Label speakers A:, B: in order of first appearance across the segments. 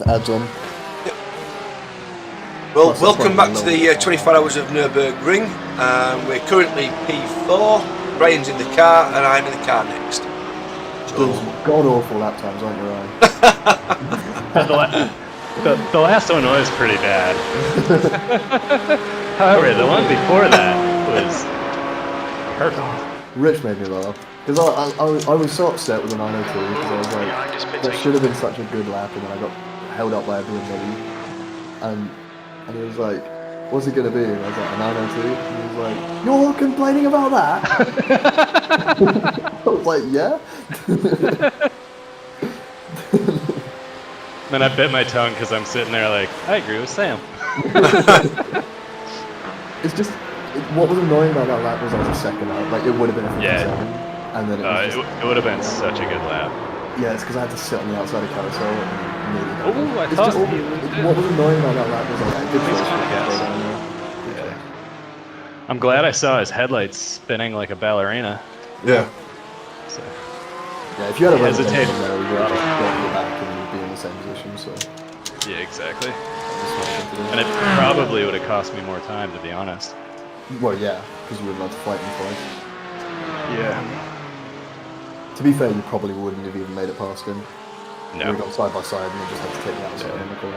A: the ads on.
B: Well, welcome back to the 24 hours of Nurburgring. We're currently P4. Brian's in the car, and I'm in the car next.
A: So, god awful lap times, aren't you, Ryan?
C: the last one was pretty bad. However, the one before that was perfect.
A: Rich made me laugh because I was so upset with the 902 because I was like, that should have been such a good lap, and then I got held up by a BMW, and he was like, what's it going to be? And I was like, a 902? And he was like, you're complaining about that? I was like, yeah?
C: Then I bit my tongue because I'm sitting there like, I agree with Sam.
A: It's just, what was annoying about that lap was I was a second out. Like, it would have been a 57.
C: Yeah.
A: And then it
C: would have been such a good lap.
A: Yeah, it's because I had to sit on the outside of carousel and nearly got
C: it. I thought
A: what was annoying about that lap was I had good
C: yeah. I'm glad I saw his headlights spinning like a ballerina.
B: Yeah.
C: So.
A: Yeah, if you had a
C: hesitate
A: there, you would have just got your back and you'd be in the same position, so.
C: Yeah, exactly. And it probably would have cost me more time, to be honest.
A: Well, yeah, because you would have had to fight him twice.
C: Yeah.
A: To be fair, you probably wouldn't have even made it past him.
C: No.
A: We got side by side and you just had to take the outside in the corner.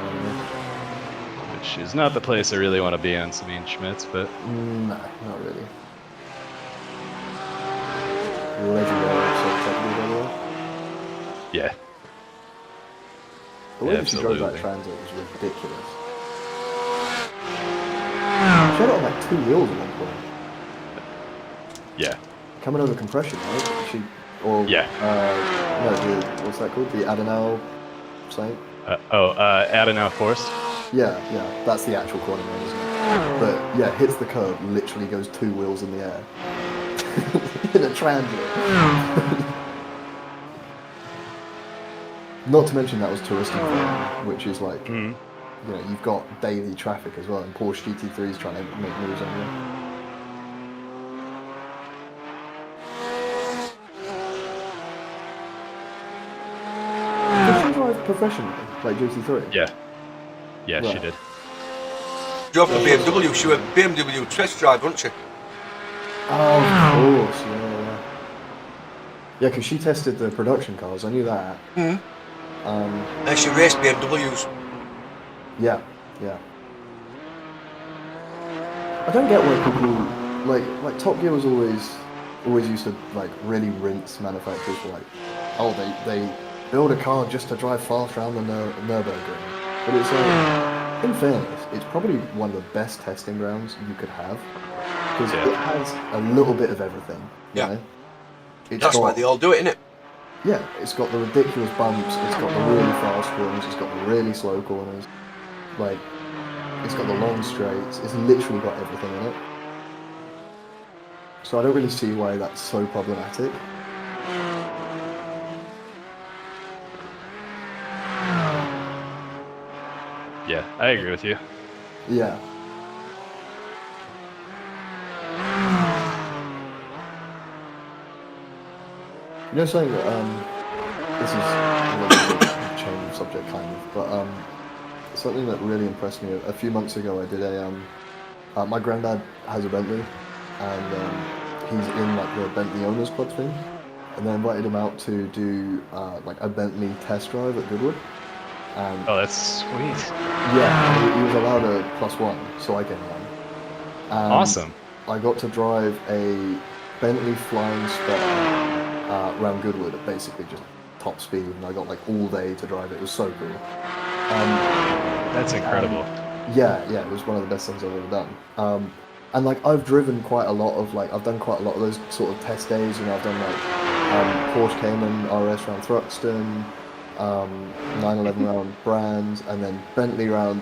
C: Which is not the place I really want to be on Sabine Schmitz, but...
A: No, not really. Legendary episode technically, by the way.
C: Yeah.
A: The way that she drove that Transit was ridiculous. She had it on like 2 wheels at one point.
C: Yeah.
A: Coming over compression, right? She... Or,
C: yeah.
A: No, what's that called? The Adenau site?
C: Adenau Forest?
A: Yeah, that's the actual corner one, isn't it? But, yeah, hits the curb, literally goes 2 wheels in the air. In a transit. Not to mention that was touristing, which is like, you know, you've got daily traffic as well, and Porsche GT3's trying to make moves on you. Professionally, like GT3?
C: Yeah. Yeah,
A: right.
C: She did.
B: Drove for BMW, she was BMW test drive, wasn't she?
A: Oh, of course, yeah. Yeah, because she tested the production cars, I knew that.
B: And she raced BMWs.
A: Yeah. I don't get why people, like Top Gear was always used to, like, really rinse manufacturers for, like, oh, they build a car just to drive fast around the Nurburgring. But it's like, in fairness, it's probably one of the best testing grounds you could have. Because it has a little bit of everything.
B: Yeah.
A: You know?
B: That's why they all do it, innit?
A: Yeah, it's got the ridiculous bumps, it's got the really fast corners, it's got the really slow corners. Like, it's got the long straights, it's literally got everything in it. So I don't really see why that's so problematic.
C: Yeah, I agree with you.
A: Yeah. You know something that, this is a change of subject kind of, but something that really impressed me, a few months ago I did my granddad has a Bentley, and he's in like the Bentley Owners Club thing, and they invited him out to do like a Bentley test drive at Goodwood.
C: Oh, that's sweet.
A: Yeah, he was allowed a +1, so I came along.
C: Awesome.
A: I got to drive a Bentley Flying Spur around Goodwood at basically just top speed, and I got like all day to drive it. It was so cool.
C: That's incredible.
A: Yeah, it was one of the best things I've ever done. And like I've driven quite a lot of I've done quite a lot of those sort of test days. You know, I've done like Porsche Cayman RS round Thruxton, 911 round Brands, and then Bentley round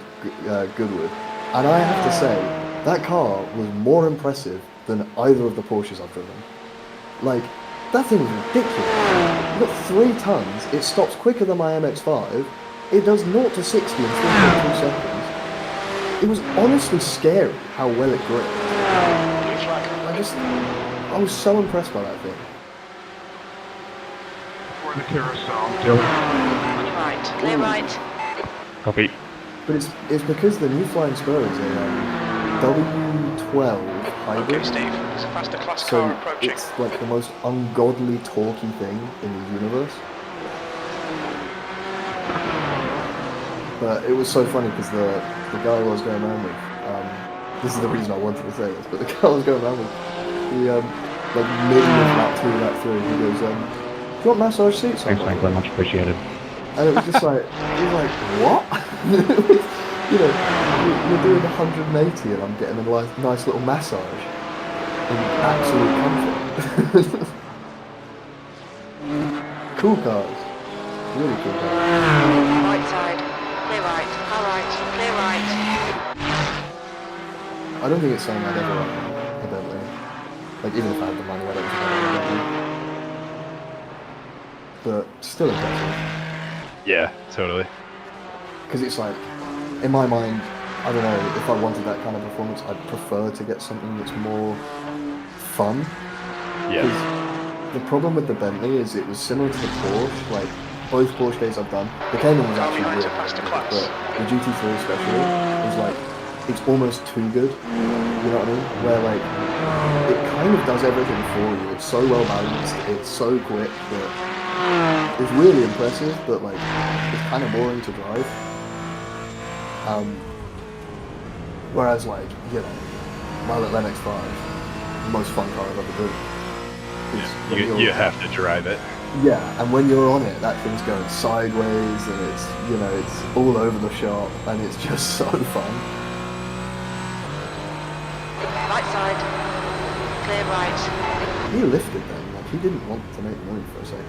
A: Goodwood. And I have to say, that car was more impressive than either of the Porsches I've driven. Like, that thing was ridiculous. You've got 3 tons, it stops quicker than my MX-5, it does 0 to 60 in 3.2 seconds. It was honestly scary how well it gripped. I was so impressed by that thing.
D: For the carousel, Dylan.
E: Right, clear right.
C: Copy.
A: But it's because the new Flying Spur is a W12 hybrid.
D: Okay, Steve, there's a faster class
A: So
D: car approaching.
A: it's like the most ungodly talky thing in the universe. But it was so funny because the guy I was going around with, this is the reason I wanted to say this, but the guy I was going around with, he like middle of lap 2, lap 3, he goes, do you want massage seats?
C: Thanks, Franklin. Much appreciated.
A: And it was just like, he was like, what? You know, you're doing 180 and I'm getting a nice little massage in absolute comfort. Cool cars. Really cool cars.
E: Right side. Clear right. Car right. Clear right.
A: I don't think it's something I'd ever own a Bentley. Like, even if I had the money, I don't think I'd own a Bentley. But still impressive.
C: Yeah, totally.
A: Because it's like, in my mind, I don't know, if I wanted that kind of performance, I'd prefer to get something that's more fun.
C: Yeah.
A: Because the problem with the Bentley is it was similar to the Porsche, like, both Porsche days I've done, the Camel was actually really good, but the GT3 especially is like, it's almost too good, you know what I mean? Where like, it kind of does everything for you, it's so well balanced, it's so quick that it's really impressive, but like, it's kind of boring to drive. Whereas like, you know, my little NX5, the most fun car I've ever driven.
C: You have to drive it.
A: Yeah, and when you're on it, that thing's going sideways, and it's, you know, it's all over the shop, and it's just so fun.
E: Right side. Clear right.
A: He lifted then, like, he didn't want to make move for a second.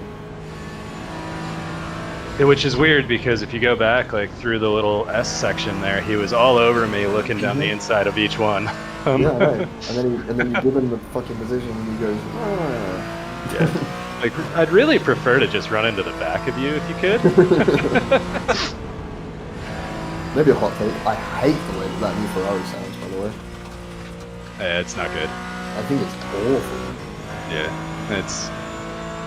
C: Which is weird because if you go back like through the little S section there, he was all over me looking down the inside of each one.
A: Yeah, I know. And then you give him the fucking position, and he goes, ah.
C: Yeah. Like, I'd really prefer to just run into the back of you if you could.
A: Maybe a hot take. I hate the way that new Ferrari sounds, by the way.
C: Yeah, it's not good.
A: I think it's awful.
C: Yeah, it's.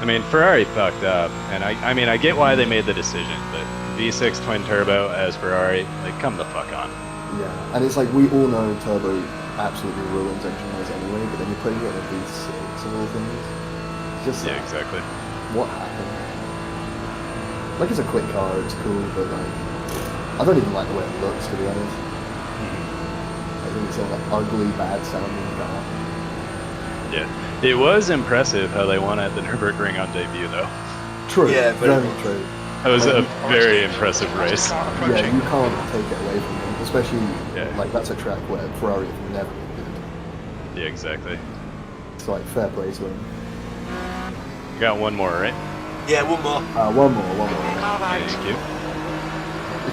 C: I mean, Ferrari fucked up, and I mean, I get why they made the decision, but V6 twin turbo as Ferrari, like, come the fuck on.
A: Yeah, and it's like, we all know turbo absolutely ruins engine noise anyway, but then you're putting it in a V6 of all things. It's just
C: Yeah,
A: like,
C: exactly.
A: what happened? Like, it's a quick car, it's cool, but like, I don't even like the way it looks, to be honest. I think it's an ugly, bad sounding car.
C: Yeah, it was impressive how they won at the Nurburgring on debut, though.
A: True,
B: Yeah,
A: very true.
C: That was a very impressive race.
A: Yeah, you can't take it away from them, especially, like, that's a track where Ferrari have never been good.
C: Yeah, exactly.
A: It's like, fair play to them.
C: You got one more, right?
B: Yeah, one more.
A: One more.
E: Car right.
C: Thank you.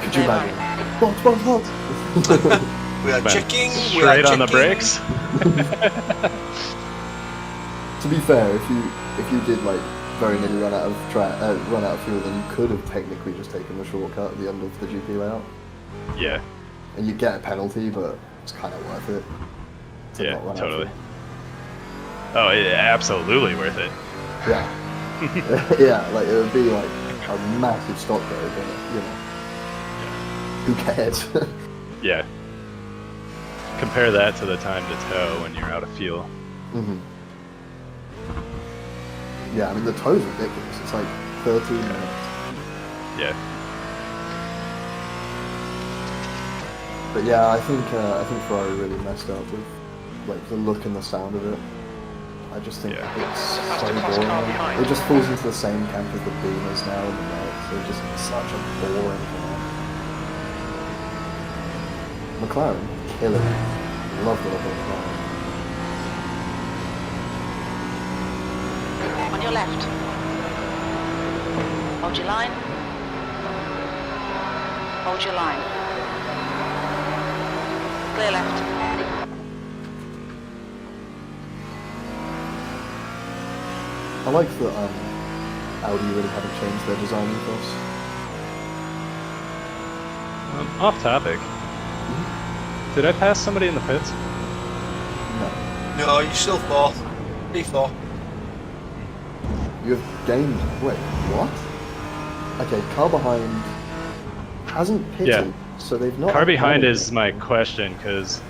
A: Could you imagine? Box.
B: We are checking.
C: Straight on the brakes.
A: To be fair, if you did like very nearly run out of fuel, then you could have technically just taken the shortcut at the end of the GP layout,
C: Yeah.
A: and you get a penalty, but it's kind of worth it. To
C: Yeah,
A: not run out of
C: totally.
A: fuel.
C: Oh, yeah, absolutely worth it.
A: Yeah, yeah, like it would be like a massive stock go, but you know, who cares?
C: Yeah. Compare that to the time to tow when you're out of fuel.
A: hmm Yeah, I mean the tow's ridiculous. It's like 13 minutes.
C: Yeah.
A: But yeah, I think Ferrari really messed up with like the look and the sound of it. I just think it's so boring. It just falls into the same camp as the Beamers now and the Mercs. They're just such a boring car. McLaren, killer. Love the look of McLaren.
E: On your left. Hold your line. Hold your line. Clear left.
A: I like that Audi really haven't changed their design ethos.
C: Off topic. Did I pass somebody in the pits?
A: No.
B: No, you're still fourth. P4.
A: You have gained... Wait, what? Okay, car behind... hasn't pitted, so they've not.
C: Car behind
A: done
C: is my question, because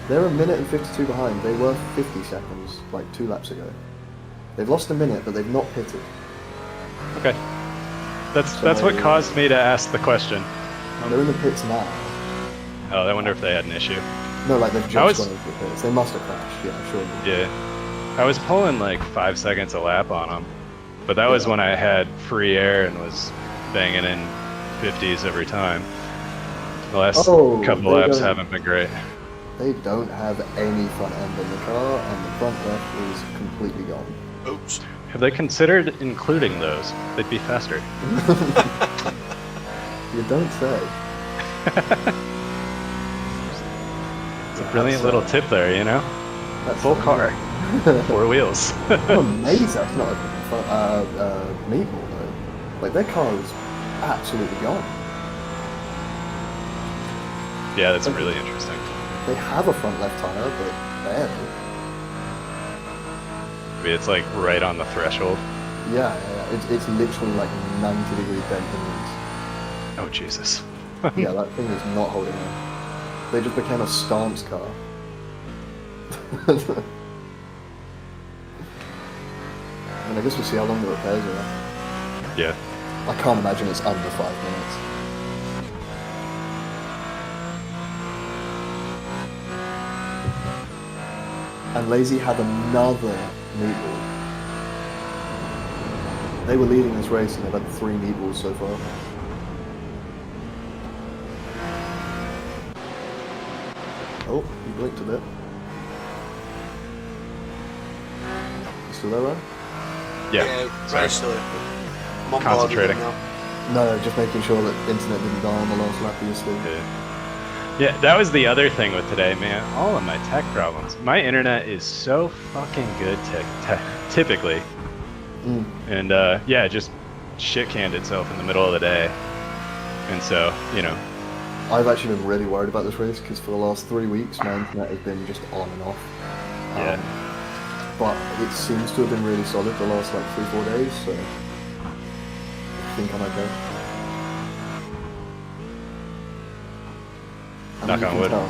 A: They're a minute and 52 behind. They were 50 seconds, like 2 laps ago. They've lost a minute, but they've not pitted.
C: okay, that's what caused me to ask the question.
A: They're in the pits now.
C: Oh, I wonder if they had an issue.
A: No, like they've
C: I
A: just
C: was-
A: gone into the pits. They must have crashed, yeah, sure.
C: Yeah, I was pulling like 5 seconds a lap on them, but that was when I had free air and was banging in 50s every time. The last couple
A: they
C: laps
A: don't-
C: haven't been great.
A: They don't have any front end in the car, and the front left is completely gone.
B: Oops.
C: Have they considered including those? They'd be faster.
A: You don't say.
C: It's a brilliant little tip there, you know?
A: That's
C: Full car, 4 wheels.
A: I'm amazed that's not a meatball though. Like their car is absolutely gone.
C: Yeah, that's really interesting.
A: They have a front left tire, but barely.
C: Maybe it's like right on the threshold.
A: Yeah. It's literally like 90-degree bent inwards.
C: Oh, Jesus.
A: Yeah, that thing is not holding on. They just became a stance car. I mean, I guess we'll see how long the repairs are.
C: Yeah.
A: I can't imagine it's under 5 minutes. And Lazy had another meatball. They were leading this race and they've had 3 meatballs so far. Oh, you blinked a bit. You still there, Ryan?
C: Yeah.
B: Right, still here. I'm on board with
C: Concentrating.
B: it now.
A: No, just making sure that internet didn't die on the last lap of your sleep.
C: Yeah, that was the other thing with today, man. All of my tech problems. My internet is so fucking good typically.
A: Mm.
C: And yeah, it just shit canned itself in the middle of the day. And so, you know,
A: I've actually been really worried about this race because for the last 3 weeks my internet has been just on and off.
C: Yeah.
A: But it seems to have been really solid the last like 3-4 days, so I think I'm okay. And
C: Knock
A: you
C: on
A: can
C: wood.
A: tell-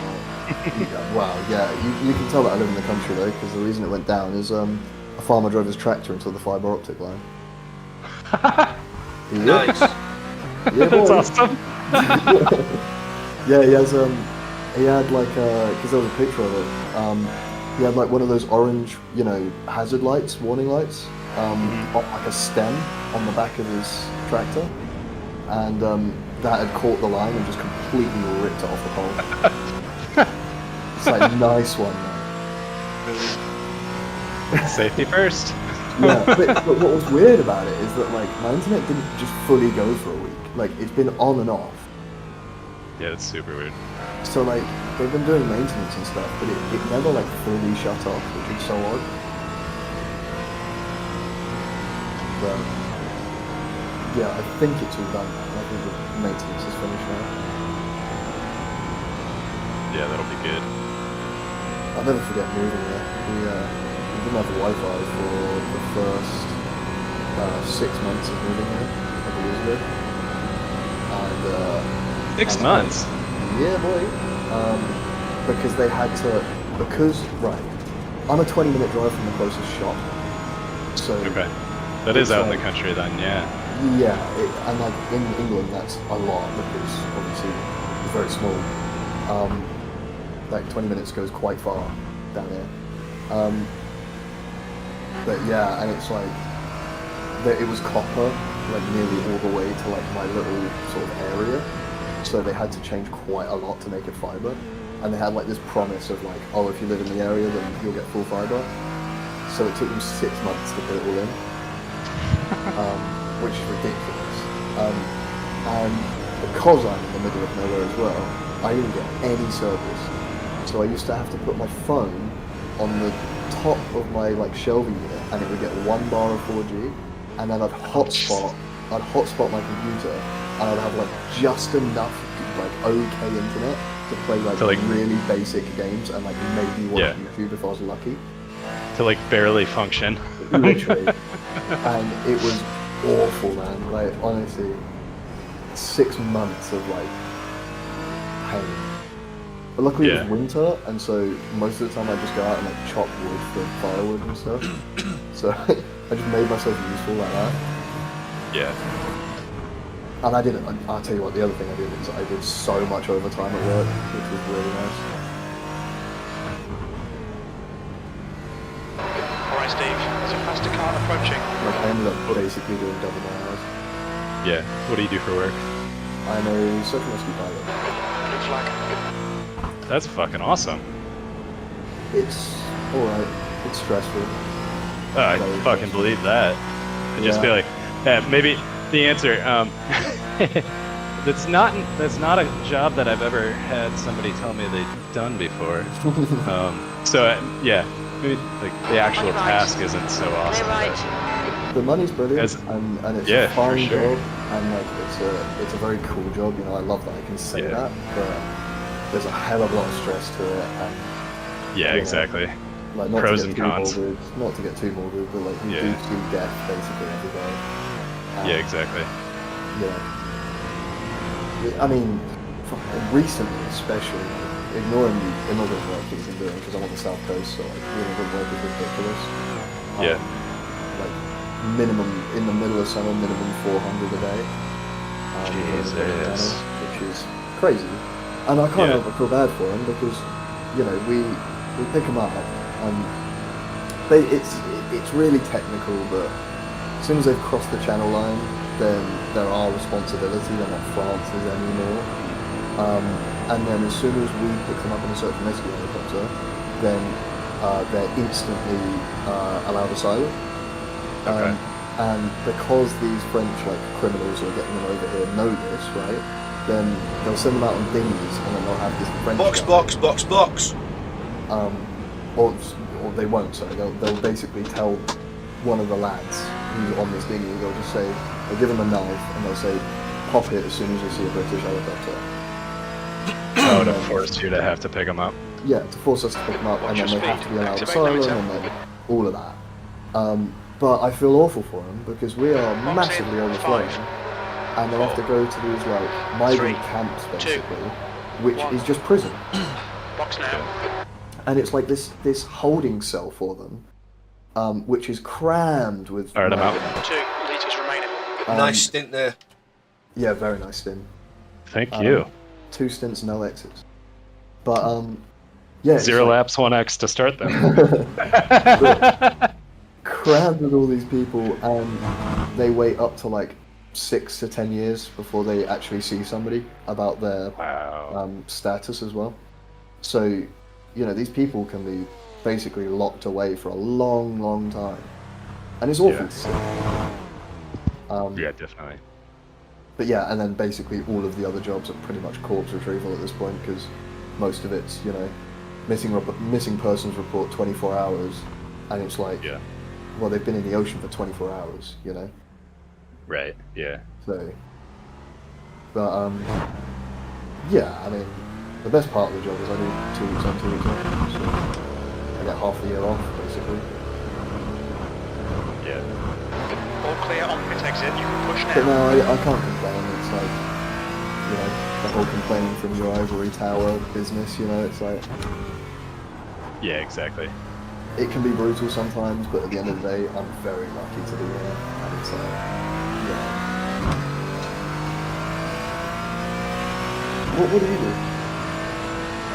A: yeah, wow, yeah, you can tell that I live in the country though, because the reason it went down is a farmer drove his tractor into the fibre optic line.
B: Nice.
A: Yeah,
C: that's
A: boy.
C: awesome.
A: Yeah, he has he had like because there was a picture of it. He had like one of those orange, hazard lights, warning lights, on like a stem on the back of his tractor, and that had caught the line and just completely ripped it off the pole. It's like nice one, man.
C: Safety first.
A: Yeah, but what was weird about it is that like my internet didn't just fully go for a week. Like it's been on and off.
C: Yeah, it's super weird.
A: So like they've been doing maintenance and stuff, but it never like fully shut off, which is so odd. But yeah, I think it's all done. I think the maintenance is finished now.
C: Yeah, that'll be good.
A: I'll never forget moving there. We didn't have Wi-Fi for the first 6 months of moving here, a couple of years ago. And
C: 6 months.
A: yeah, boy. Because they had to, right, I'm a 20-minute drive from the closest shop. So
C: Okay. That is
A: it's
C: out in the
A: like-
C: country then, yeah.
A: yeah, and like in England that's a lot because obviously it's very small. Like 20 minutes goes quite far down here. But yeah, and it's like it was copper, like nearly all the way to like my little sort of area. So they had to change quite a lot to make it fibre. And they had like this promise of like, oh, if you live in the area, then you'll get full fibre. So it took them 6 months to put it all in, which is ridiculous. And because I'm in the middle of nowhere as well, I didn't get any service. So I used to have to put my phone on the top of my like shelving unit, and it would get 1 bar of 4G, and then I'd hotspot my computer, and I'd have like just enough like okay internet to play like,
C: To, like-
A: really basic games and like maybe watch
C: Yeah.
A: YouTube if I was lucky.
C: To like barely function.
A: Literally. And it was awful, man. Like honestly, 6 months of like pain. But luckily it
C: Yeah.
A: was winter, and so most of the time I just go out and like chop wood for firewood and stuff. So I just made myself useful like that.
C: Yeah.
A: And I did it. I'll tell you what. The other thing I did is I did so much overtime at work, which was really nice.
D: Alright, Steve, there's a faster car approaching.
A: Like I ended up basically doing double my hours.
C: Yeah. What do you do for work?
A: I'm a search and rescue pilot.
D: Blue flag.
C: That's fucking awesome.
A: It's alright. It's stressful.
C: Oh, I
A: Very
C: fucking
A: stressful.
C: believe that. I just
A: Yeah.
C: feel like, yeah, maybe the answer. That's not a job that I've ever had somebody tell me they've done before. So yeah, maybe like the actual
E: On your right.
C: task isn't so
E: Clear
C: awesome.
E: right.
A: The money's brilliant,
C: As-
A: and it's
C: yeah,
A: a
C: for
A: fine
C: sure.
A: job, and like it's a very cool job. You know, I love that I can say
C: Yeah.
A: that, but there's a hell of a lot of stress to it, and
C: Yeah,
A: Yeah.
C: exactly.
A: like not
C: Pros
A: to
C: and
A: get too
C: cons.
A: morbid, not to get too morbid, but like you
C: Yeah.
A: do see death basically every day.
C: Yeah, exactly.
A: Yeah. I mean, recently especially, ignoring the immigrant work that we've been doing, because I'm on the south coast, so like the immigrant work is ridiculous.
C: Yeah.
A: Like minimum in the middle of summer, minimum 400 a day.
C: Jesus.
A: Which is crazy, and I can't
C: Yeah.
A: help but feel bad for them because, you know, we pick them up, and it's really technical, but as soon as they've crossed the channel line, then they're our responsibility. They're not France's anymore. And then as soon as we pick them up in a search and rescue helicopter, then they're instantly allowed asylum.
C: Okay.
A: And because these French like criminals who are getting them over here know this, right? Then they'll send them out on dinghies, and then they'll have this French
B: Box.
A: or they won't. So they'll basically tell one of the lads who's on this dinghy. They'll just say they'll give them a knife, and they'll say, "Pop it as soon as you see a British helicopter."
C: Oh,
A: And
C: to
A: then-
C: force you to have to pick them up.
A: Yeah, to force us to pick them up, and
D: Watch
A: then
D: your
A: they have
D: speed.
A: to be allowed
D: Activate
A: asylum,
D: motor.
A: and then all of that. But I feel awful for them because we are
D: Box
A: massively
D: in,
A: overflowing,
D: 5,
A: and they have to go to these like migrant
D: 3,
A: camps
D: 2,
A: basically, which
D: 1.
A: is just prison,
D: Box now.
A: and it's like this holding cell for them, which is crammed with.
C: All right, I'm out.
A: migrants.
D: 2 litres remaining.
B: Nice stint there.
A: Yeah, very nice stint.
C: Thank you.
A: 2 stints, no exits. But yeah, it's
C: 0
A: like
C: laps, 1x to start them.
A: crammed with all these people, and they wait up to like 6 to 10 years before they actually see somebody about their
C: Wow.
A: status as well. So, you know, these people can be basically locked away for a long, long time, and it's awful
C: Yeah.
A: to see.
C: Yeah, definitely.
A: But yeah, and then basically all of the other jobs are pretty much corpse retrieval at this point, because most of it's, you know, missing persons report 24 hours, and it's like,
C: Yeah.
A: well, they've been in the ocean for 24 hours, you know.
C: Right. Yeah.
A: So, but yeah, I mean, the best part of the job is I do 2 weeks on, 2 weeks off, so I get half the year off basically.
C: Yeah.
D: All clear on pit exit. You can push
A: But
D: now.
A: no, I can't complain. It's like, you know, the whole complaining from your ivory tower business. You know, it's like
C: Yeah. Exactly.
A: it can be brutal sometimes, but at the end of the day, I'm very lucky to be here, and it's like, yeah. What do you do?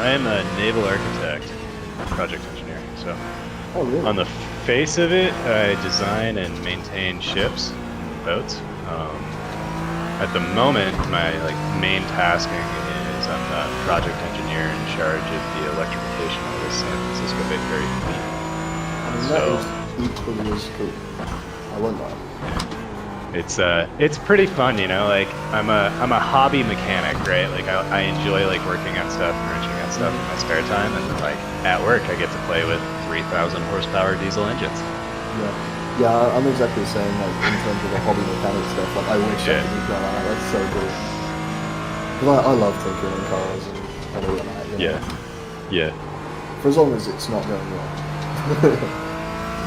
C: I am a naval architect, project engineer. So
A: Oh, really?
C: on the face of it, I design and maintain ships, and boats. At the moment, my main tasking is I'm the project engineer in charge of the electrification of the San Francisco Bay Ferry fleet.
A: I mean, that
C: So-
A: is equally as cool. I won't lie.
C: It's pretty fun, you know. Like I'm a hobby mechanic, right? Like I enjoy working on stuff and wrenching on stuff in my spare time, and then at work I get to play with 3,000 horsepower diesel engines.
A: Yeah, I'm exactly the same. Like in terms of the hobby mechanic stuff, like I wish I
C: Yeah.
A: could do that. That's so cool. Because I love tinkering in cars and all of that. You know?
C: Yeah,
A: For as long as it's not going wrong.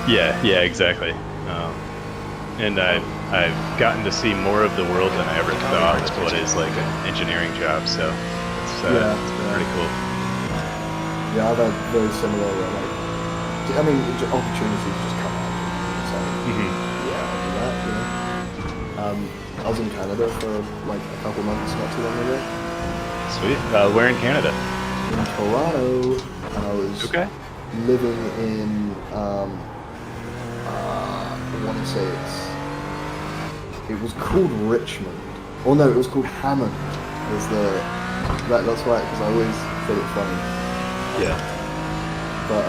C: yeah, exactly. And I've gotten to see more of the world than I ever thought what is an engineering job. So
A: Yeah,
C: it's
A: yeah.
C: pretty cool.
A: Yeah, I've had very similar, like, I mean, opportunities just come out. So, yeah, I'll do that, you know. I was in Canada for like a couple months not too long ago.
C: Sweet. Where in Canada?
A: In Toronto, and I was
C: Okay.
A: living in, I want to say it was called Richmond. Oh no, it was called Hammond. That's right, because I always thought it funny.
C: Yeah.
A: But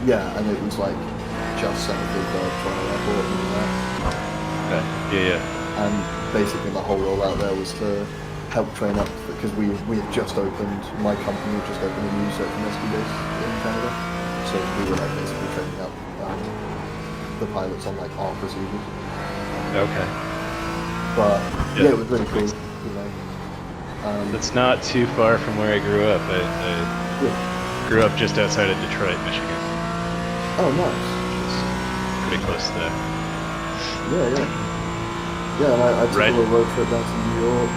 A: yeah, and it was like just south of Toronto Airport and all that.
C: Okay. Yeah.
A: And basically the whole role out there was to help train up, because we had just opened, my company had just opened a new search and rescue base in Canada. So we were like basically training up the pilots on like our procedures.
C: Okay.
A: But
C: Yeah.
A: yeah, it was really cool, you know.
C: That's not too far from where I grew up. I
A: Yeah.
C: grew up just outside of Detroit, Michigan.
A: Oh, nice.
C: Pretty close to there.
A: Yeah. Yeah, and I took
C: Right.
A: a little road trip down to New York.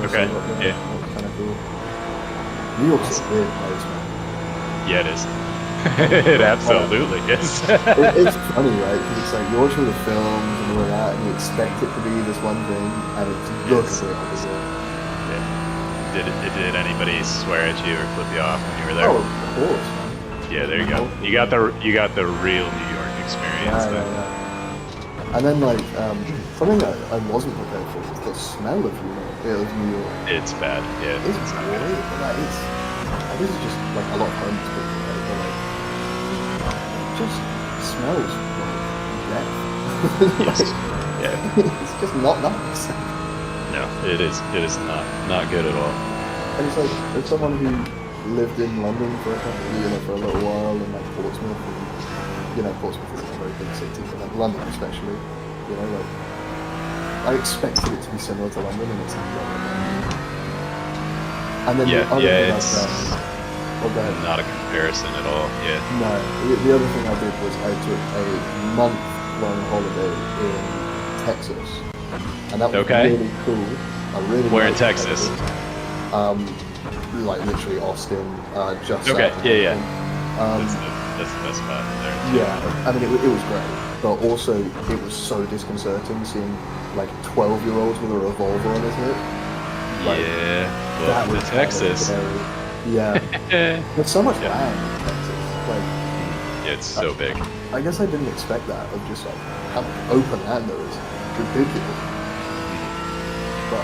C: Okay, yeah.
A: That was kind of cool. New York's a weird place, man.
C: Yeah, it is. It absolutely is.
A: It's funny, right? Because it's like you watch all the films and all of that, and you expect it to be this one thing, and it's the complete opposite.
C: Did anybody swear at you or flip you off when you were there?
A: Oh, of course, man.
C: Yeah, there you go. You got the real New York experience.
A: Yeah. And then like something that I wasn't prepared for was the smell of New York.
C: It's bad. Yeah,
A: It's
C: not
A: great.
C: good.
A: Like this is just like a lot of homeless people, right? But like it just smells like death.
C: Yes. Yeah.
A: It's just not nice.
C: No, it is not good at all.
A: And it's like, as someone who lived in London for for a little while, and like Portsmouth, and Portsmouth isn't a very big city, but like London especially, like I expected it to be similar to London, and it's not. And then the other thing
C: it's not a comparison at all. Yeah.
A: No, the other thing I did was I took a month-long holiday in Texas, and that was really cool. I really
C: Where in
A: liked
C: Texas?
A: Like literally Austin, just
C: okay.
A: south of
C: Yeah.
A: Austin.
C: That's the best spot there.
A: Yeah, I mean it was great, but also it was so disconcerting seeing like 12-year-olds with a revolver on his hip. Like,
C: yeah.
A: that
C: Welcome
A: was
C: to Texas.
A: Yeah, there's so much land in Texas. Like,
C: yeah, it's so big.
A: I guess I didn't expect that, of just like how much open land there is. Ridiculous. But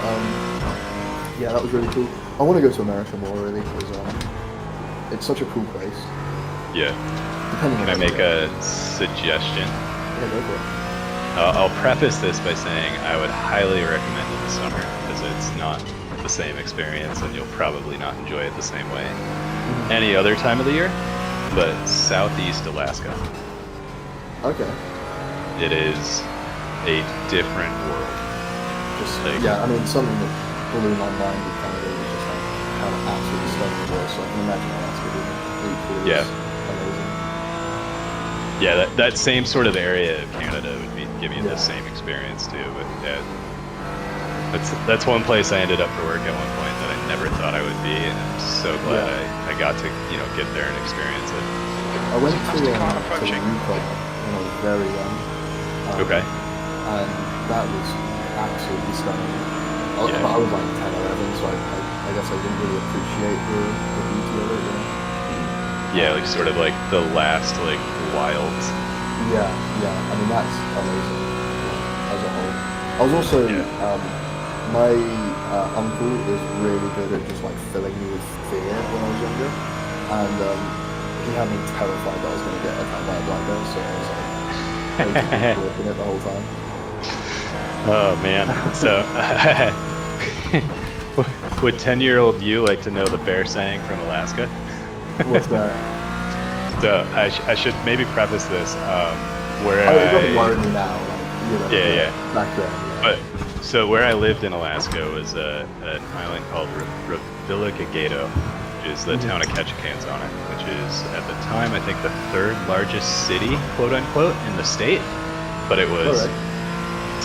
A: yeah, that was really cool. I want to go to America more, really, because it's such a cool place.
C: Yeah.
A: Depending
C: Can I make a suggestion?
A: Yeah, go for it.
C: I'll preface this by saying I would highly recommend it in the summer, because it's not the same experience, and you'll probably not enjoy it the same way any other time of the year. But Southeast Alaska,
A: Okay.
C: it is a different world.
A: Just
C: Like-
A: yeah, I mean something that blew my mind with Canada was just like how absolutely stunning it was. So I can imagine Alaska being equally
C: Yeah.
A: amazing.
C: Yeah, that same sort of area of Canada would give you the same experience too. But yeah, that's one place I ended up for work at one point that I never thought I would be, and I'm so glad I got to get there and experience it.
A: I went to
D: Mastercard
A: the
D: approaching.
A: Yukon when I was very young.
C: Okay.
A: And that was absolutely stunning.
C: Yeah.
A: But I was like 10 or 11, so I guess I didn't really appreciate the beauty of it.
C: Yeah, like sort of like the last like wilds.
A: Yeah. I mean, that's amazing as a whole. I was also, my uncle is really good at just like filling me with fear when I was younger. And he had me terrified that I was going to get attacked by a black bear, so I was like, basically walking it the whole time.
C: Oh man. So would 10-year-old you like to know the bear saying from Alaska?
A: What's that?
C: So I should maybe preface this where
A: It doesn't worry me now, like,
C: Yeah.
A: back then. Yeah.
C: But so where I lived in Alaska was an island called Revillagigedo, which is the town of Ketchikan's on it, which is at the time I think the 3rd largest city, quote unquote, in the state. But it was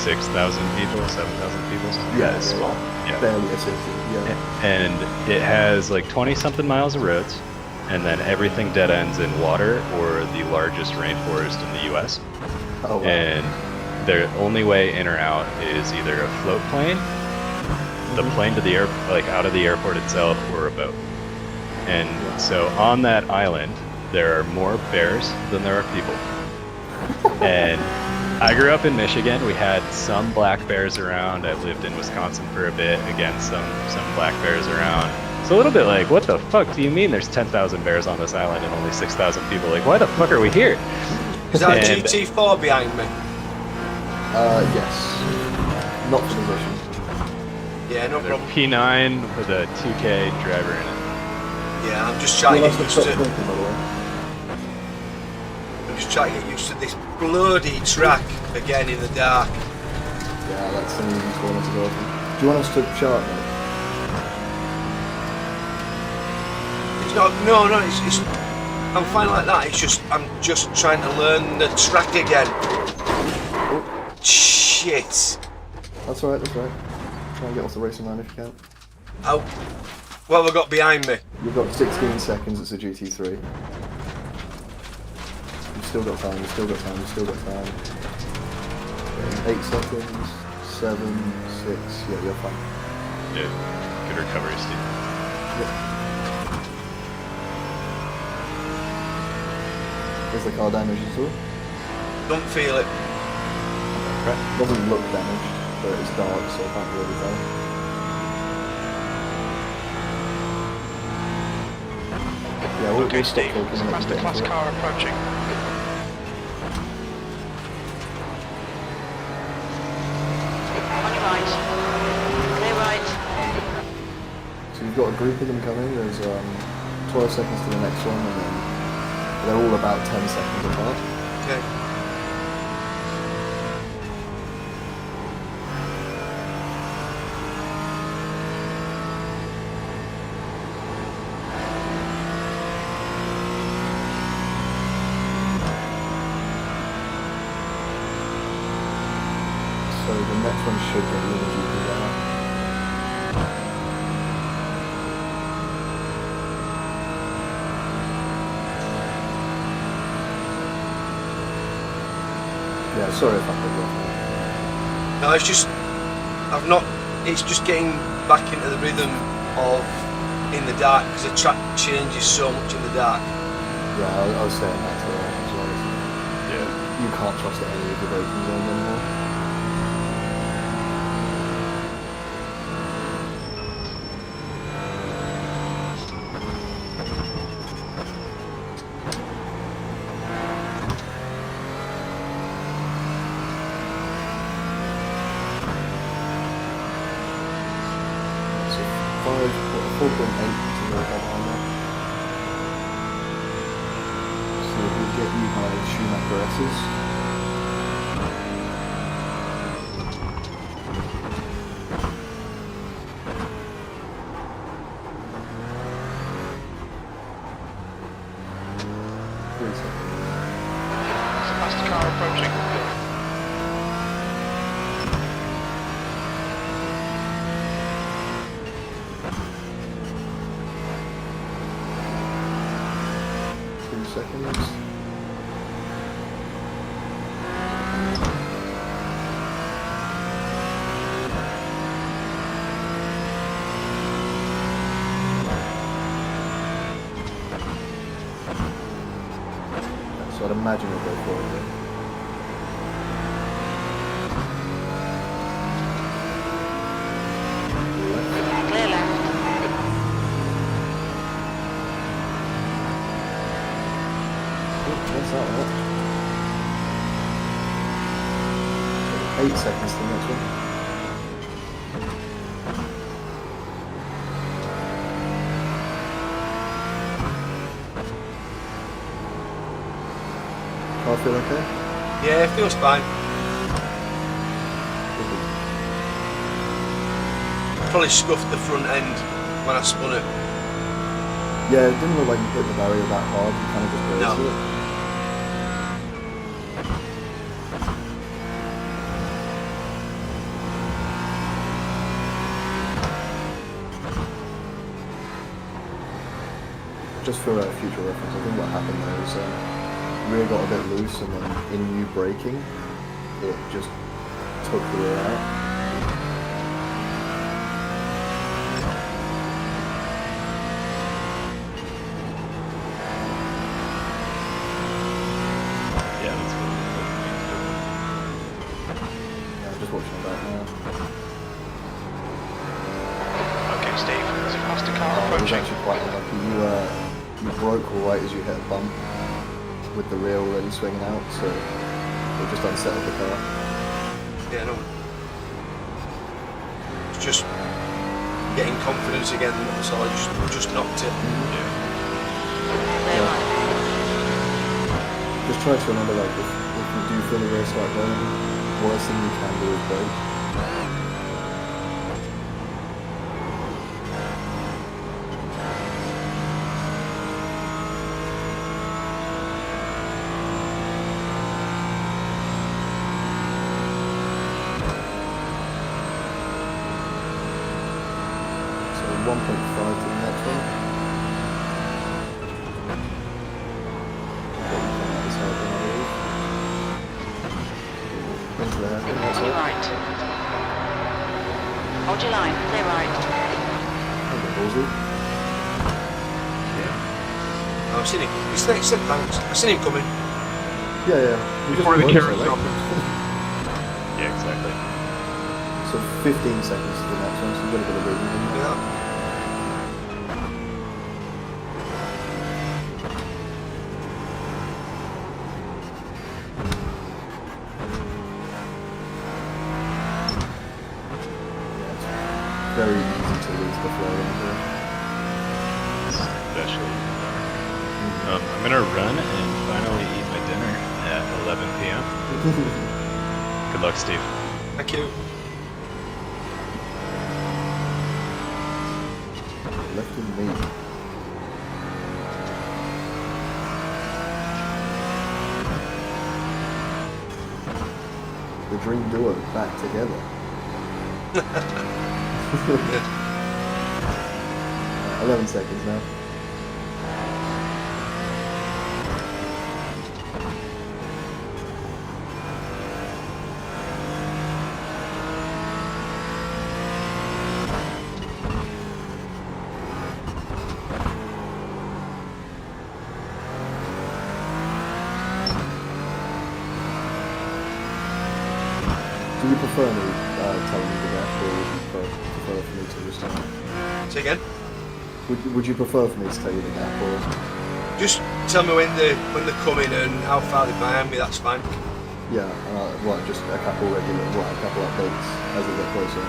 C: 6,000 people, 7,000 people, something
A: Yeah,
C: that is
A: yeah,
C: small. Yeah.
A: Barely a city. Yeah.
C: And it has like 20 something miles of roads, and then everything dead ends in water or the largest rainforest in the US.
A: Oh wow.
C: And the only way in or out is either a float plane, the plane to the air, like out of the airport itself, or a boat. And so on that island, there are more bears than there are people. And I grew up in Michigan. We had some black bears around. I lived in Wisconsin for a bit. Again, some black bears around. It's a little bit like, what the fuck do you mean there's 10,000 bears on this island and only 6,000 people? Like, why the fuck are we here?
B: Is that a
C: And-
B: GT4 behind me?
A: Yes. Not for the Russian.
B: Yeah, no
C: The
B: problem.
C: P9 with a 2K driver in it.
B: Yeah, I'm just trying to get used to.
A: By the way.
B: I'm just trying to get used to this bloody track again in the dark.
A: Yeah, that's an easy corner to go from. Do you want us to chart mate?
B: It's not. No, it's. I'm fine like that. It's just. I'm just trying to learn the track again. Shit.
A: That's alright, that's right. Try and get off the racing line if you can.
B: Oh. What have I got behind me?
A: You've got 16 seconds, it's a GT3. You've still got time, you've still got time, you've still got time. Okay, 8 seconds, 7, 6, yeah, you're fine.
C: Yeah, good recovery, Steve.
A: Yep. Is the car damaged at all?
B: Don't feel it.
A: It doesn't look damaged, but it's dark, so I can't really tell. Yeah, we'll
D: Okay,
A: stop
D: Steve.
A: talking
D: There's a
A: and let
D: master
A: you get
D: class
A: into it.
D: car approaching.
E: On your right. Clear right.
A: So you've got a group of them coming, there's 12 seconds to the next one, and then they're all about 10 seconds apart.
B: Okay.
A: So the next one should get a little deeper down. Yeah, sorry if I put you off.
B: No, it's just. I've not. It's just getting back into the rhythm of in the dark because the track changes so much in the dark.
A: Yeah, I was saying that to her as well. Isn't it?
C: Yeah.
A: You can't trust any of the braking zones anymore. So 4.8 to go behind that. So we'll get you my Schumacher S's. Three seconds.
D: There's a master car approaching.
A: Seconds. So I'd imagine it'll go forward.
E: Clear left.
A: What's that one? 8 seconds to the next one. Car feel okay?
B: Yeah, it feels fine. Probably scuffed the front end when I spun it.
A: Yeah, it didn't look like you hit the barrier that hard, you kind of just raced
B: No.
A: it. just for future reference, I think what happened there is rear got a bit loose, and then in you braking, it just took the rear out.
C: Yeah, that's what
A: Yeah, I'm just watching that now.
D: Okay, Steve, there's a faster car
A: It was
D: approaching.
A: actually quite unlucky. You broke right as you hit a bump with the rear already swinging out, so it just unsettled the car.
B: Yeah, no. It's just getting confidence again, so I just knocked it.
C: Yeah.
E: Clear right.
A: Just try to remember, like, if you do feel the rear start going, worst thing you can do is brake. So 1.5 to the next one. What we come out this side then, I believe. Into the hairpin, that's
E: Continue
A: all.
E: right. Hold your line. Clear right.
A: Okay, ballsy.
B: I've seen him. He said thanks. I've seen him coming.
A: Yeah, yeah. We just
F: Before the
A: worked
F: camera
A: so late.
F: stopped.
C: Yeah, exactly.
A: So 15 seconds to the next one, so you've got a bit of breathing in there.
B: Yeah.
A: Very easy to lose the flow in here.
C: Especially. I'm gonna run and finally eat my dinner at 11 p.m. Good luck, Steve.
B: Thank you.
A: Left in me. The dream duo back together. 11 seconds now. Do you prefer me telling you the gap, or would you prefer for me to just
B: Say again.
A: would you prefer for me to tell you the gap, or
B: Just tell me when they're coming and how far they're behind me. That's fine.
A: yeah, well, just a couple regular, well, a couple updates as they get closer.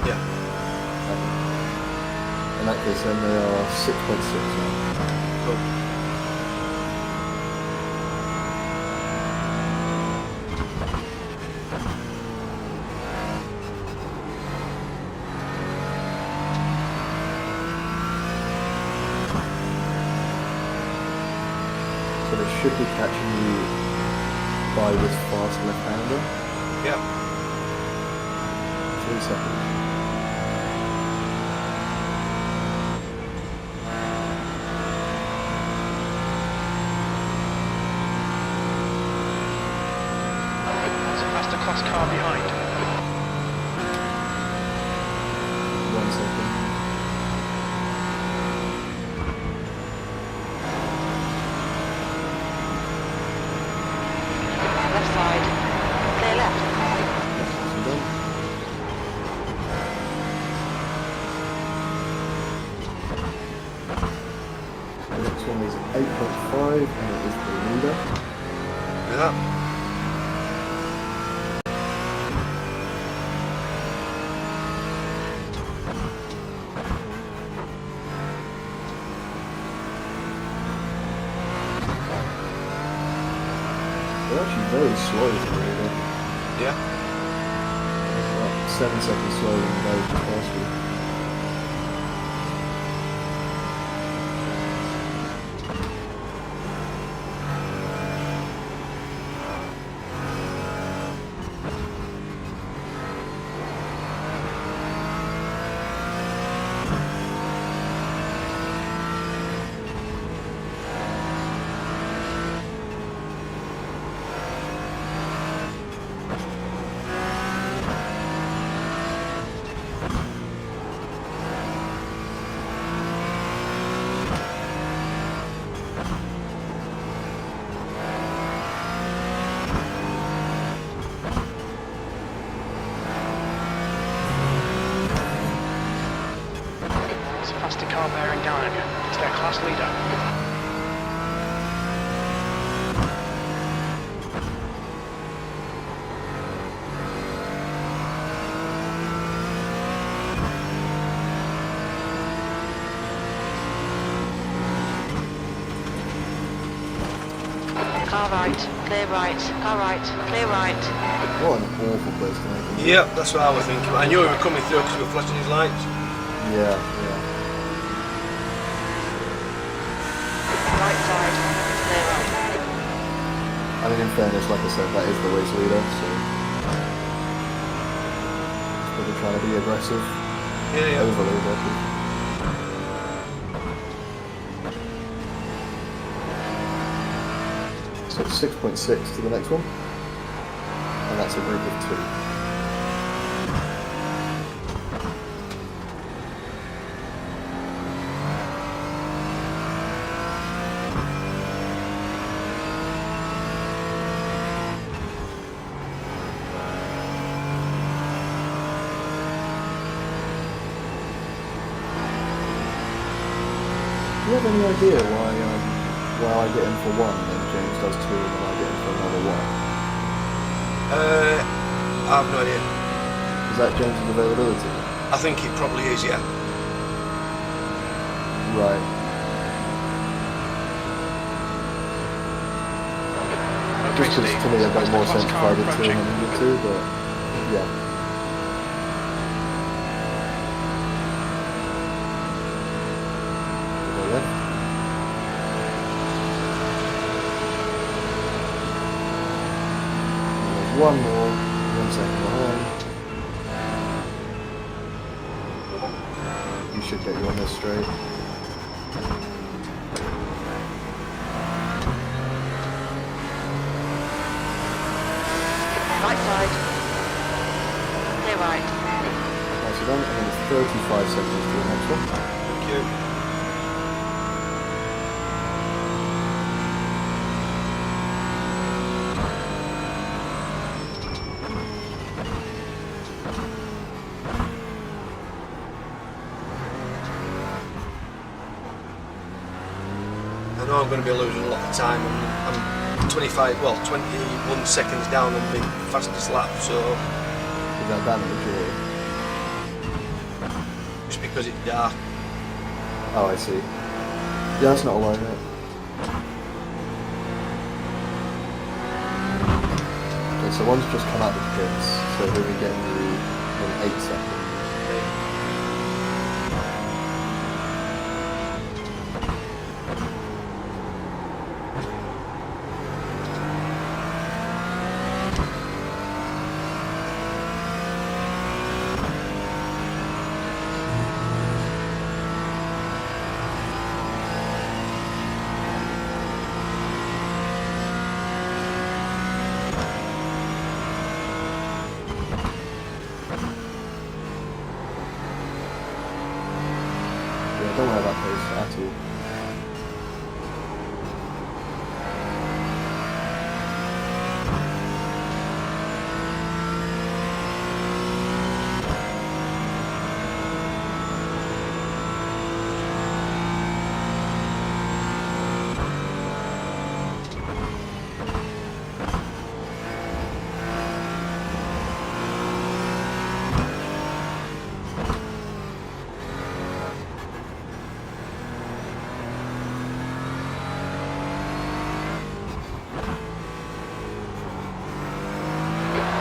B: Yeah.
A: In that case, then they are 6.6 now.
B: Cool.
A: So they should be catching you by this fast left-hander.
B: Yeah.
A: 3 seconds.
D: There's a faster class car behind.
A: 1 second.
E: Left side. Clear left.
A: I'm done. The next one is 8.5, and it is the leader.
B: Do that.
A: They're actually very slow for the leader.
B: Yeah.
A: About 7 seconds slower than the guy who just passed you.
D: faster car bearing down on you. It's their class leader.
E: Car right, clear right, car right, clear right.
A: What an awful place to make it.
B: Yep, that's what I was thinking. I knew he was coming through because we were flashing his lights.
A: Yeah.
E: Right side, clear right.
A: I mean, in fairness, like I said, that is the race leader, so he's probably trying to be aggressive,
B: Yeah.
A: overly aggressive. So it's 6.6 to the next one, and that's a group of 2. Do you have any idea why I get in for 1 and James does 2 and then I get in for another 1?
B: I have no idea.
A: Is that James's availability?
B: I think it probably is, yeah.
A: Right.
D: Okay,
A: Just because
D: Steve.
A: to me it
D: Faster
A: makes more
D: class
A: sense if
D: car
A: I did 2
D: approaching.
A: and then did 2, but yeah. Go left. And there's one more, 1 second behind. You should get you on this straight.
E: Right side, clear right.
A: Nicely done, and then it's 35 seconds to the next one.
B: Thank you. I know I'm going to be losing a lot of time. I'm 21 seconds down on the fastest lap, so
A: Is that damage or?
B: just because it's dark.
A: Oh, I see. Yeah, that's not a worry, mate. Okay, so one's just come out of the pits, so he'll be getting you in 8 seconds. Yeah, don't worry about pace at all.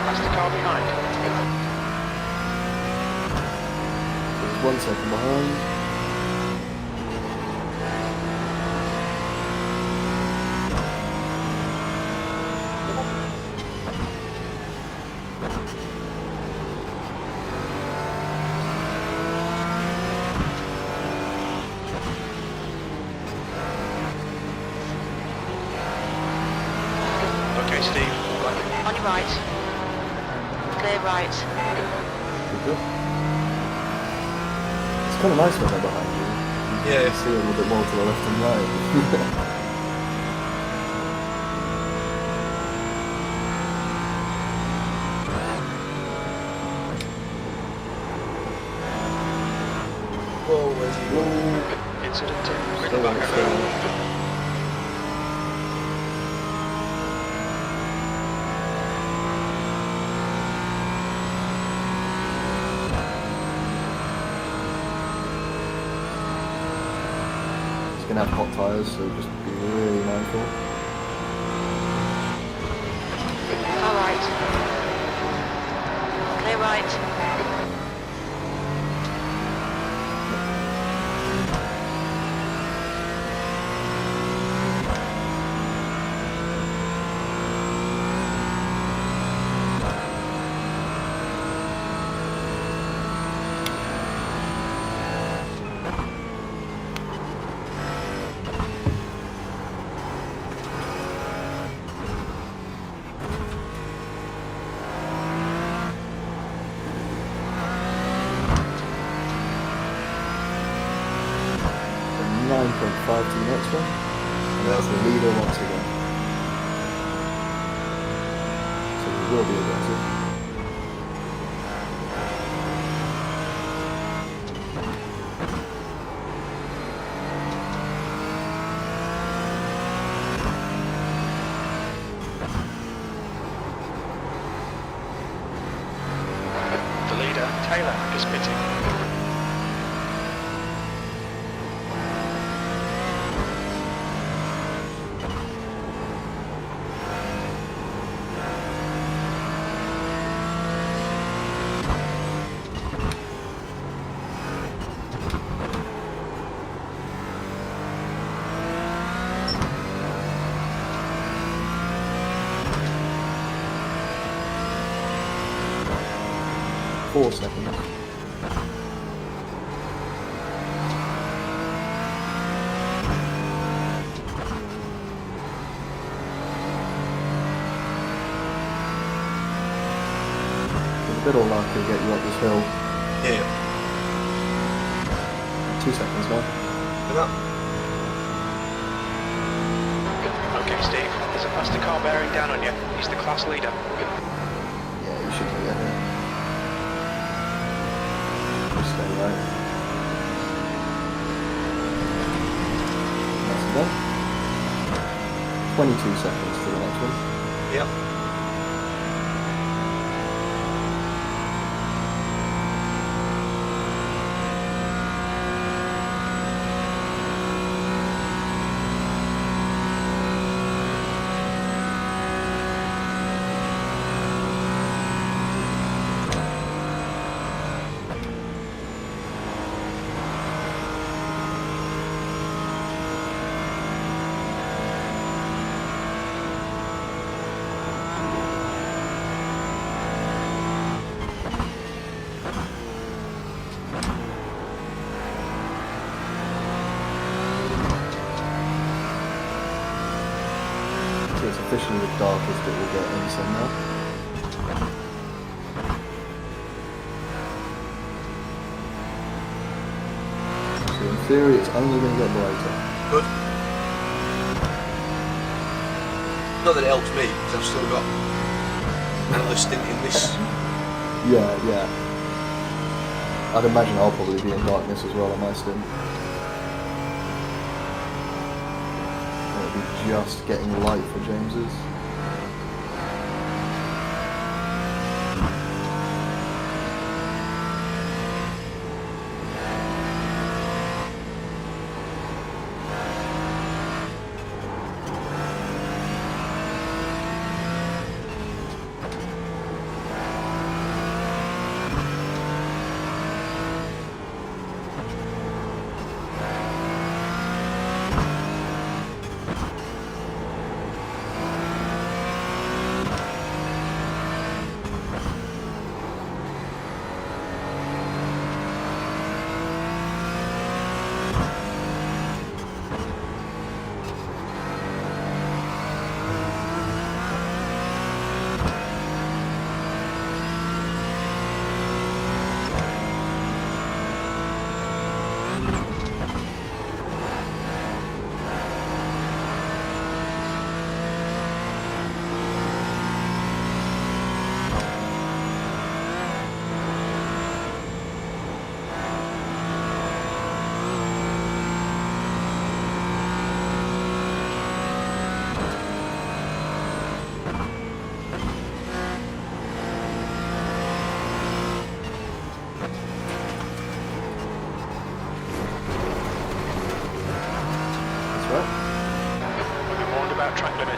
D: That's the car behind.
A: There's 1 second behind.
D: Okay, Steve.
E: On your right. Clear right.
A: Good, good. It's kind of nice when they're behind you. You
B: Yeah.
A: can see a little bit more to the left and right.
B: Whoa. where's he
A: Whoa.
B: going?
D: Incident in
A: Stay on,
D: Nurburgring.
A: stay on. It's gonna have hot tyres, so just be really mindful.
E: All right. Clear right.
A: And 9.5 to the next one. And that's the leader once again. So we will be aggressive.
D: The leader, Taylor, is pitting.
A: Four seconds. With a bit of luck, will get you up this hill.
B: Yeah.
A: 2 seconds now.
B: And that,
D: Okay, Steve. There's a faster car bearing down on you. He's the class leader.
A: Yeah, you should get here. Just stay right. That's done. 22 seconds to the next one.
B: yep.
A: So it's officially the darkest it will get in sun now. So in theory it's only going to get brighter.
B: Good. Not that it helps me, because I've still got another stint in this.
A: Yeah, yeah. I'd imagine I'll probably be in darkness as well on my stint. It'll be just getting light for James's.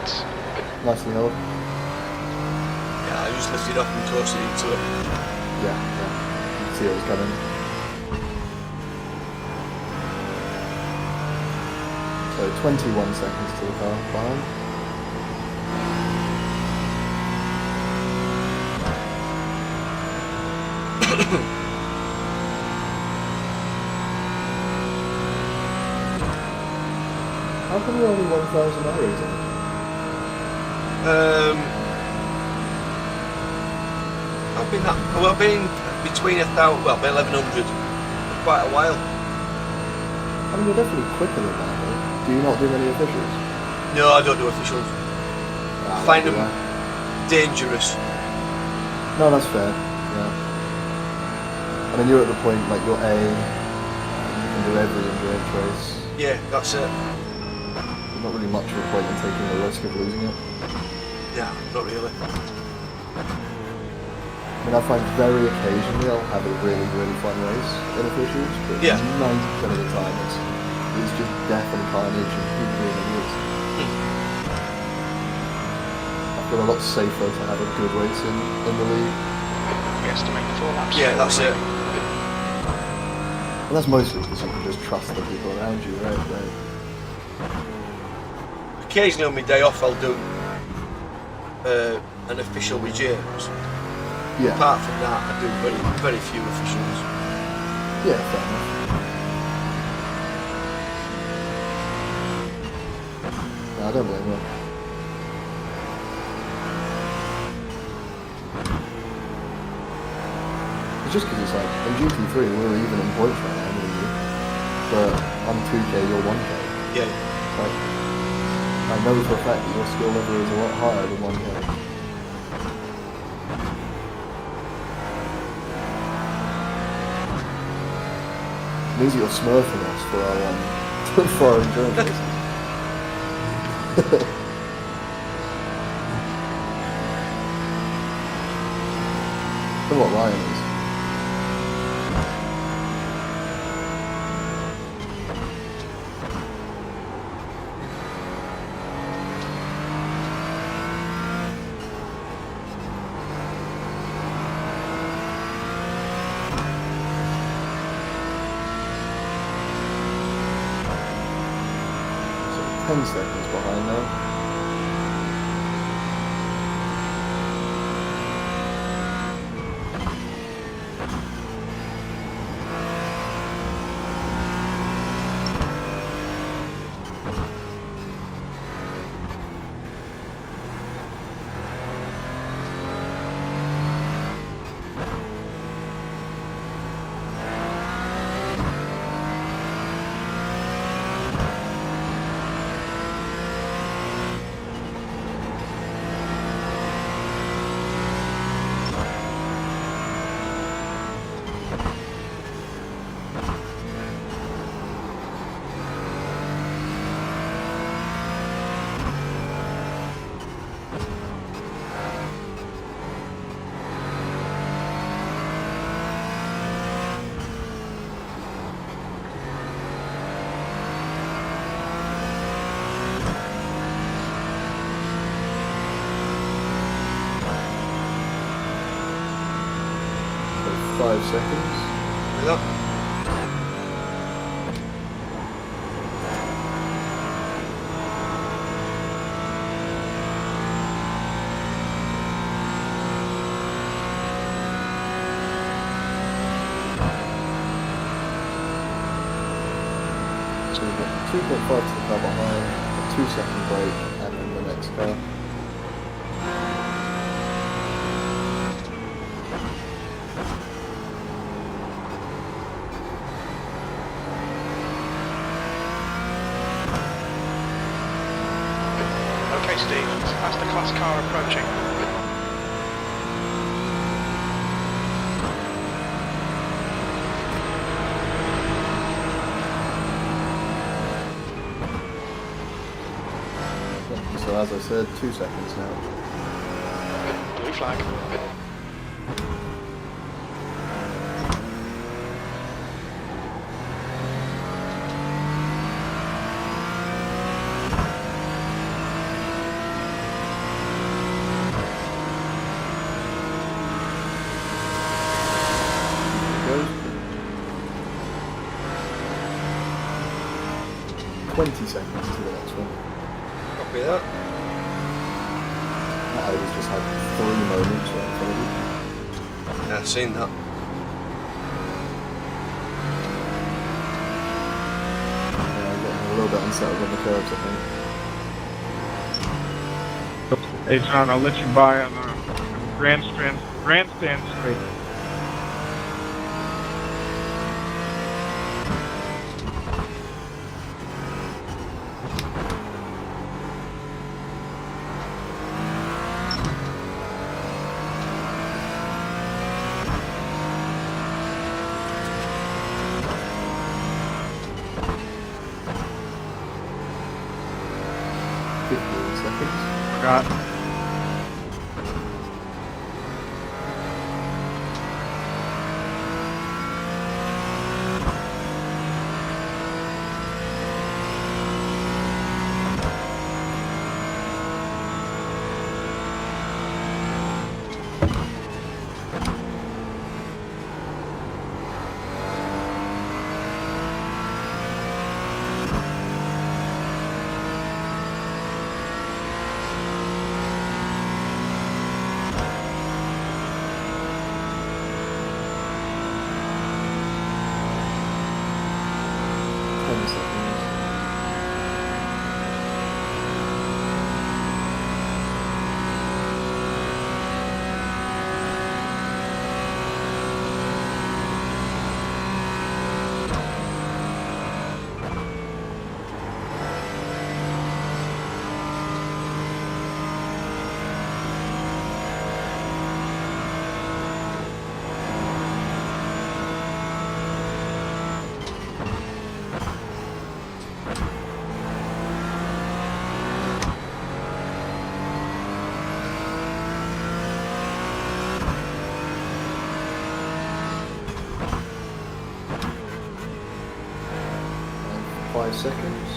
D: seconds.
A: Nicely held.
B: Yeah, I just lifted off and toasted into it.
A: Yeah, yeah. You can see it was coming. So 21 seconds to the car behind. How come you're only 1,000 hours in?
B: I've been between 1,000, well, 1,100 for quite a while.
A: I mean, you're definitely quicker than that, though. Do you not do many officials?
B: No, I don't do officials. I find them dangerous.
A: No, that's fair. Yeah. I mean, you're at the point, like, you're A, and you can do every endurance race.
B: Yeah, that's it.
A: There's not really much of a point in taking the risk of losing it.
B: Yeah, not really.
A: I mean, I find very occasionally I'll have a really, really fun race in officials, but
B: Yeah.
A: 90% of the time it's just death and carnage and people being idiots. I feel a lot safer to have a good race in the league.
D: We estimate 4 laps.
B: Yeah, that's it.
A: And that's mostly because you can just trust the people around you, right?
B: Occasionally on my day off I'll do an official with James.
A: Yeah.
B: Apart from that, I do very few officials.
A: Yeah, fair enough. No, I don't blame you. It's just because it's like, in GT3 we're even in points right now, me and you. But on 2K you're 1K.
B: Yeah.
A: Like, I know for a fact that your skill level is a lot higher than 1K. It means that you're smurfing us for our for our endurance races. Look what Ryan is. So 10 seconds behind now. So 5 seconds.
B: Yeah.
A: So we've got 2.5 to the car behind, a 2-second break, and then the next car.
D: Okay, Steve. That's the class car approaching.
A: So as I said, 2 seconds now.
D: Blue flag.
A: 20 seconds to the next one.
B: Copy that.
A: That O's just had 3 moments right in front of you.
B: Yeah, I've seen that.
A: Yeah, getting a little bit unsettled on the curves, I think.
F: Hey John, I'll let you by on the grandstand straight. Forgot.
A: Seconds.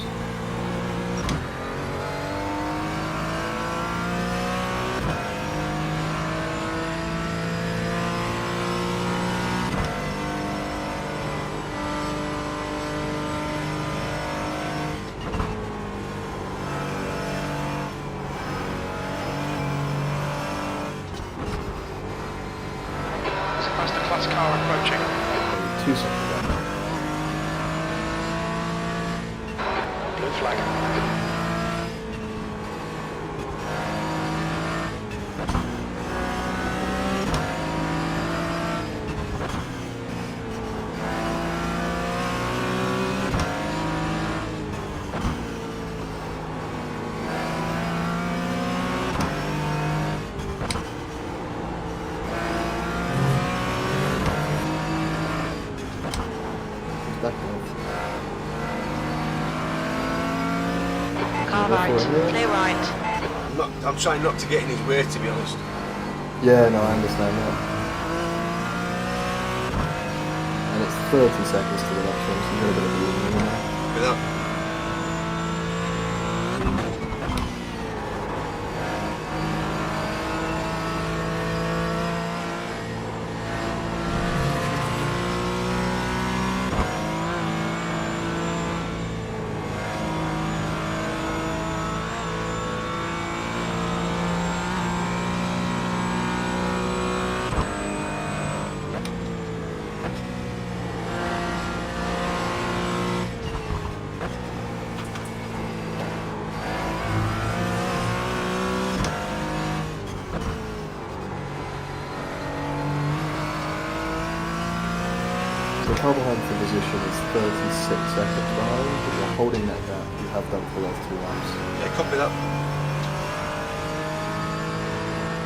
D: There's a faster class car approaching.
A: 2 seconds.
D: Blue flag.
A: Back off.
E: Car right, clear right.
B: I'm trying not to get in his way, to be honest.
A: Yeah, no, I understand that. And it's 30 seconds to the next one, so you're a bit of a lead now.
B: Copy that.
A: The car behind for position is 36 seconds behind, but you're holding that gap. You have done for the last 2 laps.
B: Yeah, copy that.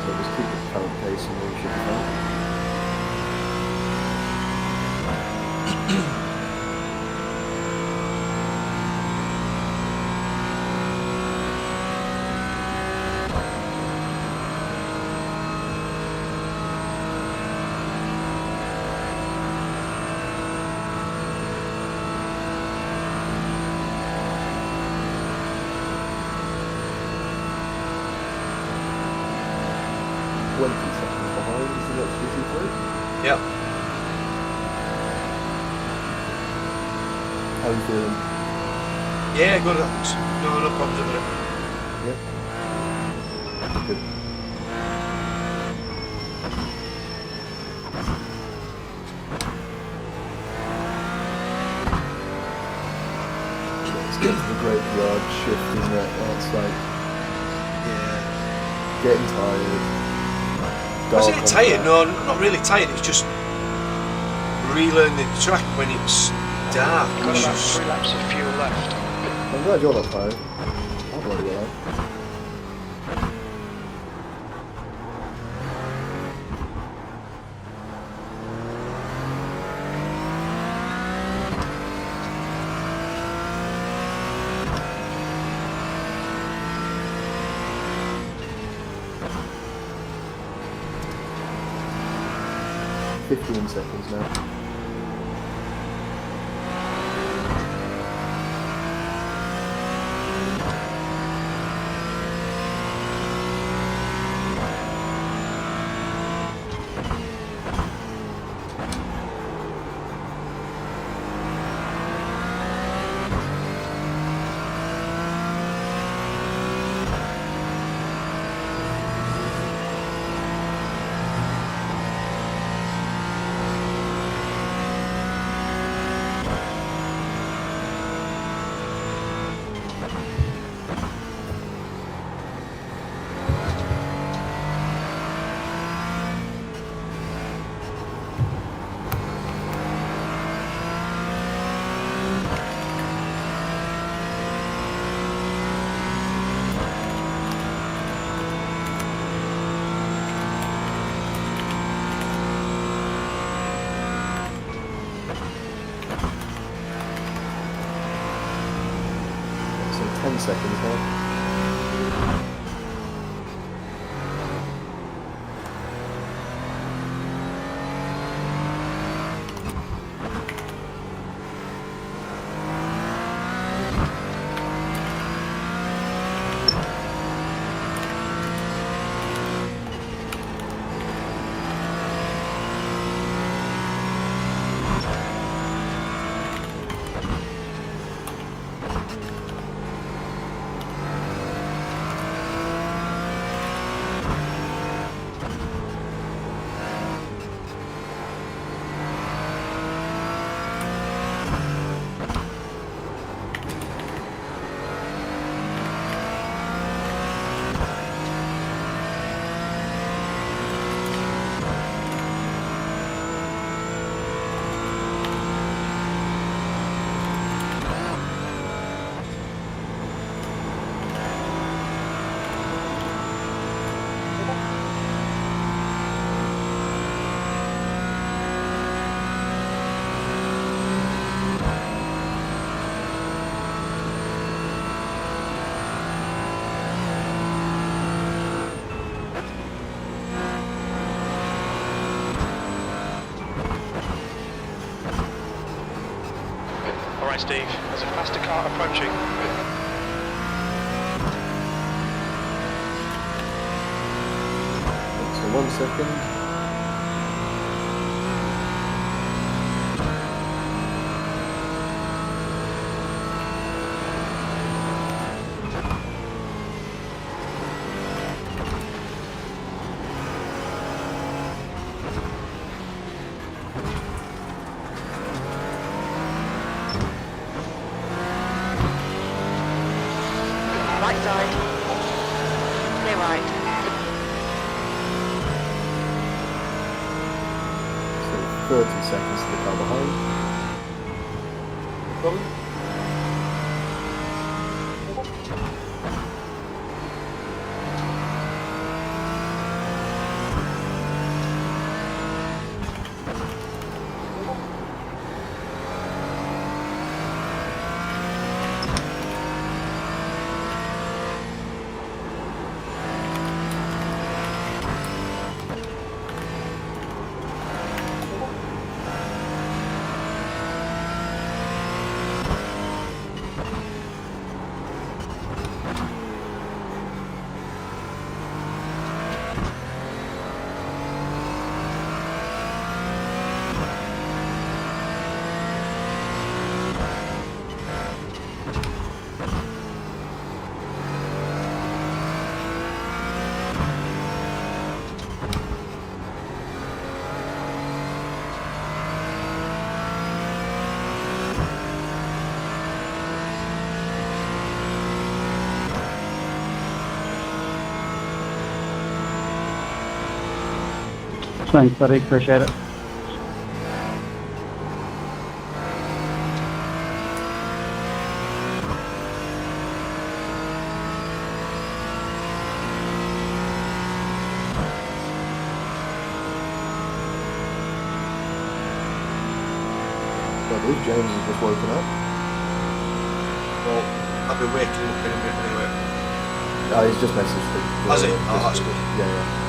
A: So just keep the current pace and you should be fine. Yep.
B: Yeah, good. No problems with it.
A: Yeah. Good. Let's get to the graveyard shift, isn't it? That's like
B: Yeah.
A: getting tired.
B: I
A: Dark
B: was
A: on
B: tired?
A: track.
B: No, I'm not really tired. It's just relearn the track when it's dark.
D: You've got
B: It's
D: about
B: just,
D: 3 laps of fuel left.
A: I'm glad you're not tired. I'm bloody well. Seconds now. So 10 seconds now.
D: Alright, Steve, there's a faster car approaching.
A: So 1 second.
E: Right side. Clear right.
A: So 30 seconds to the car behind. Problem?
G: Thanks, buddy. Appreciate it.
A: I believe James has just woken up.
B: Well, I've been waking up in a minute anyway.
A: He's just messaged me.
B: Has he? Oh, that's good.
A: Yeah, yeah.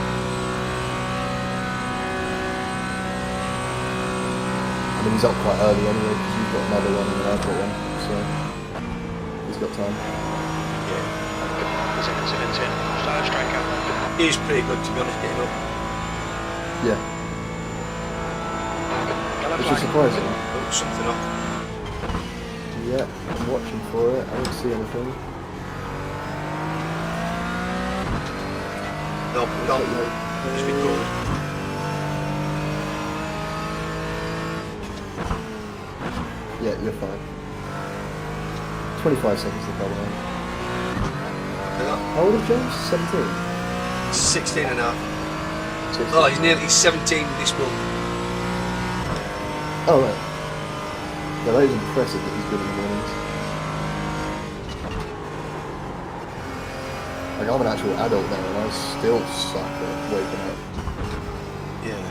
A: I mean, he's up quite early anyway because you've got another one and then I've got one, so he's got time.
B: Yeah.
D: There's an incident in. Start a strike out.
B: He's pretty good, to be honest, getting up.
A: Yeah,
D: Yellow
A: which is
D: flag.
A: surprising.
B: Oh, something up.
A: Yeah, I'm watching for it. I don't see anything.
B: No, no. Just be cool.
A: Yeah, you're fine. 25 seconds to go on. How old is James? 17?
B: 16 and a half.
A: 16.
B: Oh, he's 17 this month.
A: Oh, right. Yeah, that is impressive that he's good in the mornings. Like, I'm an actual adult now and I still suck at waking up.
B: Yeah.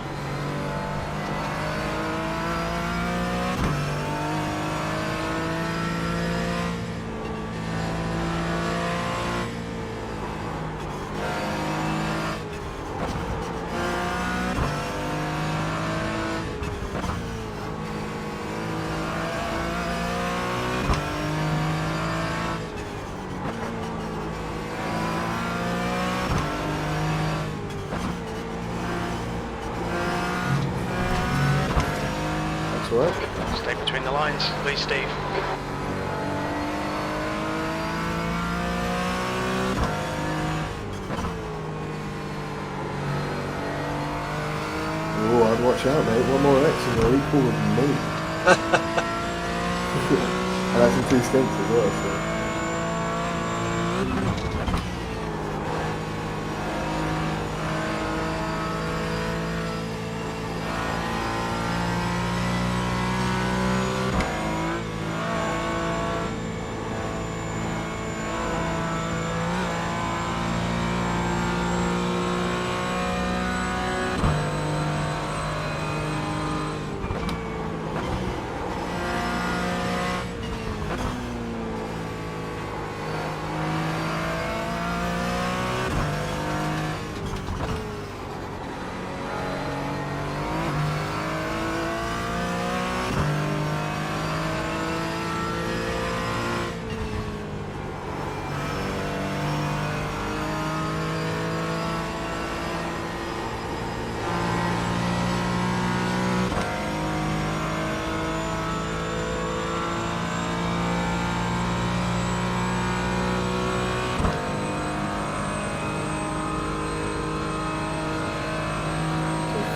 A: That's alright.
D: Stay between the lines, please, Steve.
A: Oh, I'd watch out, mate. One more X and you're equal with me. And that's in 2 stints as well, so.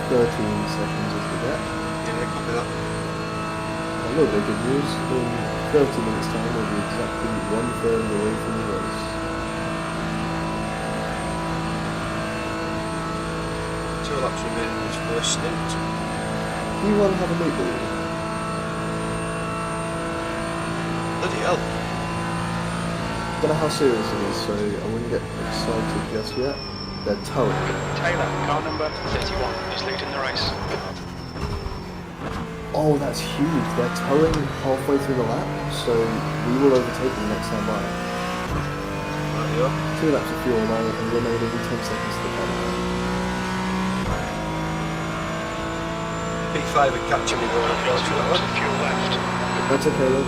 A: So 13 seconds is the gap.
B: Yeah, copy that.
A: A little bit of good news. In 30 minutes time we'll be exactly 1/3 away from the race.
B: 2 laps remaining in his first stint.
A: Do you want to have a meatball?
B: Bloody hell.
A: Don't know how serious it is, so I wouldn't get excited just yet. They're towing.
D: Taylor, car number 31, is leading the race.
A: Oh, that's huge. They're towing halfway through the lap, so we will overtake them next time by.
B: Right, yeah.
A: 2 laps of fuel and remaining 10 seconds to come.
B: P5 are catching me going up
D: Needs 2 laps of fuel left.
A: That's okay though.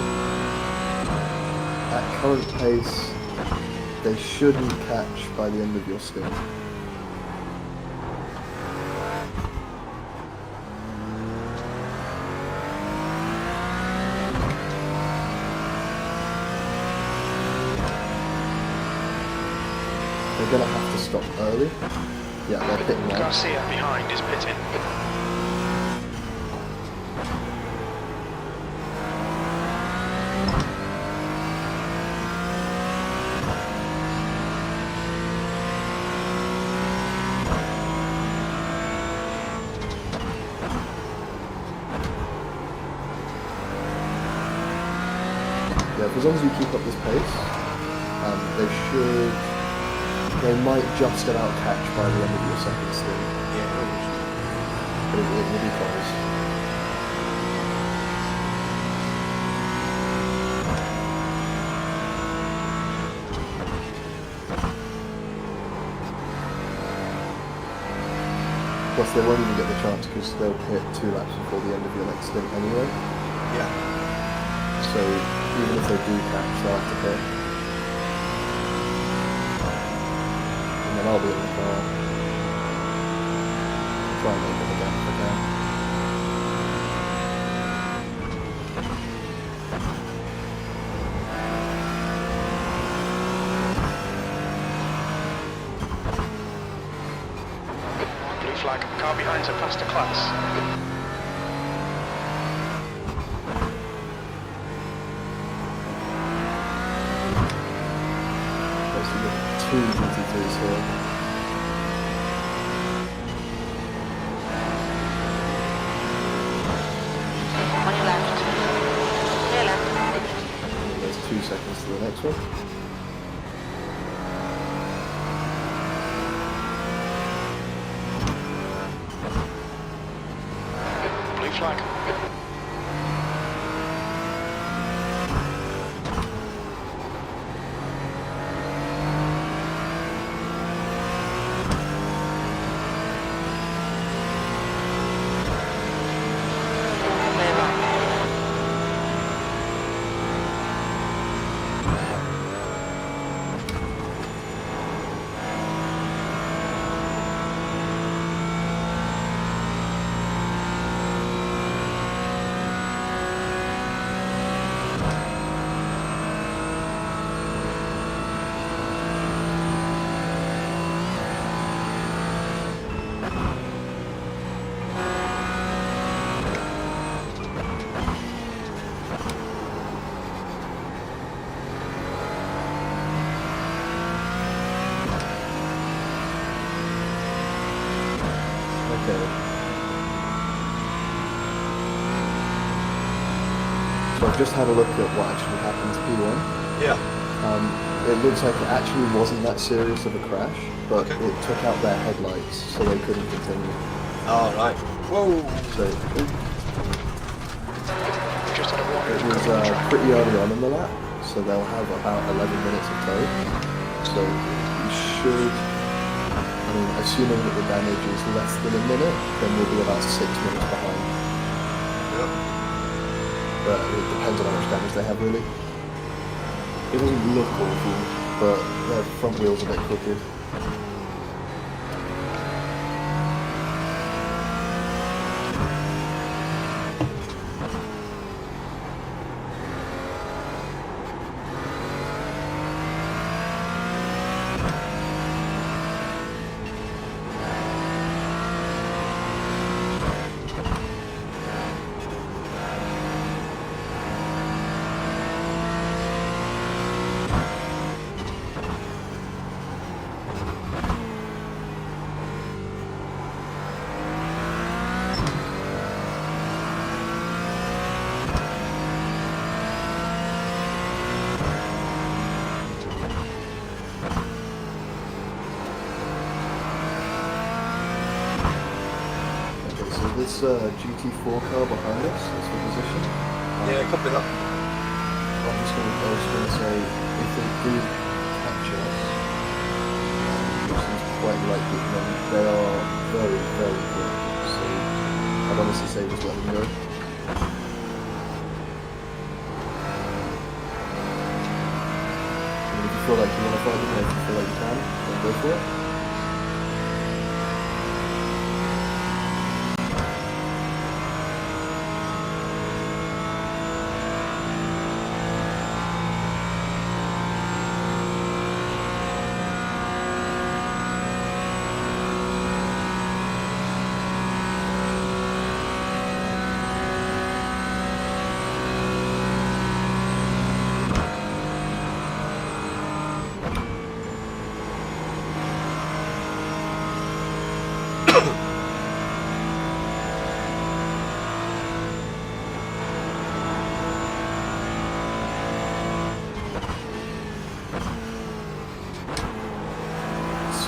A: At current pace, they shouldn't catch by the end of your stint. They're gonna have to stop early. Yeah, they're pitting now.
D: Garcia behind is pitting.
A: Yeah, for as long as you keep up this pace, they might just about catch by the end of your second stint.
B: Yeah, no worries.
A: But it will be close. Plus, they won't even get the chance because they'll hit 2 laps before the end of your next stint anyway.
B: Yeah.
A: So even if they do catch, they'll have to pit. And then I'll be in the car. Try and make them again if I can.
D: Blue flag. Car behind's a faster class.
A: Basically, we've got 2 GT3s here.
E: On your left. Clear left.
A: And there's 2 seconds to the next one.
D: Blue flag.
E: Clear right.
A: Okay. So I've just had a look at what actually happened to P1.
B: Yeah.
A: It looks like it actually wasn't that serious of a crash, but
B: Okay.
A: it took out their headlights, so they couldn't continue.
B: All right. Whoa.
A: So
D: Just had a warning
A: it
D: to
A: was
D: cover the track.
A: pretty early on in the lap, so they'll have about 11 minutes of tow. So we should, I mean, assuming that the damage is less than a minute, then we'll be about 6 minutes behind.
B: Yep.
A: But it depends on how much damage they have, really. It doesn't look awful, but their front wheel's a bit crooked. This GT4 car behind us is the position.
B: Yeah, copy that.
A: I was just going to say, if they do catch us, which seems quite likely, then they are very, very good. So I'd honestly say just let them go. I mean, if you feel like you want to fight them, or if you feel like you can, then go for it.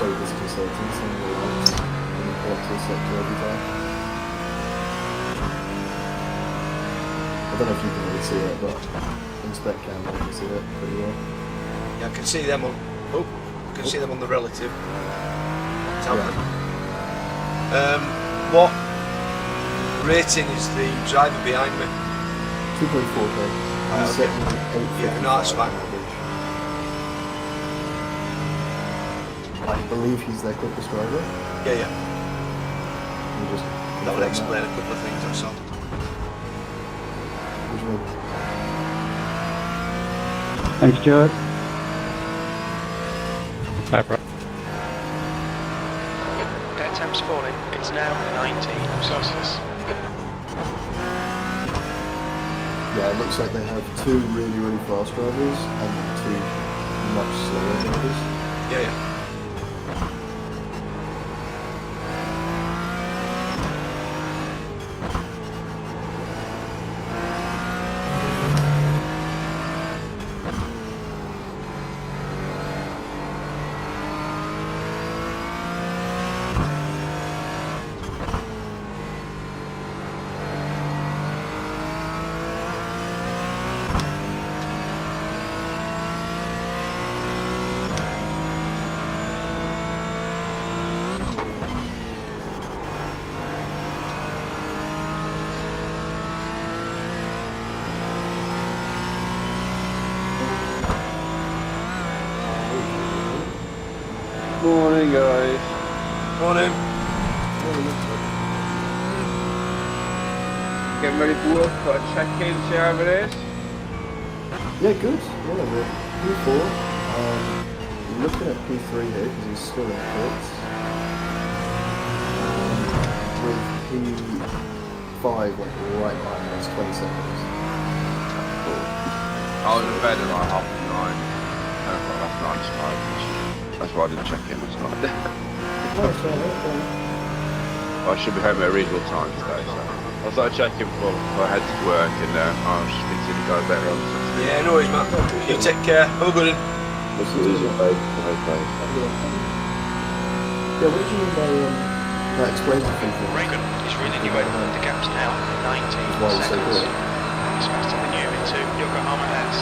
A: sorry, visitor settings and the lights in the portal sector every time. I don't know if you can really see it, but inspect camera, you can see it pretty well.
B: Yeah, I can see them on. Oh, I can see them on the relative. Tell
A: Yeah.
B: them. What rating is the driver behind me?
A: 2.4K.
B: Right,
A: He's
B: okay.
A: setting 855
B: Yeah, no, that's fine.
A: average. I believe he's their quickest driver.
B: Yeah, yeah.
A: You just
B: That would explain a couple of things, that's all.
A: What do you mean?
G: Thanks, Stuart.
D: Air temp's falling. It's now 19 Celsius.
A: Yeah, it looks like they have 2 really, really fast drivers and 2 much slower drivers.
B: Yeah, yeah.
G: Morning, guys.
B: Morning.
G: Getting ready for work. Got to check in, see how it is.
A: Yeah, good. Yeah, we're P4. Looking at P3 here because he's still in pits. With P5 went right behind us, 20 seconds.
H: I was in bed at like 9:30. 10 o'clock last night, it's fine. That's why I didn't check in last night.
A: No, it's alright.
H: I should be home at a reasonable time today, so I was like checking before I head to work, and I was just thinking to go better on Saturday.
B: Yeah, no worries, man. You take care. Have a good one.
A: Yeah, what did you mean by that explains a few things?
D: Reagan is reeling you in. The gap's now 19
A: Why is it so
D: seconds.
A: good?
D: It's faster than you into Yokohama S.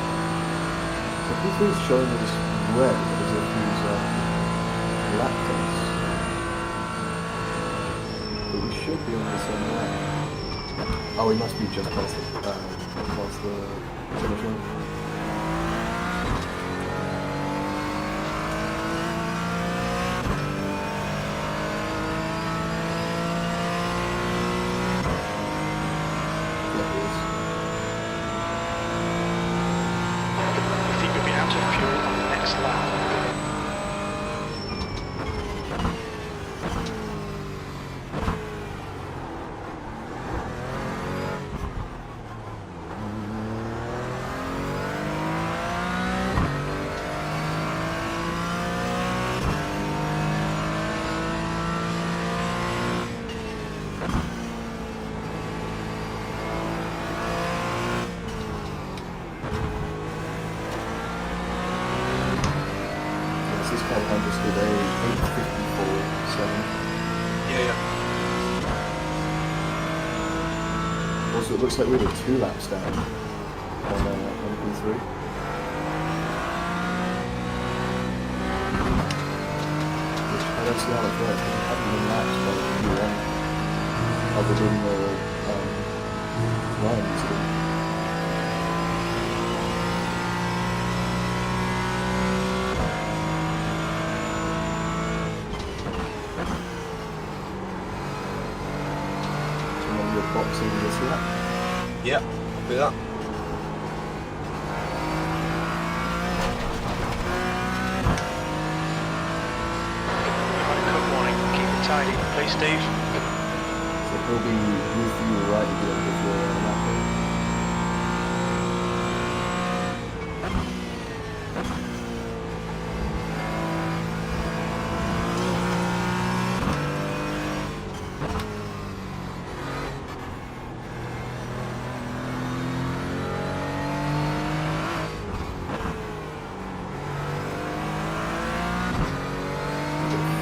A: So P3 is showing us red as if he's lap test. But we should be on the same lap. Oh, he must be just past the finish line. Yeah, he is.
D: You think you'll be out of fuel on the next lap?
A: This is kind of understood a 8:54.7.
B: Yeah, yeah.
A: Also, it looks like we were 2 laps down on P3. Which I don't see how it works. We haven't been laps by P1 other than the Ryan incident. So when you're boxing this lap,
B: Yeah, I'll do that.
D: We've had a cut warning. Keep it tidy, please, Steve.
A: so he'll be with you right at the end of your lap.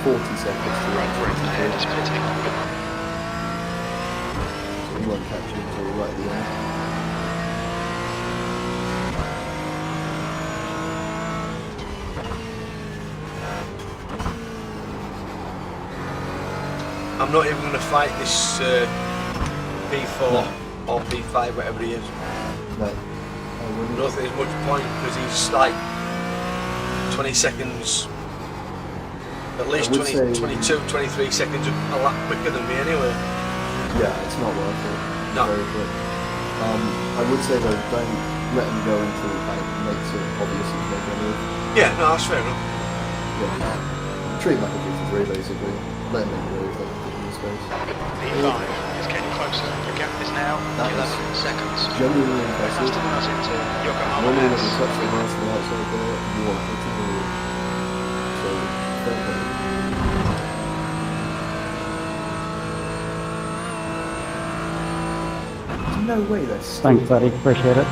A: 40 seconds to run.
D: Nurburgring ahead is pitting.
A: So he won't catch you until right at the end.
B: I'm not even going to fight this P4 or P5, whatever he is.
A: No. I
B: I
A: wouldn't.
B: don't think there's much point because he's like 20 seconds, at least
A: I would
B: 20,
A: say-
B: 22, 23 seconds a lap quicker than me anyway.
A: Yeah, it's not worth it.
B: No.
A: Very quick. I would say though, don't let him go until he kind of makes it obvious he's making a move.
B: Yeah, no, that's fair enough.
A: Yeah. Treat him like a GT3 basically. Let him make a move, like give him the space.
D: P5 is getting closer. The gap is now
A: That was
D: 11 seconds.
A: genuinely impressive.
D: Faster than us into Yokohama
A: Normally when
D: Pass.
A: you touch the glass on the outside there, you want to hit him with it. So, fair play. There's no way they're still...
G: Thanks, buddy. Appreciate it.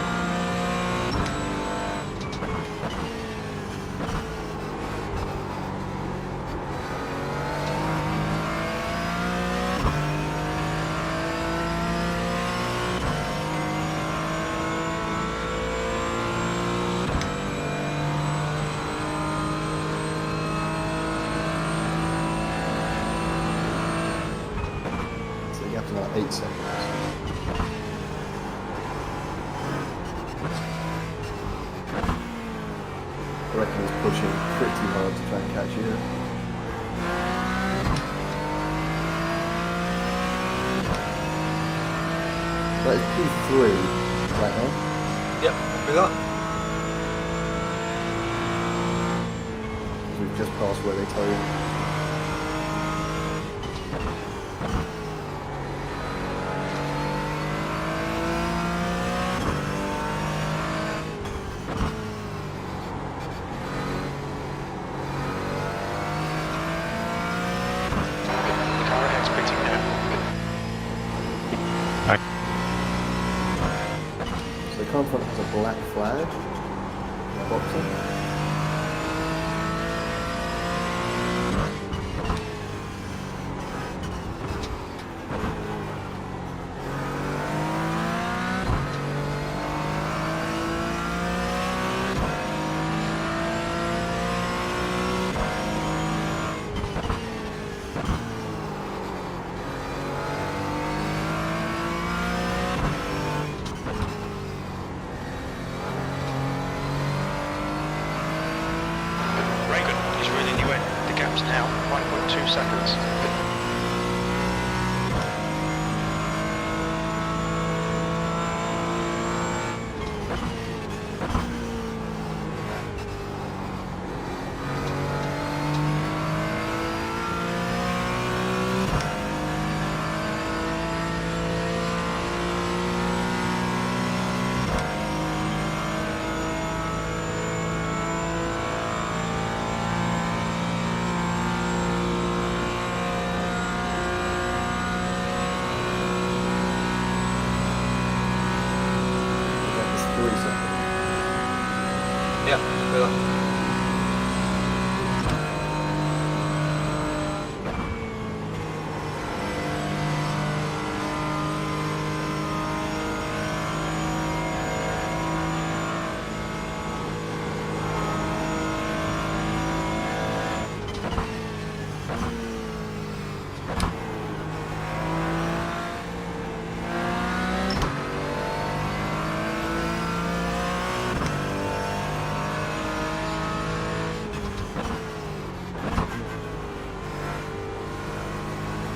A: So you have to about 8 seconds. I reckon he's pushing pretty hard to try and catch you. That is P3 right now.
B: Yep, copy that.
A: We've just passed where they tell you.
D: The car ahead's pitting now.
A: So the car in front has a black flag. Boxing.
D: Reagan is reeling you in. The gap's now 1.2 seconds.
A: That is 3 seconds.
B: Yeah, copy that.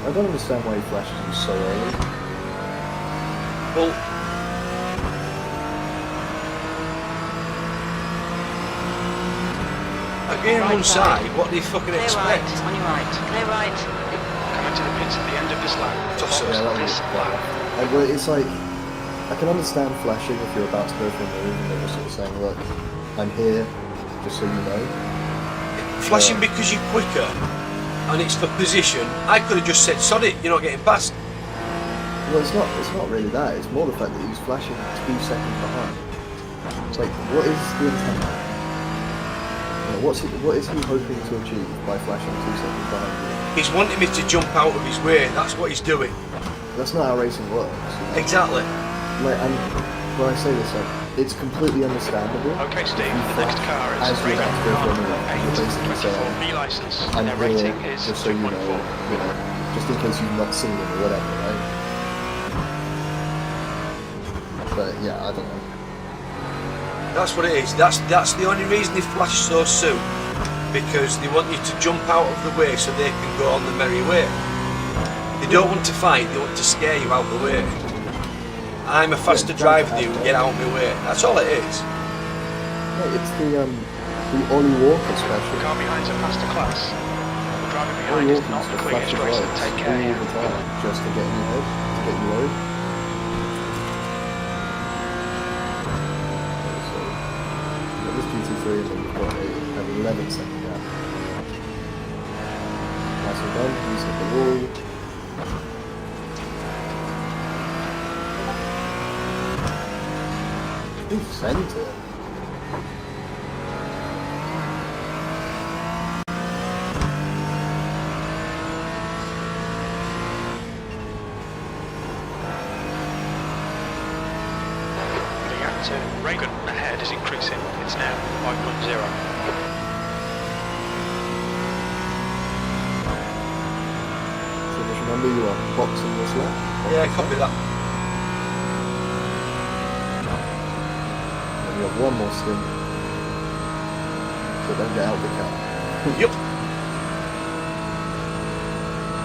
A: I don't understand why he flashes you so early.
B: Well, again,
E: Right
B: one
E: side.
B: side, what do you fucking
E: Clear right,
B: expect?
E: on your right. Clear right.
D: Coming to the pits at the end of this lap.
B: Toss it.
D: Follows
A: Yeah, that
D: this
A: was
D: lap.
A: well, it's like, I can understand flashing if you're about to go for a move and they're just sort of saying, look, I'm here, just so you know.
B: Flashing because you're quicker and it's for position. I could have just said, sod it, you're not getting past.
A: Well, it's not really that, it's more the fact that he's flashing 2 seconds behind. It's like, what is the intent? You know, What is he hoping to achieve by flashing 2 seconds behind you?
B: He's wanting me to jump out of his way. That's what he's doing.
A: That's not how racing works.
B: Exactly.
A: Like, and when I say this, like, it's completely understandable.
D: Okay, Steve,
A: You
D: the next
A: flash
D: car is
A: as you're about to go for a minute, you're basically saying,
D: 24B license.
A: I'm
D: Their
A: here
D: rating is
A: just so you
D: 2.4.
A: know, just in case you've not seen it or whatever, right? But yeah, I don't know.
B: That's what it is. That's the only reason they flash so soon, because they want you to jump out of the way so they can go on the merry way. They don't want to fight. They want to scare you out of the way. I'm a faster driver than you. Get out of my way. That's all it is.
A: Yeah, it's the Ollie Walker special.
D: The car behind's a faster class. The driver
A: Ollie
D: behind is not
A: Walker's
D: the
A: the
D: quickest
A: flashing
D: racer.
A: lights
D: Take
A: all
D: care here.
A: the time, just to get in your head, to get you worried. So, this GT3 and then we've got an 11-second gap. Nice and done, he's hit the wall. Who sent it?
D: The gap to Reagan ahead is increasing. It's now 5.0.
A: So just remember you are boxing this lap.
B: Yeah, copy that.
A: And you have one more stint. So don't get out the car.
B: Yup.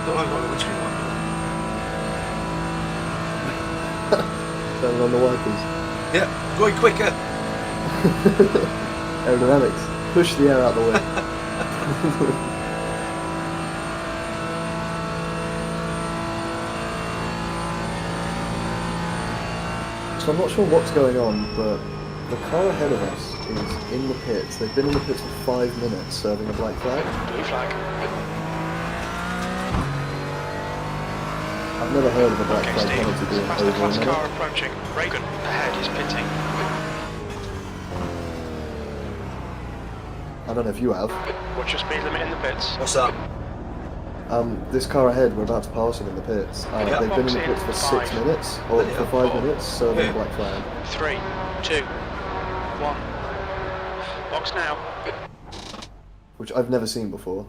B: Don't hang on, which one?
A: Turn on the wipers.
B: Yeah, going quicker.
A: Aerodynamics. Push the air out the way. So I'm not sure what's going on, but the car ahead of us is in the pits. They've been in the pits for 5 minutes serving a black flag.
D: Blue flag.
A: I've never heard of a black
D: Okay,
A: flag
D: Steve.
A: penalty
D: There's a
A: being
D: faster
A: over a
D: class
A: minute.
D: car approaching. Reagan ahead is pitting.
A: I don't know if you have.
D: What's your speed limit in the pits?
B: What's that?
A: This car ahead, we're about to pass them in the pits.
B: Yeah.
A: They've been in the
D: Box in
A: pits for 6
D: 5.
A: minutes, or
B: Yeah.
A: for 5 minutes, serving
B: Yeah.
A: a black flag.
D: 3, 2, 1. Box now.
A: Which I've never seen before.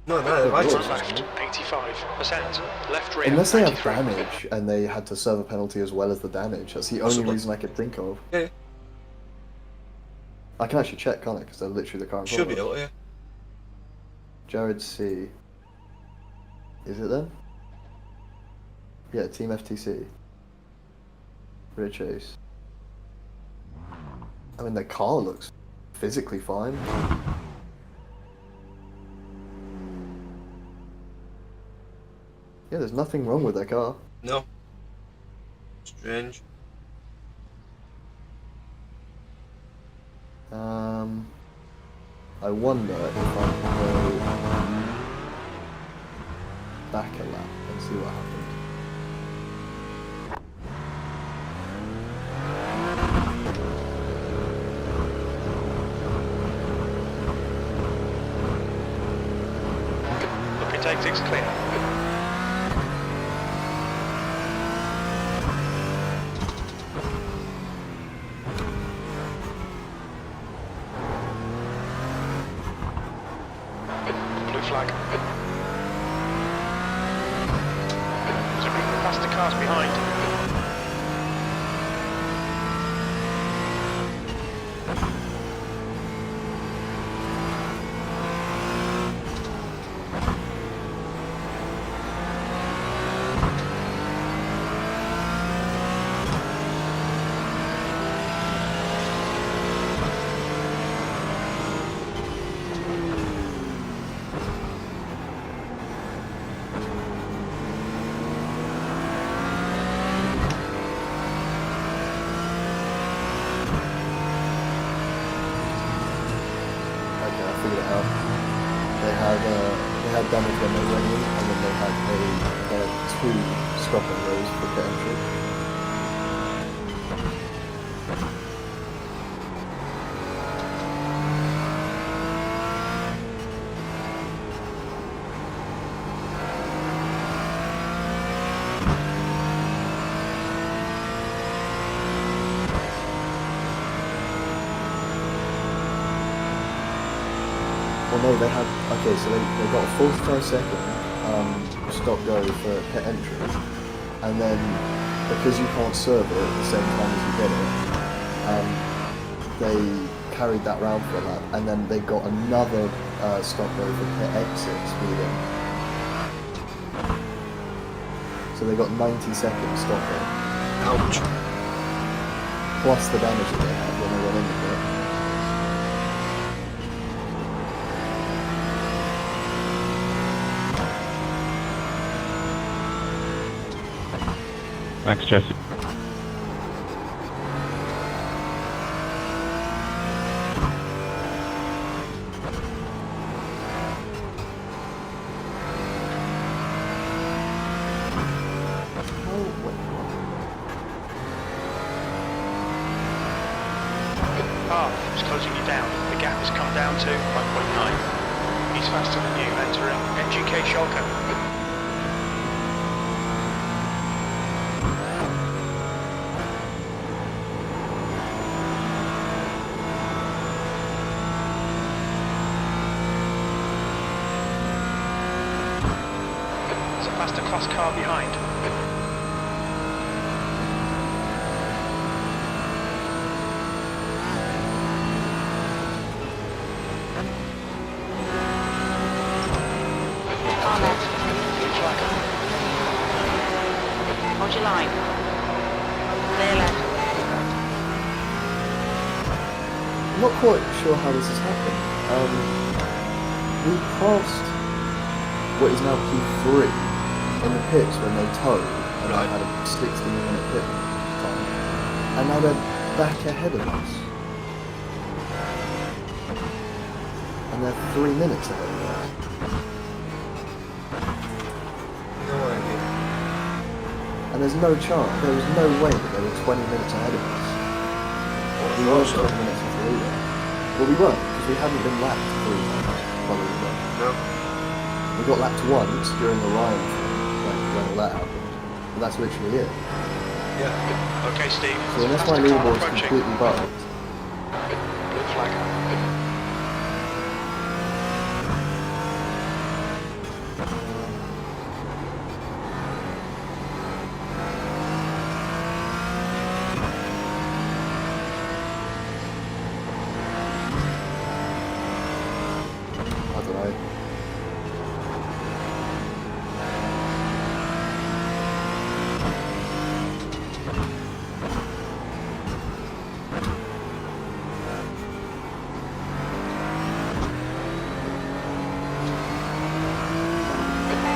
B: No, right.
A: Lord.
D: Front left, 85%. Left rear,
A: Unless they have
D: 93.
A: damage and they had to serve a penalty as well as the damage. That's the only
B: Possibly.
A: reason I could think of.
B: Yeah,
A: I can actually check, can't I? Because they're literally the car in front
B: should be
A: of us.
B: able to, yeah.
A: Jared C. Is it then? Yeah, Team FTC. Rear chase. I mean, their car looks physically fine. Yeah, there's nothing wrong with their car.
B: No. Strange.
A: I wonder if I can go back a lap and see what happens.
D: Look, it takes it's clear. Blue flag. So bring the faster cars behind.
A: Okay, I figured it out. They had damage when they went in, and then they had 2 stop and goes for pit entry. no, they had, okay, so they got a 45-second stop go for pit entry, and then because you can't serve it at the same time as you get it, they carried that round for a lap, and then they got another stop go for pit exit speeding. So they got 90 seconds stop go.
B: Ouch.
A: Plus the damage that they had when they went in the pit.
F: Thanks, Jesse.
D: It's closing you down. The gap has come down to 5.9. He's faster than you, entering NGK Shulker. There's a faster class car behind.
E: Hold your line. Clear left.
A: I'm not quite sure how this has happened. We passed what is now P3 in the pits when they towed, and I had a 60-minute pit time, and now they're back ahead of us. And they're 3 minutes ahead of us.
B: No idea.
A: And there's no chance, there was no way that they were 20 minutes ahead of us. We were 20 minutes off the leader. Well, we weren't, because we hadn't been lapped 3 times while we were there.
B: No.
A: We got lapped once during the Ryan thing, like when all that happened. But that's literally it.
B: Yeah.
D: Okay, Steve.
A: So unless my
D: faster car
A: leaderboard's
D: approaching.
A: completely bugged,
D: Blue flag.
A: I don't know.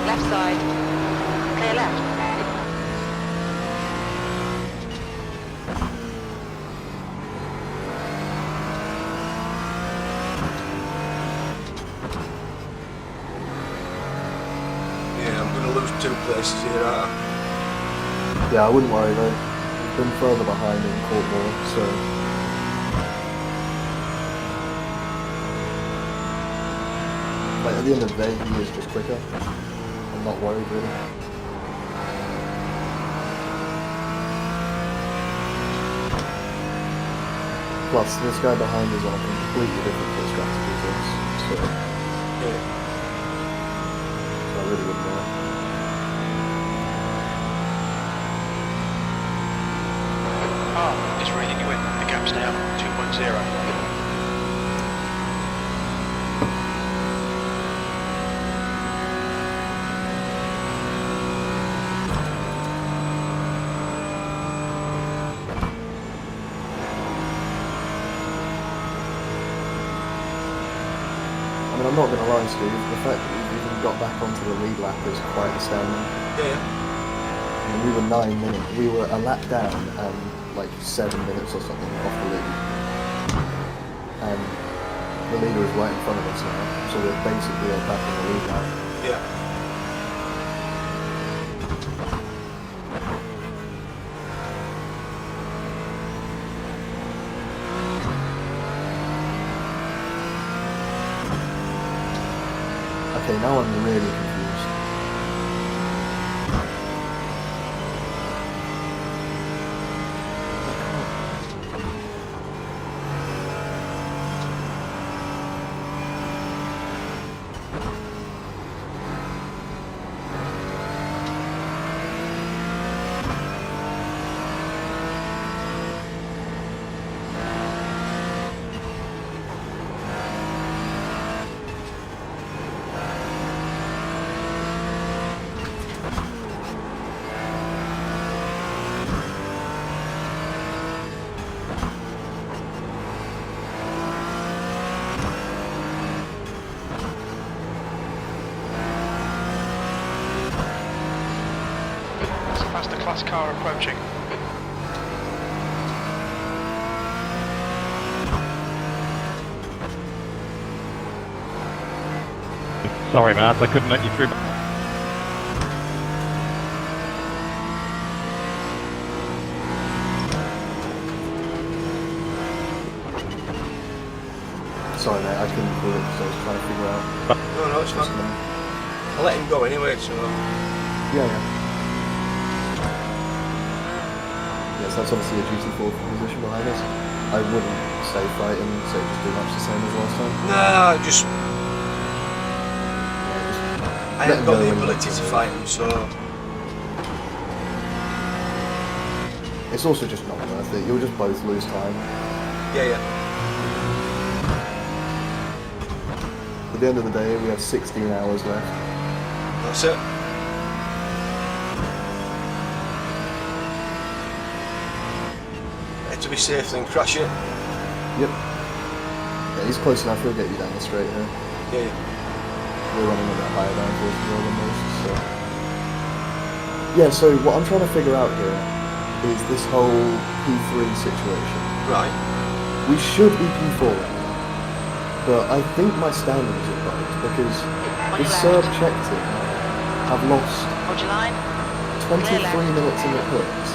E: Left side. Clear left.
B: Yeah, I'm going to lose 2 places here, aren't I?
A: Yeah, I wouldn't worry though. We've been further behind in Courtmore, so... Like, at the end of the day, he is just quicker. I'm not worried really. Plus, this guy behind is on a completely different pit strategy to us, so...
B: Yeah.
A: So I really wouldn't worry.
D: It's reading you in. The gap's now 2.0.
A: I mean, I'm not going to lie, Steve, the fact that we've even got back onto the lead lap is quite astounding.
B: Yeah.
A: I mean, we were 9 minutes, we were a lap down and like 7 minutes or something off the lead. And the leader is right in front of us now, so we're basically back on the lead lap.
B: Yeah.
A: Okay, now I'm really confused.
D: class car approaching.
F: Sorry, Matt, I couldn't let you through.
A: Sorry, mate, I couldn't do it because I was trying to figure out.
B: No, it's fine. I'll let him go anyway, so...
A: Yeah. Yes, that's obviously a GT4 position behind us. I wouldn't stay fighting, so just do much the same as last time.
B: Nah, just...
A: Yeah,
B: I haven't got the ability to fight him, so...
A: It's also just not worth it. You'll just both lose time.
B: Yeah.
A: At the end of the day, we have 16 hours left.
B: That's it. Better to be safe than crash it.
A: Yep. Yeah, he's close enough. He'll get you down the straight here.
B: Yeah.
A: We're running a bit higher downforce as well than most, so... Yeah, so what I'm trying to figure out here is this whole P3 situation.
B: Right.
A: We should be P4 right now, but I think my standings are right because
E: On
A: the
E: your
A: Serb
E: left.
A: check team have lost
E: Hold your line.
A: 23
E: Clear left.
A: minutes in the pits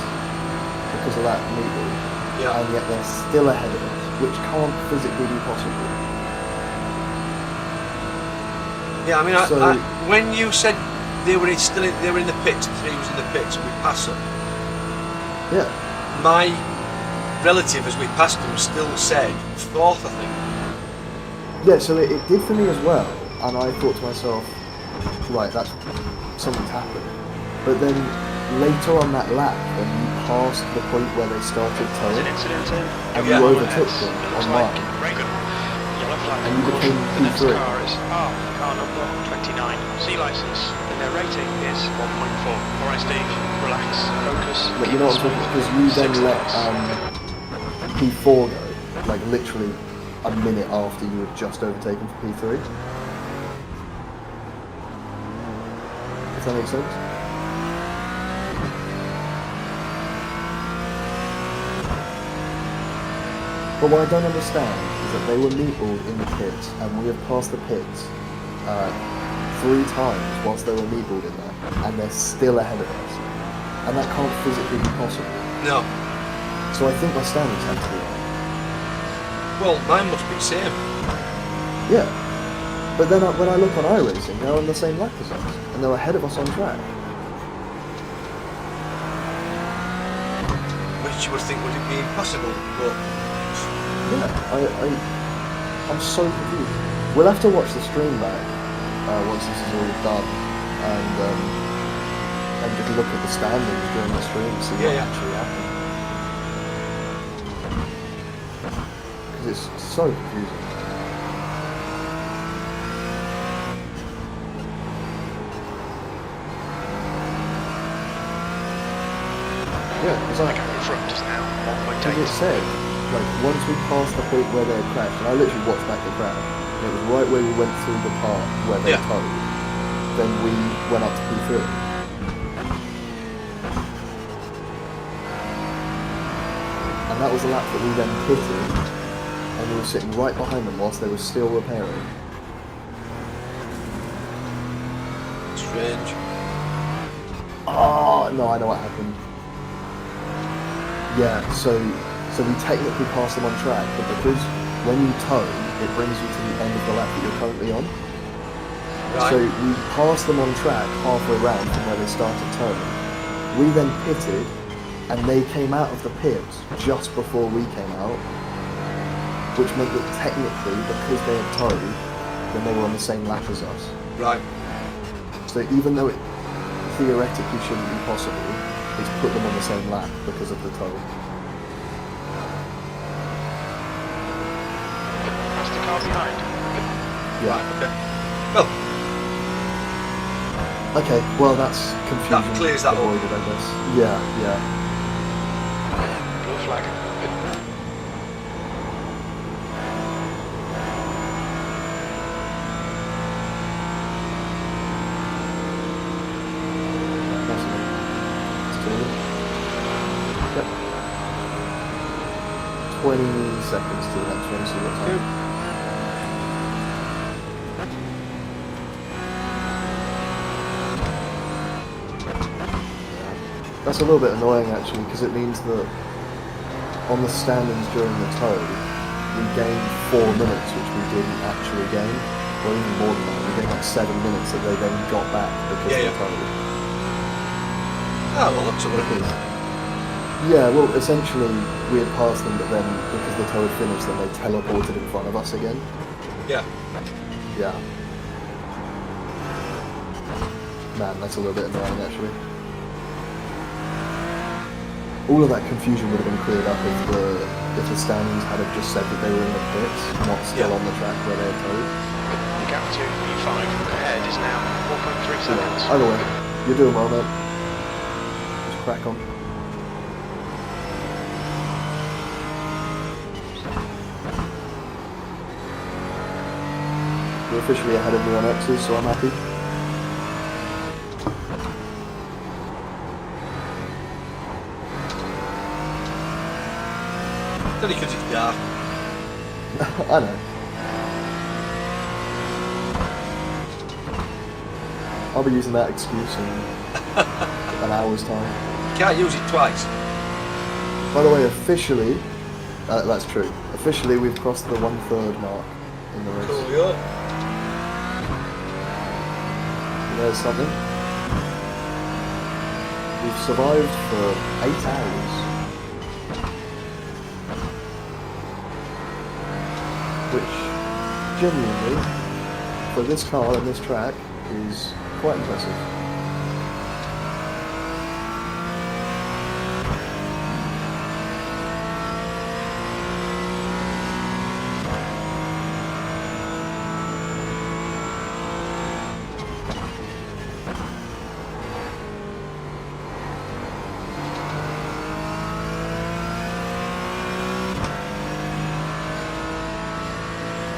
A: because of that meeting,
B: Yeah.
A: and yet they're still ahead of us, which can't physically be possible.
B: Yeah, I mean,
A: So-
B: when you said they were in the pits, 3 was in the pits, and we passed them,
A: Yeah.
B: my relative, as we passed them, still said 4th, I think.
A: Yeah, so it did for me as well, and I thought to myself, right, that's something's happened. But then later on that lap, when you passed the point where they started
D: There's an
A: towing,
D: incident in.
A: and
B: Yeah.
A: you overtook
D: It
A: them
D: looks
A: on
D: like
A: mine,
D: Reagan. Yellow flag.
A: and you became
D: The next
A: P3.
D: car is car number 29. C license. And their rating is 1.4. Alright, Steve. Relax. Focus.
A: But you
D: keep
A: know
D: it
A: what I'm
D: smooth.
A: talking, because you then
D: 6
A: let
D: laps.
A: P4 go, like literally a minute after you had just overtaken for P3. If that makes sense? But what I don't understand is that they were meatballed in the pits, and we have passed the pits 3 times whilst they were meatballed in there, and they're still ahead of us. And that can't physically be possible.
B: No.
A: So I think my standings have to be right.
B: Well, mine must be the same.
A: Yeah. But then when I look on iRacing, they're on the same lap as us, and they're ahead of us on track.
B: Which you would think would be impossible, but
A: Yeah, I'm so confused. We'll have to watch the stream back once this is all done, and just look at the standings during the stream and see what
B: Yeah.
A: actually happened. Because it's so confusing. Yeah, it's
D: The
A: like,
D: gap in front is now
A: as it
D: 1.8.
A: said, like once we passed the point where they had crashed, and I literally watched back the crash, and it was right where we went through the part where they
B: Yeah.
A: towed, then we went up to P3. And that was the lap that we then pitted, and we were sitting right behind them whilst they were still repairing.
B: strange.
A: Oh, no, I know what happened. Yeah, so we technically passed them on track, but because when you tow, it brings you to the end of the lap that you're currently on.
B: Right.
A: So we passed them on track halfway round from where they started towing. We then pitted, and they came out of the pits just before we came out, which meant that technically, because they had towed, then they were on the same lap as us.
B: Right.
A: So even though it theoretically shouldn't be possible, it's put them on the same lap because of the tow.
D: That's the car behind.
A: Yeah.
B: Okay. Well,
A: Okay, well that's confusion
B: That clears that up.
A: avoided, I guess. Yeah.
D: Blue flag.
A: Fascinating. Still 20 seconds to the next one, see what's happening. That's a little bit annoying actually, because it means that on the standings during the tow, we gained 4 minutes, which we didn't actually gain, or even more than that. We gained like 7 minutes that they then got back because of the tow.
B: Oh, well, that's what it is.
A: Yeah, well, essentially we had passed them, but then because the tow had finished, then they teleported in front of us again.
B: Yeah.
A: Yeah. Man, that's a little bit annoying actually. All of that confusion would have been cleared up if the standings had have just said that they were in the pits, not still on the track where they had towed.
D: The gap to E5 ahead is now 4.3 seconds.
A: Either way, you're doing well, mate. Just crack on. We're officially ahead of me on X's, so I'm happy.
B: Only because it's dark.
A: I know. I'll be using that excuse in an hour's time.
B: You can't use it twice.
A: By the way, officially, that's true. Officially, we've crossed the 1/3 mark in the race.
B: Cool, yeah.
A: There's something. We've survived for 8 hours. Which, genuinely, for this car and this track, is quite impressive.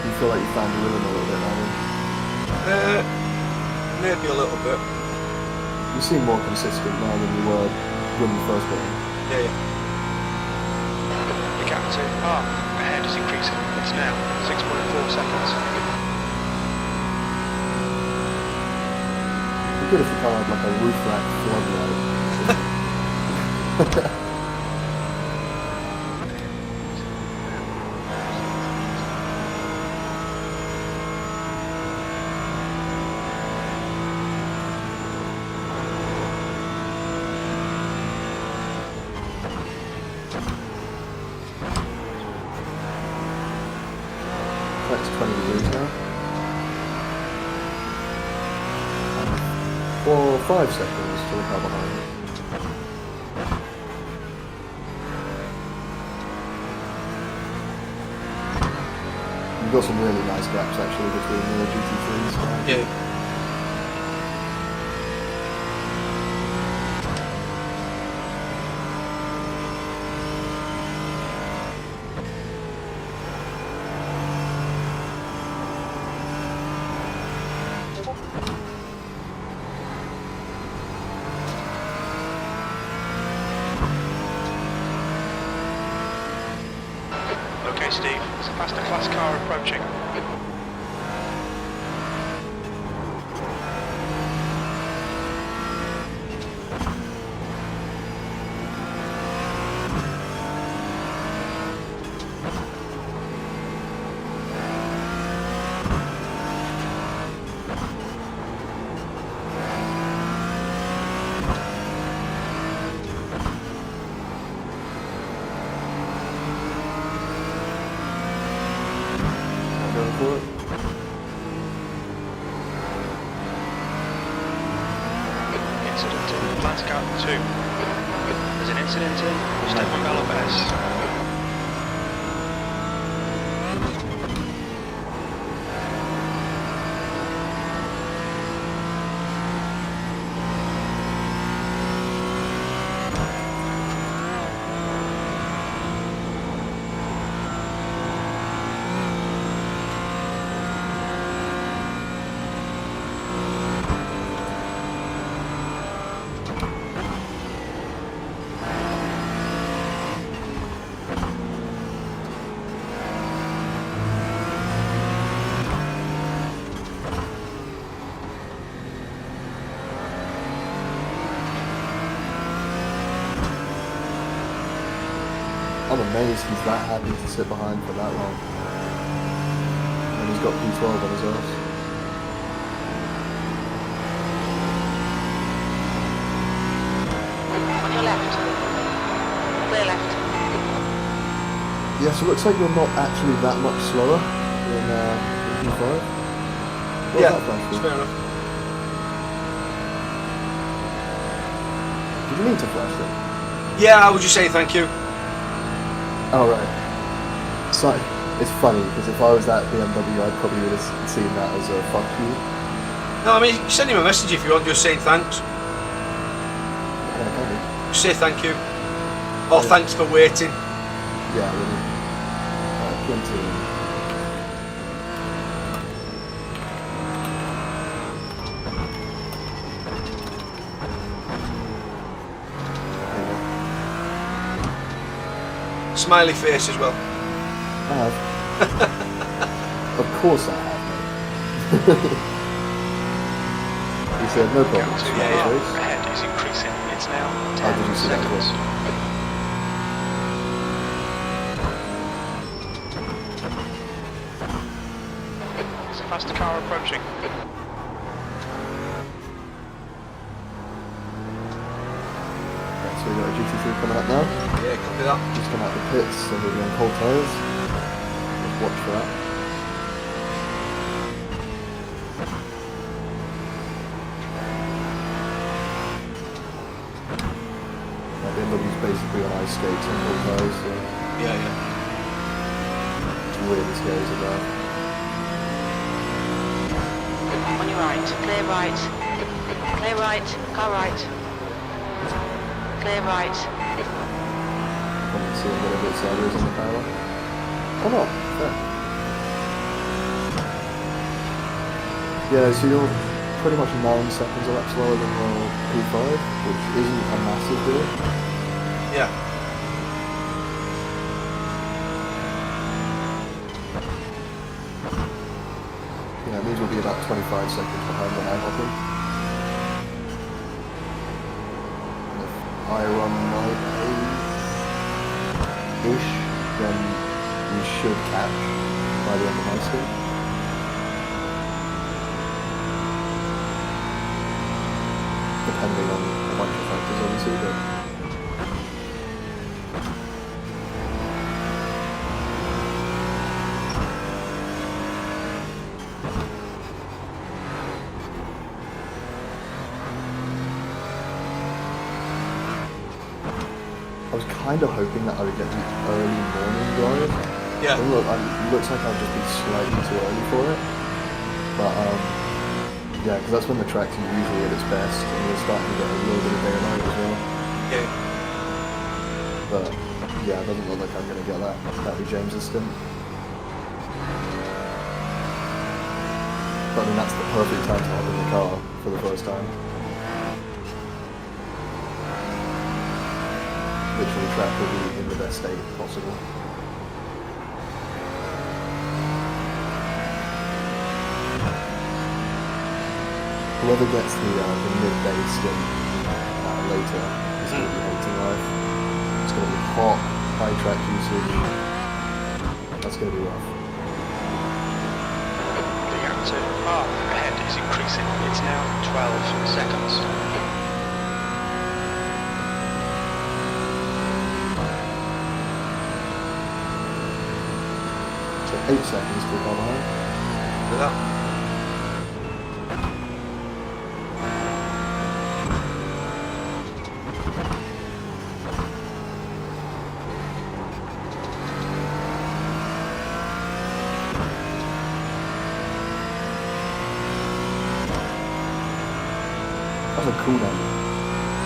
A: You feel like you found your rhythm a little bit now,
B: Maybe a little bit.
A: you seem more consistent now than you were when you first got in.
B: Yeah, yeah.
D: The gap to R ahead is increasing. It's now 6.4 seconds.
A: It'd be good if the car had like a roof rack floodlight. That's 20 degrees now. And 5 seconds to the car behind. You've got some really nice gaps actually between the GT3s.
B: Yeah.
D: Okay, Steve, there's a faster class car approaching.
A: Going for it.
D: Incident in Atlantic Island 2. There's an incident in Stephen Galopes.
A: amazed he's that happy to sit behind for that long. And he's got P12 on his arse.
E: On your left. Clear left.
A: Yeah, so it looks like you're not actually that much slower than P5. What's
B: Yeah,
A: that flash
B: it's
A: for?
B: fair enough.
A: Did you mean to flash them?
B: Yeah, I would just say thank you.
A: Oh, right. So, it's funny, because if I was that BMW, I probably would have seen that as a fuck you.
B: No, I mean, send him a message if you want, just saying thanks.
A: Yeah, can do.
B: Just say thank you. Or
A: Yeah.
B: thanks for waiting.
A: Yeah, really. 20.
B: Smiley face as well.
A: I have. Of course I have, mate. He said, no problem.
D: Gap 2
B: Yeah, yeah.
A: Smiley face.
D: ahead is increasing. It's now
A: How did you
D: 10
A: see that
D: seconds. There's a faster car approaching.
A: Right, so we got a GT3 coming up now.
B: Yeah, copy that.
A: Just come out the pits, so we'll be on cold tyres. Just watch for that. BMW's basically on ice skates on cold tyres, so
B: Yeah, yeah.
A: it's really scary to drive.
E: On your right. Clear right. Clear right. Car right. Clear right.
A: Probably see whatever it's sideways on the power. Oh no, fair. Yeah, so you're pretty much 9 seconds a lap slower than the P5, which isn't a massive deal.
B: Yeah.
A: Yeah, it means we'll be about 25 seconds behind when I hop in. And if I run my pace-ish, then we should catch by the end of my stint. Depending on a bunch of factors, obviously, but I was kind of hoping that I would get the early morning drive.
B: Yeah.
A: It looks like I'll just be slightly too early for it. But, yeah, because that's when the track's usually at its best, and we're starting to get a little bit of daylight as well.
B: Yeah.
A: But, yeah, it doesn't look like I'm going to get that. That'll be James's stint. But I mean, that's the perfect time to hop in the car for the first time. Literally, track will be in the best state possible. Whoever gets the midday stint later is going to be hating life. It's going to be hot, high track usage. That's going to be rough.
D: The gap to half ahead is increasing. It's now 12 seconds.
A: So 8 seconds to come behind.
B: Do that.
A: That's a cool name.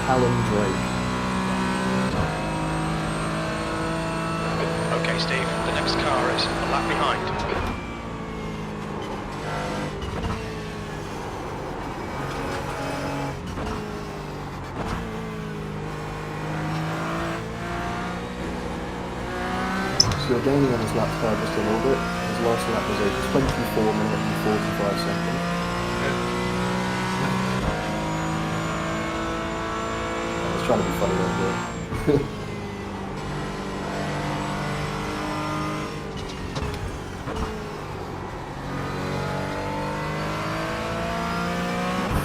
A: Callum Drake.
D: Okay, Steve, the next car is a lap behind.
A: So you're gaining on his lap time just a little bit. His last lap was a 24 minute and 45 second. I was trying to be funny there, but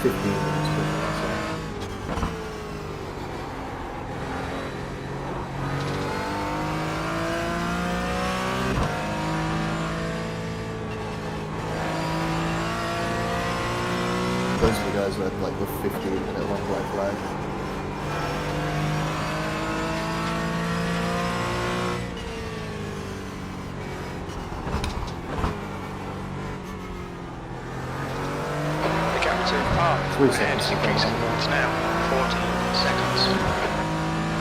A: 15 minutes quicker, I'd say. Those are the guys who had like the 15-minute long black flag.
D: The gap to Park
A: 3
D: ahead
A: seconds.
D: is increasing. It's now 14 seconds.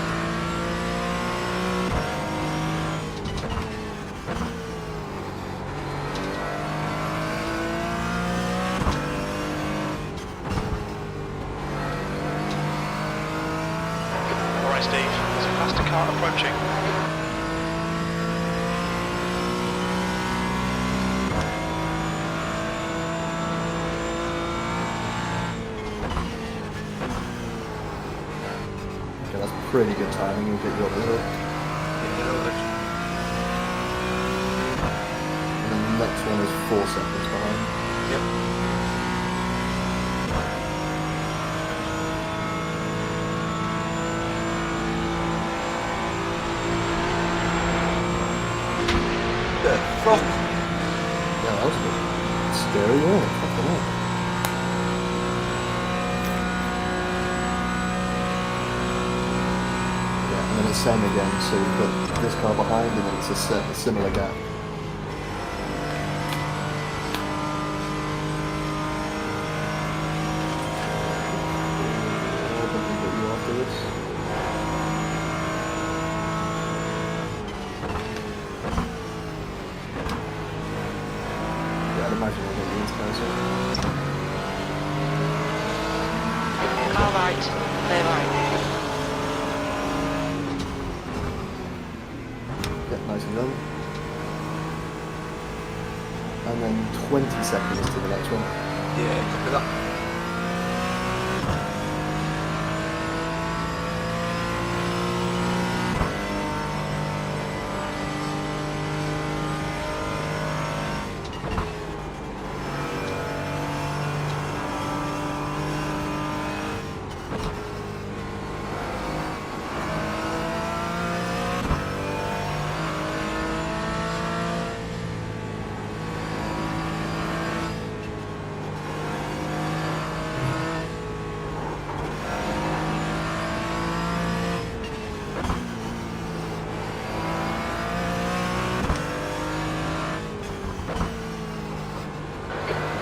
D: Alright, Steve, there's a faster car approaching.
A: Okay, that's pretty good timing. He'll get you up the hill. And then the next one is 4 seconds behind.
B: Yep. The fuck?
A: Yeah, that was a bit scary, yeah. Fucking hell. Yeah, and then it's same again, so you've got this car behind and then it's a similar gap. I'll definitely get you after this. Yeah, I'd imagine I'll get you into those.
E: Car right, clear right.
A: Yeah, nice and done. And then 20 seconds to the next one.
B: Yeah, copy that.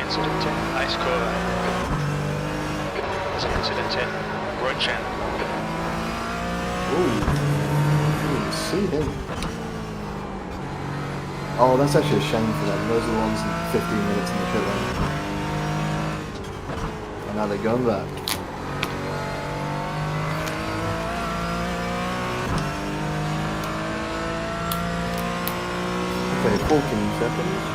D: Incident in Ice Core. There's an incident in Grunchen.
A: Ooh, didn't even see him. Oh, that's actually a shame for them. Those are the ones in 15 minutes in the pit lane. And now they're going back. Okay, 14 seconds.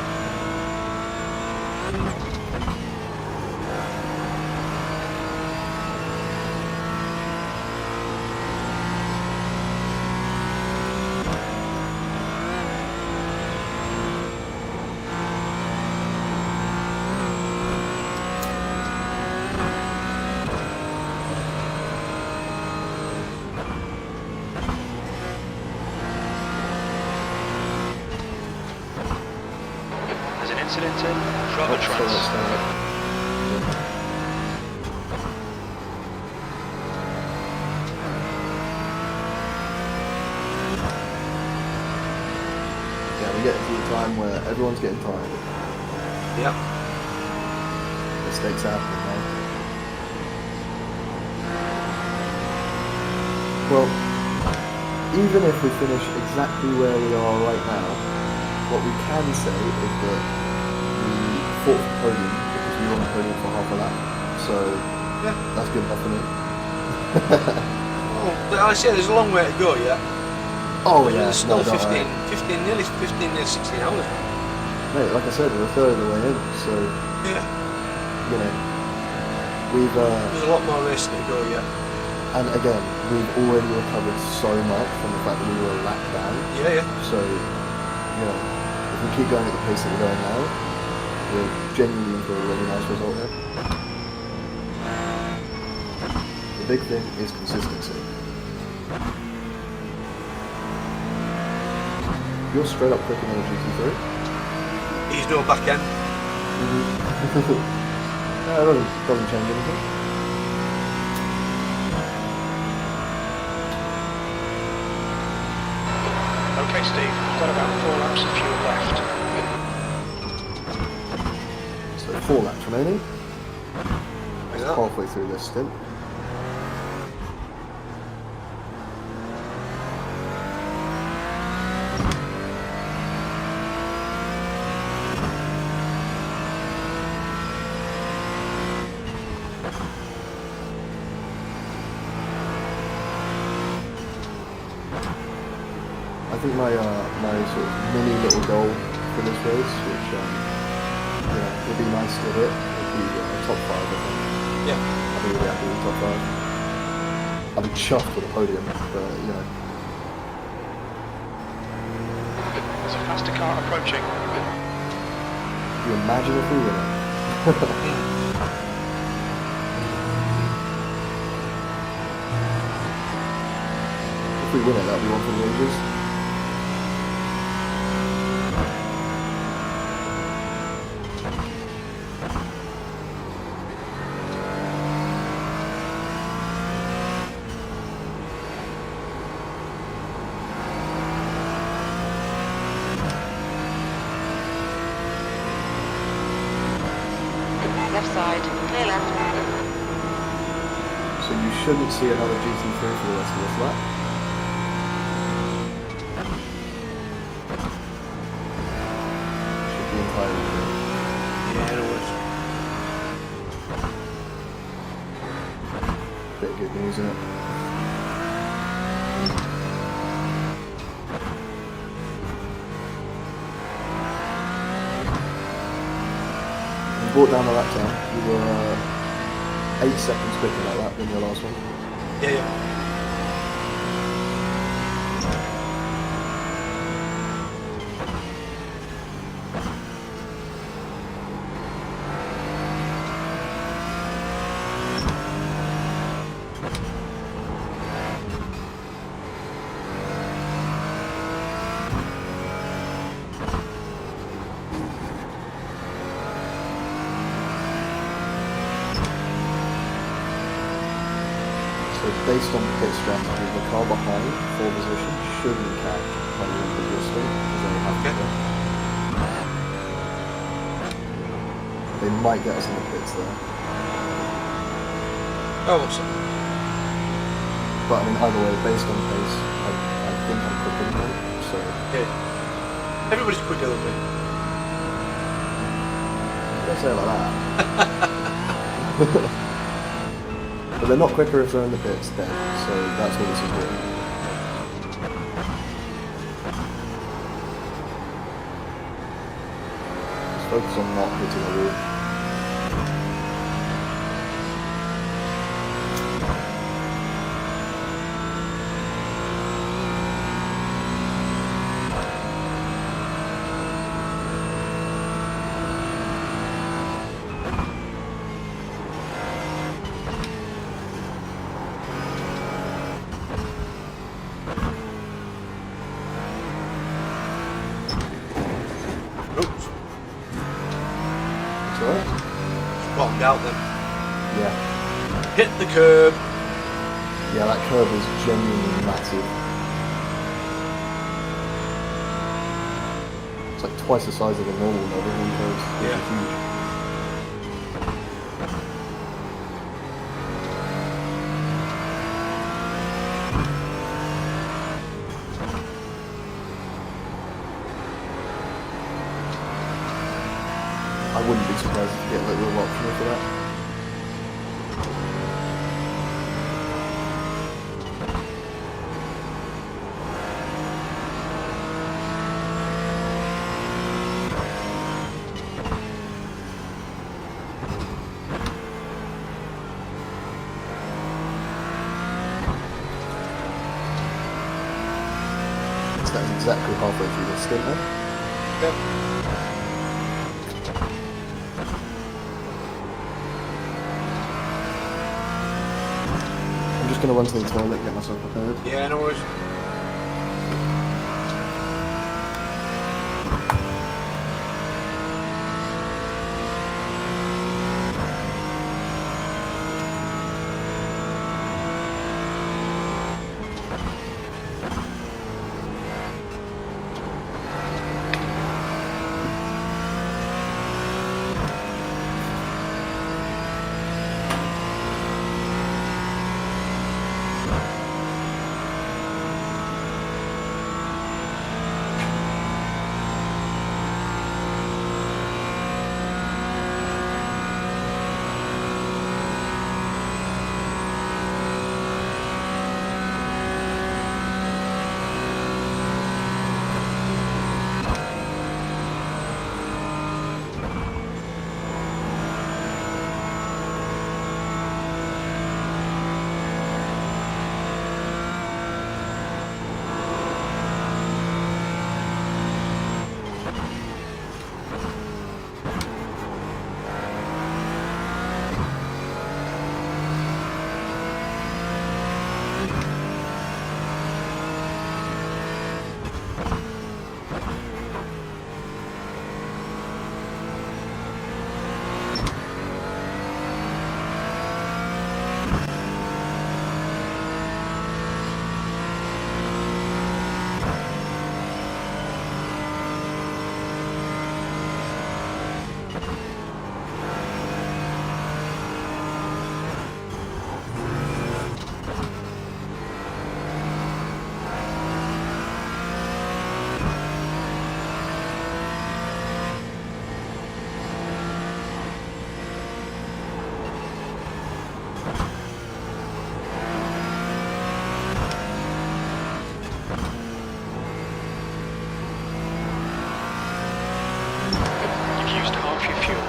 D: There's an incident in
A: Oh,
D: Robotrans.
A: Yeah, we get to the time where everyone's getting tired.
B: Yep.
A: Mistakes happen, man. Well, even if we finish exactly where we are right now, what we can say is that we fought for podium because we won the podium for half a lap. So
B: Yeah.
A: that's good enough for me.
B: Oh, but like I say, there's a long way to go yet.
A: Oh
B: I mean,
A: yeah,
B: there's still
A: no, don't
B: 15,
A: worry.
B: 15, nearly 15, nearly 16 hours.
A: Mate, like I said, we're a third of the way in, so
B: Yeah.
A: you know, we've
B: There's a lot more racing to go yet.
A: and again, we've already recovered so much from the fact that we were a lap down.
B: Yeah, yeah.
A: So, you know, if we keep going at the pace that we're going now, we're genuinely in for a really nice result here. The big thing is consistency. You're straight up quicker than a GT3.
B: He's no back end.
A: No, it doesn't change anything.
D: Okay, Steve, you've got about 4 laps of fuel left.
A: So 4 laps remaining.
B: Yeah.
A: Halfway through this stint. I think my sort of mini little goal for this race, which would be nice to hit, would be top 5. I think.
B: Yeah.
A: I'd be really happy with top 5. I'd be chuffed with a podium, but
D: There's a faster car approaching.
A: you imagine if we win it. If we win it, that'd be one for the ages.
E: Left side, clear left.
A: So you shouldn't see another GT3 for the rest of this lap. Should be entirely clear.
B: Yeah, no worries.
A: Bit of good news, isn't it? You brought down the lap time. You were 8 seconds quicker that lap than your last one.
B: Yeah, yeah.
A: So based on pit strategy, the car behind, 4 position, shouldn't catch when you enter your swing, because they have to. They might get us in the pits there.
B: Oh, what's up?
A: But I mean, either way, based on pace, I think I'm quicker than them, so...
B: Yeah. Everybody's quicker than me.
A: Don't say it like that. But they're not quicker if they're in the pits then, so that's what this is doing. Just focus on not hitting a wall.
B: Oops.
A: It's alright?
B: Just bottomed out then.
A: Yeah.
B: Hit the curb.
A: Yeah, that curve is genuinely massive. It's like twice the size of a normal Nurburgring curve. It's
B: Yeah.
A: huge. I wouldn't be surprised if you get a little optional for that. So that's exactly halfway through this stint then.
B: Yep.
A: going to run to the toilet and get myself prepared.
B: Yeah, no worries.
D: You've used half your fuel.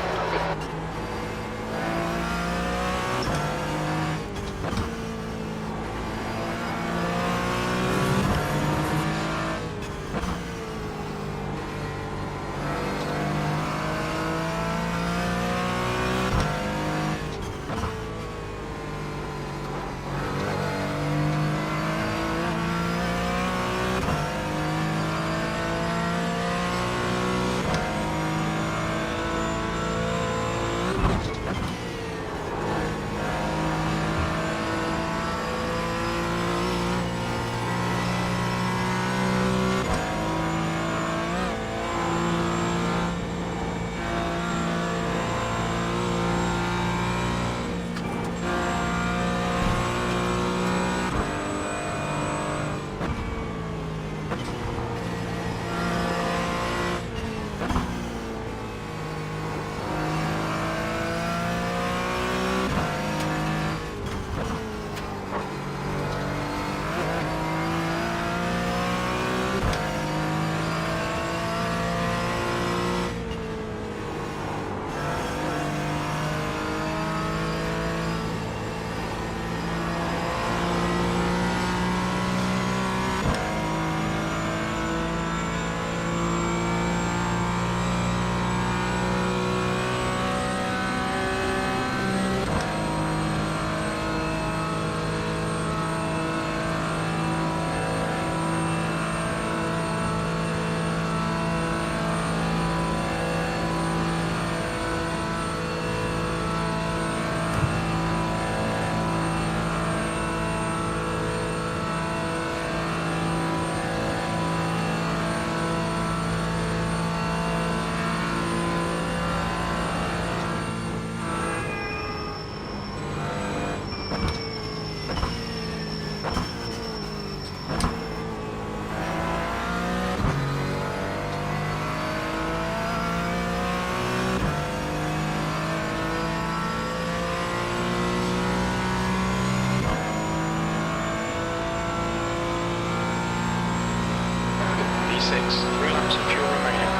D: V6, 3 laps of fuel remaining.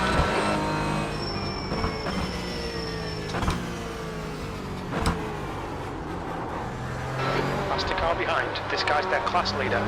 D: Faster car behind. This guy's their class leader.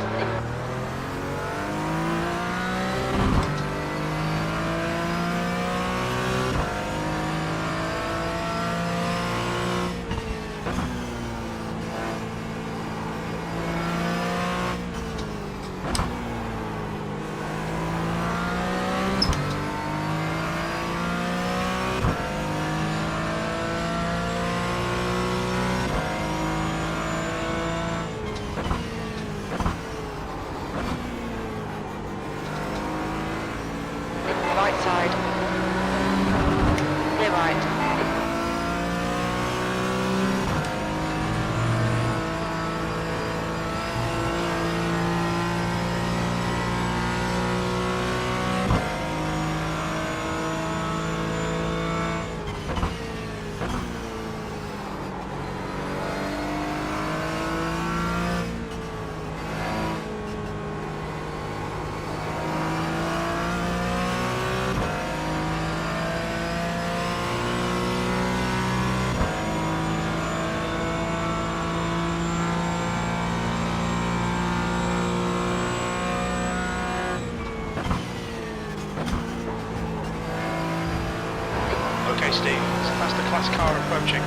D: Okay, Steve. It's a faster class car approaching.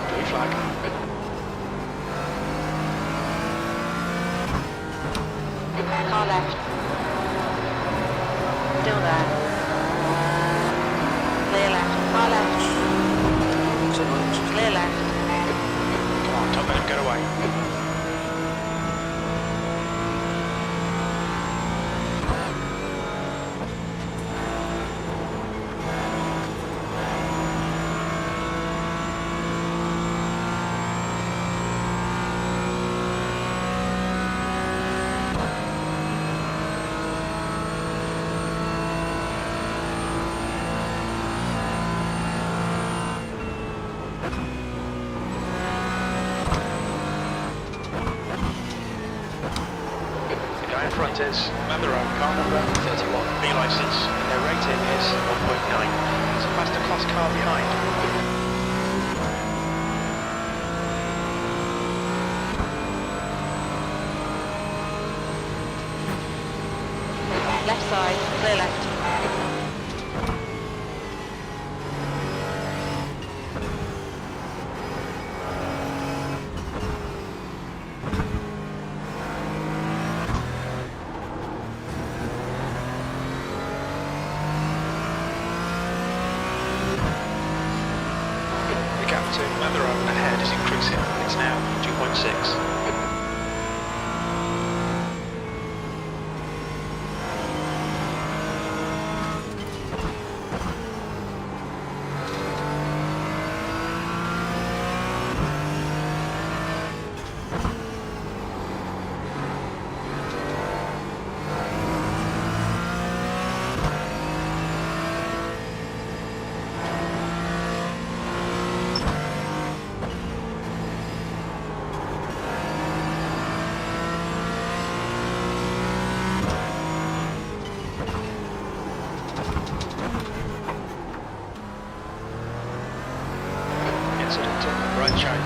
D: Blue flag.
E: Car left. Still there. Clear left. Car left. Clear left.
D: Come on, don't let him get away. The guy in front is Memero, car number 31, B license. Their rating is 1.9. It's a faster class car behind.
E: Left side. Clear left.
D: The gap to Memero ahead is increasing. It's now 2.6. Incident in right child.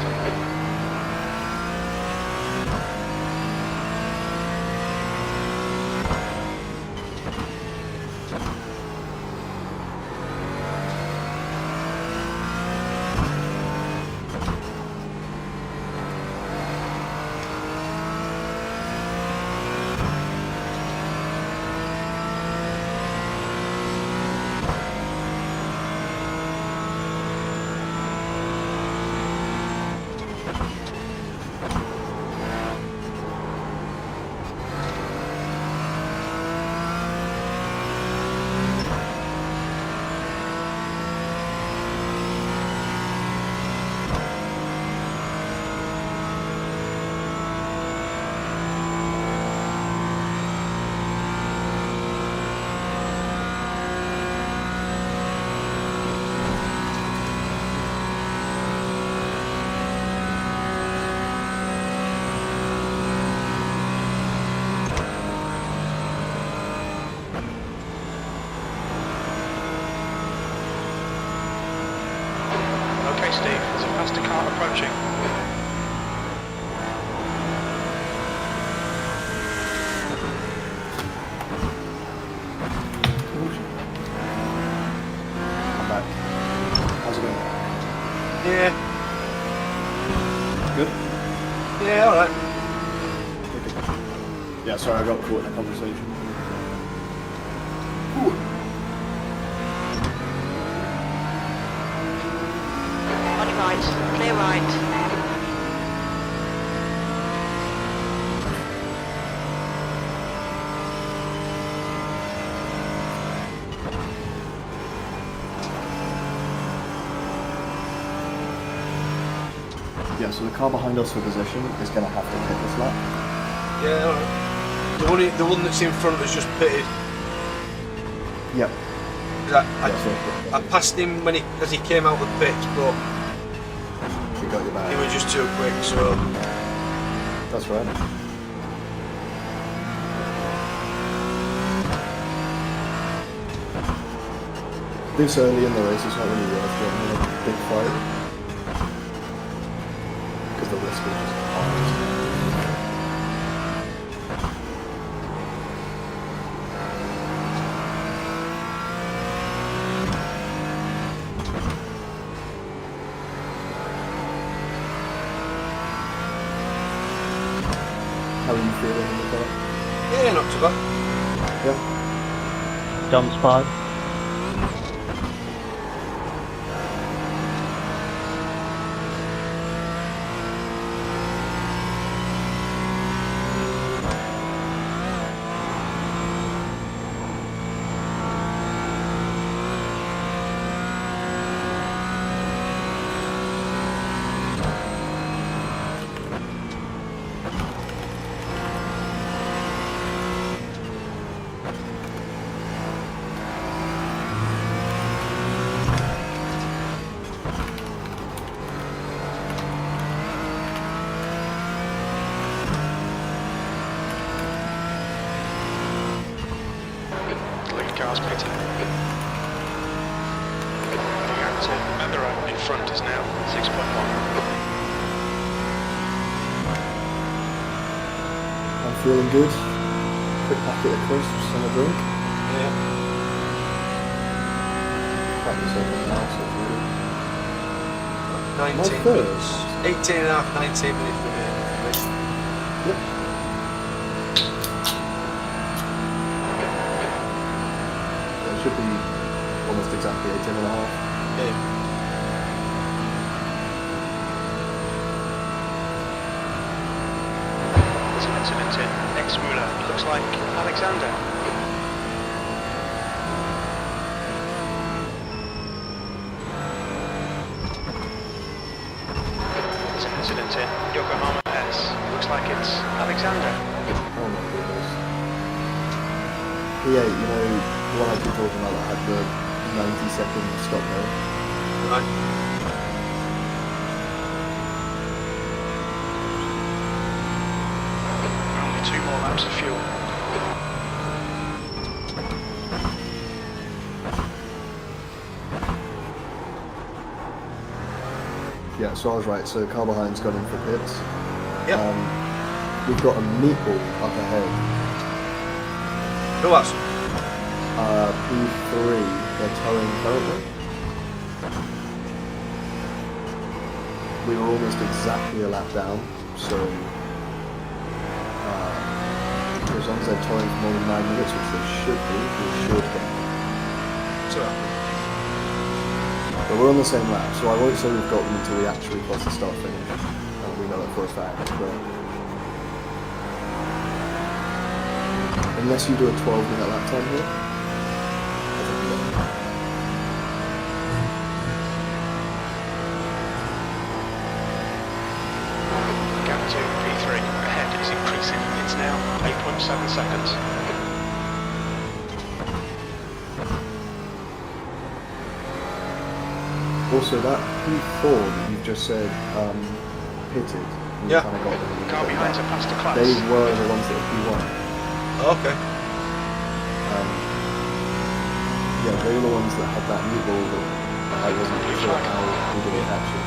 D: Okay, Steve, there's a faster car approaching.
A: I'm back. How's it going?
B: Yeah,
A: Good?
B: yeah, alright.
A: Okay. Yeah, sorry, I got caught in a conversation.
E: On your right. Clear right.
A: Yeah, so the car behind us for position is going to have to hit this lap.
B: Yeah, alright. The one that's in front has just pitted.
A: Yep.
B: 'Cause
A: Yeah,
B: I passed him as he came out of the pits, but
A: so you got your
B: he
A: back.
B: was just too quick. So
A: That's right. This early in the race is not really worth getting in a big fight because the risk is just hard. How are you feeling in the car?
B: yeah, not too bad.
A: Yeah.
I: Dumb spot.
D: Lead car's pitting. Heading out to Methera in front is now 6.1.
A: I'm feeling good. Quick packet of crisps and a drink.
B: Yeah.
A: Crack myself in the house, it's really.
B: 19
A: third.
B: minutes. 18 and a half, 19 minutes remaining.
A: Yep. Yeah, it should be almost exactly 18 and a half.
B: Yeah.
D: There's an incident in ex-Muller. Looks like Alexander. There's an incident in Yokohama S. Looks like it's Alexander.
A: Oh my goodness. P8, you know, the one I keep talking about that had the 90-second stop there.
B: Right.
D: Only 2 more laps of fuel.
A: Yeah, so I was right. So car behind's got in for pits.
B: Yep.
A: We've got a meatball up ahead.
B: Who else?
A: P3, they're towing currently. We were almost exactly a lap down, so as long as they're towing for more than 9 minutes, which they should be, we should get them.
B: So,
A: But we're on the same lap, so I won't say we've got them until we actually cross the start finish. We know it for a fact, but unless you do a 12-minute lap time here, I think we got them.
D: Gap to P3 ahead is increasing. It's now 8.7 seconds.
A: Also, that P4 that you've just said pitted, you
B: Yeah.
A: kind of got them.
D: Car behind to past the class.
A: They were the ones that were P1.
B: okay.
A: Yeah, they were the ones that had that meatball that I wasn't sure how we did it actually.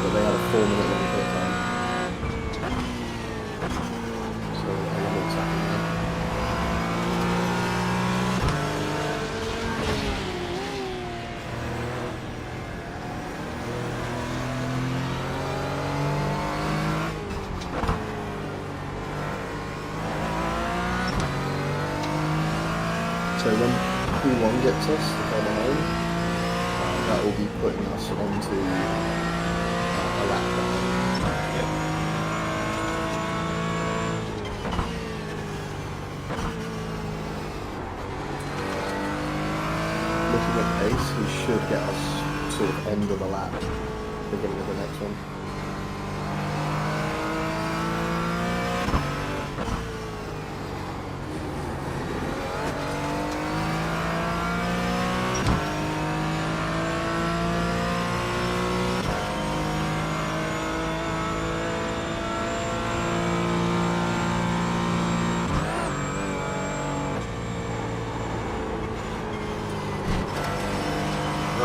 A: But they had a 4-minute long pit time. So I wonder what's happening there. So when P1 gets us, the car behind, that will be putting us onto a lap down.
B: Yep.
A: Looking at pace, he should get us sort of end of the lap, beginning of the next one.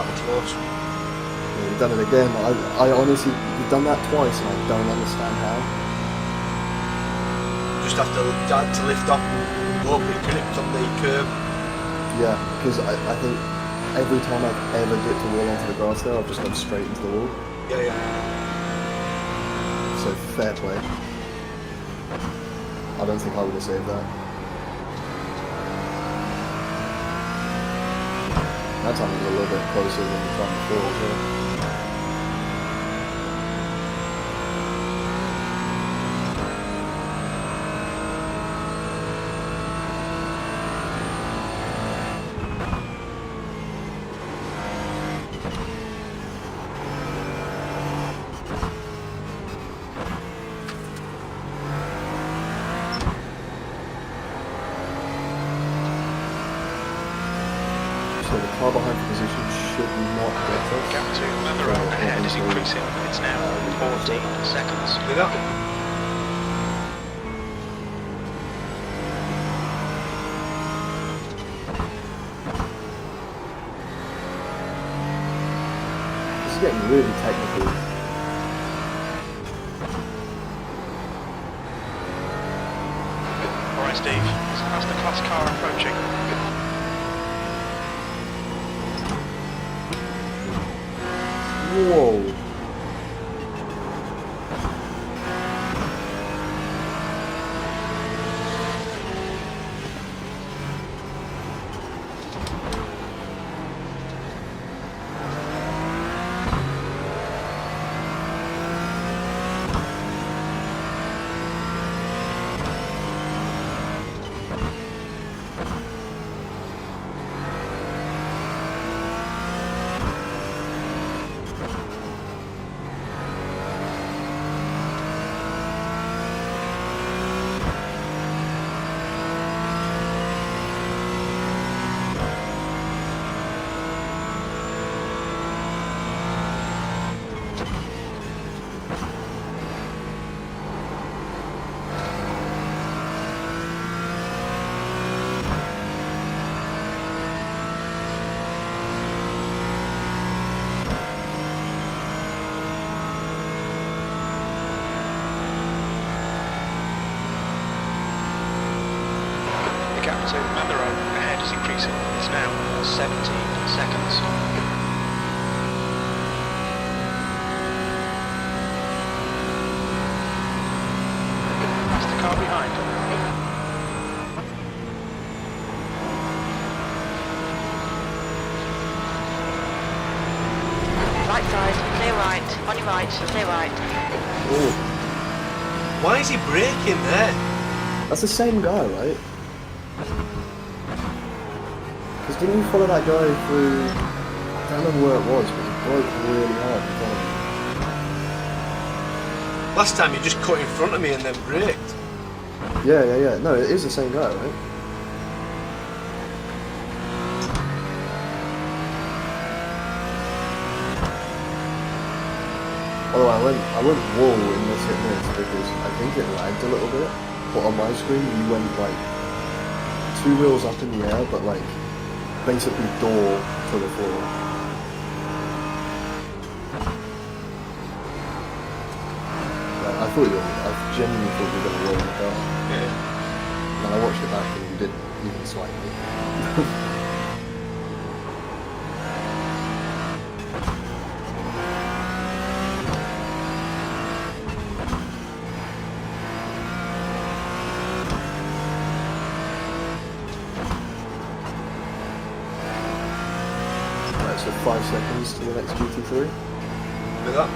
B: that close.
A: Yeah, you've done it again. I honestly, you've done that twice, and I don't understand how.
B: Just have to lift off and hope it gripped on the curb.
A: Yeah, because I think every time I've ever dipped a wheel onto the grass there, I've just gone straight into the wall.
B: Yeah.
A: So fair play. I don't think I would have saved that. That time it was a little bit closer than the time before as well. So the car behind the position should not get us.
D: Gap to Memero ahead is increasing. It's now 14 seconds.
B: Look at that.
A: This is getting really technical.
D: Alright, Steve. How's the class car approaching?
A: Whoa.
D: The gap to Memero ahead is increasing. It's now 17 seconds. That's the car behind.
E: Right side, clear right. On your right, clear right.
A: Oh,
B: Why is he braking there?
A: that's the same guy, right? Because didn't you follow that guy through? I don't remember where it was, but he broke really hard in front of me.
B: Last time you just cut in front of me and then braked.
A: Yeah. No, it is the same guy, right? Although I went whoa in this hit miss because I think it lagged a little bit. But on my screen, you went like 2 wheels up in the air, but like basically door to the floor. Like, I genuinely thought you were going to roll the car.
B: Yeah.
A: And I watched it back and you didn't, even slightly. Right, so 5 seconds to the next GT3.
B: Look at that.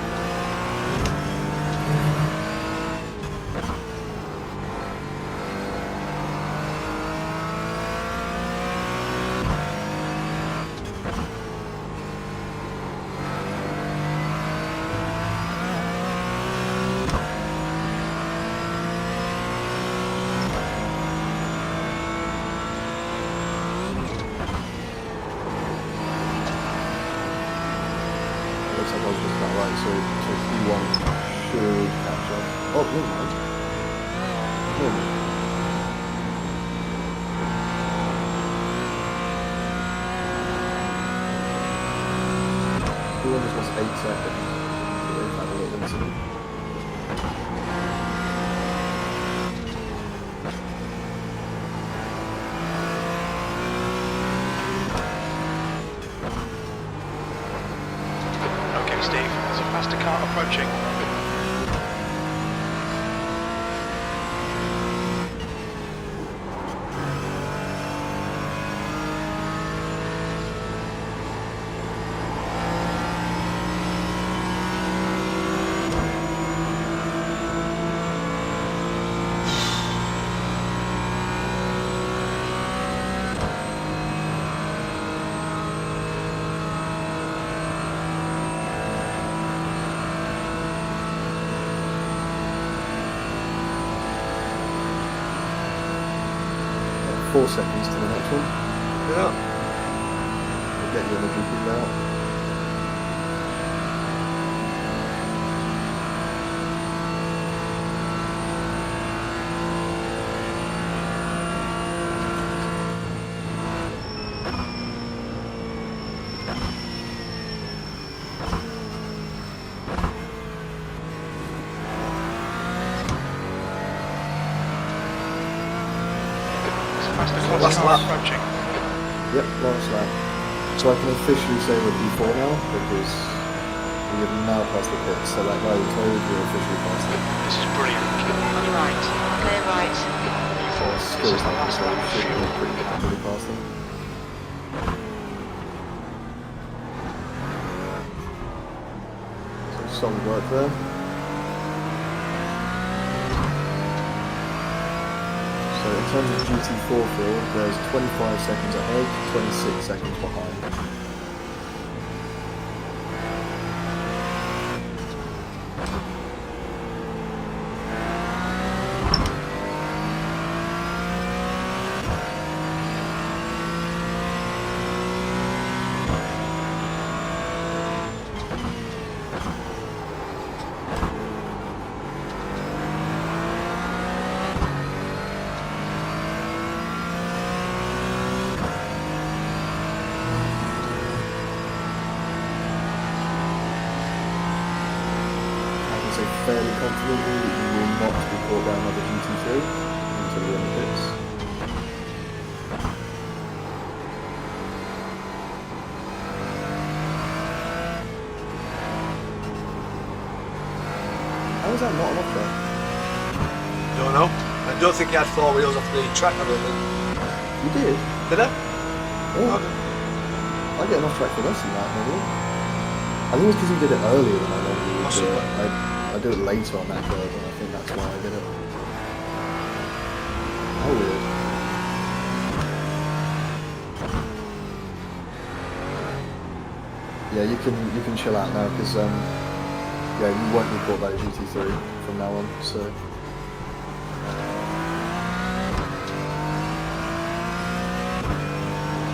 A: Looks like I was just about right, so P1 should catch up. Oh, never mind. Never mind. second. So they've had a little incident.
D: Okay, Steve, there's a faster car approaching.
A: Yeah, 4 seconds to the next one.
B: Yeah.
A: We'll get you on the GP now.
D: There's a faster class
B: Last
D: car
B: lap.
D: approaching.
A: Yep, last lap. So I can officially say we're P4 now because we have now passed the pits. So that guy who told you officially passed it.
D: This is brilliant.
E: On your right. Clear right.
A: So
D: This is the last lap of
A: should
D: fuel.
A: be pretty happily past them. So solid work there. So in terms of GT4 field, there's 25 seconds ahead, 26 seconds behind. I can say fairly confidently that you will not be caught by another GT3 until you're in the pits. How is that not an off track?
B: Don't know. I don't think he had 4 wheels off the track, I don't think.
A: You did?
B: Did I?
A: Yeah.
B: Okay.
A: I get an off track for less than that, maybe. I think it's because you did it earlier than I normally would do
B: Possibly.
A: it. I do it later on that curve, and I think that's why I did it. How weird. Yeah, you can chill out now because yeah, you won't be caught by a GT3 from now on. So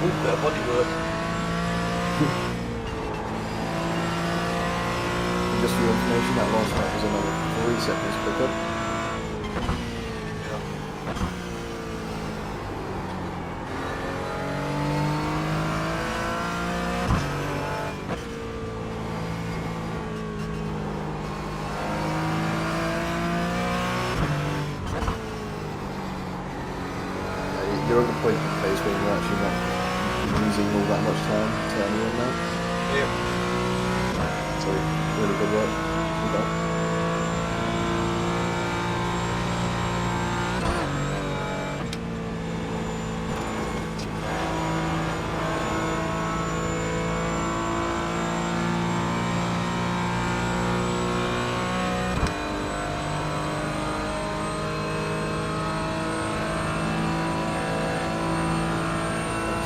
B: Ooh, bit of body work.
A: and just for your information, that last lap was another 3 seconds quicker. Yeah, you're at the point in the pace where you're actually not losing all that much time to anyone now.
B: Yeah.
A: So really good work. Well done.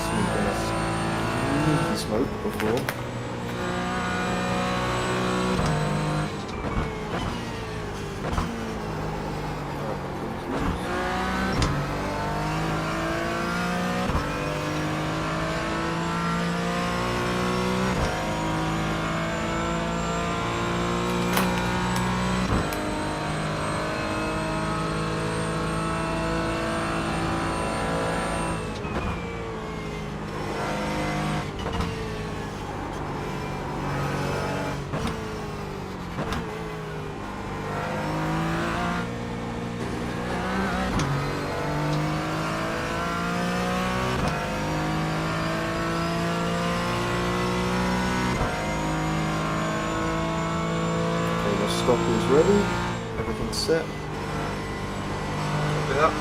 A: Sneaking us sneaky smoke before. stock is ready. Everything's set.
B: Copy that.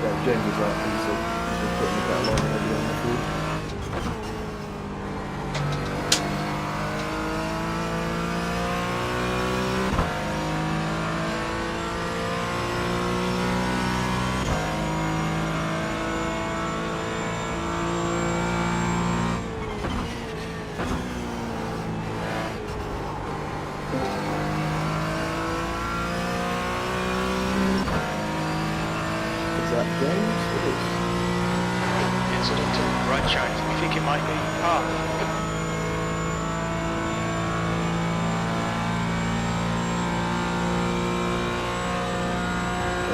A: Yeah, James is right. He's been putting the catalog and everything on the food. Is that James? It is.
D: Incidental, right side. We think it might be.
A: Yeah,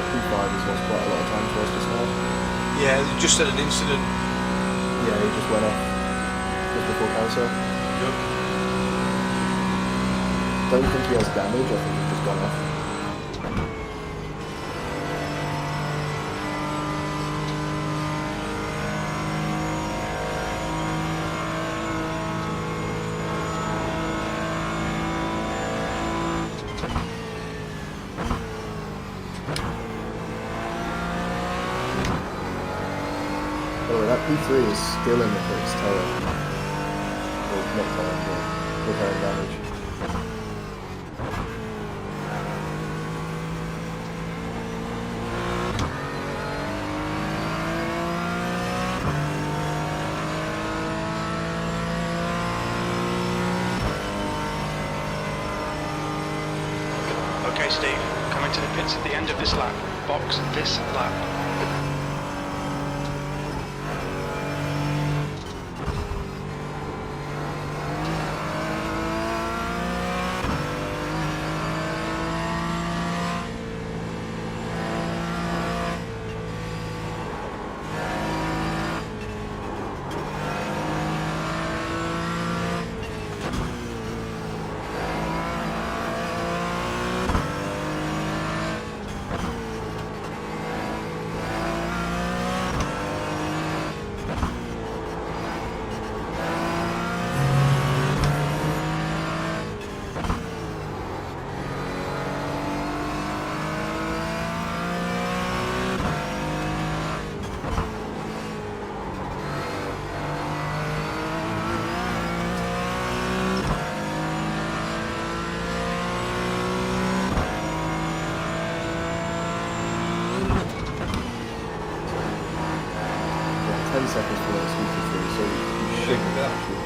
A: P5 has lost quite a lot of time for us just now.
B: Yeah, they just had an incident.
A: Yeah, he just went off just before carousel.
B: Yep.
A: Don't think he has damage, I think he's just gone off. By the way, that P3 is still in the pits, towing. Well, not towing, but repairing damage.
D: Okay, Steve. Coming to the pits at the end of this lap. Box this lap.
A: Yeah, 10 seconds for that sweeper through, so you should
B: Look at that.
A: actually.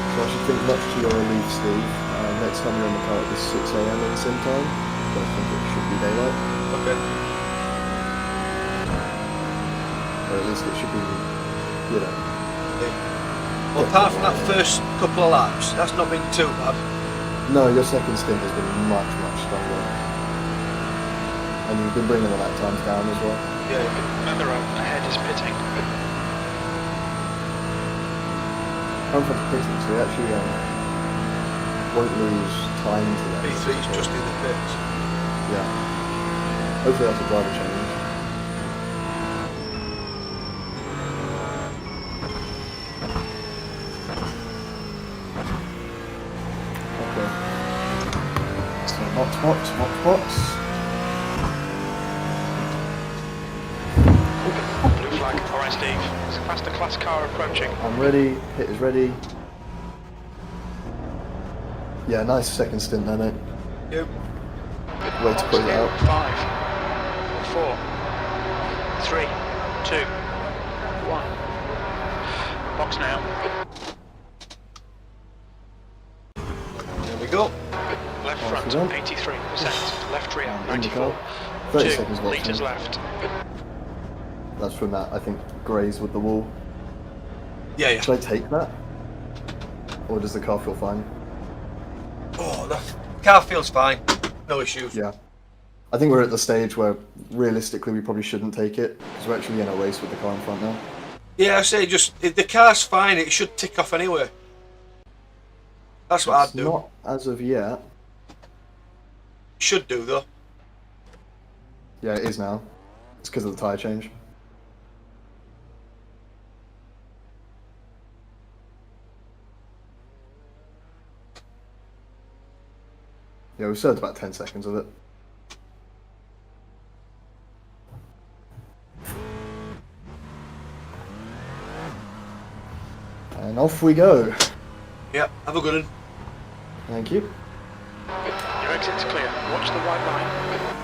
A: So I should think much to your relief, Steve. Next time you're in the car at this 6 AM in sim time, but I think it should be daylight.
B: Okay.
A: Or at least it should be, you know.
B: Well, apart from that first couple of laps, that's not been too bad.
A: No, your second stint has been much, much stronger. And you've been bringing the lap times down as well.
B: Yeah.
D: Memero ahead is pitting.
A: I'm from pitting, so we actually won't lose time to them.
B: P3's just in the pits.
A: Yeah. Hopefully that's a driver change. Okay. So box.
D: Blue flag. Alright, Steve. There's a faster class car approaching.
A: I'm ready. Pit is ready. Yeah, nice second stint there, mate.
B: Yep.
A: Way to put it out.
D: 5, 4, 3, 2, 1. Box now.
B: There we go.
D: Left
A: Off
D: front,
A: we go.
D: 83%. Left rear,
A: In the
D: 94.
A: car. 30
D: 2
A: seconds watching.
D: litres left.
A: That's from that, I think, graze with the wall.
B: Yeah.
A: Should I take that? Or does the car feel fine?
B: Oh, the car feels fine. No issues.
A: Yeah. I think we're at the stage where realistically we probably shouldn't take it because we're actually in a race with the car in front now.
B: Yeah, I say the car's fine. It should tick off anyway. That's what
A: It's
B: I'd do.
A: not as of yet.
B: Should do though.
A: Yeah, it is now. It's because of the tyre change. Yeah, we served about 10 seconds of it. And off we go.
B: Yeah, have a good one.
A: Thank you.
D: Your exit's clear. Watch the white line.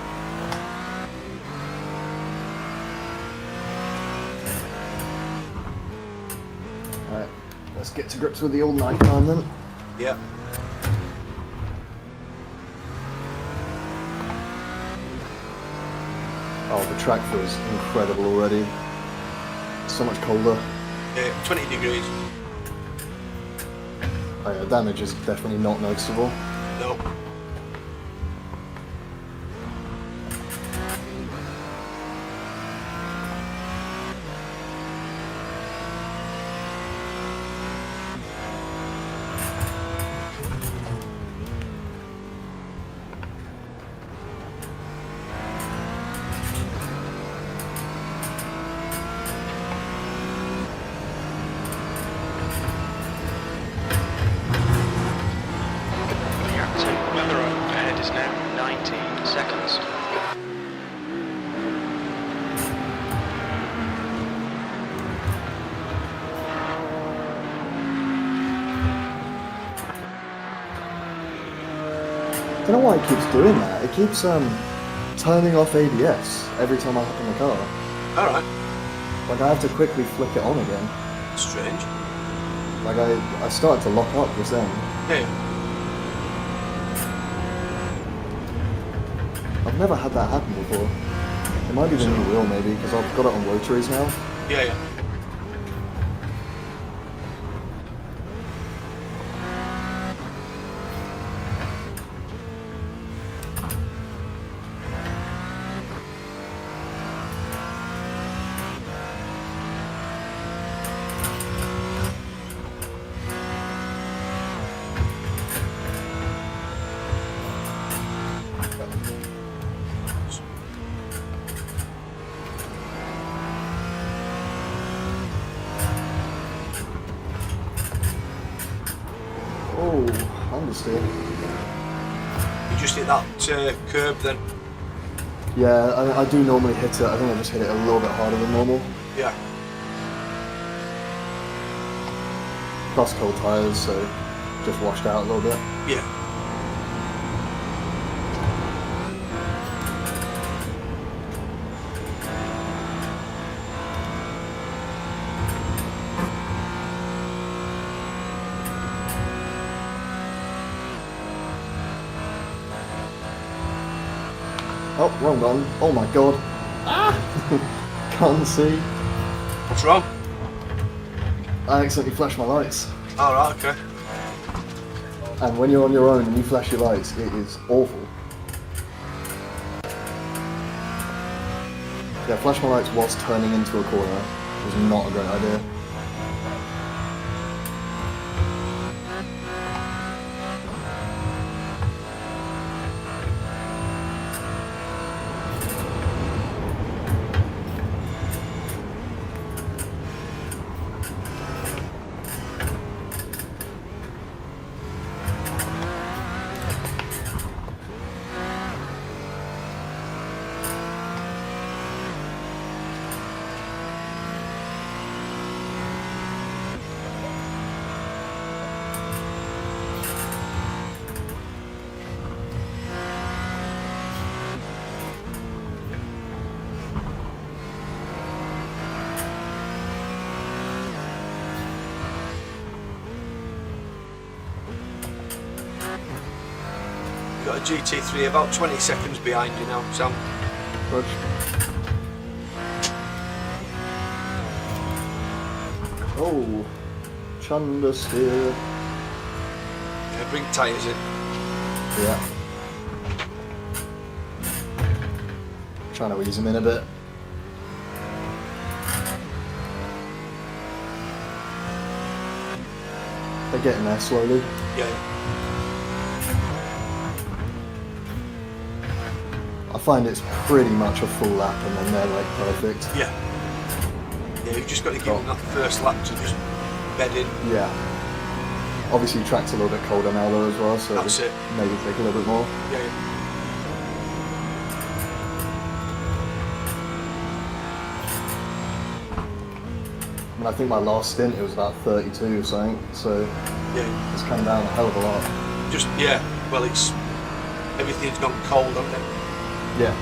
A: Alright, let's get to grips with the old night time then.
B: Yeah.
A: Oh, the track feels incredible already. So much colder.
B: 20 degrees.
A: Oh yeah, damage is definitely not noticeable.
B: No.
D: Gap to Weatherer ahead is now 19 seconds.
A: I don't know why it keeps doing that. It keeps turning off ABS every time I hop in the car.
B: Alright.
A: Like I have to quickly flick it on again.
B: Strange.
A: Like I started to lock up this end.
B: Yeah.
A: I've never had that happen before. It might be the new wheel maybe, because I've got it on rotaries now.
B: Yeah.
A: Oh, understeer.
B: You just hit that curb then.
A: Yeah, I do normally hit it. I think I just hit it a little bit harder than normal.
B: Yeah.
A: Plus cold tyres, so just washed out a little bit.
B: Yeah.
A: Oh, wrong one. Oh my god. Ah! Can't see.
B: What's wrong?
A: I accidentally flashed my lights.
B: Alright, okay.
A: And when you're on your own and you flash your lights, it is awful. Yeah, flash my lights whilst turning into a corner was not a great idea.
B: got a GT3 about 20 seconds behind you now, Sam.
A: Rog. Oh, Chunder steer.
B: Yeah, bring tyres in.
A: Yeah. Trying to ease him in a bit. They're getting there slowly.
B: Yeah.
A: I find it's pretty much a full lap and then they're like perfect.
B: Yeah. Yeah, you've just got to give them that first lap to just bed in.
A: Yeah. Obviously track's a little bit colder now though as well, so
B: That's it.
A: maybe take a little bit more.
B: Yeah, yeah.
A: I mean, I think my last stint it was about 32 or something, so
B: Yeah.
A: it's come down a hell of a lot.
B: Just, yeah, well, it's, everything's gone cold, hasn't it?
A: Yeah.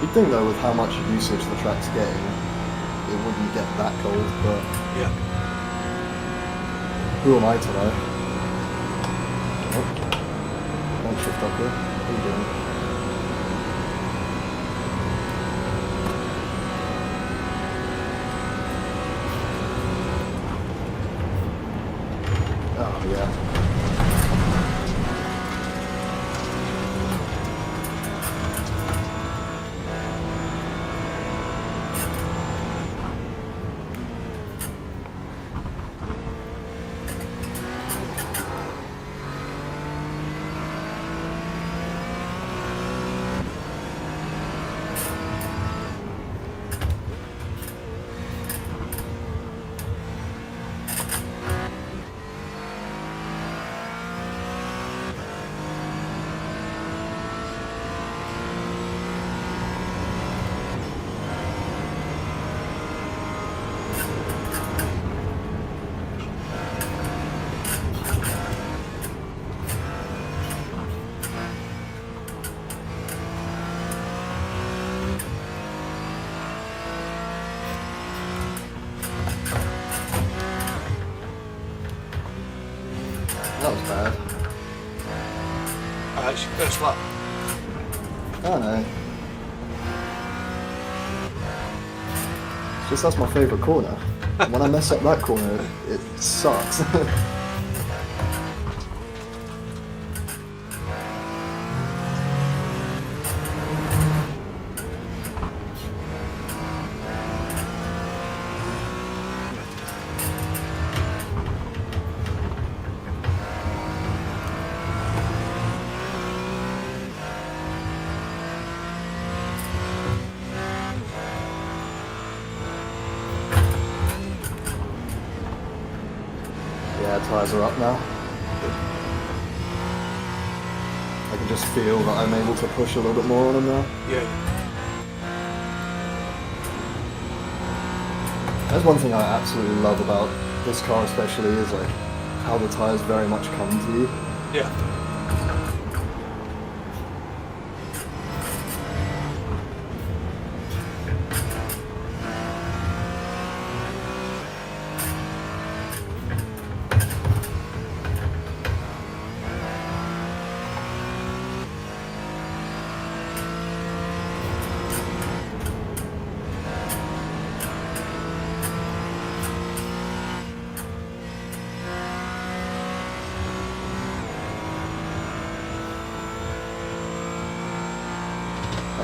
A: You'd think though with how much usage the track's getting, it wouldn't get that cold, but
B: Yeah.
A: who am I to know? Oh. Don't shift up here. What are you doing? Oh yeah. That was bad.
B: Alright, it's your first lap.
A: I don't know. It's just that's my favourite corner. When I mess up that corner, it sucks. Yeah, tyres are up now. I can just feel that I'm able to push a little bit more on them now.
B: Yeah.
A: That's one thing I absolutely love about this car especially is like how the tyres very much come to you.
B: Yeah.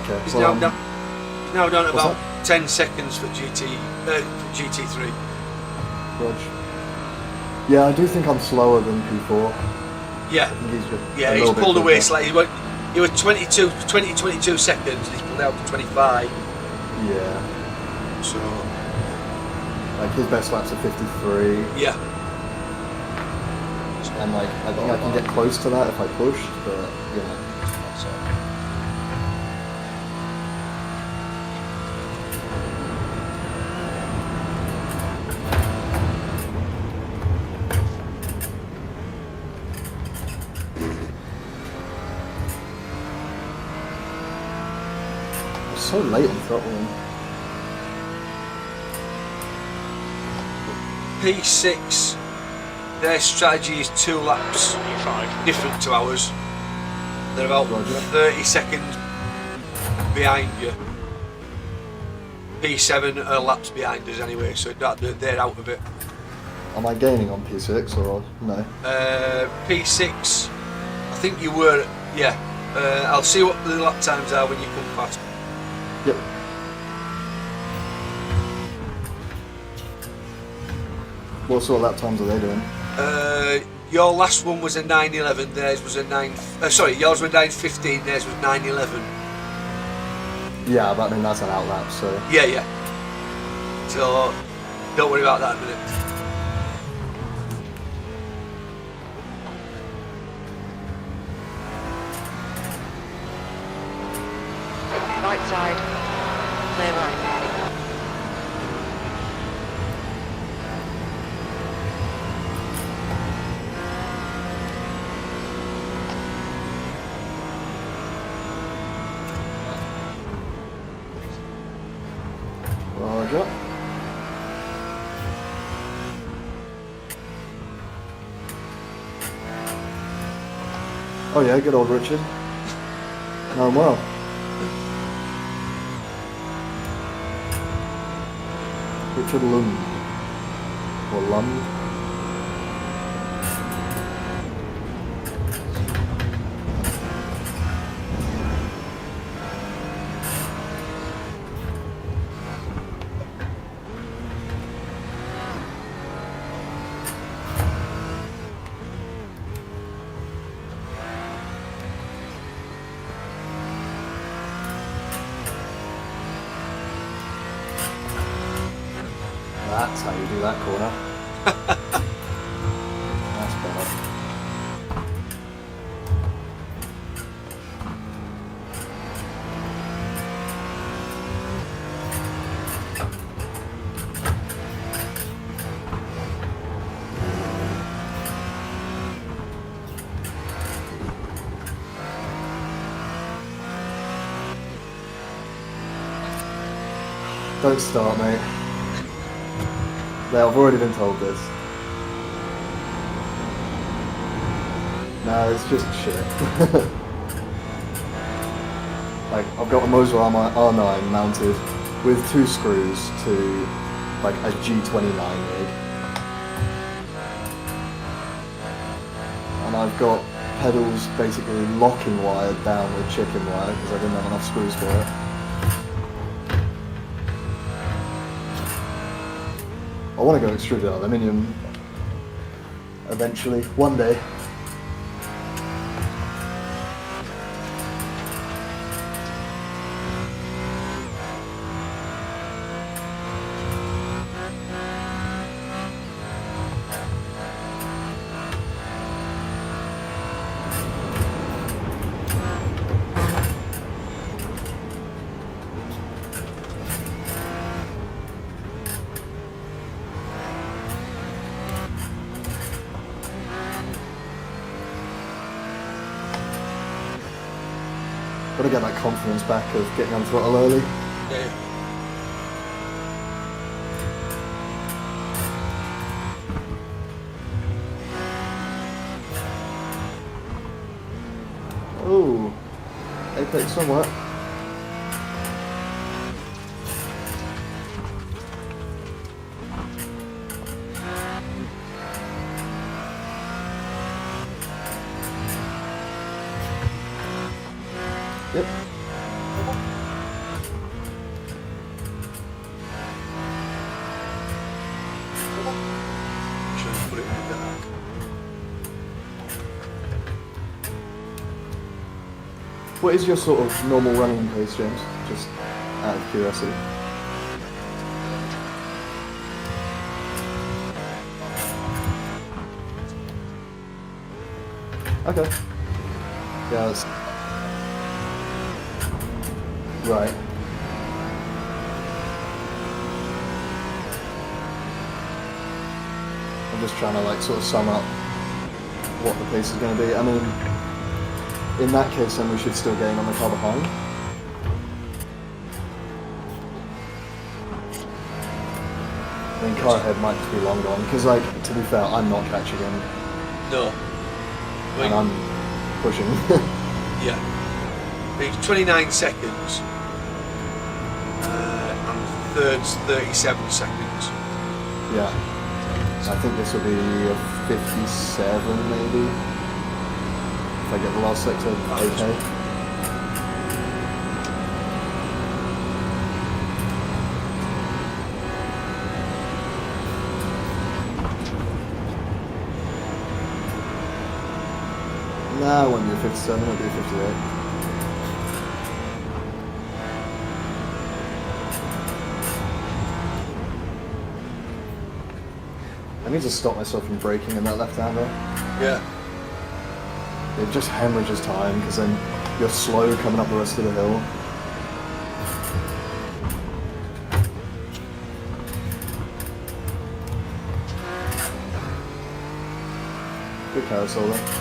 A: Okay,
B: He's
A: well,
B: now down
A: what's
B: about 10 seconds for GT3.
A: Rog. Yeah, I do think I'm slower than P4.
B: Yeah.
A: I think he's just
B: Yeah,
A: a
B: he's
A: little bit
B: pulled away
A: quicker.
B: slightly. You were 22 seconds, and he's pulled out to 25.
A: Yeah.
B: So,
A: Like his best laps are 53,
B: yeah.
A: and like I think I can get close to that if I pushed, but you know. I'm so late on throttling.
B: P6 Their strategy is 2 laps
D: E5.
B: different to ours. They're about
A: Roger.
B: 30 seconds behind you. P7 are laps behind us anyway, so they're out of it.
A: Am I gaining on P6 or no?
B: P6, I think you were, yeah. I'll see what the lap times are when you come past.
A: Yep. What sort of lap times are they doing?
B: Your last one was a 9:11. Theirs was a 9. Sorry, yours was 9:15. Theirs was 9:11.
A: Yeah, but I mean that's an outlap, so.
B: Yeah, yeah. So don't worry about that in a minute.
E: Right side. Clear right.
A: Roger. Oh yeah, good old Richard. Know him well. Richard Lund. Or Lund. That's how you do that corner. That's better. Don't start, mate. No, I've already been told this. No, it's just shit. Like, I've got a motor on my R9 mounted with 2 screws to like a G29 rig. And I've got pedals basically locking wired down with chicken wire because I didn't have enough screws for it. I want to go extruded aluminium eventually, one day. Got to get that confidence back of getting on throttle early.
B: Yeah.
A: Oh, apex somewhere. Yep.
B: Should put it in the dark.
A: What is your sort of normal running pace, James? Just out of curiosity. Okay. Yeah, that's... Right. I'm just trying to like sort of sum up what the pace is going to be. I mean, in that case then we should still gain on the car behind. I mean, car ahead might just be long gone, because, like, to be fair, I'm not catching him,
B: No. I
A: and
B: mean,
A: I'm pushing.
B: yeah. I mean, 29 seconds. And third's 37 seconds.
A: Yeah. I think this will be a 57, maybe. If I get the last sector, okay. Nah, I won't do a 57, I'll do a 58. I need to stop myself from braking in that left-hander.
B: Yeah.
A: It just hemorrhages time, because then you're slow coming up the rest of the hill. Good carousel there.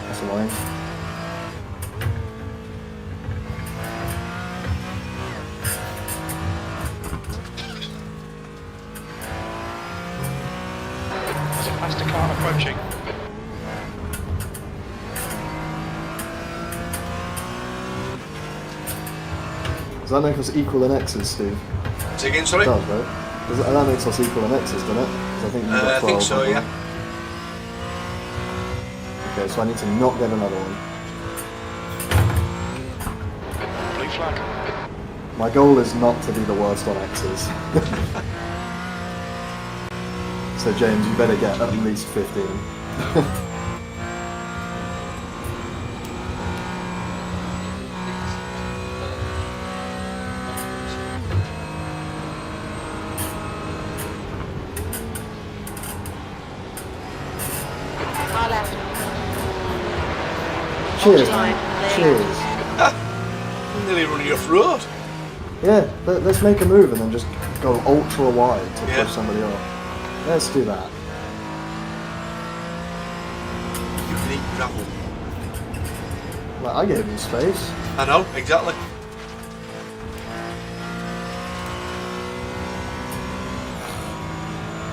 A: That's annoying.
D: There's a faster car approaching.
A: Does that make us equal in X's, Steve?
B: Say again,
A: It
B: sorry?
A: does, right? That makes us equal in X's, doesn't it? 'Cause I think you've got 12.
B: I think so,
A: haven't
B: yeah.
A: you? Okay, so I need to not get another one.
D: Blue flag.
A: My goal is not to be the worst on X's. So James, you better get at least 15.
E: Far left.
A: Cheers,
E: Line,
A: man.
E: clear.
A: Cheers.
B: Nearly running off road.
A: Yeah, let's make a move and then just go ultra wide to
B: Yeah.
A: push somebody off. Let's do that.
B: You can eat gravel.
A: Like, I gave him space.
B: I know, exactly.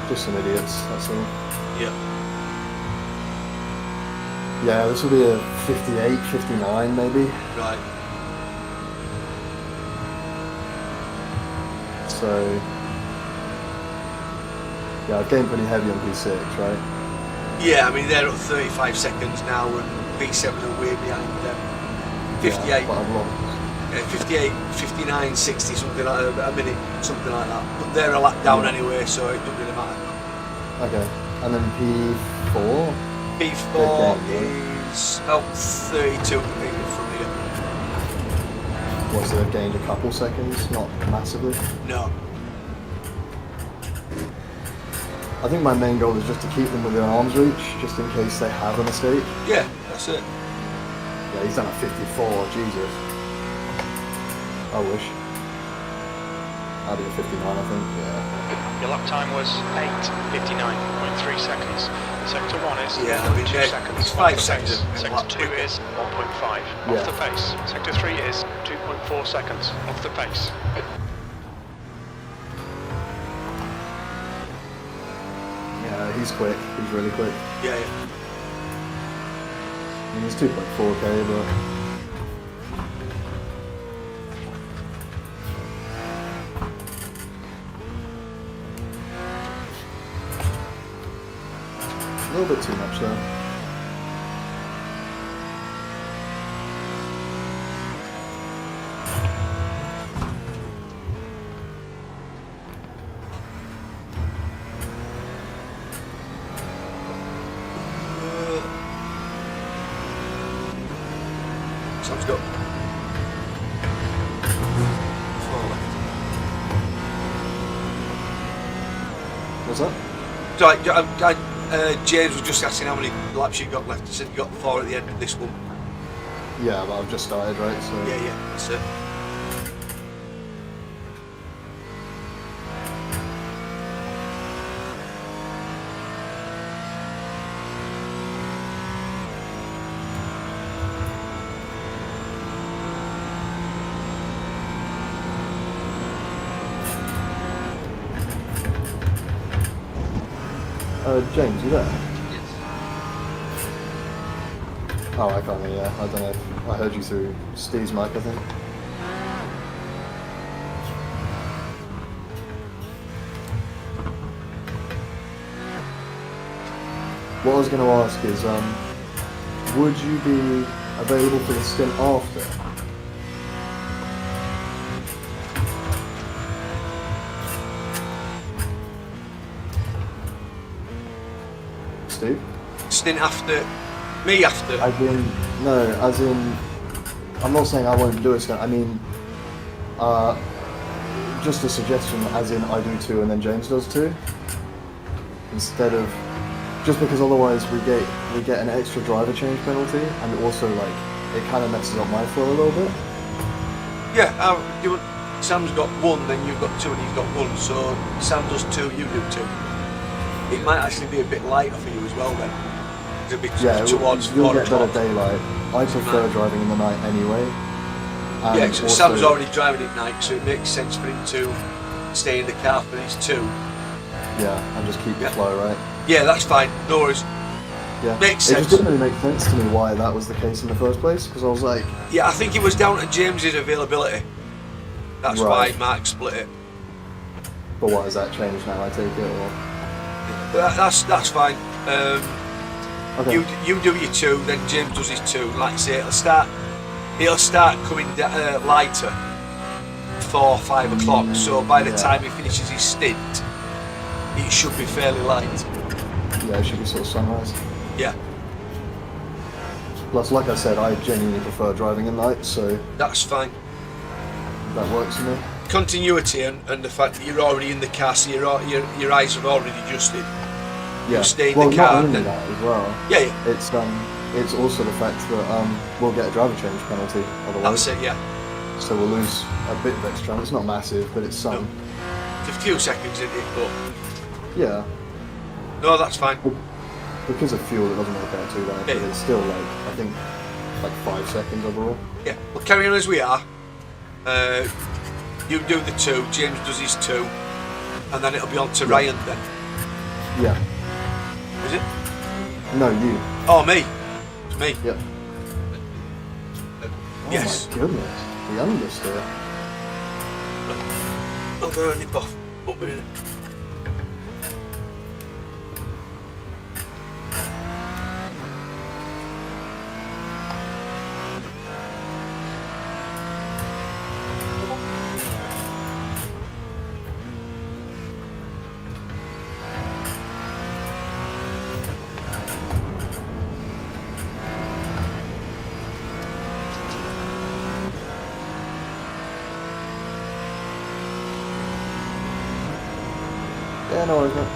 A: Just some idiots, that's all.
B: Yeah.
A: Yeah, this will be a 58, 59 maybe.
B: Right.
A: So, yeah, I've gained pretty heavy on P6, right?
B: Yeah, I mean, they're at 35 seconds now, and P7 are way behind them. 58.
A: Yeah, but I've lost.
B: 58, 59, 60, something like a minute, something like that. But they're a lap down
A: Yeah.
B: anyway, so it doesn't really matter.
A: Okay, and then P4?
B: P4
A: Okay,
B: is about 32 I think from here.
A: What's it, I've gained a couple seconds, not massively.
B: No.
A: I think my main goal is just to keep them within arm's reach, just in case they have a mistake.
B: Yeah, that's it.
A: Yeah, he's done a 54, Jesus. I wish. I'll do a 59, I think, yeah.
D: Your lap time was 8:59.3 seconds. Sector 1 is
B: Yeah, I mean,
D: 2
B: yeah,
D: seconds.
B: it's
D: off
B: 5
D: the
B: seconds
D: pace.
B: in
D: Sector
B: lap
D: 2
B: quicker.
D: is 1.5
A: Yeah.
D: off the pace. Sector 3 is 2.4 seconds off the pace.
A: Yeah, he's quick. He's really quick.
B: Yeah, yeah.
A: I mean, he's 2.4k, but... a little bit too much there.
B: Sounds good. So, James was just asking how many laps you got left. He said you got 4 at the end of this one.
A: Yeah, but I've just started, right? So
B: Yeah, that's it.
A: James, you there? Oh, I can't hear you. I don't know if I heard you through Steve's mic, I think. What I was going to ask is, would you be available for the stint after? Steve?
B: Stint after me after.
A: As in, I'm not saying I won't do a stint. I mean, just a suggestion. As in, I do 2 and then James does 2, instead of just because otherwise we get an extra driver change penalty, and also like it kind of messes up my flow a little bit.
B: Yeah, Sam's got 1, then you've got 2, and he's got 1. So Sam does 2, you do 2. It might actually be a bit lighter for you as well then. It's a bit towards
A: you'll
B: 4
A: get better
B: o'clock.
A: daylight. I prefer driving in the night anyway. And
B: Yeah, so
A: also,
B: Sam's already driving at night, so it makes sense for him to stay in the car for his 2.
A: Yeah, and just keep the flow, right?
B: Yeah, that's fine. No worries.
A: Yeah.
B: Makes
A: It
B: sense.
A: just didn't really make sense to me why that was the case in the first place, because I was like,
B: Yeah, I think it was down to James's availability. That's
A: Right.
B: why Mark split it.
A: but why has that changed now? I take it, or
B: But that's fine.
A: okay.
B: You do your 2, then James does his 2. Like I say, it'll start coming lighter 4, 5 o'clock. So by the time he finishes his stint, it should be fairly light.
A: Yeah, it should be sort of sunrise.
B: Yeah,
A: Plus, like I said, I genuinely prefer driving at night, so
B: that's fine.
A: that works for me.
B: Continuity and the fact that you're already in the car, so your eyes have already adjusted.
A: Yeah.
B: You stay in
A: well,
B: the car.
A: not only
B: Then,
A: that as well.
B: yeah,
A: It's also the fact that we'll get a driver change penalty otherwise.
B: that's it. Yeah,
A: So we'll lose a bit of extra time. It's not massive, but it's some.
B: it's a few seconds in it, but
A: Yeah.
B: no, that's fine.
A: Because of fuel, it doesn't work out too bad, but
B: Yeah.
A: it's still like, I think, like 5 seconds overall.
B: Yeah, we'll carry on as we are. You do the 2, James does his 2, and then it'll be on to Ryan then.
A: Yeah.
B: Is it?
A: No, you.
B: Oh, me. It's me.
A: Yep.
B: Yes.
A: Oh my goodness. The understeer.
B: I'll go and nip off. Put me in it.
A: Yeah, no worries, mate.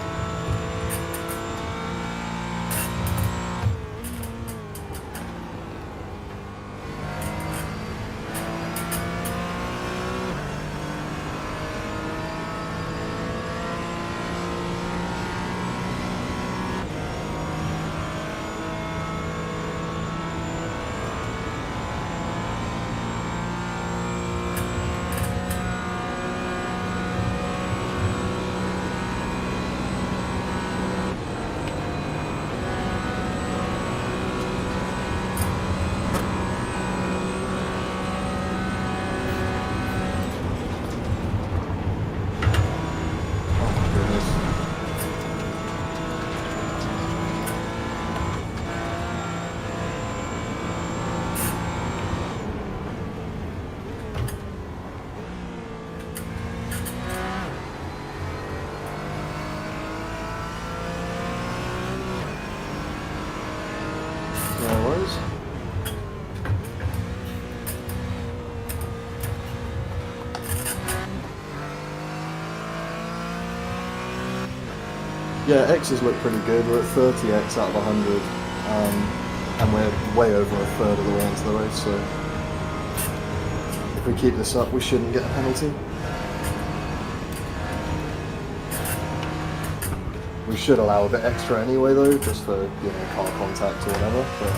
A: No worries. Yeah, Yeah, X's look pretty good. We're at 30x out of 100, and we're way over a third of the way into the race, so if we keep this up, we shouldn't get a penalty. We should allow a bit extra anyway, though, just for, you know, car contact or whatever, but...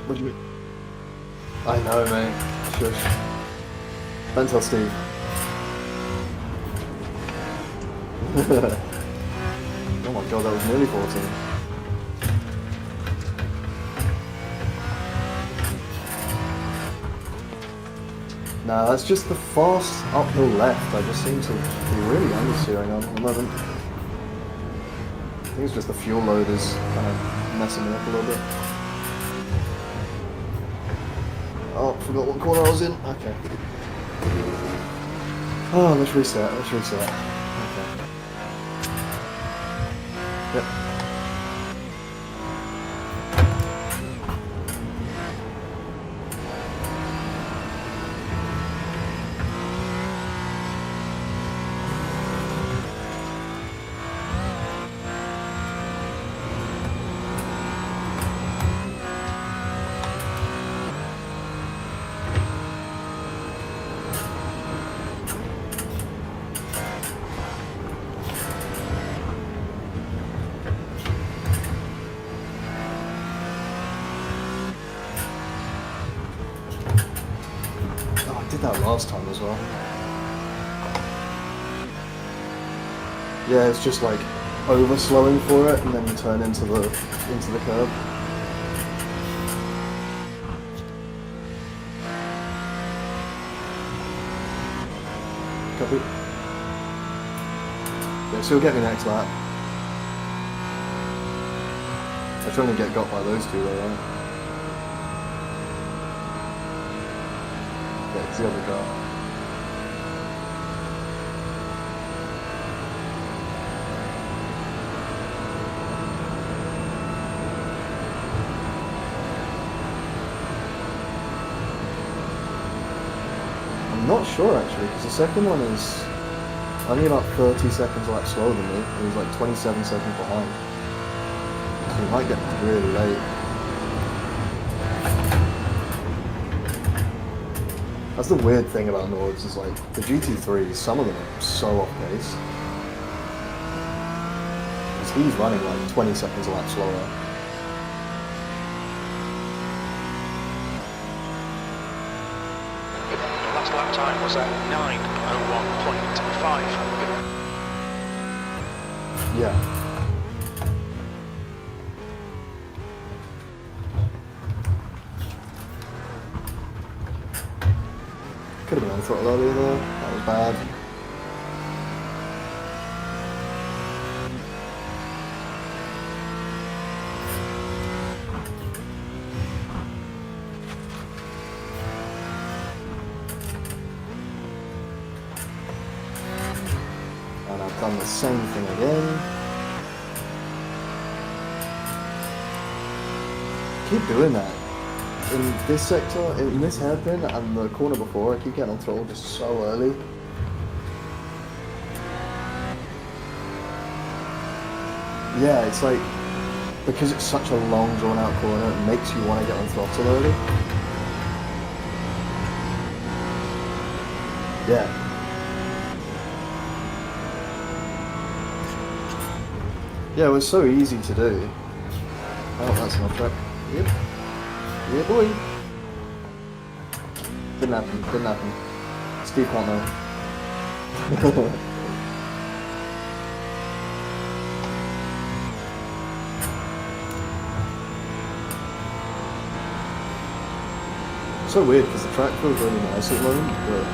A: What do you mean? I know, mate. Shush. Don't tell Steve. Oh my god, that was nearly 14. Nah, that's just the fast uphill left. I just seem to be really understeering on at the moment. I think it's just the fuel load is kind of messing me up a little bit. Oh, forgot what corner I was in. Okay. Oh, let's reset. Okay. Yep. That last time as well. Yeah, it's just like over slowing for it and then you turn into the curb. Copy. Yeah, so you'll get me next lap. I try and get got by those two though, right? Yeah, it's the other car. I'm not sure actually, because the second one is only about 30 seconds a lap slower than me, and he's like 27 seconds behind. So he might get really late. That's the weird thing about Nords, is like, the GT3s, some of them are so off pace. Because he's running like 20 seconds a lap slower.
D: Your last lap time was at 9:01.5.
A: Yeah. Could have been on throttle earlier though, that was bad. And I've done the same thing again. Keep doing that. In this sector, in this hairpin and the corner before, I keep getting on throttle just so early. Yeah, it's like, because it's such a long drawn out corner, it makes you want to get on throttle early. Yeah. Yeah, it was so easy to do. Oh, that's an off track. Yep. Yeah, boy. Didn't happen. Steve can't know. So weird because the track feels really nice at the moment, but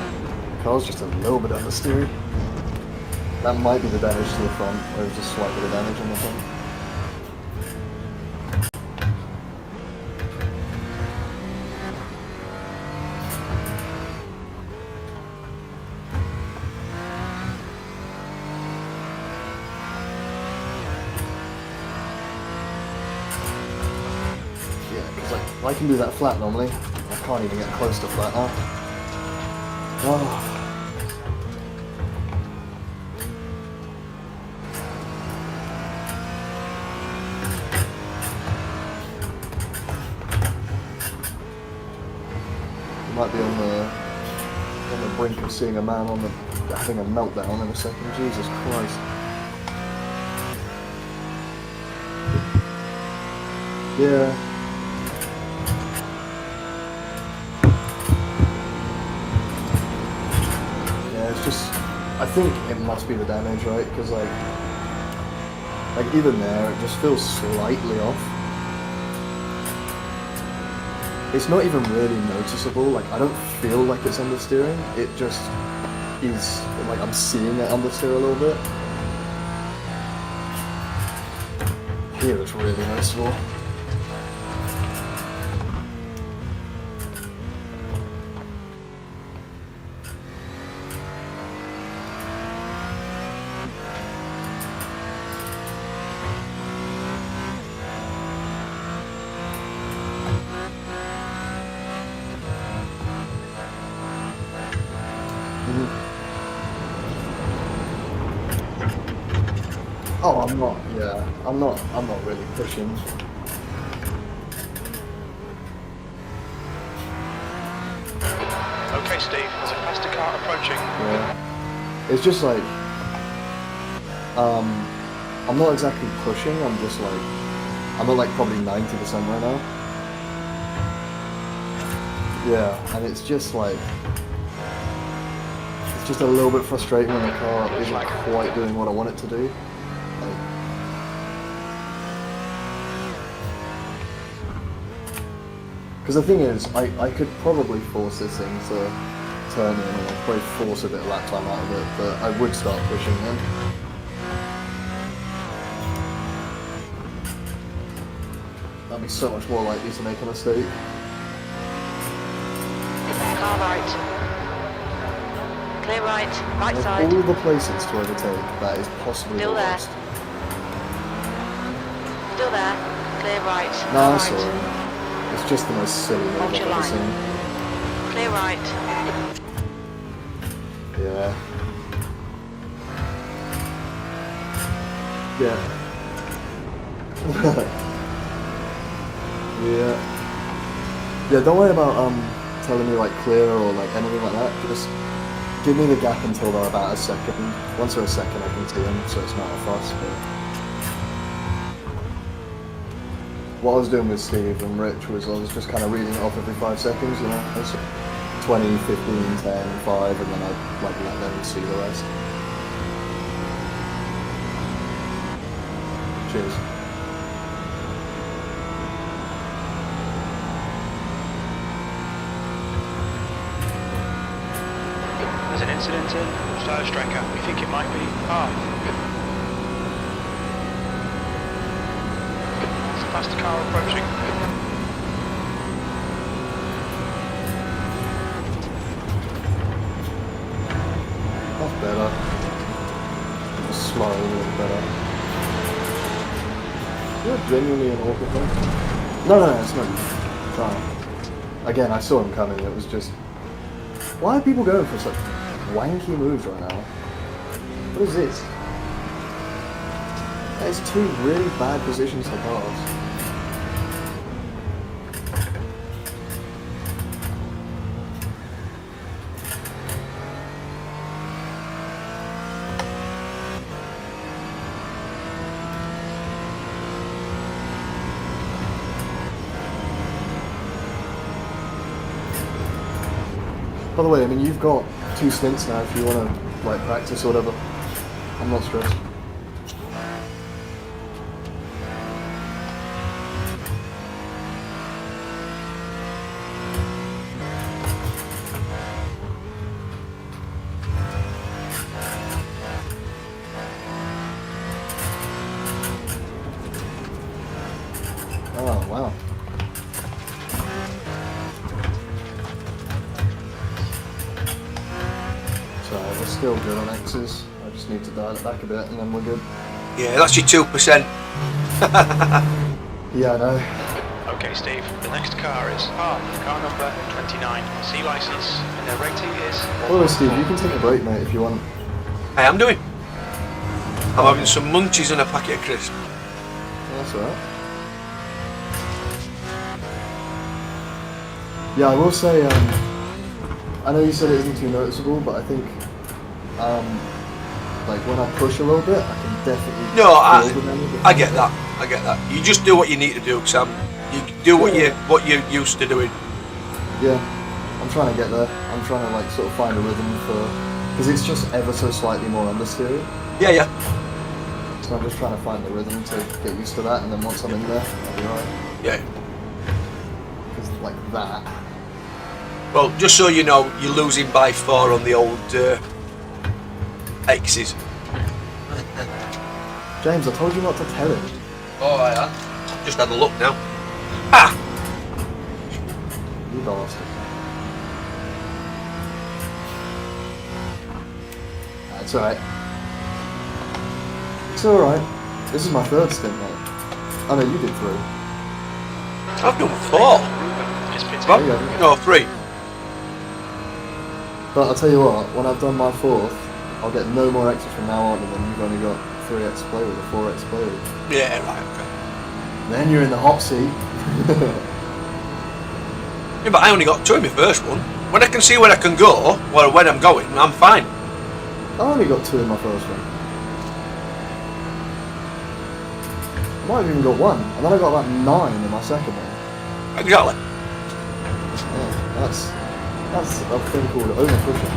A: the car's just a little bit understeery. That might be the damage to the front, or there's just a slight bit of damage on the front. I can do that flat normally. I can't even get close to flat now. Oh. Might be on the brink of seeing a man having a meltdown in a second. Jesus Christ. Yeah. Yeah, it's just, I think it must be the damage, right? Because like even there, it just feels slightly off. It's not even really noticeable. Like, I don't feel like it's understeering. It just is, like, I'm seeing it understeer a little bit. Here it's really noticeable. Oh, I'm not. Yeah, I'm not really pushing.
D: Okay, Steve, there's a faster car approaching.
A: Yeah, it's just like, I'm not exactly pushing. I'm just like, I'm at like probably 90% right now. Yeah, and it's just like, it's just a little bit frustrating when the car isn't quite doing what I want it to do. Because the thing is, I could probably force this thing to turn in, and I'd probably force a bit of lap time out of it, but I would start pushing then. That'd be so much more likely to make a mistake.
E: Car right. Clear right. Right
A: Of
E: side.
A: all the places to overtake, that is possibly
E: Still
A: the
E: there.
A: worst.
E: Still there. Clear right.
A: No, I'm
E: right.
A: sorry. It's just the most silly move
E: Hold
A: I've
E: your
A: ever
E: line.
A: seen.
E: Clear right.
A: Yeah. Yeah. Yeah. Yeah, don't worry about telling me like clear or like anything like that. Just give me the gap until they're about a second. Once they're a second I can see them, so it's not a fuss. But what I was doing with Steve and Rich was I was just kind of reading it off every 5 seconds, you know. It's 20, 15, 10, 5, and then I'd like let them see the rest. Cheers.
D: There's an incident in Star Striker. We think it might be There's a faster car approaching.
A: That's better. Just slow a little better. You're genuinely an awkward thing. No, it's not you. Sorry. Again, I saw him coming. It was just, why are people going for such wanky moves right now? What is this? There's 2 really bad positions to pass. By the way, I mean, you've got 2 stints now if you want to, like, practice or whatever. I'm not stressed. Oh, wow. So we're still good on X's. I just need to dial it back a bit and then we're good.
B: Yeah, that's your 2%.
A: Yeah, I know.
D: Okay, Steve, the next car is car number 29, C license, and their rating is...
A: By the way, Steve, you can take a break, mate, if you want.
B: I am doing. I'm having some munchies and a packet of crisps.
A: That's alright. Yeah, I will say, I know you said it isn't too noticeable, but I think, like when I push a little bit, I can definitely.
B: No,
A: feel the damage.
B: I get that. I get that. You just do what you need to do, Sam. You do what you're used to doing.
A: Yeah, I'm trying to get there. I'm trying to like sort of find a rhythm for, because it's just ever so slightly more understeer.
B: Yeah, yeah.
A: So I'm just trying to find the rhythm to get used to that, and then once I'm in there, I'll be alright.
B: Yeah.
A: Because like that.
B: Well, just so you know, you're losing by 4 on the old X's.
A: James, I told you not to tell him.
B: Oh, I have. Just had a look now. Ah!
A: You bastard. It's alright. It's alright. This is my 3rd stint, mate. I know you did 3.
B: I've done 4.
D: Just pitting.
B: Well,
A: There you go.
B: no, 3.
A: But I'll tell you what, when I've done my 4th, I'll get no more extras from now on, and then you've only got 3x play with or 4x play with.
B: Yeah, right, okay.
A: Then you're in the hot seat.
B: Yeah, but I only got 2 in my first one. When I can see where I can go, or when I'm going, I'm fine.
A: I only got 2 in my first one. I might have even got 1, and then I got about 9 in my second one.
B: Exactly.
A: Yeah, that's a thing called over pushing.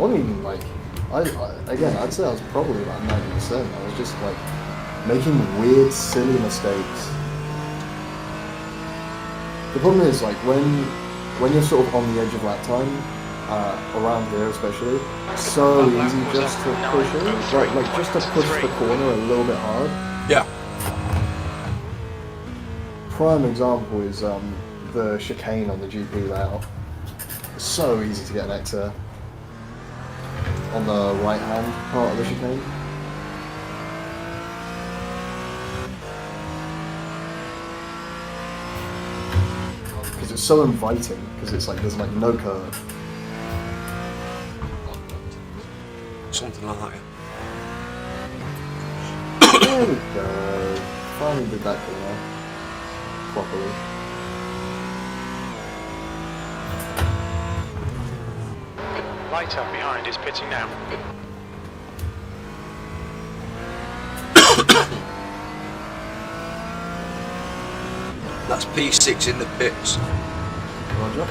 A: I mean, like, I'd say I was probably about 90%. I was just like making weird, silly mistakes. The problem is, like, when you're sort of on the edge of lap time, around here especially, it's so easy just to push it, like just to push the corner a little bit hard.
B: Yeah.
A: Prime example is the chicane on the GP layout. It's so easy to get an X there. On the right hand part of the chicane. Because it's so inviting, because it's like there's like no curve.
B: Something like that,
A: There we go. Finally did that corner properly.
D: Light up behind is pitting now.
B: That's P6 in the pits.
A: Roger.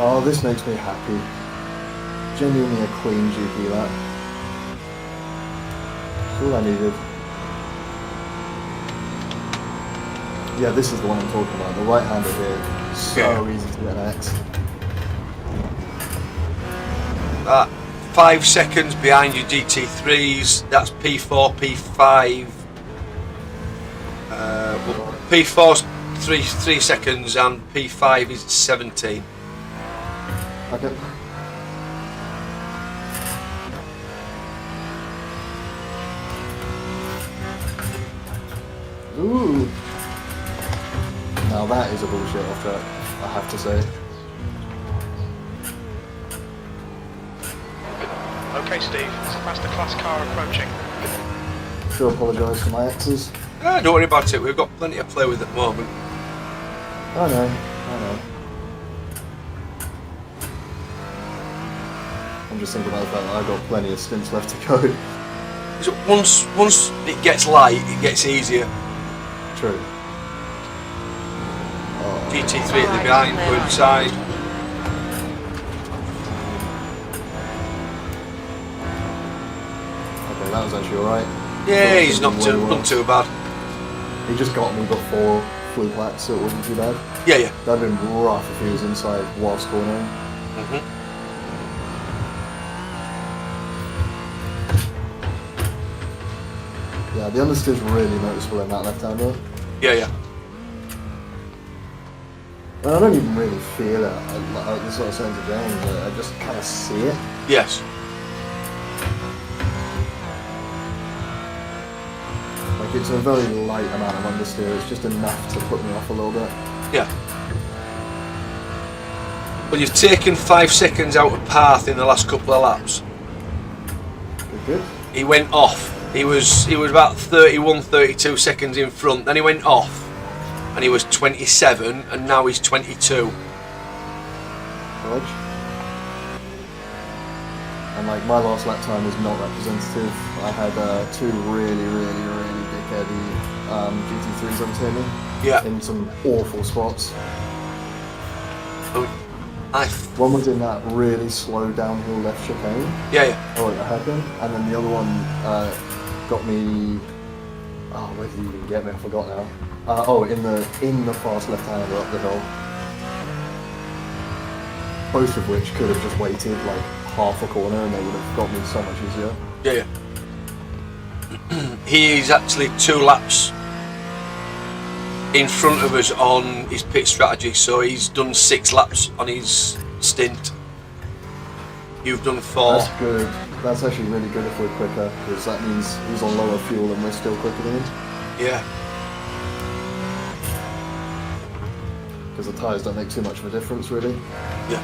A: Oh, this makes me happy. Genuinely a clean GP lap. That's all I needed. Yeah, this is the one I'm talking about. The right-hander here. So easy to get an X.
B: 5 seconds behind your GT3s. That's P4, P5. Well, P4's 3 seconds and P5 is 17.
A: Okay. Ooh. Now that is a bullshit off track, I have to say.
D: Okay, Steve, it's a faster class car approaching.
A: Do apologise for my X's.
B: Don't worry about it, we've got plenty to play with at the moment.
A: I know. I'm just thinking about the fact that I've got plenty of stints left to go.
B: So once it gets light, it gets easier.
A: True. Oh.
B: GT3 at the behind, go inside.
A: Okay, that was actually alright.
B: Yeah, he's not too bad.
A: He just got me before flew plat, so it wasn't too bad.
B: Yeah.
A: That'd been rough if he was inside whilst cornering. Yeah, the understeer's really noticeable in that left-hander.
B: Yeah.
A: And I don't even really feel it. This is what I was saying to James, I just kind of see it.
B: Yes.
A: Like Like, it's a very light amount of understeer. It's just enough to put me off a little bit.
B: Yeah. Well, you've taken 5 seconds out of path in the last couple of laps.
A: Good.
B: He went off. He was about 31, 32 seconds in front. Then he went off, and he was 27, and now he's 22.
A: Dodge. And like my last lap time is not representative. I had two really big heady GT3s overtake me.
B: Yeah.
A: In some awful spots.
B: One
A: was in that really slow downhill left chicane.
B: Yeah.
A: Oh, I had them. And then the other one got me. Oh, where did he even get me? I forgot now. In the fast left-hander up the hill. Both of which could have just waited like half a corner and they would have got me so much easier.
B: Yeah. He is actually 2 laps in front of us on his pit strategy, so he's done 6 laps on his stint. You've done 4.
A: That's good. That's actually really good if we're quicker, because that means he's on lower fuel and we're still quicker than him.
B: Yeah.
A: Because the tyres don't make too much of a difference, really.
B: Yeah.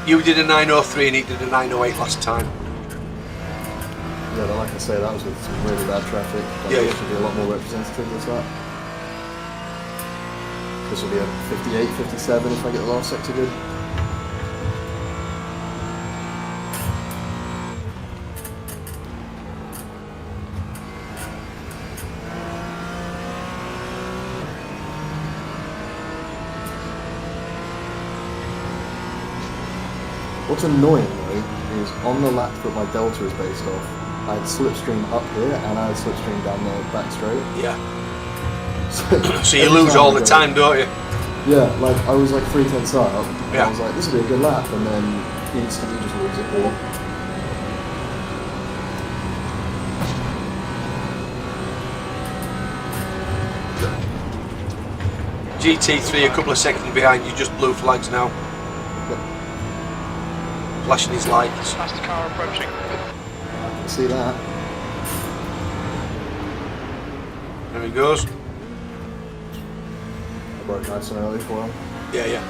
B: You did a 903 and he did a 908 last time.
A: Yeah, but like I say, that was with some really bad traffic. It should be a lot more representative as that. This will be a 58, 57 if I get the last sector good. What's annoying though is on the lap that my delta is based off, I had slipstream up here and I had slipstream down the back straight.
B: Yeah. So you lose all the time, don't you?
A: Yeah, like I was like 3/10 up, and
B: Yeah.
A: I was like, this will be a good lap, and then instantly just lose it all.
B: GT3 a couple of seconds behind you, just blue flags now.
A: Yep.
B: Flashing his lights.
D: Fast car approaching.
A: I can see that.
B: There he goes.
A: I broke nice and early for him.
B: Yeah.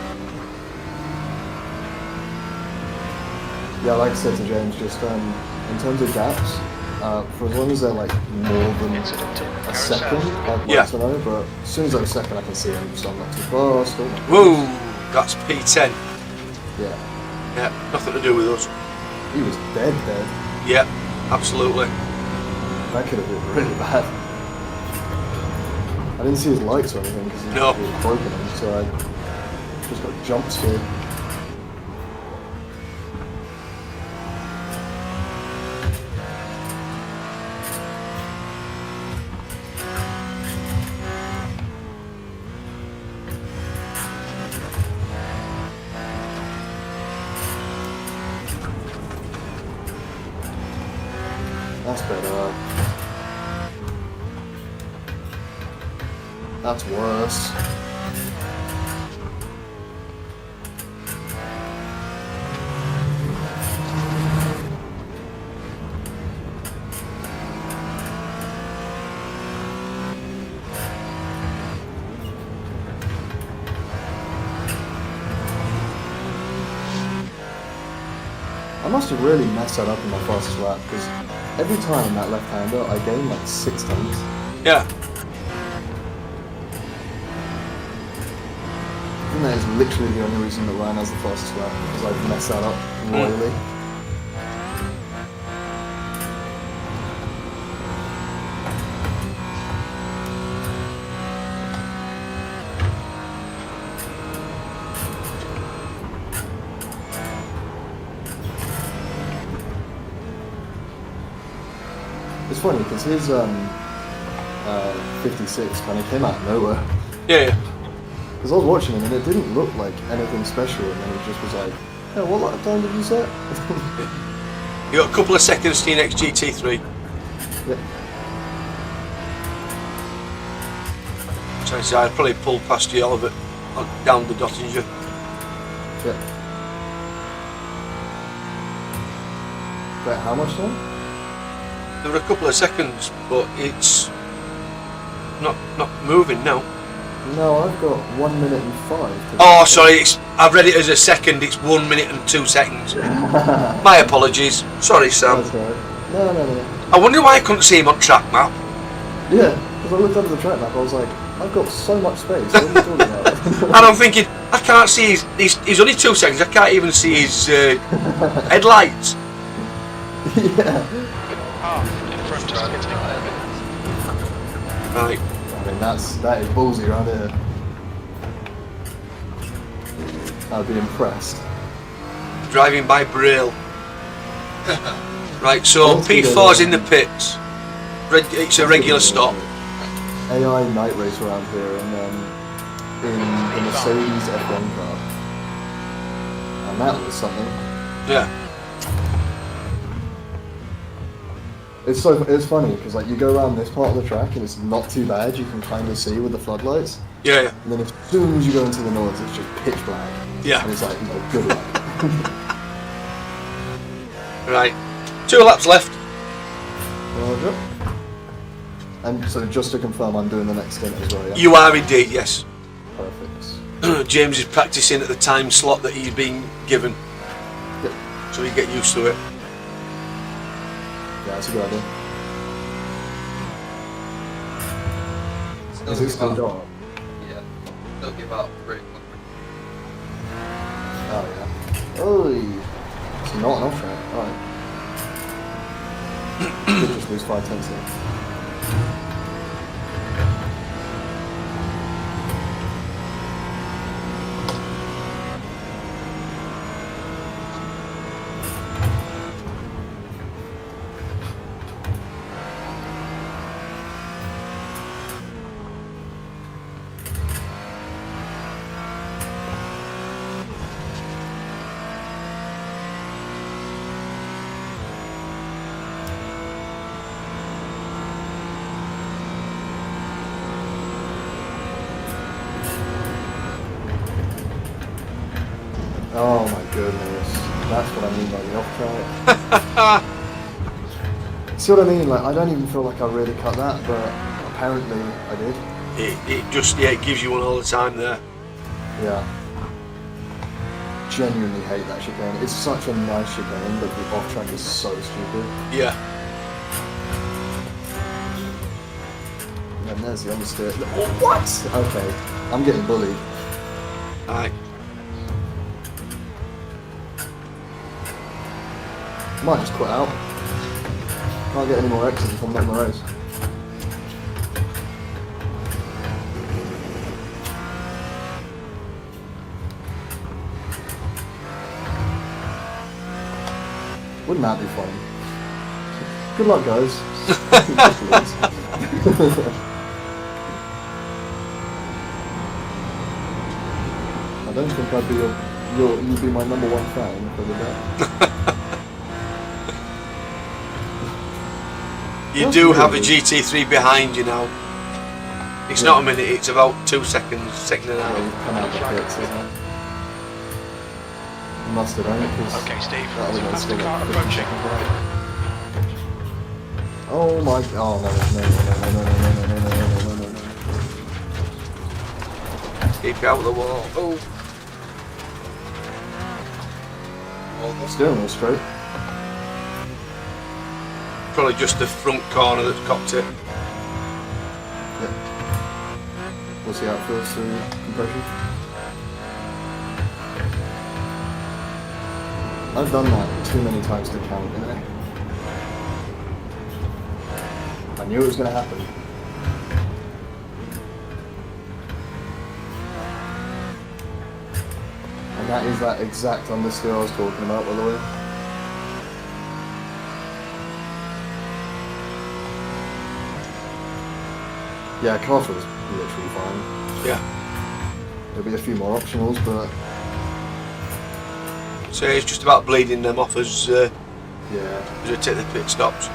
A: Yeah, like I said to James, just in terms of gaps, for as long as they're like more than a second, I'd like to know, but as soon as they're a second I can see them, so I'm not too fast.
B: Whoa, that's P10.
A: Yeah.
B: Yeah, nothing to do with us.
A: He was dead.
B: Yeah, absolutely.
A: That could have been really bad. I didn't see his lights or anything because he was broken them, so I just got jump scared. That's better. That's worse. I must have really messed that up in my fastest lap because every time in that left-hander I gained like 6 tenths.
B: Yeah.
A: I think that is literally the only reason that Ryan has the fastest lap, because I've messed that up royally. It's funny because his 56 kind of came out of nowhere.
B: Yeah.
A: Because I was watching him and it didn't look like anything special, and then he just was like, "Yeah, what lap time did you set?"
B: You got a couple of seconds to your next GT3.
A: Yeah.
B: Chances are I'd probably pull past you all of it down the Dottinger.
A: Yeah. Wait, how much time?
B: There were a couple of seconds, but it's not moving now.
A: No, I've got 1 minute and 5. To
B: Oh, sorry. I've read it as a second. It's 1 minute and 2 seconds. My apologies. Sorry, Sam.
A: That's alright. No.
B: I wonder why I couldn't see him on track map.
A: Yeah, because I looked under the track map, I was like, I've got so much space. What are you talking about?
B: And I'm thinking, I can't see he's only 2 seconds. I can't even see his headlights.
A: Yeah.
D: Half in front of skidding.
B: Right.
A: I mean, that is ballsy around here. I'd be impressed.
B: Driving by Braille. Right, so P4's in the pits. It's a regular stop.
A: AI night race around here in the Mercedes F1 car. And that was something.
B: Yeah.
A: It's funny because like you go around this part of the track and it's not too bad. You can kind of see with the floodlights.
B: Yeah.
A: And then as soon as you go into the noise, it's just pitch black.
B: Yeah.
A: And it's like, no, good luck.
B: Right. 2 laps left.
A: Roger. And so just to confirm, I'm doing the next stint as well, yeah?
B: You are indeed, yes.
A: Perfect.
B: James is practicing at the time slot that he's been given.
A: Yep.
B: So you get used to it.
A: Yeah, that's a good idea. Is it still dark?
I: Yeah. Still give out 3.
A: Oh, yeah. Oh, it's not an off track. Alright. Could just lose 5 tenths there. Oh my goodness, that's what I mean by the off track. See what I mean? Like, I don't even feel like I really cut that, but apparently I did.
B: It gives you one all the time there.
A: Yeah. Genuinely hate that chicane. It's such a nice chicane, but the off track is so stupid.
B: Yeah.
A: And there's the understeer. Oh, what? Okay, I'm getting bullied.
B: Alright.
A: Might just quit out. Can't get any more X's if I'm not in the race. Wouldn't that be fun? Good luck, guys. I don't think I'd be you'd be my number 1 fan if I did that.
B: You do have a GT3 behind you now. It's not a minute, it's about 2 seconds, second and a
A: Yeah,
B: half.
A: you've come out the pits, isn't it? You must have done it, because
D: Okay, Steve.
A: that would have
D: Faster
A: still
D: car
A: got
D: approaching.
A: Oh my, oh no.
B: Keep it out of the wall. Oh.
A: Steering wheel straight.
B: Probably just the front corner that's cocked it.
A: Yep. We'll see how it feels through compression. I've done that too many times to count, you know. I knew it was going to happen. And that is that exact understeer I was talking about, by the way. Yeah, car feels literally fine.
B: Yeah.
A: There'll be a few more optionals, but
B: So it's just about bleeding them off as
A: yeah.
B: we take the pit stops.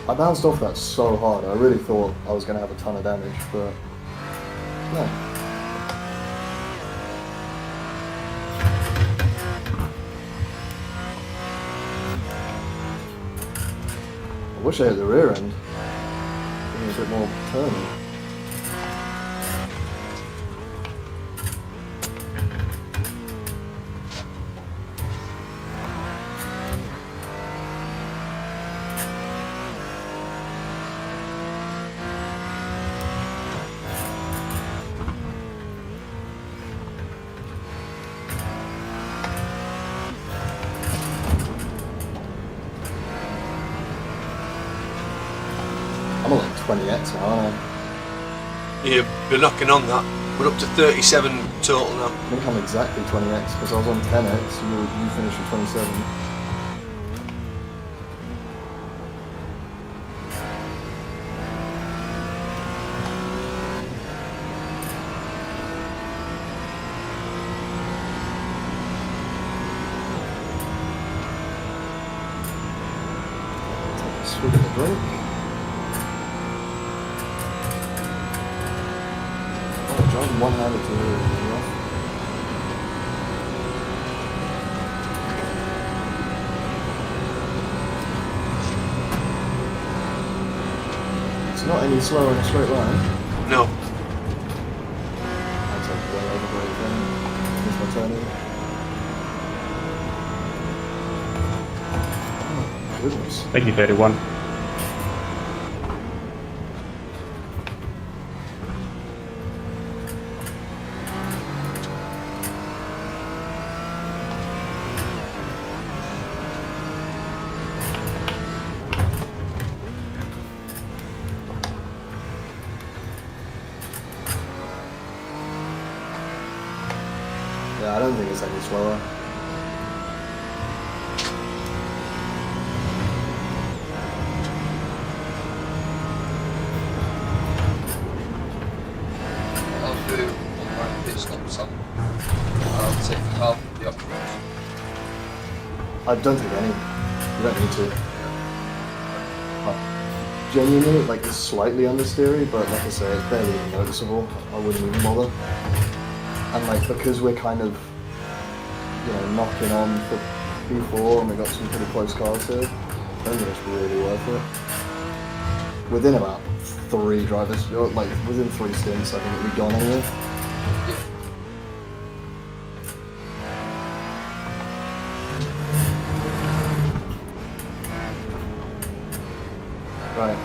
A: I bounced off that so hard, I really thought I was going to have a ton of damage, but no. I wish I hit the rear end. bit more turny. I'm on like 20x now, aren't I?
B: You're knocking on that. We're up to 37 total now.
A: I think I'm exactly 20x because I was on 10x. You finished with 27. Take a swig of the drink. Oh, John, one-handed to really rough. It's not any slower in a straight line.
B: No.
A: That's like way over brake then. Miss my turning. Oh, goodness.
F: Thank you, 31.
A: Yeah, I don't think it's any slower.
I: I'll do one round pit stop, Sam. I'll take half the options.
A: I don't think any. You don't need to. Genuinely, like, it's slightly understeery, but like I say, it's barely even noticeable. I wouldn't even bother. And like, because we're kind of, you know, knocking on for P4 and we've got some pretty close cars here, I think it's really worth it. Within about 3 drivers, like within 3 stints, I think it'll be gone anyway. Right,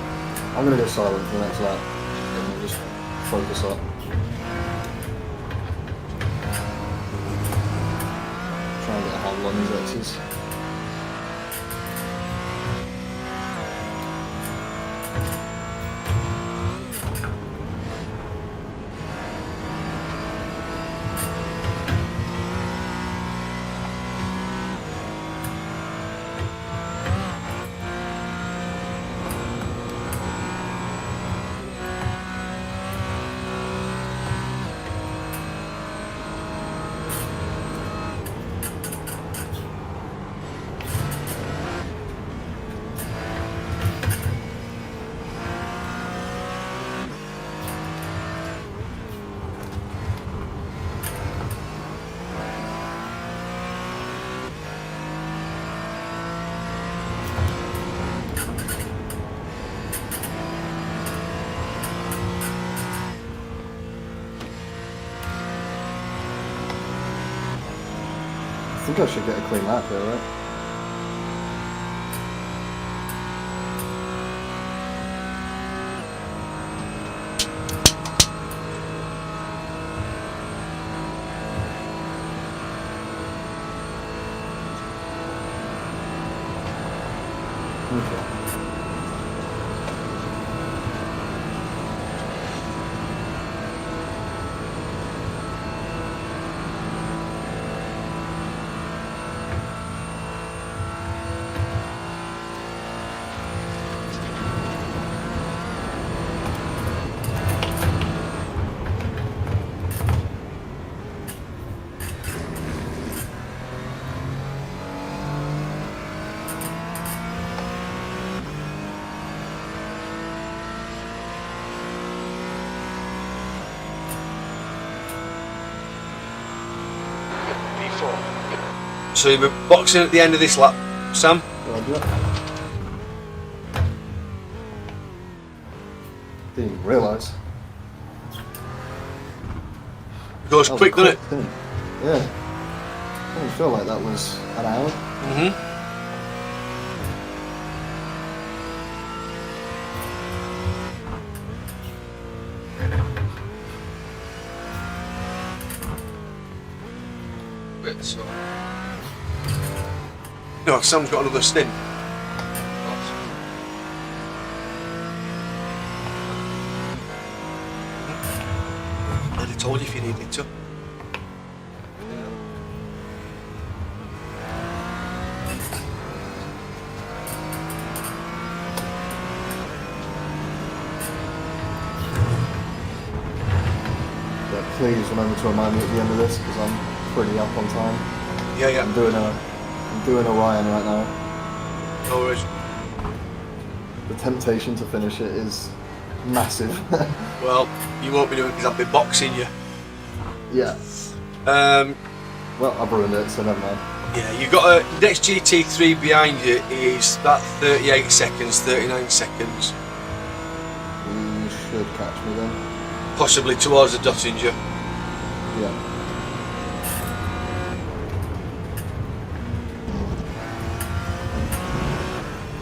A: I'm gonna go silent for the next lap and we'll just focus up. Try and get a handle on these X's. I think I should get a clean lap there, right? Okay.
B: So you'll be boxing at the end of this lap, Sam.
A: Roger. Didn't even realise.
B: It goes
A: That was a
B: quick, doesn't it?
A: thing. Yeah. I didn't feel like that was an hour.
B: Mm-hmm.
I: Wait, so.
B: No, Sam's got another stint. And I told you if you needed to.
A: But please remember to remind me at the end of this because I'm pretty up on time.
B: Yeah, yeah.
A: I'm doing Orion right now.
B: No worries.
A: The temptation to finish it is massive.
B: Well, you won't be doing it because I'll be boxing you.
A: Yeah. Well, I've ruined it, so never mind.
B: Yeah, you've got a next GT3 behind you is about 38 seconds, 39 seconds.
A: You should catch me then.
B: Possibly towards the Dottinger.
A: Yeah.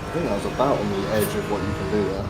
A: I think I was about on the edge of what you can do there.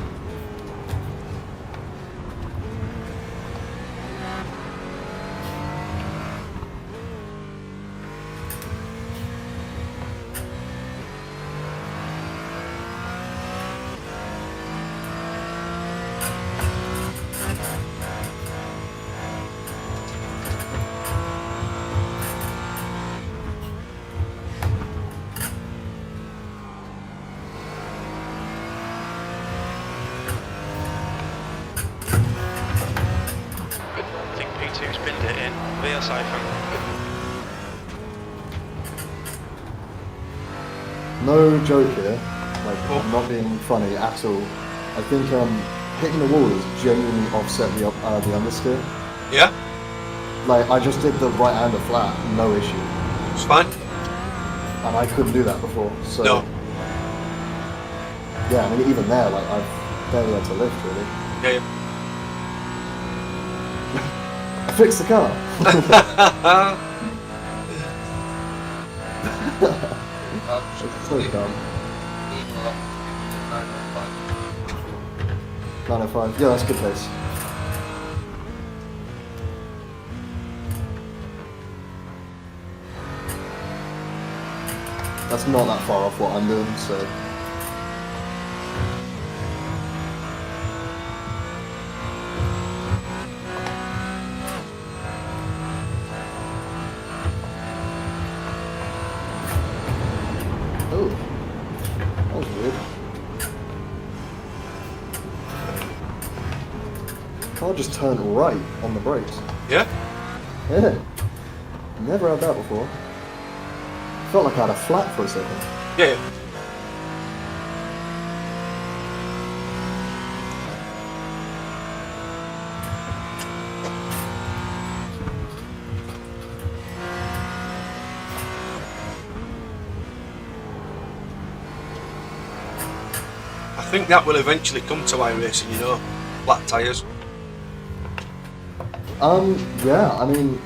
D: I think P2 spinned it in. Via siphon.
A: No joke here. Like, I'm not being funny at all. I think hitting the wall has genuinely offset the understeer.
B: Yeah?
A: Like, I just did the right-hander flat, no issue.
B: It's fine.
A: And I couldn't do that before, so...
B: No.
A: Yeah, I mean, even there, like, I've barely had to lift, really.
B: Yeah, yeah.
A: I fixed the car! It's so dumb. 905. Yeah, that's a good pace. That's not that far off what I'm doing, so... Oh, that was weird. Car just turned right on the brakes.
B: Yeah?
A: Yeah. Never had that before. Felt like I had a flat for a second.
B: Yeah, yeah. I think that will eventually come to iRacing, you know, flat tyres.
A: Yeah, I mean,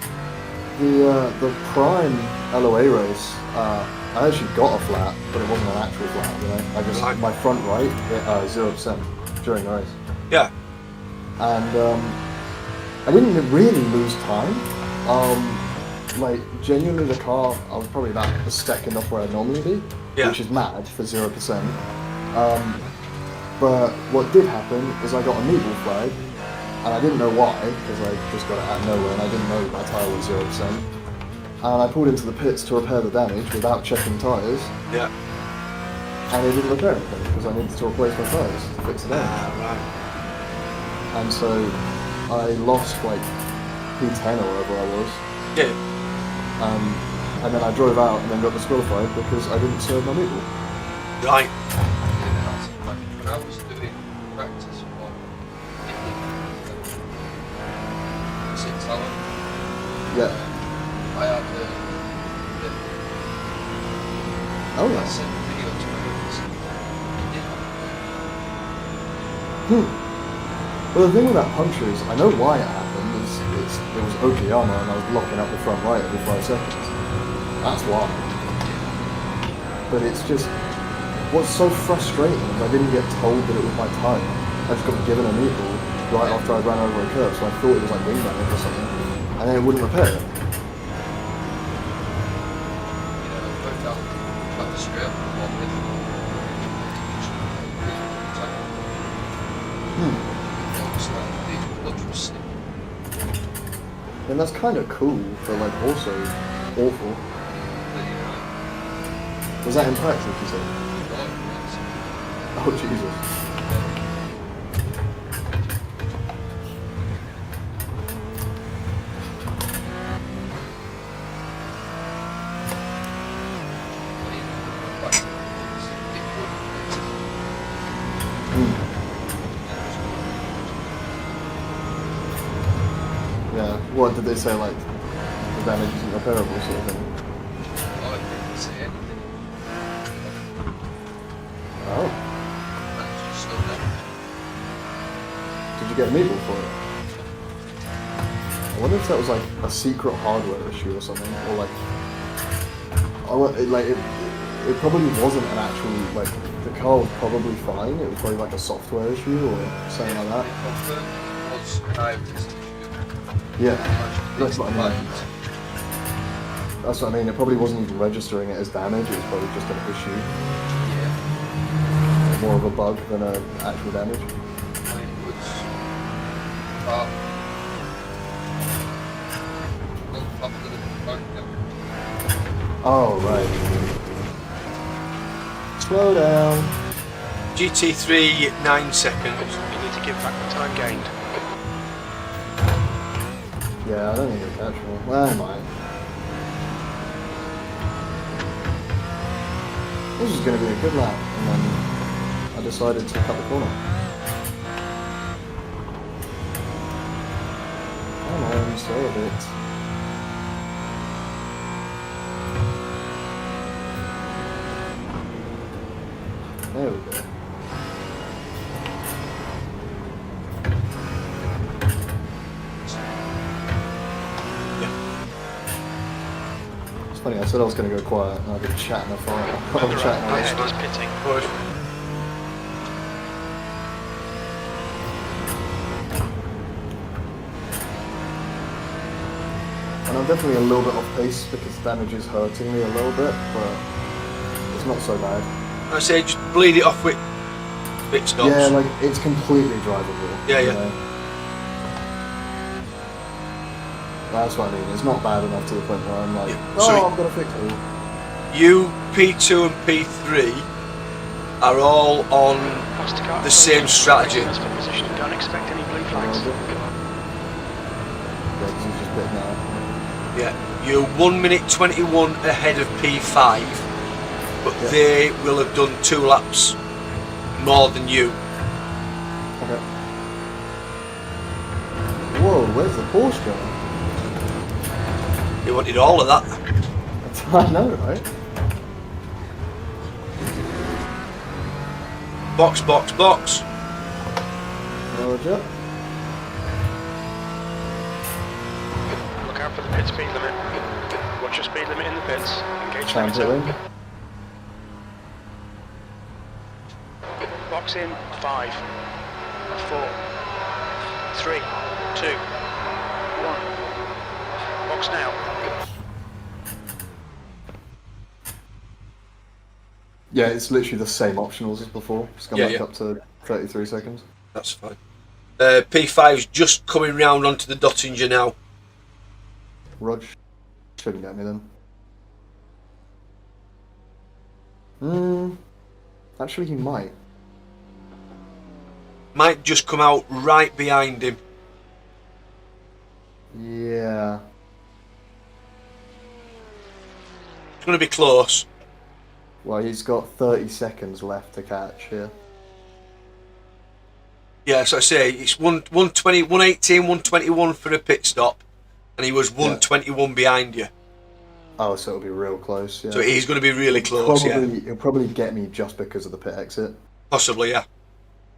A: the Prime LOA race, I actually got a flat, but it wasn't an actual flat, you know. I just,
B: Right.
A: my front right, 0% during the race.
B: Yeah.
A: And, I didn't really lose time. Like, genuinely the car, I was probably about a second off where I'd normally be,
B: Yeah.
A: which is mad for 0%. But what did happen is I got a neutral flag, and I didn't know why, because I just got it out of nowhere, and I didn't know my tyre was 0%. And I pulled into the pits to repair the damage without checking tyres,
B: Yeah.
A: and it didn't repair anything, because I needed to replace my tyres to fix the damage.
B: Right.
A: And so I lost like P10 or whatever I was,
B: Yeah.
A: and then I drove out and then got disqualified because I didn't serve my neutral.
B: Right.
I: When I was doing practice for Six Talent,
A: Yeah.
I: I had
A: Oh
I: I
A: yeah.
I: sent a video to him. He didn't have
A: Hmm. Well, the thing with that puncture is, I know why it happened. It was Okayama, and I was locking up the front right every 5 seconds. That's why. But it's just, what's so frustrating is I didn't get told that it was my time. I just got given a meatball right after I ran over a curve, so I thought it was like wing damage or something, and then it wouldn't repair it.
I: Both out up the strip, one with.
A: And that's kind of cool, but like also awful. Was that in practice, you said? Oh, Jesus. Yeah, what did they say, like, the damage isn't repairable sort of thing?
I: I didn't say anything.
A: Oh.
I: That's just slow down.
A: Did you get a meatball for it? I wonder if that was like a secret hardware issue or something, or like, it probably wasn't an actual, like, the car was probably fine, it was probably like a software issue or something like that.
I: Was how
A: Yeah, that's what I mean. That's what I mean, it probably wasn't even registering it as damage, it was probably just an issue.
I: yeah,
A: More of a bug than an actual damage.
I: I mean, it was up to the phone.
A: Oh, right. Slow down.
B: GT3 9 seconds.
D: You need to give back the time gained.
A: Yeah, I don't think it'll catch me. Well, I might. This is going to be a good lap, and then I decided to cut the corner. Come on, save it. There we go. It's funny, I said I was going to go quiet, and I've been chatting a fire. I'm chatting a lot.
D: Ahead is pitting.
B: Push.
A: And I'm definitely a little bit off pace because damage is hurting me a little bit, but it's not so bad.
B: I say just bleed it off with pit stops.
A: Yeah, like, it's completely drivable.
B: Yeah,
A: you
B: yeah.
A: know? That's what I mean, it's not bad enough to the point where I'm like,
B: Yeah,
A: oh,
B: so
A: I'm going to fix it.
B: you, P2 and P3 are all on the same strategy.
D: Don't expect any blue flags.
A: Yeah, because he's just bit now.
B: Yeah, you're 1 minute 21 ahead of P5, but
A: Yeah.
B: they will have done 2 laps more than you.
A: Okay. Whoa, where's the Porsche going?
B: They wanted all of that.
A: I know, right?
B: Box, box, box.
A: Roger.
D: Look out for the pit speed limit. Watch your speed limit in the pits. Engage
A: Sounds
D: limiter.
A: it.
D: Box in 5, 4, 3, 2, 1. Box now.
A: Yeah, it's literally the same optionals as before. It's gone
B: Yeah,
A: back
B: yeah.
A: up to 33 seconds.
B: That's fine. P5's just coming round onto the Dottinger now.
A: Rog shouldn't get me then. Actually, he might.
B: Might just come out right behind him.
A: Yeah.
B: It's going to be close.
A: Well, he's got 30 seconds left to catch here.
B: Yeah, so I say it's 120, 118, 121 for a pit stop, and he was 121 behind you.
A: Oh, so it'll be real close. Yeah.
B: So he's going to be really close.
A: He'll probably get me just because of the pit exit,
B: Possibly, yeah.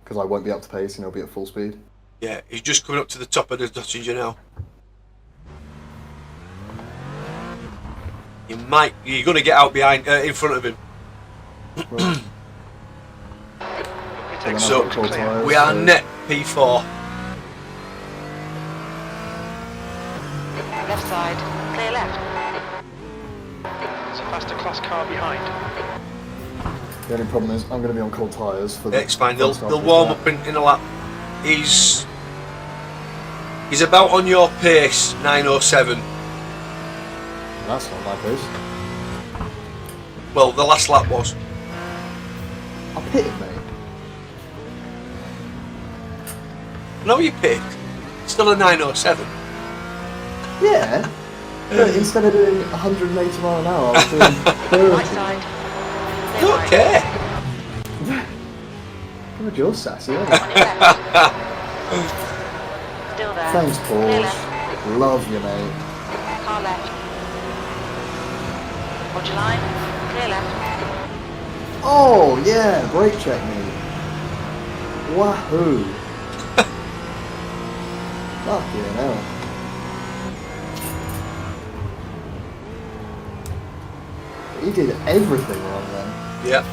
A: because I won't be up to pace and he'll be at full speed.
B: Yeah, he's just coming up to the top of the Dottinger now. You're going to get out behind, in front of him.
A: Right.
B: So,
A: Tires,
B: we are
A: so-
B: net P4.
E: Left side. Clear left.
D: There's a faster class car behind.
A: The only problem is I'm going to be on cold tyres for the.
B: It's fine. They'll
A: first half of
B: warm
A: that.
B: up in a lap. He's about on your pace, 9:07.
A: That's not my pace.
B: Well, the last lap was.
A: I pitted, mate.
B: No, you picked. Still a 9:07.
A: Yeah. But instead of doing 180 mile an hour, I was doing 30.
E: Right side. Clear
B: Don't
E: right.
B: care.
A: God, you're sassy, aren't
E: On
A: you?
E: your left. Still there.
A: Thanks,
E: Clear
A: Paul.
E: left.
A: Love you, mate.
E: Car left. Hold your line. Clear left.
A: Oh, yeah, brake check me. Wahoo. Fucking hell. He did everything wrong then.
B: Yeah.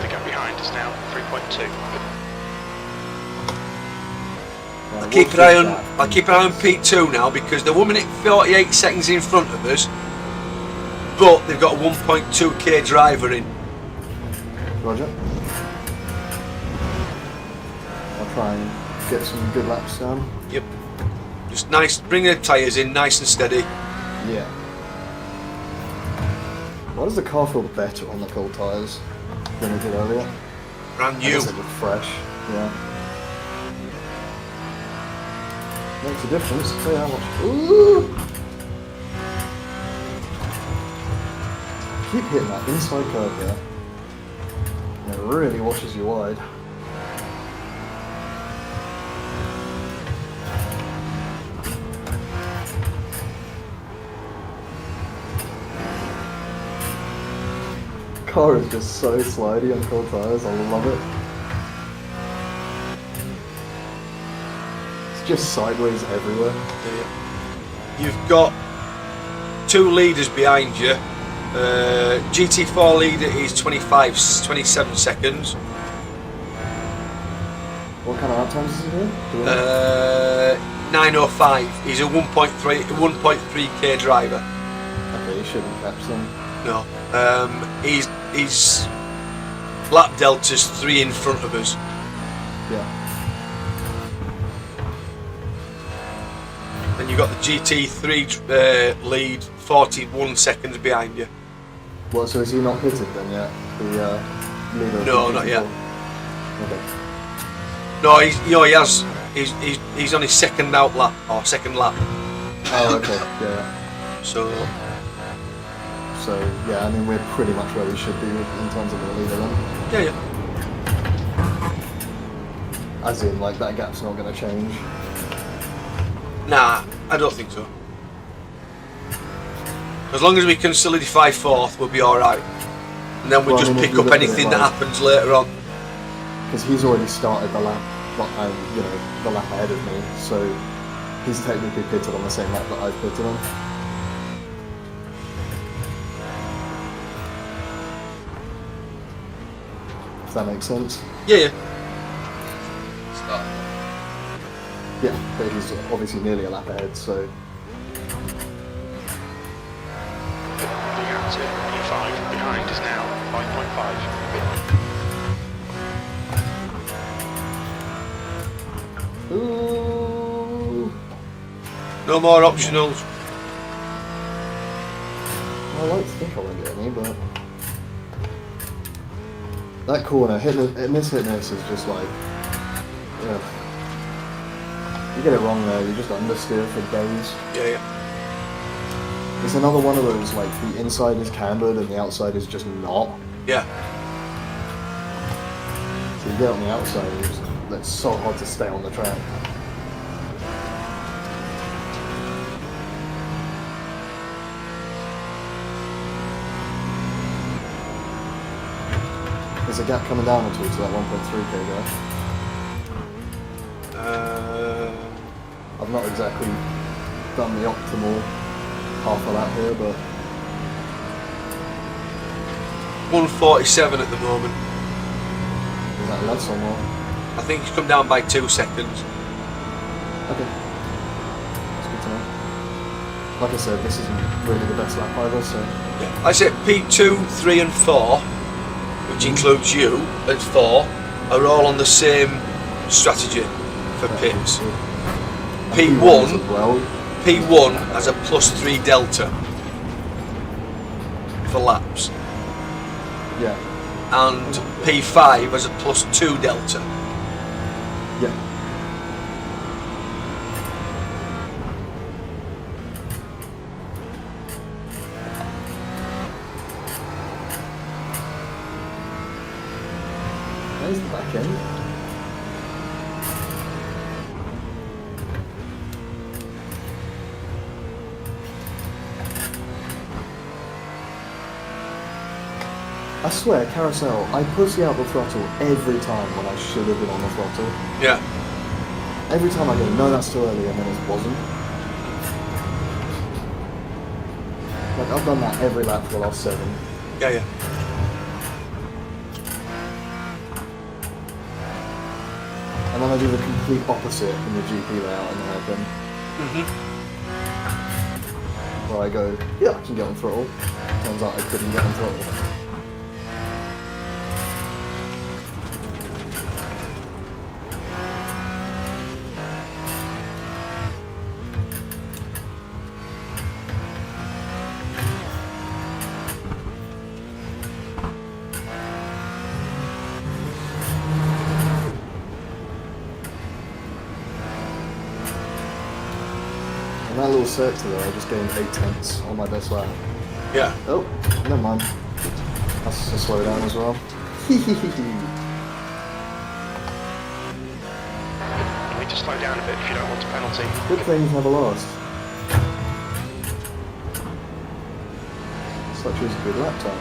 D: The gap behind is now 3.2.
A: Right,
B: I'll keep
A: what's
B: an eye
A: this
B: on.
A: at?
B: I'll keep an eye on P2 now because they're 1 minute 48 seconds in front of us, but they've got a 1.2k driver in.
A: Roger. I'll try and get some good laps down.
B: Yep. Just nice. Bring the tyres in, nice and steady.
A: Yeah. Why does the car feel better on the cold tyres than it did earlier?
B: Brand
A: I
B: new.
A: guess it looked fresh. Yeah. Makes a difference. Tell you how much. Ooh! Keep hitting that inside curve there. And it really washes you wide. Car is just so slidey on cold tyres. I love it. It's just sideways everywhere.
B: You've got 2 leaders behind you. GT4 leader is 27 seconds.
A: What kind of lap times is he doing? Do we know?
B: 9:05. He's a 1.3k driver.
A: Okay, you shouldn't catch them.
B: No. He's lap delta's 3 in front of us.
A: Yeah.
B: And you've got the GT3 lead 41 seconds behind you.
A: Well, so is he not pitted then yet? The leader of
B: No,
A: the
B: not yet.
A: Okay.
B: No, he has. He's on his second lap.
A: Oh, okay. Yeah.
B: So
A: So yeah, I mean we're pretty much where we should be in terms of the leader then.
B: yeah.
A: As in, like that gap's not going to change.
B: Nah, I don't think so. As long as we can solidify 4th, we'll be all right. And then we
A: Well, I
B: just
A: mean, if
B: pick
A: you
B: up
A: look at it
B: anything that
A: like-
B: happens later on.
A: Because he's already started the lap, the lap ahead of me. So he's technically pitted on the same lap that I've pitted on. Does that make sense?
B: Yeah.
I: Start.
A: Yeah, but he's obviously nearly a lap ahead, so
D: The gap to P5 behind is now 5.5.
A: ooh,
B: No more optionals.
A: I like to think I won't get any, but that corner hit miss is just like, yeah. You get it wrong there, you just understeer for days.
B: Yeah.
A: It's another one of those like the inside is cambered and the outside is just not.
B: Yeah.
A: So you get on the outside and it's so hard to stay on the track. Is the gap coming down at all to that 1.3k there? I've not exactly done the optimal half a lap here, but
B: 147 at the moment.
A: is that less or more?
B: I think he's come down by 2 seconds.
A: Okay. That's good to know. Like I said, this isn't really the best lap either, so...
B: Yeah. I said P2, 3 and 4, which includes you at 4, are all on the same strategy for pits. P1,
A: as well.
B: P1 has a +3 delta for laps,
A: Yeah.
B: and P5 has a +2 delta.
A: Yeah. There's the back end. I swear, Carousel, I pussy out the throttle every time when I should have been on the throttle.
B: Yeah.
A: Every time I go, no, that's too early, and then it wasn't. Like, I've done that every lap for the last 7.
B: Yeah, yeah.
A: And then I do the complete opposite in the GP layout in the hairpin. Where I go, yeah, I can get on throttle. Turns out I couldn't get on throttle. And that little sector there, I just gained 8 tenths on my best lap.
B: Yeah.
A: Oh, never mind. That's a slow down as well.
D: You need to slow down a bit if you don't want a penalty.
A: Good things never last. Such is a good lap time.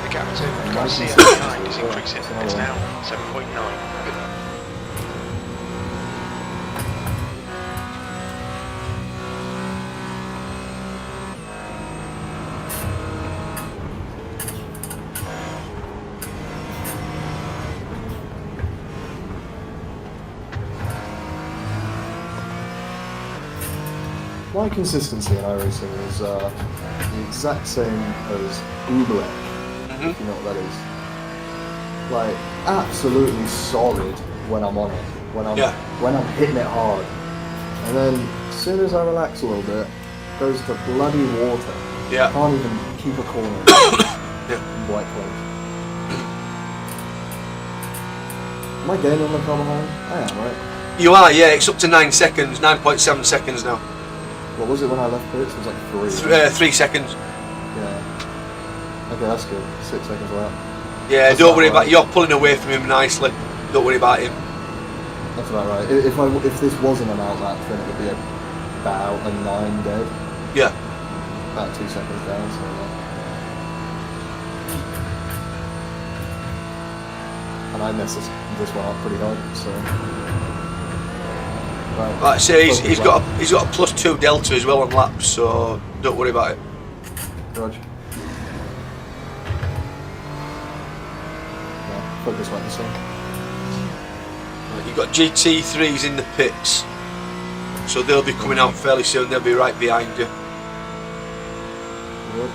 D: The gap to Garcia
A: Nice.
D: behind is increasing.
A: That's another
D: It's
A: one.
D: now 7.9.
A: My consistency in iRacing is the exact same as Uberek, if you know what that is. Like, absolutely solid when I'm on it, when I'm hitting it hard. And then, as soon as I relax a little bit, it goes to bloody water.
B: Yeah.
A: Can't even keep a corner
B: Yeah.
A: in white place. Am I gaining on the car behind? I am, right?
B: You are, yeah. It's up to 9 seconds, 9.7 seconds now.
A: What was it when I left pits? It was like 3.
B: 3 seconds.
A: Yeah. Okay, that's good. 6 seconds left.
B: Yeah,
A: That's
B: don't
A: about
B: worry
A: right.
B: about. You're pulling away from him nicely. Don't worry about him.
A: That's about right. If this wasn't an outlap, then it would be about a 9 dead.
B: Yeah.
A: About 2 seconds down. So and I messed this one up pretty hard. So. Right.
B: Like I say, he's
A: Focus
B: got a +2 delta as well on laps, so don't worry about it.
A: Roger. Yeah, focus like the same.
B: You've got GT3s in the pits, so they'll be coming out fairly soon. They'll be right behind you.
A: Roger.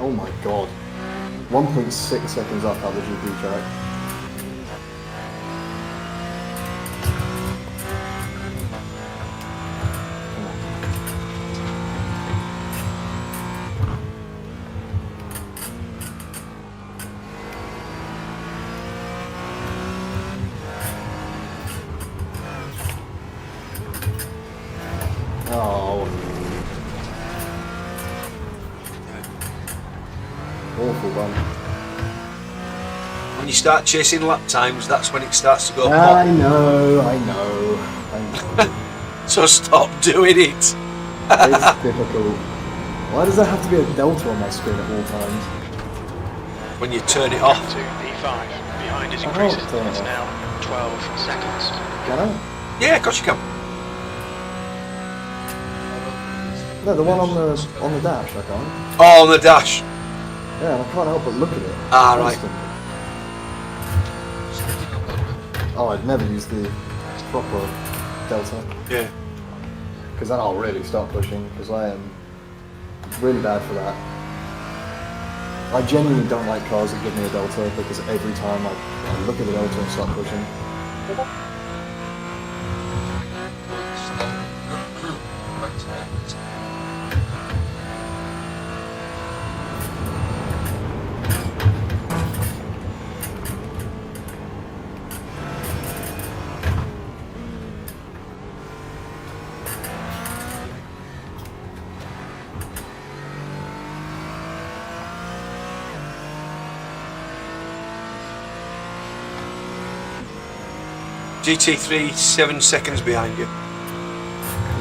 A: Oh my god. 1.6 seconds up out the GP track. Oh. Awful one.
B: When you start chasing lap times, that's when it starts to go
A: I
B: pop.
A: know.
B: So stop doing it.
A: It's difficult. Why does there have to be a delta on my screen at all times?
B: When you turn it off.
D: To P5. Behind is
A: Oh,
D: increasing.
A: turn it
D: It's
A: off.
D: now 12 seconds.
A: Can I?
B: Yeah, of course you can.
A: No, the one on the dash, I can't.
B: Oh, on the dash.
A: Yeah, and I can't help but look at it.
B: Ah, right.
A: constantly. Oh, I'd never use the proper delta,
B: Yeah.
A: because then I'll really start pushing, because I am really bad for that. I genuinely don't like cars that give me a delta, because every time I look at the delta and start pushing.
B: GT3 7 seconds behind you.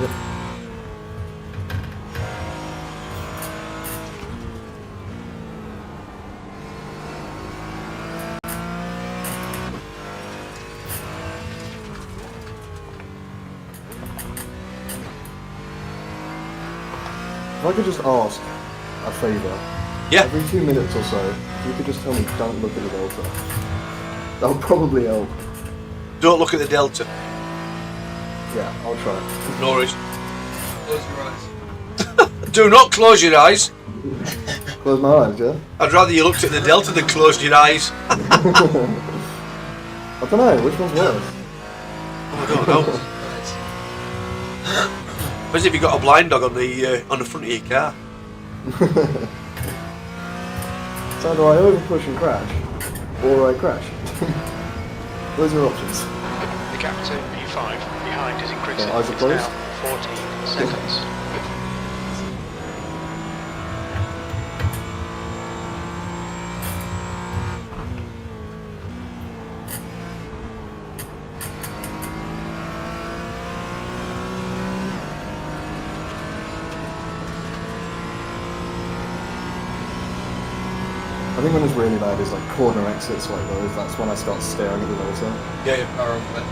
A: Yep. If I could just ask a favour.
B: Yeah.
A: Every 2 minutes or so, if you could just tell me don't look at the delta. That would probably help.
B: Don't look at the delta.
A: Yeah, I'll try.
B: No worries.
I: Close your eyes.
B: Do not close your eyes.
A: Close my eyes, yeah?
B: I'd rather you looked at the delta than closed your eyes.
A: I don't know, which one's worse?
B: I don't know. As if you got a blind dog on the front of your car.
A: So do I overpush and crash? Or I crash? Those are options.
D: The gap to P5 behind is increasing.
A: Eyes are
D: It's
A: closed.
D: now 14 seconds.
A: I think when it's really bad is like corner exits like those, that's when I start staring at the delta.
B: Yeah, yeah.
I: Power of it.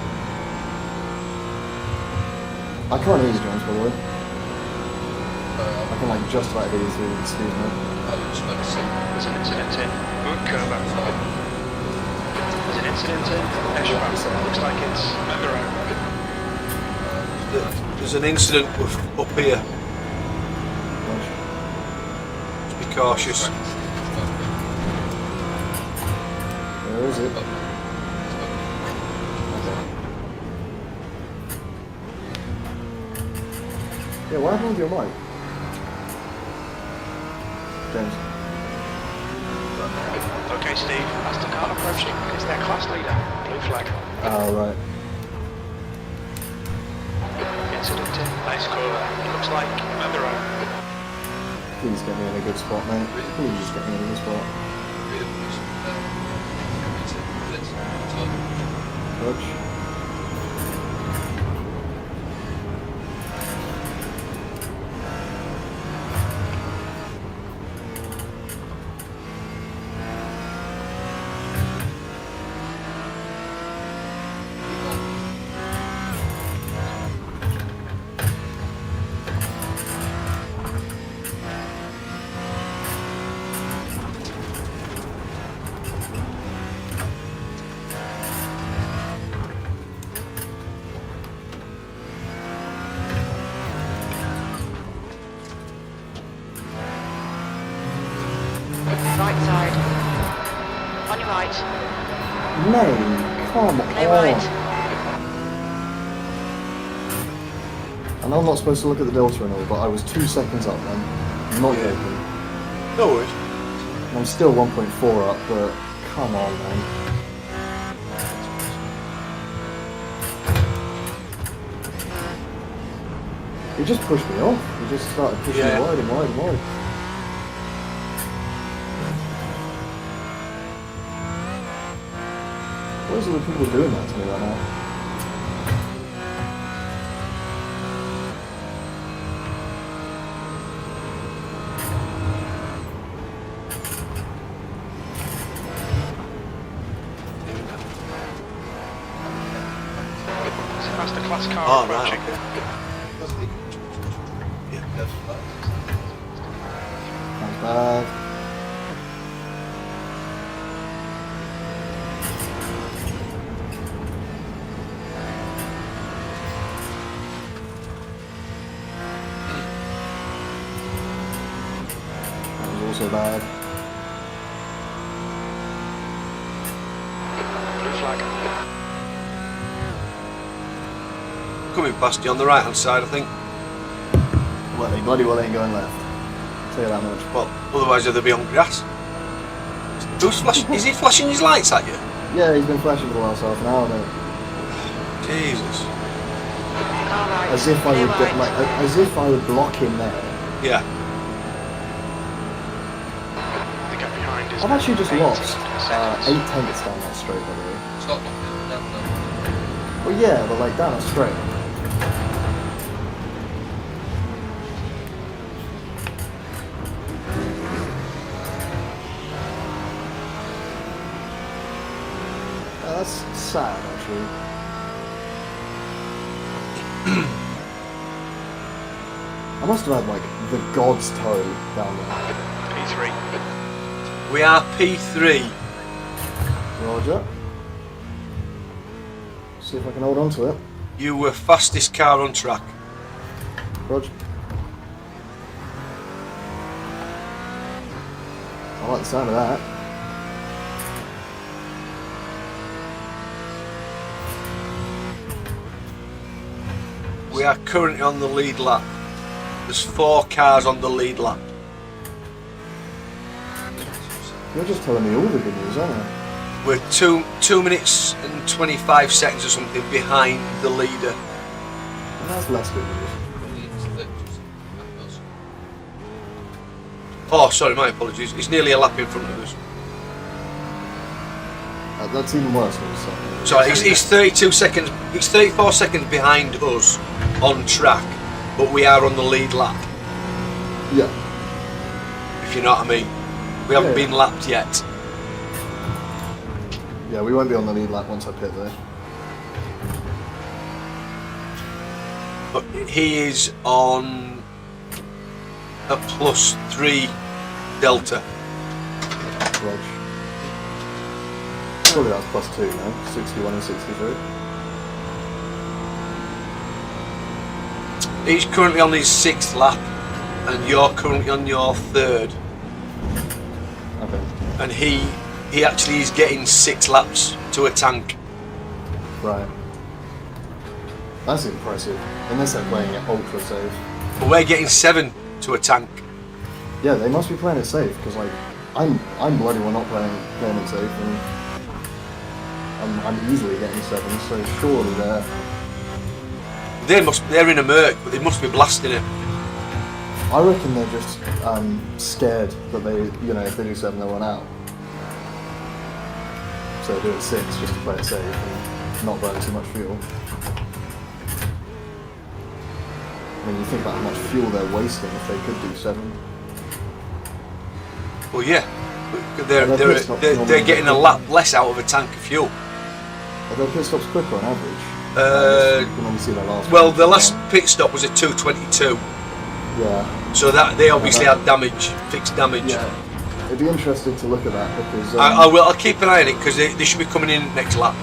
A: I can't hear you, James, by the way. I
I: Uh,
A: can like just about hear you through the speed mode.
I: I was just about to say.
D: There's an incident in. Curve up. There's an incident in. Eshram. Looks like it's Memero.
B: There's an incident up here. Just be cautious.
A: Where is it? Yeah, what happened with your mic? James.
D: Okay, Steve. Aston car approaching. It's their class leader. Blue flag.
A: Oh, right.
D: Incident in. Nice curve. Looks like Memero.
A: Please get me in a good spot, mate. Please get me in a good spot. Touch.
E: right.
A: Mate, come
E: Clear
A: on.
E: right.
A: I know I'm not supposed to look at the delta and all, but I was 2 seconds up, man. I'm not
B: Yeah.
A: joking.
B: No worries.
A: And I'm still 1.4 up, but come on, man. He just pushed me off. He just started pushing
B: Yeah.
A: me wide and wide and wide. Why is all the people doing that to me right now?
D: It's a master class car
B: Oh, right,
D: approaching.
B: okay. Yeah.
A: That's bad. That was also bad.
D: Blue flag.
B: Coming past you on the right hand side, I think.
A: Well, he bloody well ain't going left. Tell you that much.
B: Well, otherwise they'll be on grass. Who's flashing? Is he flashing his lights at you?
A: Yeah, he's been flashing for the last half an hour, mate.
B: Jesus.
E: Car right.
A: As if I
E: Clear
A: would get,
E: right.
A: like, as if I would block him there.
B: Yeah.
D: The gap behind is
A: I've actually just
D: 18
A: lost
D: seconds.
A: 8 tenths down that straight, by the way.
I: Stop looking down there.
A: Well, yeah, but like down a straight. That's sad, actually. I must have had like the god's toe down there.
D: P3.
B: We are P3.
A: Roger. See if I can hold on to it.
B: You were fastest car on track.
A: Roger. I like the sound of that.
B: We are currently on the lead lap. There's 4 cars on the lead lap.
A: You're just telling me all the good news, aren't you?
B: We're 2 minutes and 25 seconds or something behind the leader.
A: And that's less good news.
B: Oh, sorry, my apologies. He's nearly a lap in front of us.
A: That's even worse news. So.
B: Sorry, he's 32 seconds. He's 34 seconds behind us on track, but we are on the lead lap.
A: Yeah.
B: If you know what I mean. We haven't
A: Yeah.
B: been lapped yet.
A: Yeah, we won't be on the lead lap once I pit there.
B: But he is on a +3 delta.
A: Rog. Surely that's +2 now. 61 and 63.
B: He's currently on his 6th lap, and you're currently on your 3rd.
A: Okay.
B: And he actually is getting 6 laps to a tank.
A: Right. That's impressive. Unless they're playing it ultra safe.
B: But we're getting 7 to a tank.
A: Yeah, they must be playing it safe because like I'm bloody well not playing it safe, and I'm easily getting 7. So surely
B: They're in a Merc, but they must be blasting it.
A: I reckon they're just scared that they, if they do 7, they'll run out. So they do it 6 just to play it safe and not burn too much fuel. I mean, you think about how much fuel they're wasting if they could do 7.
B: Well, yeah, they're getting a lap less out of a tank of fuel.
A: Are their pit stops quicker on average? You can only see their last
B: Well,
A: one.
B: the last pit stop was a 2:22,
A: Yeah.
B: so that they obviously had damage, fixed damage.
A: Yeah. It'd be interesting to look at that because.
B: I'll keep an eye on it because they should be coming in next lap.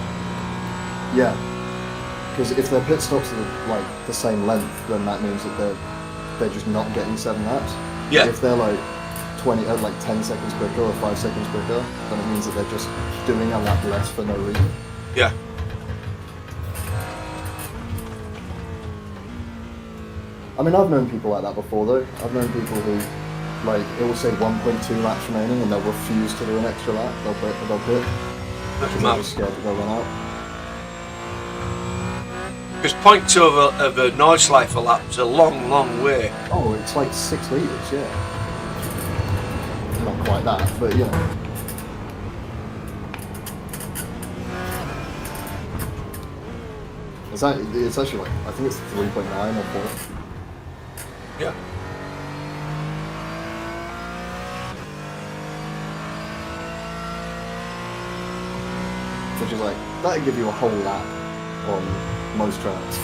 A: Yeah. Because if their pit stops are like the same length, then that means that they're just not getting 7 laps.
B: Yeah.
A: If they're like like 10 seconds quicker or 5 seconds quicker, then it means that they're just doing a lap less for no reason.
B: Yeah.
A: I mean, I've known people like that before though. I've known people who, like, it will say 1.2 laps remaining and they'll refuse to do an extra lap. They'll pit. Because they're just scared that they'll run out.
B: Because 0.2 of a noise light for lap is a long, long way.
A: Oh, it's like 6 litres, yeah. Not quite that, but you know. It's actually like, I think it's 3.9 or 4.
B: Yeah.
A: Which is like, that'd give you a whole lap on most tracks.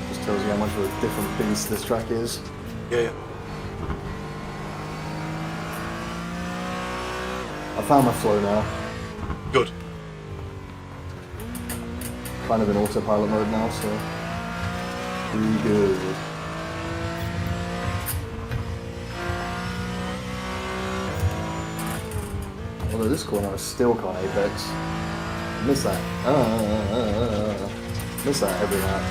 A: Just tells you how much of a different beast this track is.
B: Yeah.
A: I found my flow now.
B: Good.
A: Kind of in autopilot mode now, so pretty good. Although this corner I still can't apex. Miss that. Miss that every lap.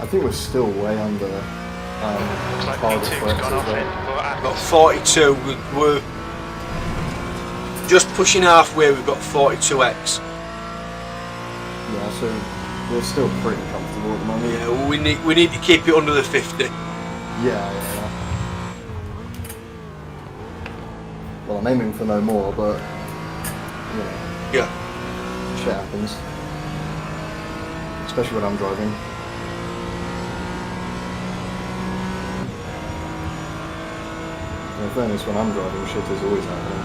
A: I think we're still way under
D: Looks like
A: target
D: P2's
A: for
D: gone off
A: exit,
D: it.
A: though.
B: Got 42. We're just pushing halfway. We've got 42x.
A: Yeah, so we're still pretty comfortable at the moment.
B: Yeah, we need to keep it under the 50.
A: Yeah. Well, I'm aiming for no more, but you know,
B: Yeah.
A: shit happens. Especially when I'm driving. In fairness, when I'm driving, shit is always happening.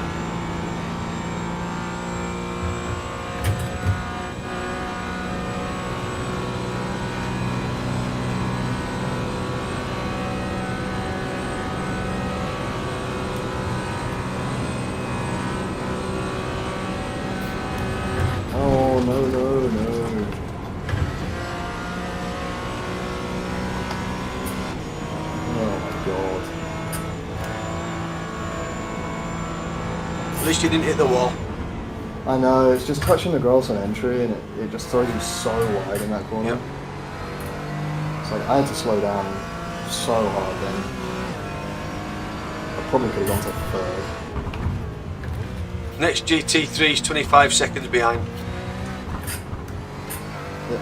A: Oh, no. Oh my god.
B: At least you didn't hit the wall.
A: I know, it's just touching the grass on entry and it just throws you so wide in that corner.
B: Yep.
A: It's like, I had to slow down so hard then. I probably could have gone to third.
B: Next GT3 is 25 seconds behind.
A: Yep.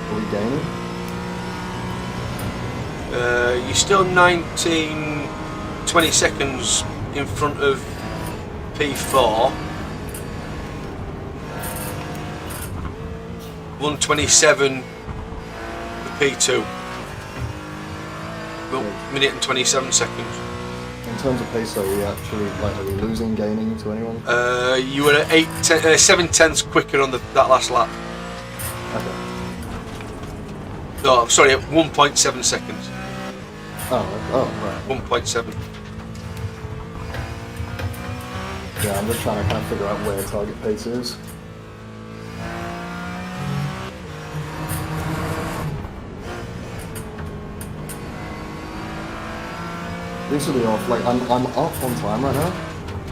A: Are we gaining?
B: You're still 20 seconds in front of P4. 127 for P2. Well, minute and 27 seconds.
A: In terms of pace, are we actually, like, are we losing, gaining to anyone?
B: You were at 7 tenths quicker on that last lap.
A: Okay.
B: No, sorry, at 1.7 seconds.
A: Oh, right.
B: 1.7.
A: Yeah, I'm just trying to kind of figure out where target pace is. This will be off. Like, I'm up on time right now.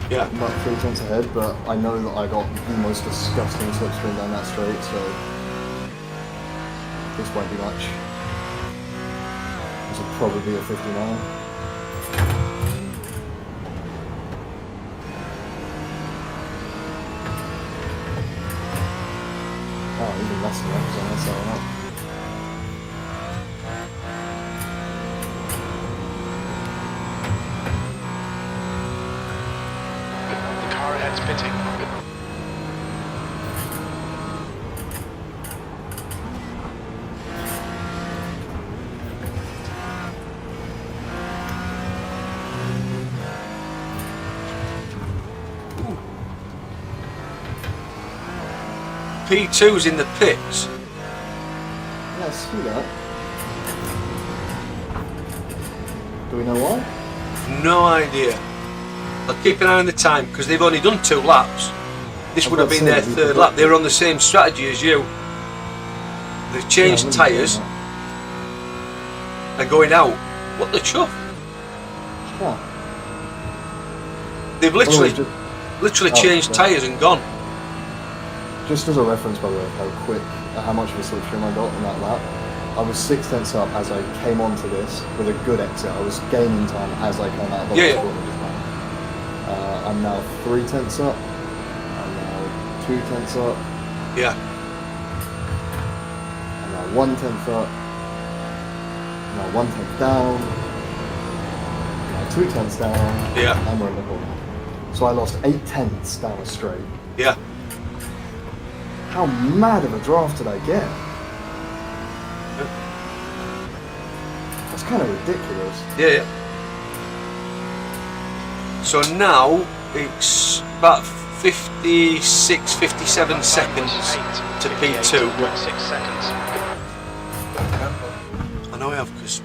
B: Yeah.
A: I'm about 3 tenths ahead, but I know that I got the most disgusting slipstream down that straight, so this won't be much. This will probably be a 59. Oh, even less than that, because I messed that one up.
D: The car ahead's pitting.
B: P2's in the pits.
A: Yeah, I see that. Do we know why?
B: No idea. I'll keep an eye on the time because they've only done 2 laps. This
A: I've
B: would have
A: got
B: been their
A: some
B: 3rd lap. They were on the same strategy as you. They've changed
A: Yeah, I
B: tyres
A: wouldn't
B: and going out. What the chuff?
A: do that.
B: They've
A: Yeah.
B: literally
A: Just,
B: changed
A: yeah.
B: tyres and gone.
A: Just as a reference, by the way, of how much of a slipstream I got in that lap, I was 6 tenths up as I came onto this with a good exit. I was gaining time as I came out of the
B: Yeah,
A: last
B: yeah.
A: corner just now. I'm now 3 tenths up. I'm now 2 tenths up.
B: Yeah.
A: I'm now 1 tenth up. Now 1 tenth down. Now 2 tenths down.
B: Yeah.
A: And we're in the corner. So I lost 8 tenths down a straight.
B: Yeah.
A: How mad of a draft did I get? That's kind of ridiculous.
B: Yeah, yeah. So now it's about 56, 57 seconds to P2.
D: 6 seconds.
B: I know I have because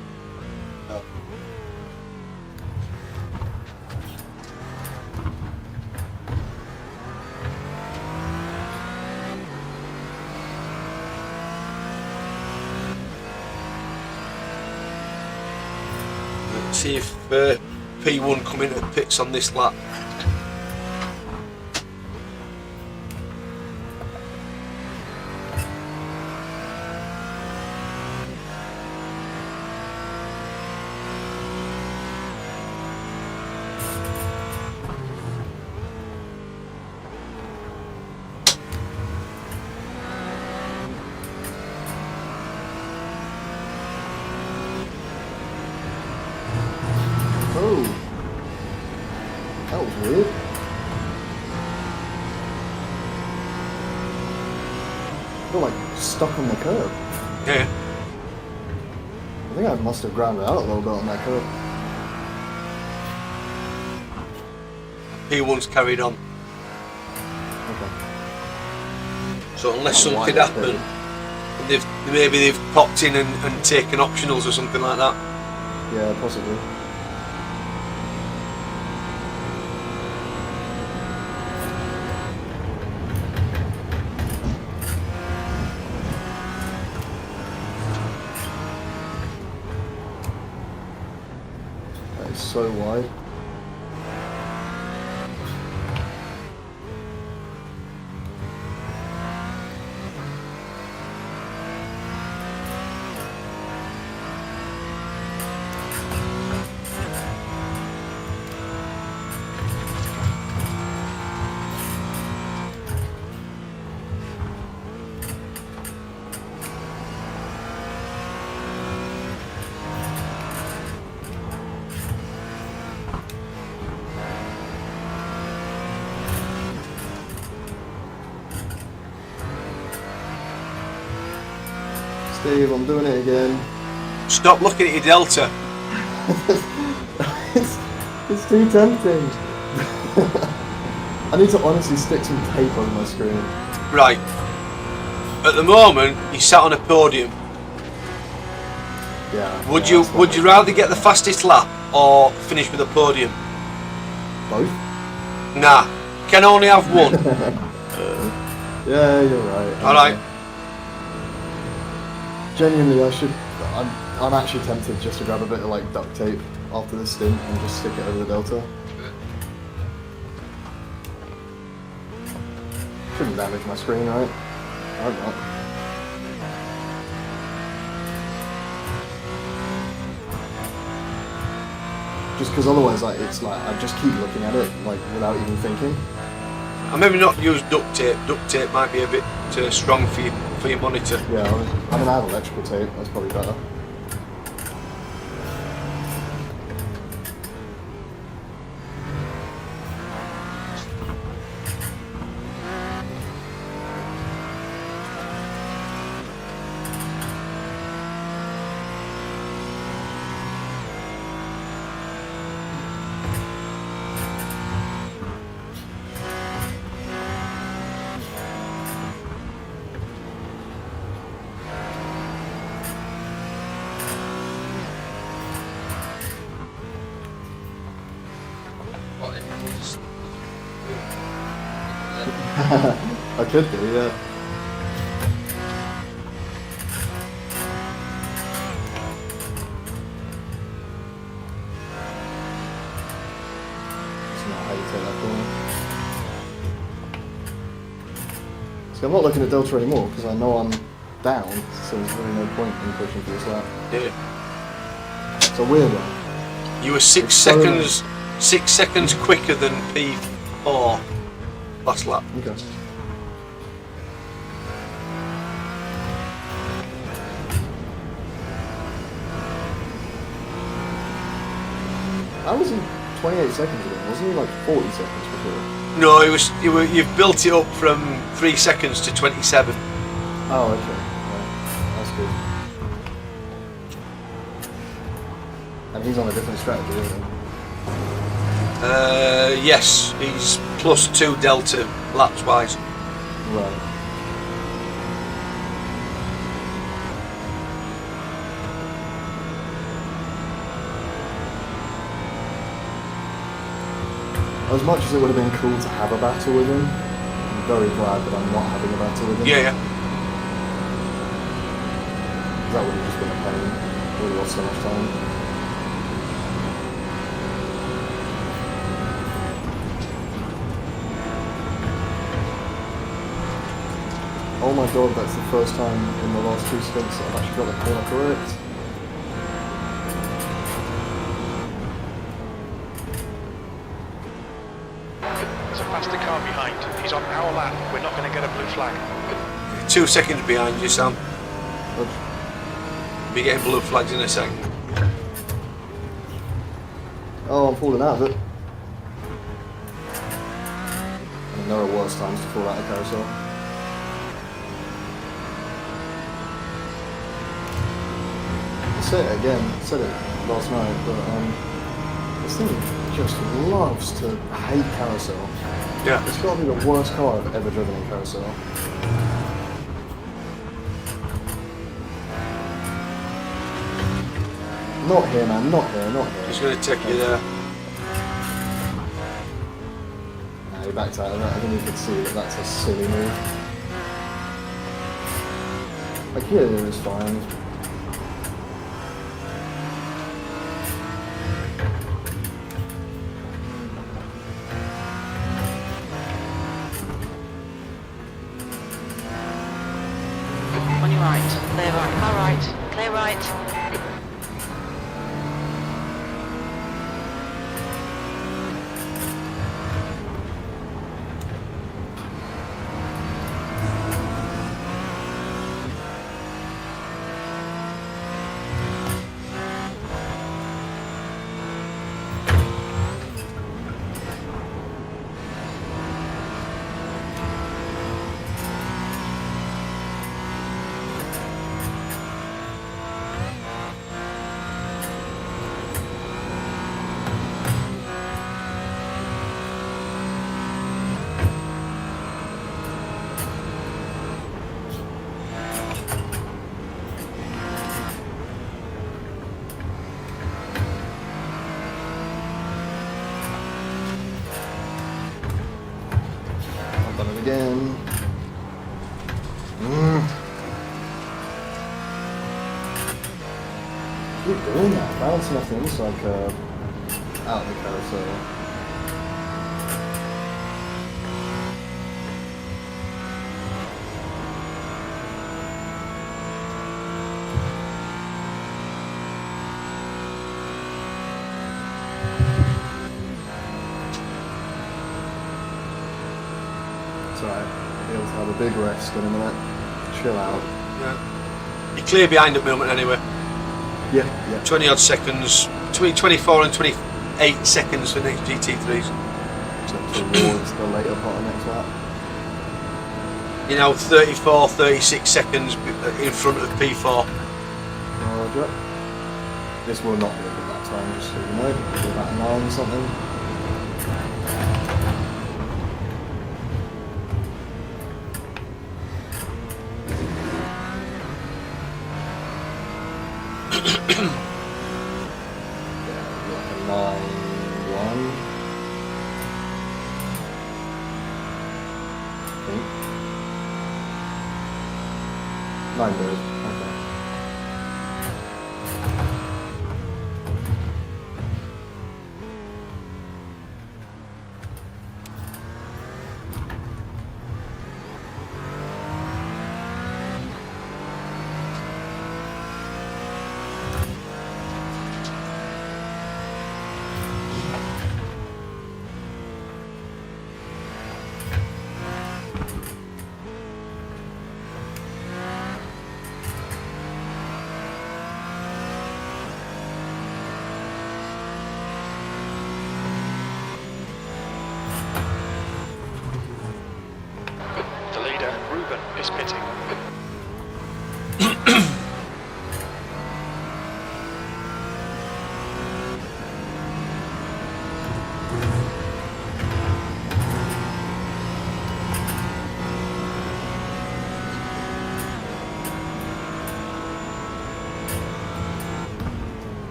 B: see if P1 come into the pits on this lap.
A: Oh. That was weird. I feel like stuck on the curb.
B: Yeah.
A: I think I must have grounded out a little bit on that curb.
B: P1's carried on.
A: Okay.
B: So unless
A: Oh,
B: something
A: why?
B: happened, maybe they've popped in and taken optionals or something like that.
A: Yeah, possibly. That is so wide. Steve, I'm doing it again.
B: Stop looking at your delta.
A: it's too tempting. I need to honestly stick some tape on my screen.
B: Right. At the moment, you sat on a podium.
A: Yeah.
B: Would
A: yeah,
B: you
A: that's
B: would you
A: not-
B: rather get the fastest lap or finish with a podium?
A: Both?
B: Nah. Can only have one.
A: Yeah, you're right.
B: Alright.
A: Genuinely, I'm actually tempted just to grab a bit of like duct tape after this stint and just stick it over the delta. Shouldn't damage my screen, right? I hope not. Just because otherwise, like, it's like I just keep looking at it like without even thinking.
B: I maybe not use duct tape. Duct tape might be a bit strong for your monitor.
A: Yeah, I mean, I have electrical tape. That's probably better. I could do, yeah. That's not how you take that corner. See, I'm not looking at Delta anymore because I know I'm down, so there's really no point in pushing for this lap.
B: Yeah.
A: It's a weird one.
B: You were 6 seconds, 6 seconds quicker than P4 last lap.
A: Okay. I was in 28 seconds ago, wasn't he like 40 seconds before?
B: No, it was. You've built it up from 3 seconds to 27.
A: Oh, okay. Yeah, that's good. And he's on a different strategy, isn't he?
B: Yes, he's +2 delta laps wise.
A: Right. As much as it would have been cool to have a battle with him, I'm very glad that I'm not having a battle with him.
B: Yeah, yeah.
A: That would have just been a pain. We would have lost so much time. Oh my god, that's the first time in the last 2 stints that I've actually got the corner correct.
D: There's a faster car behind. He's on our lap. We're not going to get a blue flag.
B: 2 seconds behind you, Sam.
A: But
B: Be getting blue flags in a second.
A: oh, I'm falling out of it. I mean, there are worse times to fall out of carousel. I said it again, I said it last night, but this thing just loves to hate carousel.
B: Yeah.
A: It's got to be the worst car I've ever driven in carousel. Not here, man, not here, not here.
B: He's going to take you there.
A: Nah, he backed out of it. I think you could see that that's a silly move. Like here, it was fine.
E: On your right. Clear right. Car right. Clear right.
A: I've done it again. Keep doing that, bouncing off the inside curb, out the carousel. It's alright, I'll be able to have a big rest in a minute. Chill out.
B: Yeah. You're clear behind at the moment anyway.
A: Yeah, yeah.
B: 20 odd seconds, between 24 and 28 seconds for next GT3s.
A: Towards the later part of next lap.
B: You know, 34, 36 seconds in front of P4.
A: Roger. This will not be a good lap time, just so you know. It'll be about 9 something. Yeah, like a 9-1. 9 bird. Okay.
D: The leader, Ruben, is pitting.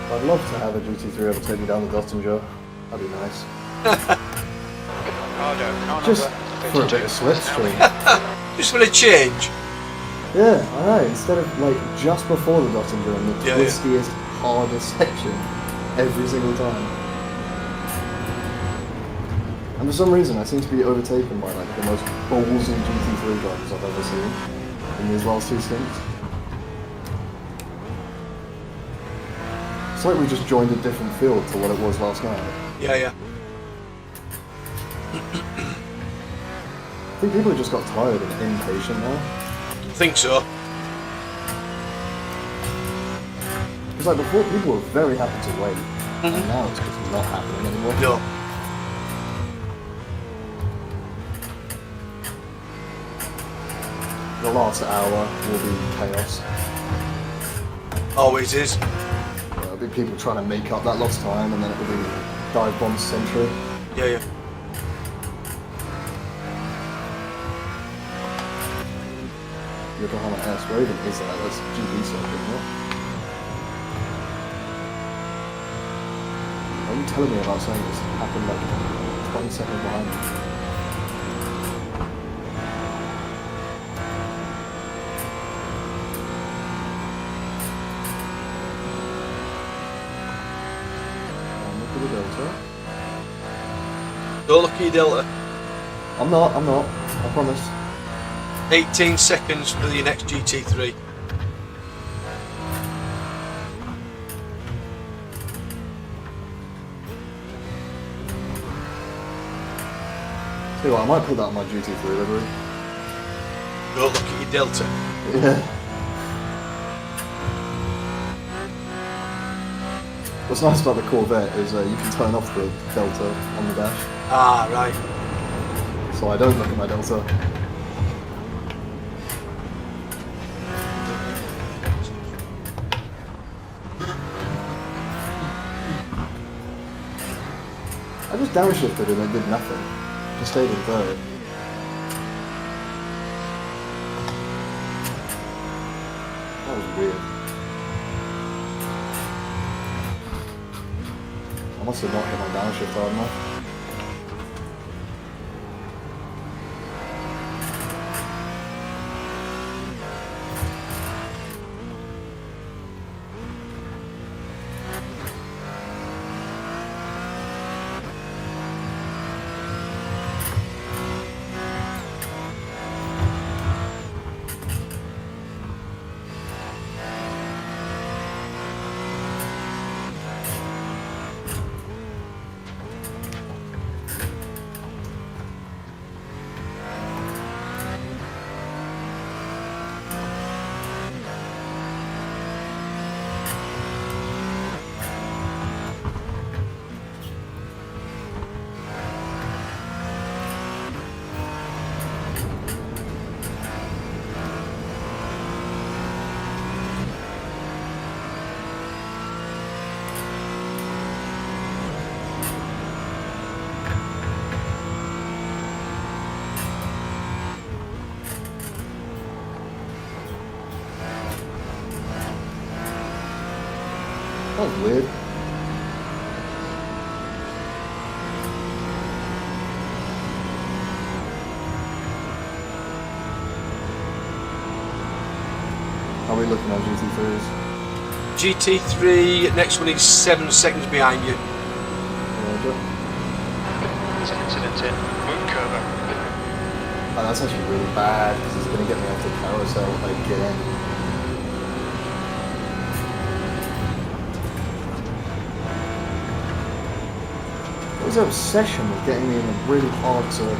A: I'd love to have a GT3 overtake me down the Dottinger. That'd be nice.
D: Hardo, car
A: Just
D: number
A: for a
D: 32.
A: bit of slipstream.
B: Just for a change.
A: Yeah, I know. Instead of like just before the Dottinger and the
B: Yeah, yeah.
A: twistiest, hardest section every single time. And for some reason, I seem to be overtaken by like the most ballsy GT3 drivers I've ever seen in these last 2 stints. It's like we just joined a different field to what it was last night.
B: Yeah, yeah.
A: I think people have just got tired and impatient now.
B: I think so.
A: Because like before, people were very happy to wait, and now it's just not happening anymore.
B: No.
A: The last hour will be chaos.
B: Always is.
A: There'll be people trying to make up that lost time, and then it will be dive bomb century.
B: Yeah, yeah.
A: Yokohama S, where even is that? That's GP circuit, isn't it? What are you telling me about saying this happened like 20 seconds behind me? Look at the Delta.
B: Don't look at your delta.
A: I'm not, I promise.
B: 18 seconds for your next GT3.
A: Tell you what, I might put that on my GT3 livery.
B: Don't look at your delta.
A: Yeah. What's nice about the Corvette is you can turn off the Delta on the dash,
B: Ah, right.
A: so I don't look at my Delta. I just downshifted and it did nothing. Just stayed in third. That was weird. I must have not hit my downshift hard enough. That was weird. looking on GT3s?
B: GT3, next one is 7 seconds behind you.
A: Roger.
D: There's an incident in Moon Curver.
A: Oh, that's actually really bad because it's going to get me off the carousel again. What was their obsession with getting me in a really hard circuit?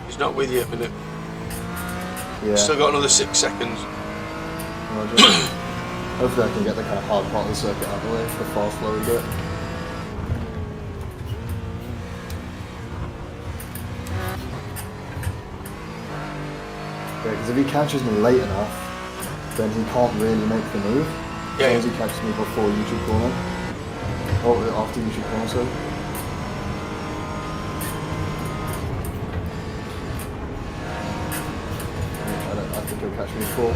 B: He's not with you a minute.
A: Yeah.
B: Still got another 6 seconds.
A: Roger. Hopefully I can get the kind of hard part of the circuit out of the way for the fast flow we get. Yeah, because if he catches me late enough, then he can't really make the move. As long as he catches me before YouTube corner. Or after YouTube corner, sorry. I think he'll catch me before.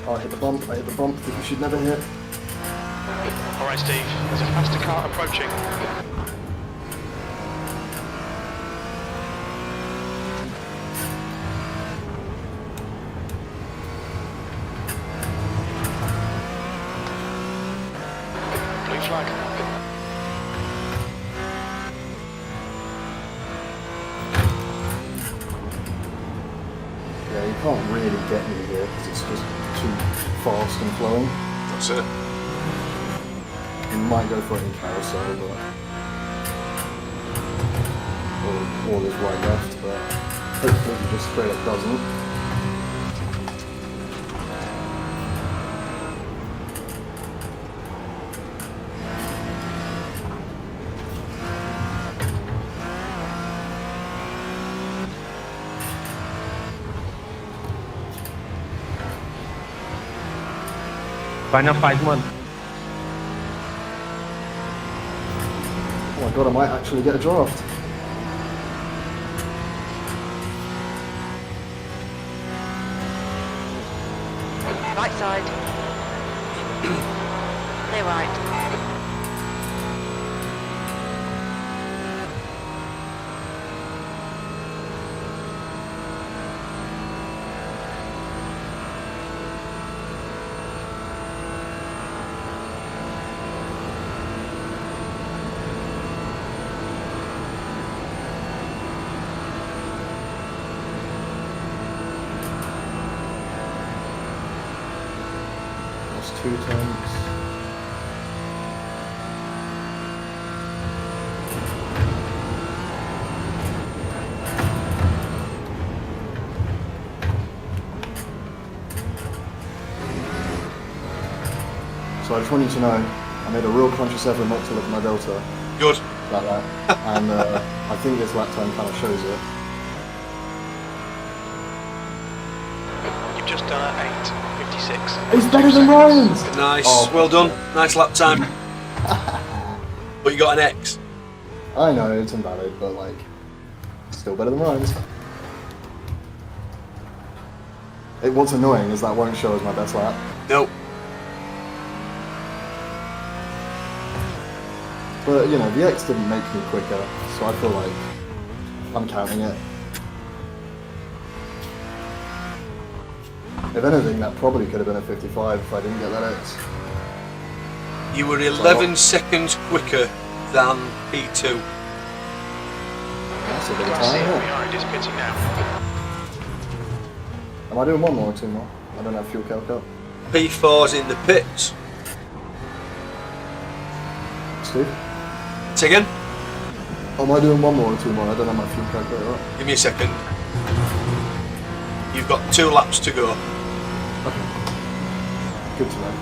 A: Oh, I hit the bump that you should never hit.
D: Alright, Steve, there's a faster car approaching. Blue flag.
A: Yeah, you can't really get me here because it's just too fast and flowing.
B: That's it.
A: You might go for any carousel, but or all is right left, but hopefully he just straight up doesn't.
F: Final 5-1.
A: Oh my god, I might actually get a draft.
E: Right side. Clear right.
A: That's 2 turns. So I just want you to know, I made a real conscious effort not to look at my delta
B: Good.
A: like that, and I think this lap time kind of shows it.
D: You've just done an 8:56.
A: It's better than Ryan's!
B: Nice.
A: Oh.
B: Well done. Nice lap time. But you got an X.
A: I know, it's invalid, but like, still better than Ryan's. What's annoying is that won't show as my best lap.
B: Nope.
A: But, you know, the X didn't make me quicker, so I feel like I'm counting it. If anything, that probably could have been a 55 if I didn't get that X.
B: You were 11 seconds quicker than P2.
A: That's a bit of
D: Class
A: time, yeah.
D: behind is pitting now.
A: Am I doing 1 more or 2 more? I don't have fuel calc up.
B: P4's in the pits.
A: Steve?
B: Say again?
A: Am I doing 1 more or 2 more? I don't have my fuel calculator up.
B: Give me a second. You've got 2 laps to go.
A: Okay. Good to know.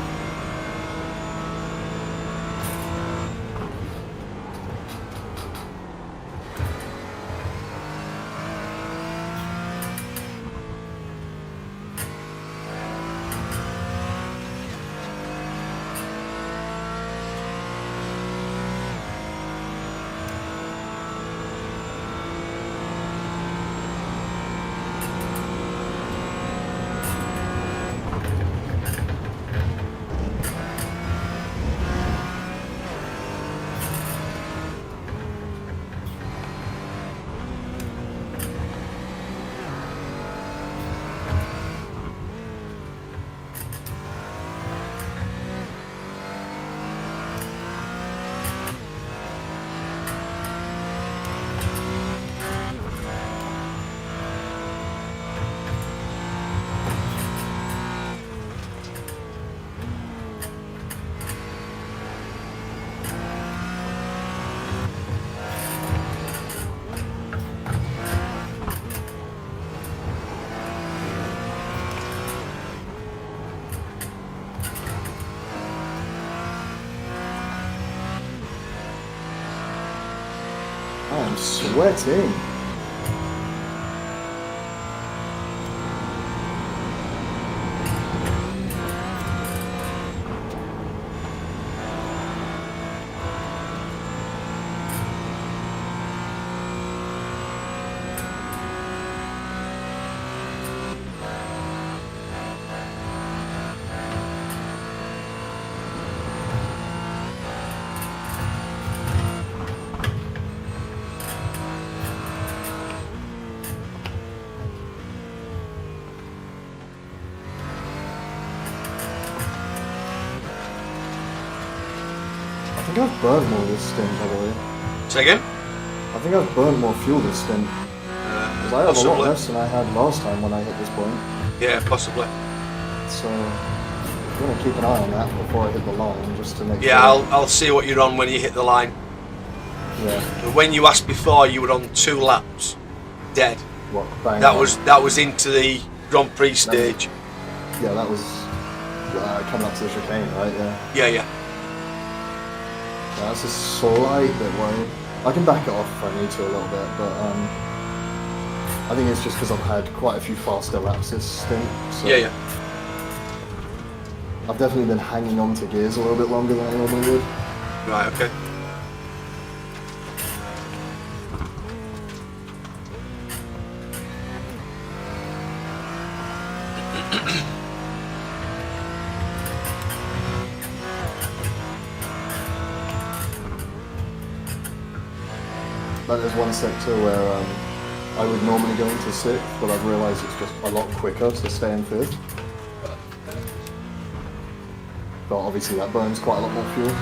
A: sweating. I think I've burned more this stint, by the way.
B: Say again?
A: I think I've burned more fuel this stint. Because I have a lot
B: Possibly.
A: less than I had last time when I hit this point.
B: Yeah, possibly.
A: So I'm going to keep an eye on that before I hit the line, just to make
B: Yeah,
A: sure.
B: I'll see what you're on when you hit the line.
A: Yeah.
B: And when you asked before, you were on 2 laps, dead.
A: What, bang
B: That
A: on.
B: was into the Grand Prix stage.
A: Yeah, that was coming up to the chicane, right? Yeah.
B: Yeah.
A: That's a slight bit worrying. I can back it off if I need to a little bit, but I think it's just because I've had quite a few faster laps this stint. So
B: Yeah.
A: I've definitely been hanging on to gears a little bit longer than I normally would.
B: Right, okay.
A: Like there's one sector where I would normally go into 6th, but I've realised it's just a lot quicker to stay in 5th. But obviously that burns quite a lot more fuel.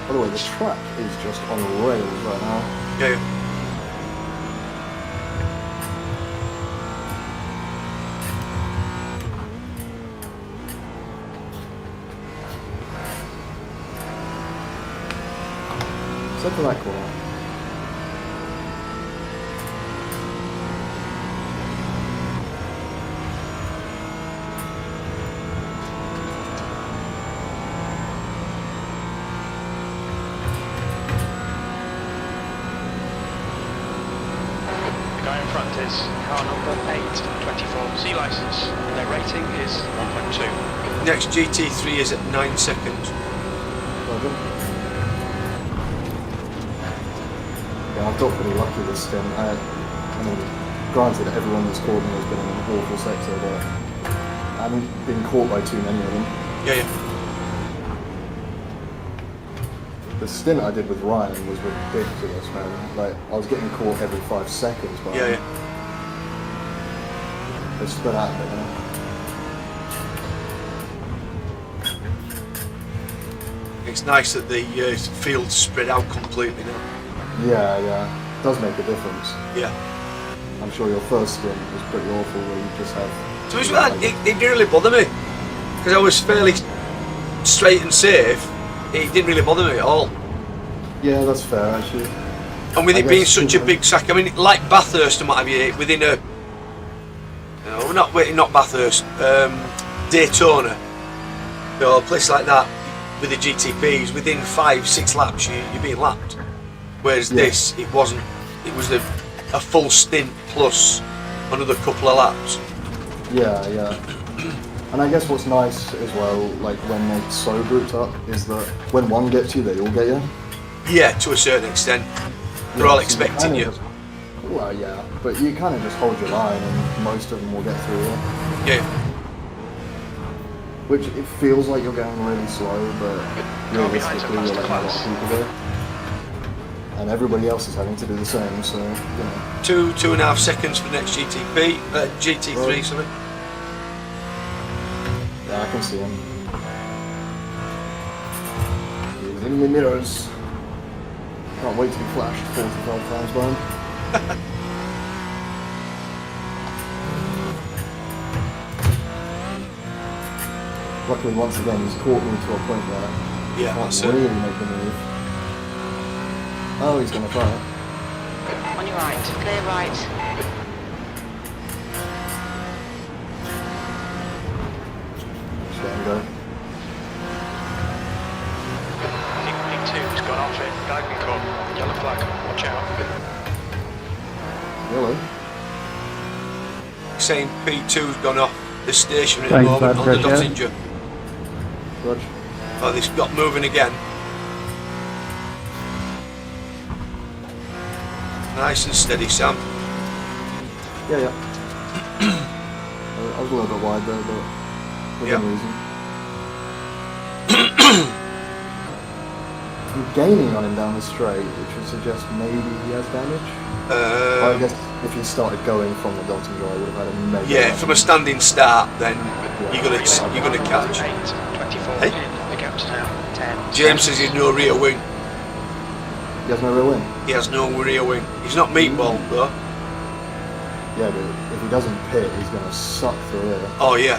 A: By the way, the track is just on rails right now.
B: Yeah.
A: Except for that corner.
D: The guy in front is car number 824C license. Their rating is 1.2.
B: Next GT3 is at 9 seconds.
A: Roger. Yeah, I've got pretty lucky this stint. I mean, granted, everyone that's caught me has been in an awful sector, but I haven't been caught by too many of them.
B: Yeah.
A: The stint I did with Ryan was ridiculous, man. Like, I was getting caught every 5 seconds by him.
B: Yeah.
A: They spread out a bit now.
B: It's nice that the field's spread out completely now.
A: Yeah. It does make a difference.
B: Yeah.
A: I'm sure your first stint was pretty awful where you just have...
B: So it didn't really bother me because I was fairly straight and safe. It didn't really bother me at all.
A: Yeah, that's fair, actually.
B: And with
A: I
B: it being
A: guess
B: such a big track, I mean, like Bathurst and what have you, within a, not Bathurst, Daytona, a place like that, with the GTPs, within 5-6 laps, you're being lapped. Whereas this, it wasn't. It was a full stint plus another couple of laps.
A: Yeah. And I guess what's nice as well, like when they're so grouped up, is that when one gets you, they all get you.
B: Yeah, to a certain extent. They're all expecting you.
A: Well, yeah, but you kind of just hold your line and most of them will get through you.
B: Yeah.
A: Which it feels like you're going really slow, but realistically you're letting a lot of people go. And everybody else is having to do the same, so, you know.
B: 2.5 seconds for next GT3,
A: Right.
B: sorry.
A: Yeah, I can see him. He's in the mirrors. Can't wait to be flashed 45 times by him. Luckily, once again, he's caught me to a point where
B: Yeah,
A: Can't
B: that's
A: really
B: it.
A: make the move. Oh, he's gonna try it.
E: On your right, clear right.
A: Just let him go.
D: P2's gone off it. Guy can come. Yellow flag. Watch out.
A: Really?
B: Saying P2's gone off the station at the
G: Thanks,
B: moment on the
G: Patricia.
B: Dottinger.
A: Rog?
B: Oh, they've got moving again. Nice and steady, Sam.
A: Yeah, yeah. I was a little bit wide there, but within reason. You're gaining on him down the straight, which would suggest maybe he has damage. I guess if he started going from the Dottinger, I would have had a mega
B: Yeah,
A: damage.
B: from a standing start, then you're gonna catch.
D: 8, 24
B: Hey.
D: in. The gap's now 10.
B: James says he's no rear wing.
A: He has no real win.
B: He has no rear wing. He's not meatball though.
A: Yeah, but if he doesn't pit, he's going to suck through here.
B: Oh yeah.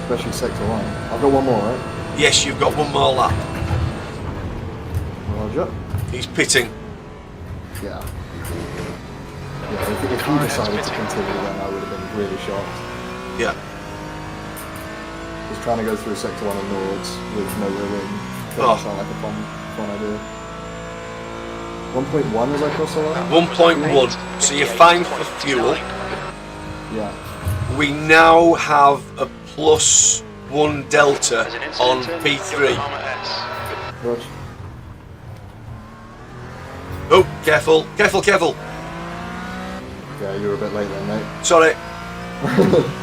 A: Especially sector 1. I've got one more, right?
B: Yes, you've got one more lap.
A: Roger.
B: He's pitting.
A: Yeah. Yeah, if he decided to continue, then I would have been really shocked.
B: Yeah.
A: Just trying to go through sector 1 and Nords with no real win.
B: Oh.
A: Doesn't sound like a fun idea. 1.1 as I cross the line?
B: 1.1. So you're fine for fuel.
A: Yeah.
B: We now have a +1 delta
D: There's an
B: on
D: incident.
B: P3.
D: Yokohama S.
A: Rog.
B: Oh, careful, careful, careful.
A: Yeah, you were a bit late then, mate.
B: Sorry.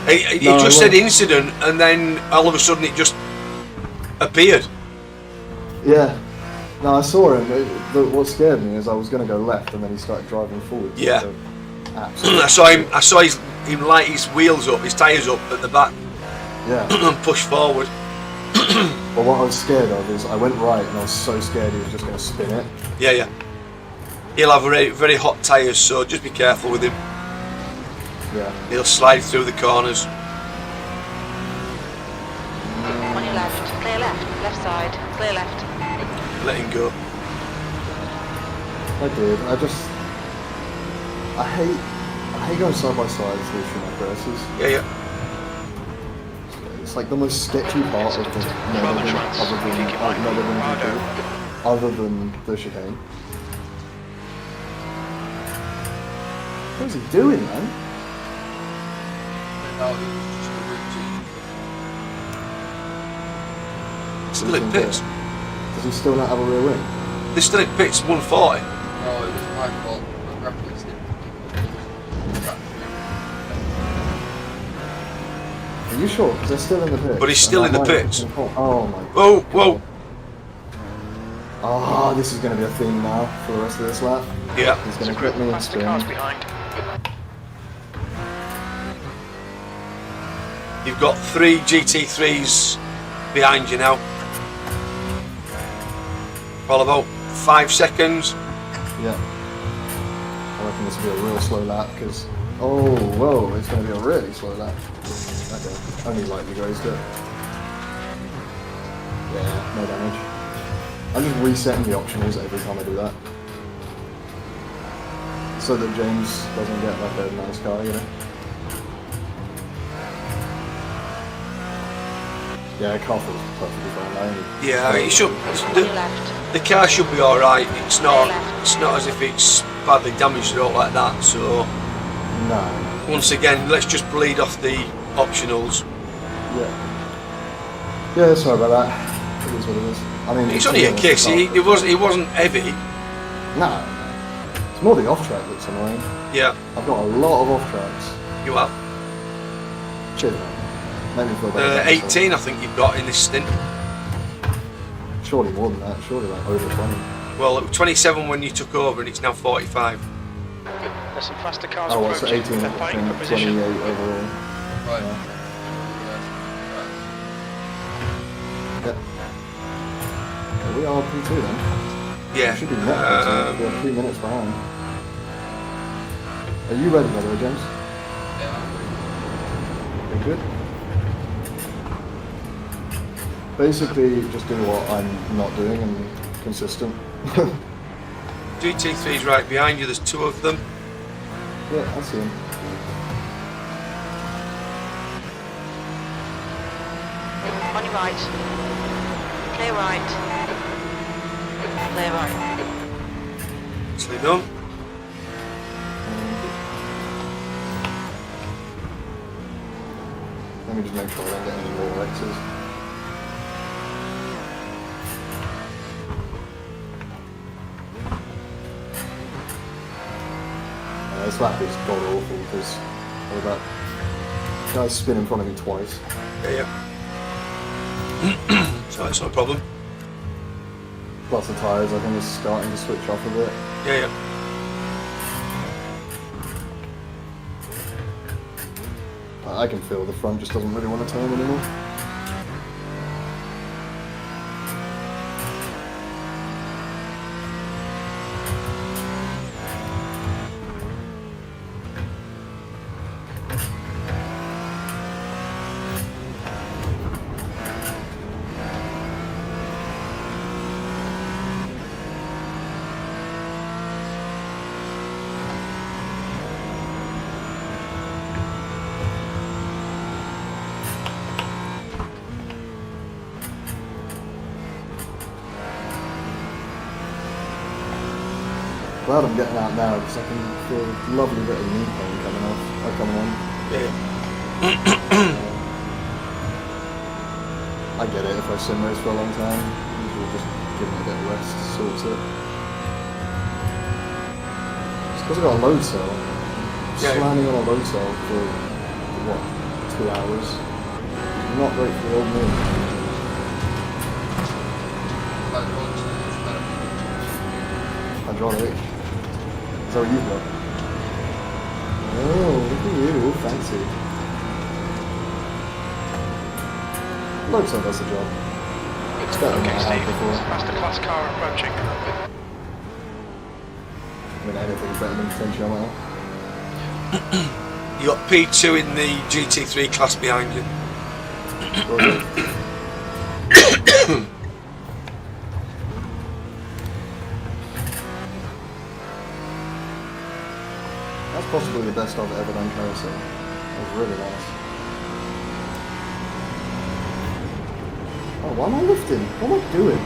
B: He
A: No,
B: just
A: I
B: said
A: won't.
B: incident, and then all of a sudden it just appeared.
A: Yeah. No, I saw him. What scared me is I was going to go left, and then he started driving forward.
B: Yeah.
A: So, absolutely.
B: I saw him light his wheels up, his tyres up at the back,
A: Yeah.
B: and push forward.
A: But what I was scared of is I went right, and I was so scared he was just going to spin it.
B: Yeah, yeah. He'll have very, very hot tyres, so just be careful with him.
A: Yeah.
B: He'll slide through the corners.
E: On your left, clear left. Left side, clear left.
B: Let him go.
A: I did. I hate going side by side through my crosses.
B: Yeah, yeah.
A: It's like the most sketchy part of the other than the chicane. What is he doing, man?
I: No, it was just a routine.
B: Still in pits.
A: Does he still not have a rear wing?
B: They're still in pits, 140.
I: No, it was my fault. The reference didn't.
A: Are you sure? Because they're still in the pits.
B: But he's still in the pits.
A: Oh my god.
B: Whoa, whoa.
A: Oh, this is going to be a theme now for the rest of this lap.
B: Yeah.
A: He's going to grip me and
D: Past the
A: spin.
D: cars behind.
B: You've got 3 GT3s behind you now. Well, about 5 seconds.
A: Yeah. I reckon this will be a real slow lap because... Oh, whoa, it's going to be a really slow lap. Okay, only lightly grazed it. Yeah, no damage. I'm just resetting the optionals every time I do that. So that James doesn't get like a nice car, you know? Yeah, car feels perfectly fine.
B: Yeah, it should.
E: On your left.
B: The car should be all right. It's not as if it's badly damaged or all like that. So
A: No.
B: once again, let's just bleed off the optionals.
A: Yeah. Yeah, sorry about that. It is what it is. I mean,
B: It's only a kiss. It wasn't heavy.
A: No. It's more the off track that's annoying.
B: Yeah,
A: I've got a lot of off tracks.
B: you have.
A: Cheers, man. Make me feel better. about myself.
B: 18, I think you've got in this stint.
A: Surely more than that. Surely like over 20.
B: Well, it was 27 when you took over, and it's now 45.
D: There's some faster cars
A: Oh, well, so
D: approaching.
A: 18
D: They're fighting for
A: and
D: position.
A: 28 overall.
I: Right.
A: Yeah. Yeah. Well, we are P2 then.
B: Yeah.
A: Should be net. We are 3 minutes behind. Are you ready, by the way, James?
I: Yeah.
A: You're good? Basically, just do what I'm not doing and consistent.
B: GT3's right behind you, there's 2 of them.
A: Yeah, I see him.
E: On your right. Clear right. Clear right.
B: Nicely done.
A: Let me just make sure I don't get any more X's. This lap is god awful because of that guy spin in front of me twice.
B: Yeah. So that's not a problem.
A: Plus the tyres, I think, is starting to switch off a bit.
B: Yeah.
A: I can feel the front just doesn't really want to turn anymore. Glad I'm getting out now because I can feel a lovely bit of knee pain coming on.
B: Yeah.
A: I get it if I sim race for a long time. Usually just giving it a bit of rest sorts it. It's because I've got a load cell. Slamming on a load cell for what, 2 hours? It's not great for the old knee. Hydraulic. Is that what you've got? Oh, look at you, all fancy. Load cell does the job. It's better than
D: Okay,
A: I had
D: Steve.
A: before.
D: Masterclass car approaching.
A: I mean, anything's better than potential now.
B: You got P2 in the GT3 class behind you.
A: That's possibly the best I've ever done carousel. That was really nice. Oh, why am I lifting? What am I doing?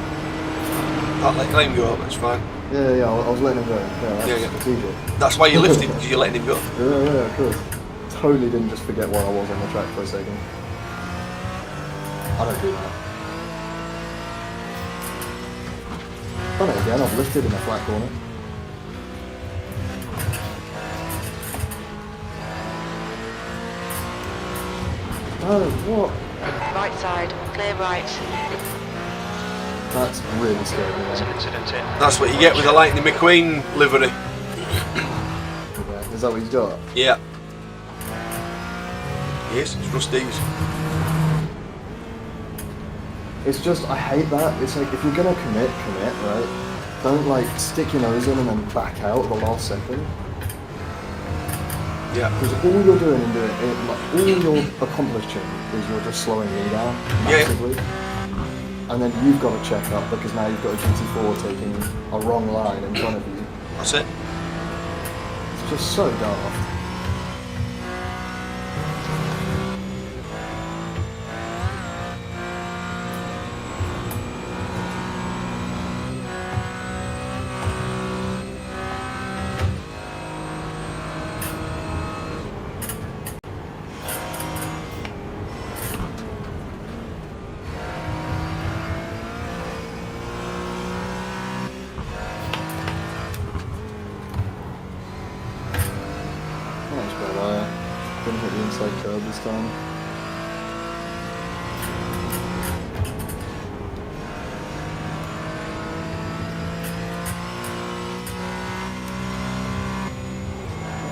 B: I'll let him go, that's fine.
A: Yeah, I was letting him go. Yeah, that's
B: Yeah.
A: strategic.
B: That's why you're lifting, because you're letting him go.
A: Yeah, of course. Totally didn't just forget where I was on the track for a second. I don't do that. Done it again, I've lifted in a flat corner. Oh, what?
E: Right side. Clear right.
A: That's really scary.
D: There's an incident in.
B: That's what you get with the Lightning McQueen livery.
A: Is that what he's got?
B: Yeah. Yes, it's Rusty's.
A: It's just, I hate that. It's like, if you're gonna commit, right? Don't like stick your nose in and then back out at the last second.
B: Yeah.
A: Because all you're doing in doing it, like, all you're accomplishing is you're just slowing me down massively. And then you've got to check up because now you've got a GT4 taking a wrong line in front of you.
B: That's it.
A: It's just so daft. Didn't hit the inside curb this time.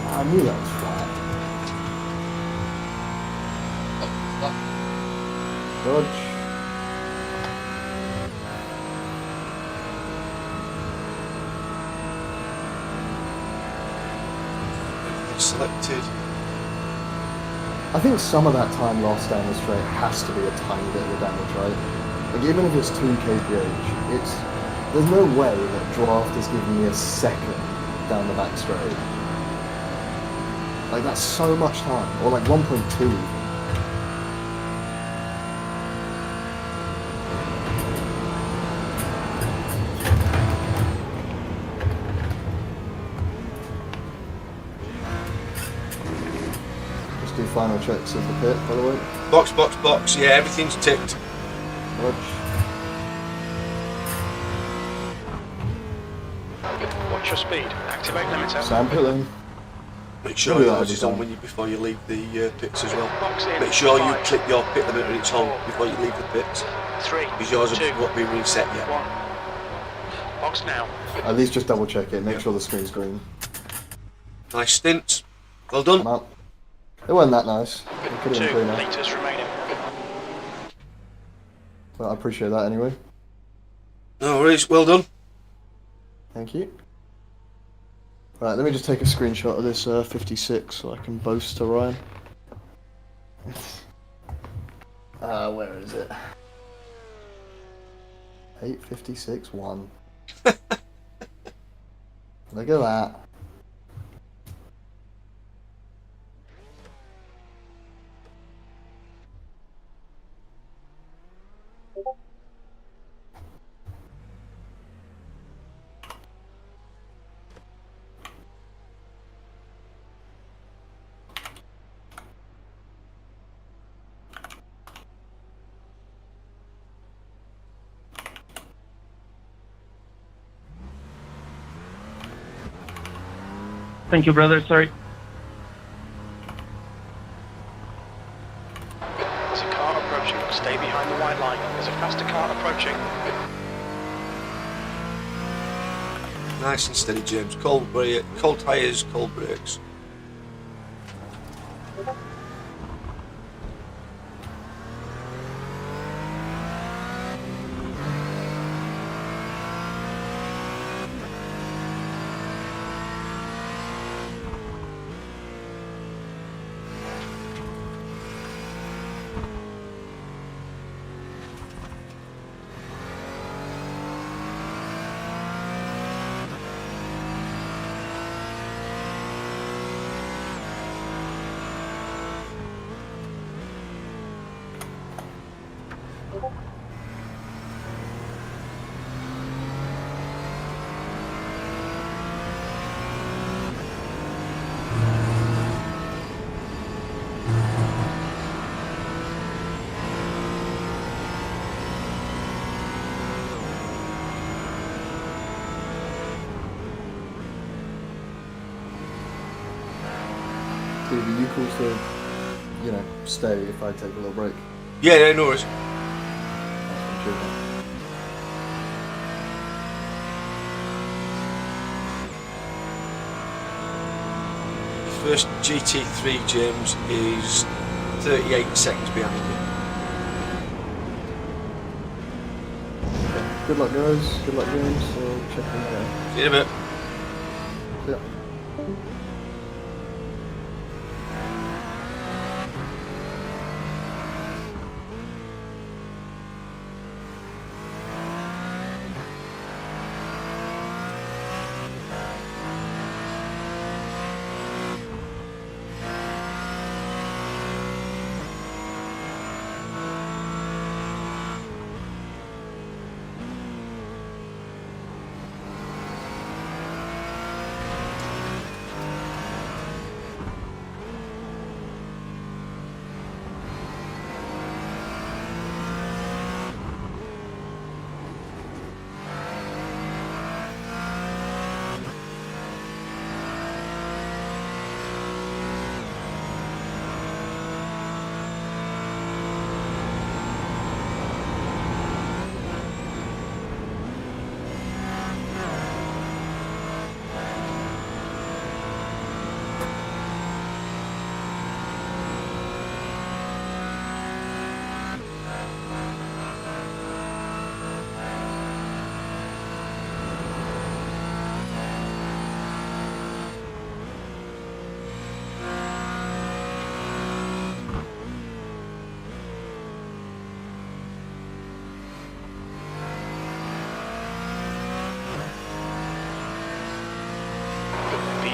A: I knew that was flat. Dodge.
B: Selected.
A: I think some of that time lost down the straight has to be a tiny bit of the damage, right? Like even if it's 2 kph, there's no way that draft is giving me a second down the back straight. Like that's so much time, or like 1.2 even. Just do final checks of the pit, by the way.
B: Box, box, box. Yeah, everything's ticked.
A: Watch.
D: Watch your speed. Activate limiter.
A: Sampling.
B: Make sure
A: We'll do that
B: yours
A: every
B: is on
A: time.
B: when before you leave the pits as well.
D: Box in.
B: Make sure you
D: 5,
B: click your pit limiter it's on before you leave the pits.
D: 3,
B: Because yours
D: 2,
B: won't be reset yet.
D: 1. Box now.
A: At least just double check it, make sure the screen's green.
B: Nice stints. Well
A: Come
B: done.
A: out. It wasn't that nice. It could have
D: 2
A: been cleaner.
D: litres remaining.
A: But I appreciate that anyway.
B: No worries. Well done.
A: Thank you. Right, let me just take a screenshot of this 56 so I can boast to Ryan. Where is it? 8:56 1. Look at that.
F: Thank you, brother. Sorry.
D: There's a car approaching. Stay behind the white line. There's a faster car approaching.
B: Nice and steady, James. Cold tyres, cold brakes.
A: Dude, are you cool to, you know, stay if I take a little break?
B: Yeah, no worries.
A: Cheers, man.
B: First GT3, James, is 38 seconds behind you.
A: Good luck, guys. Good luck, James. So check in there.
B: See you in a bit.
A: Yeah.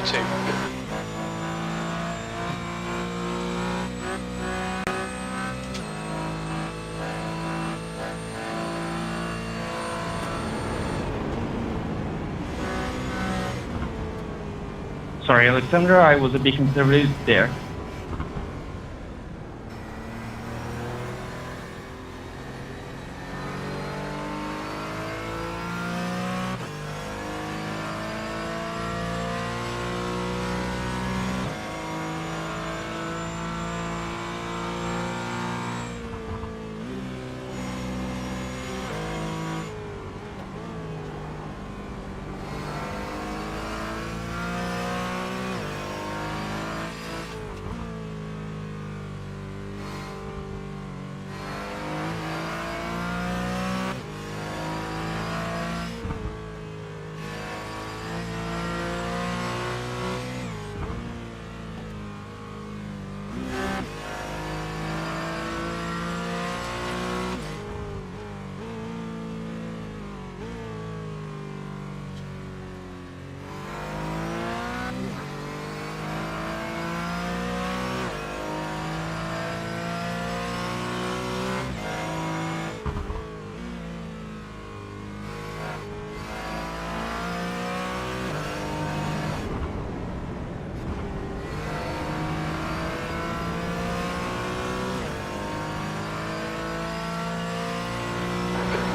D: 32.
F: Sorry, Alexandra, I was a bit conservative there.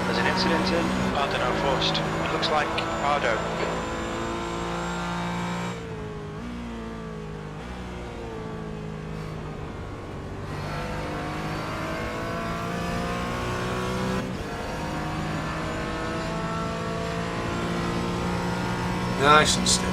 D: There's an incident in Ardenau Forst. It looks like Ardo.
B: Nice and steady.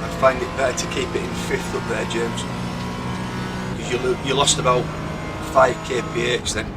B: I find it better to keep it in fifth up there, James. You lost about 5 kph then.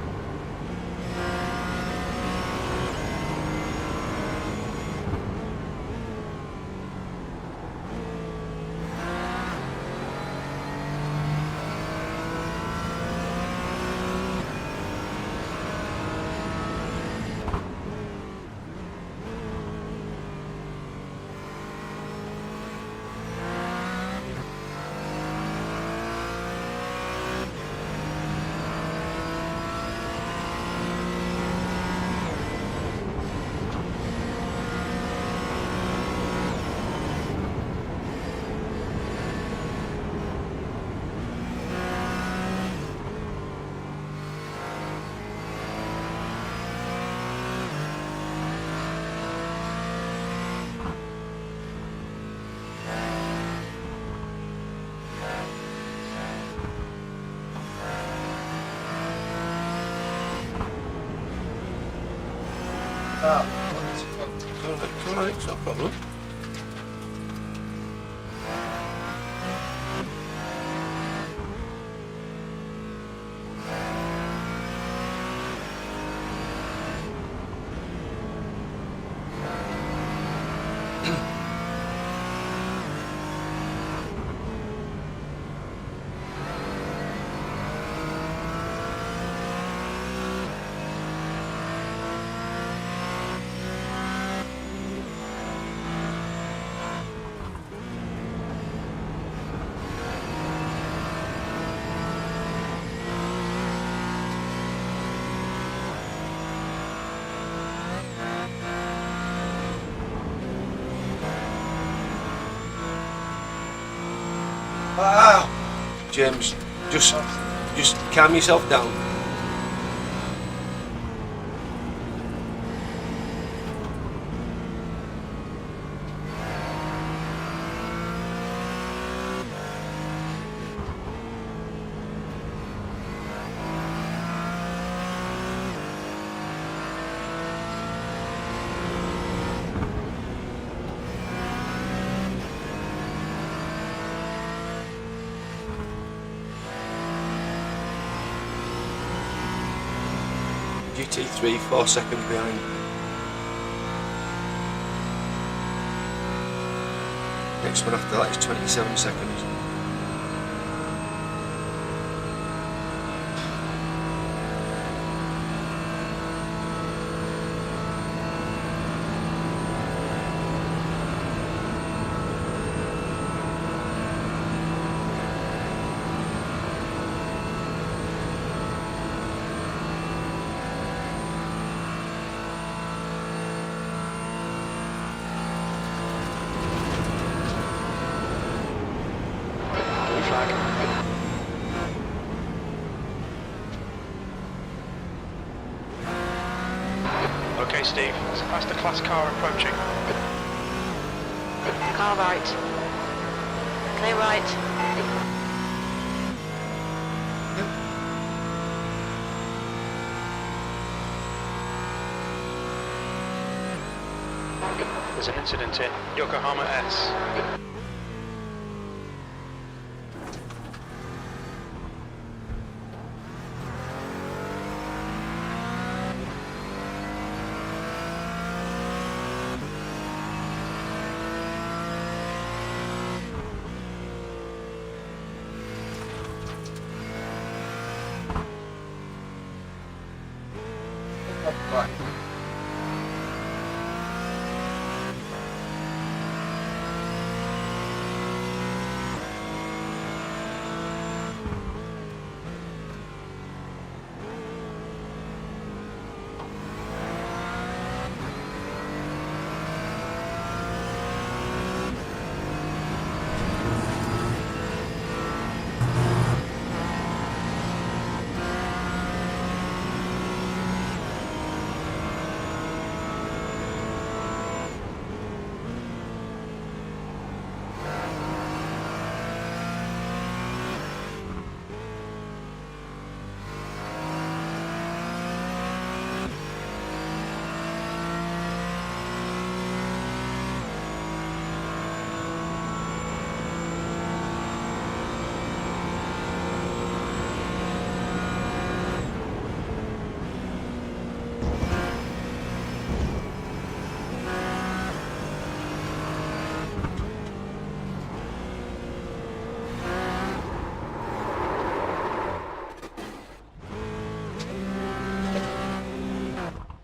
B: Alright, no problem. Wow. James, just calm yourself down. GT3 4 seconds behind. Next one after that is 27 seconds.
D: Blue flag. Okay, Steve. It's a faster class car approaching.
E: Car right. Clear right.
D: There's an incident in Yokohama S.
I: Right.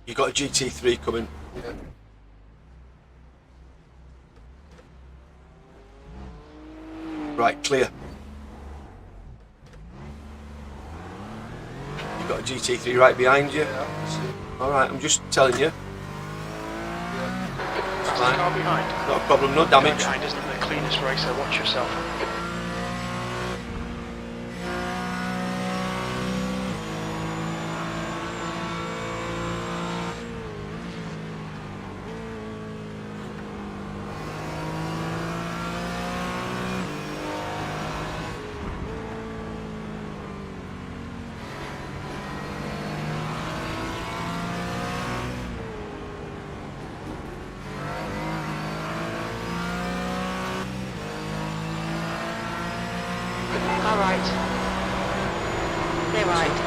B: You got a GT3 coming.
I: Yeah.
B: Right, clear. You got a GT3 right behind you.
I: Yeah, I can see.
B: Alright, I'm just telling you.
I: Yeah.
B: It's
D: Fastest
B: fine.
D: car behind.
B: Not a problem, no
D: Car
B: damage.
D: behind isn't the cleanest racer. Watch yourself.
E: Car right. Clear right.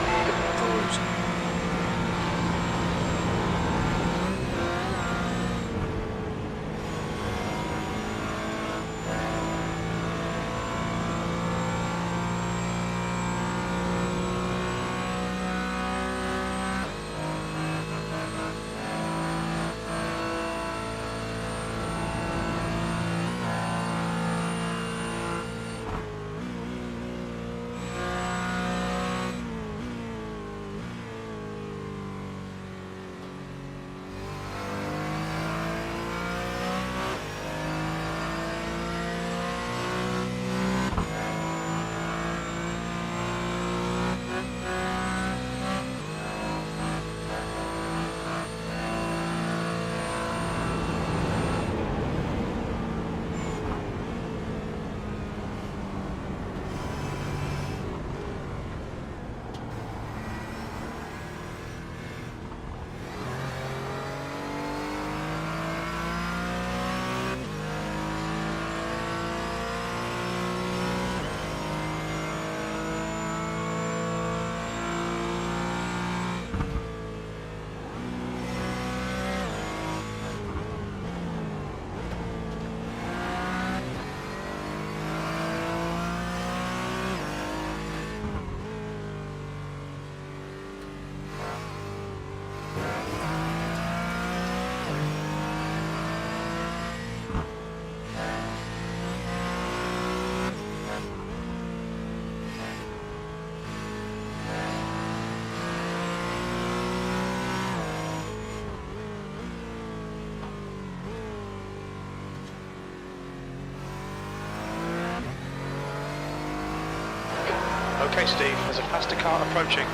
D: Okay, Steve, there's a faster car approaching.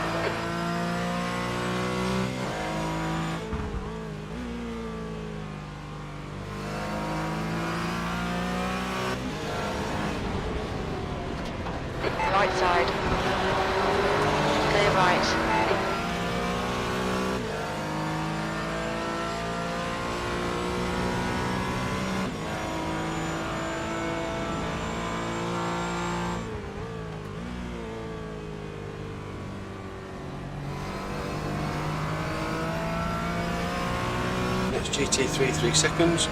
E: Right side. Clear right.
B: Next GT3, 3 seconds.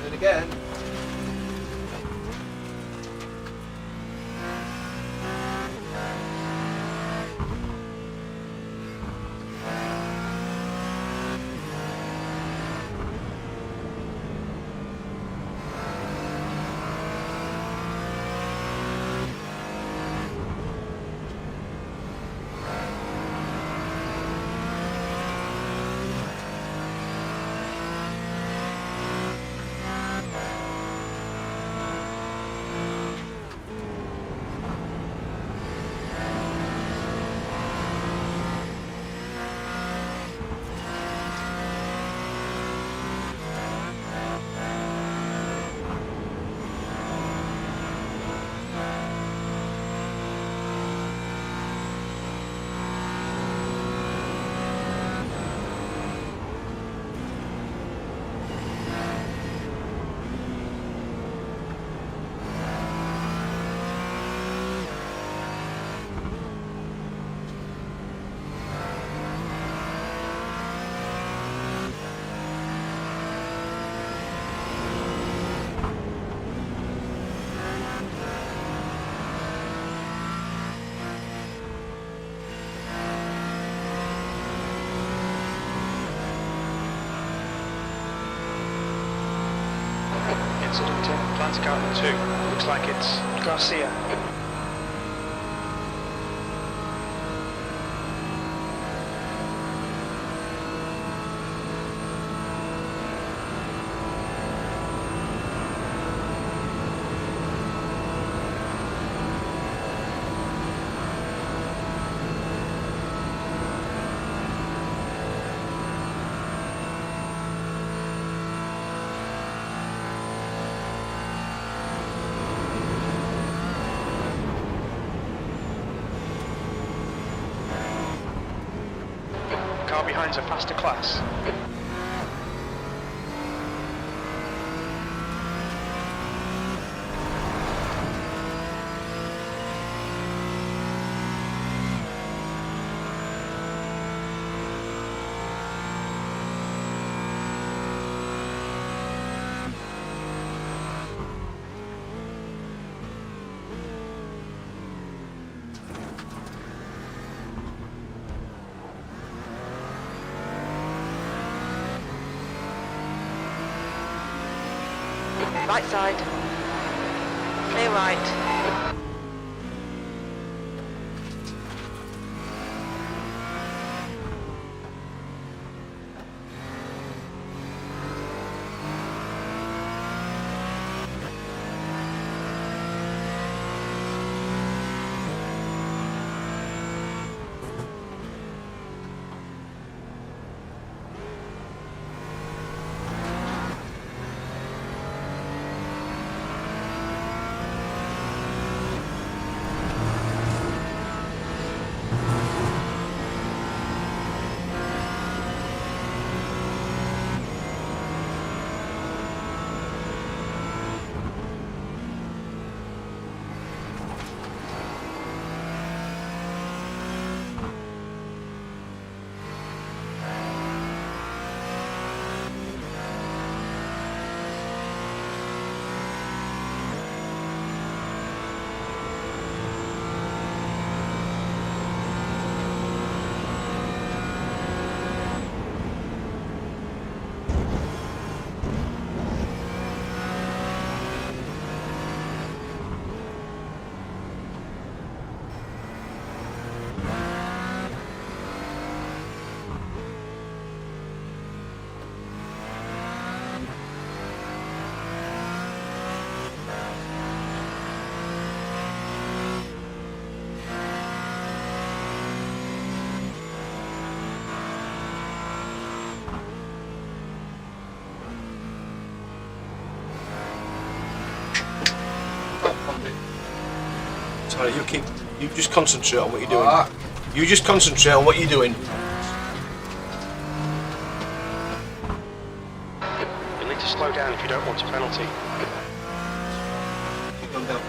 I: And again.
D: Incident in plant car 2. Looks like it's Garcia. Car behind's a faster class.
E: Right side. Clear right.
B: Sorry, you just concentrate on what you're doing.
I: Ah.
B: You just concentrate on what you're doing.
D: You'll need to slow down if you don't want a penalty.
B: Keep going down.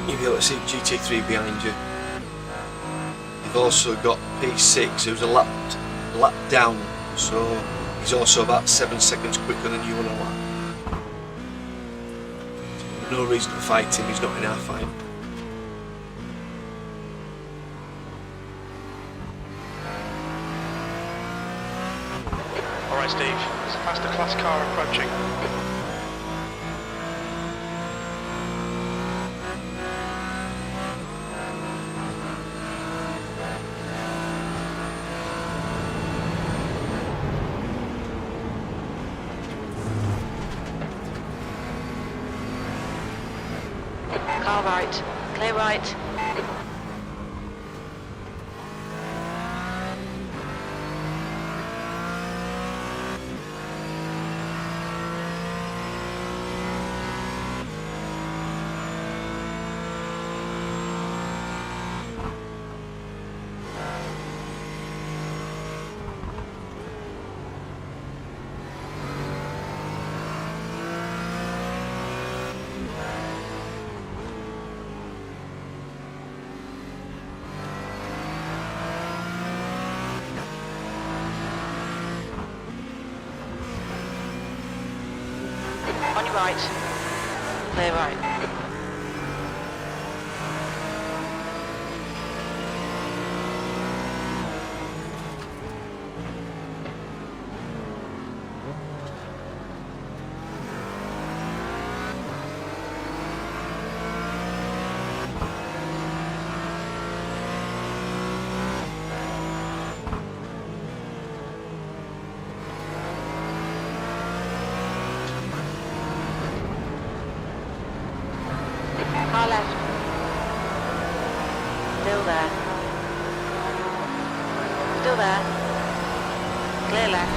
B: You'll be able to see GT3 behind you. You've also got P6, who's a lap down, so he's also about 7 seconds quicker than you on a lap. No reason to fight him, he's not in our fight.
D: Alright Steve, there's a faster class car approaching.
E: Car right. Clear right. On your right. Clear right. Car left. Still there. Still there. Clear left.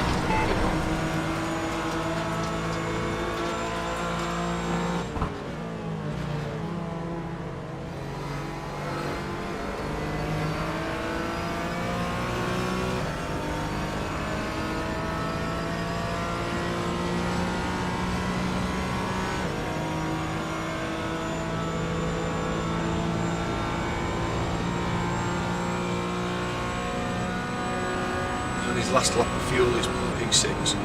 B: On his last lap of fuel, he's pumping. 36.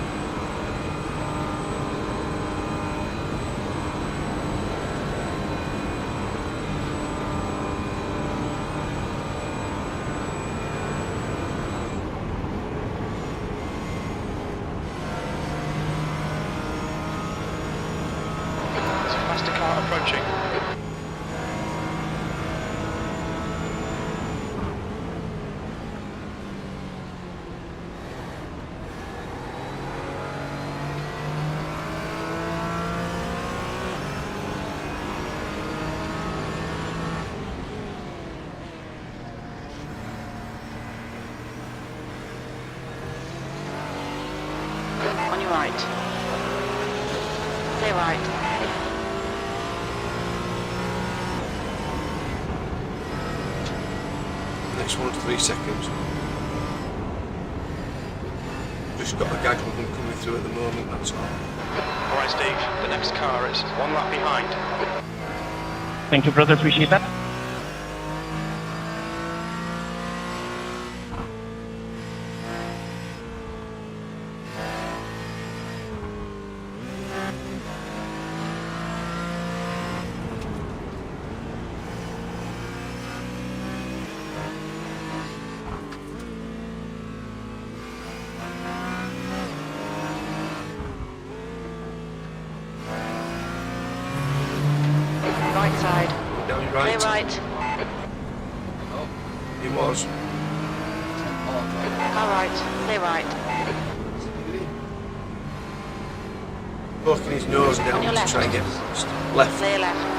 D: There's a faster car approaching.
E: On your right. Clear right.
B: Next one's 3 seconds. Just got a gaggle of them coming through at the moment, that's all.
D: Alright, Steve, the next car is 1 lap behind.
F: Thank you, brother. Appreciate that.
E: Right side.
B: Down your
E: Clear
B: right.
E: right.
I: Oh,
B: He was.
I: 10 hard right.
E: Car right. Clear right.
B: Poking his nose down
E: On your
B: to
E: left.
B: try and get past. Left.
E: Clear left.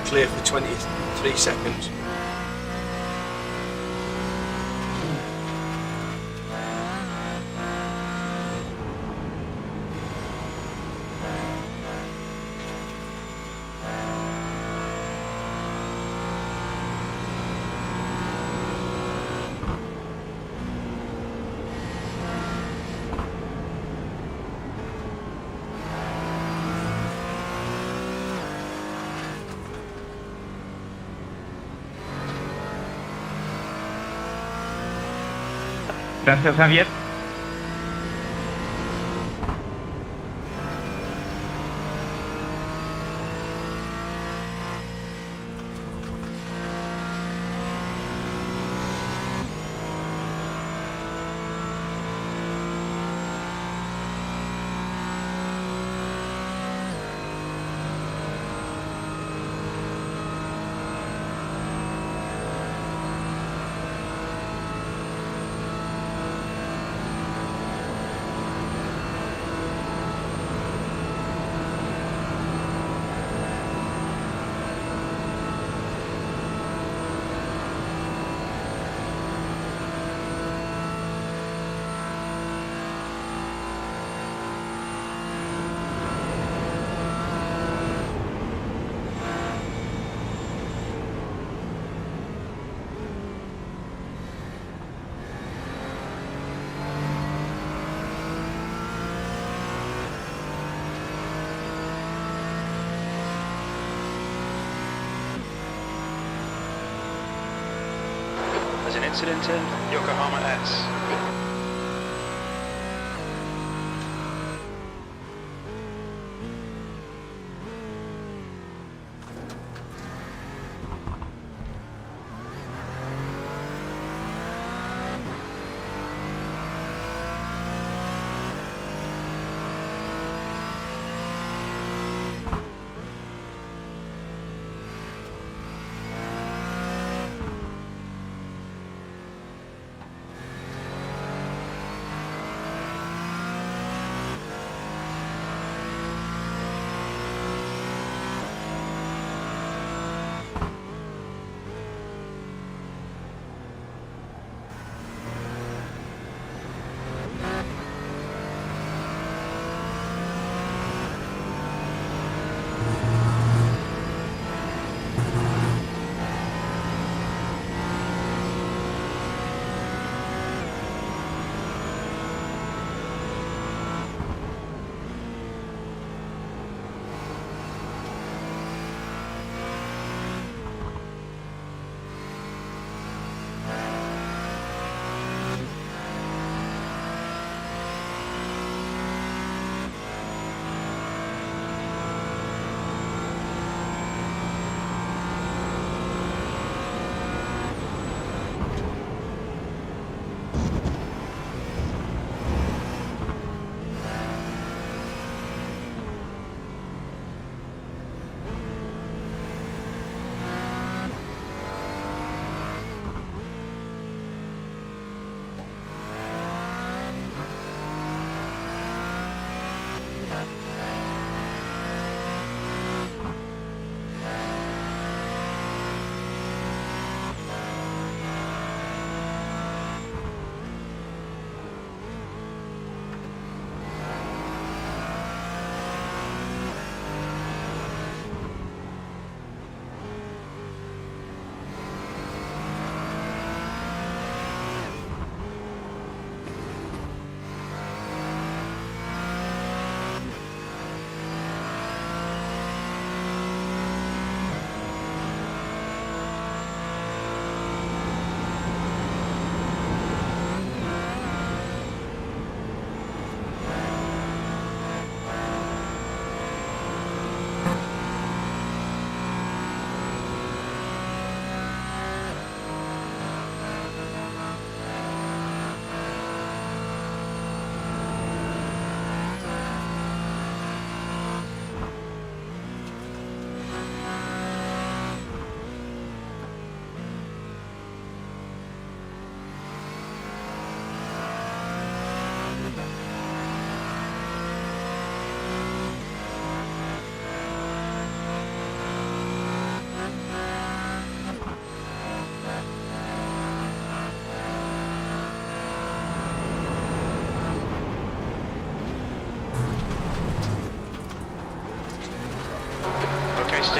B: Clear for 23 seconds.
F: Gracias, Javier.
D: There's an incident in Yokohama S.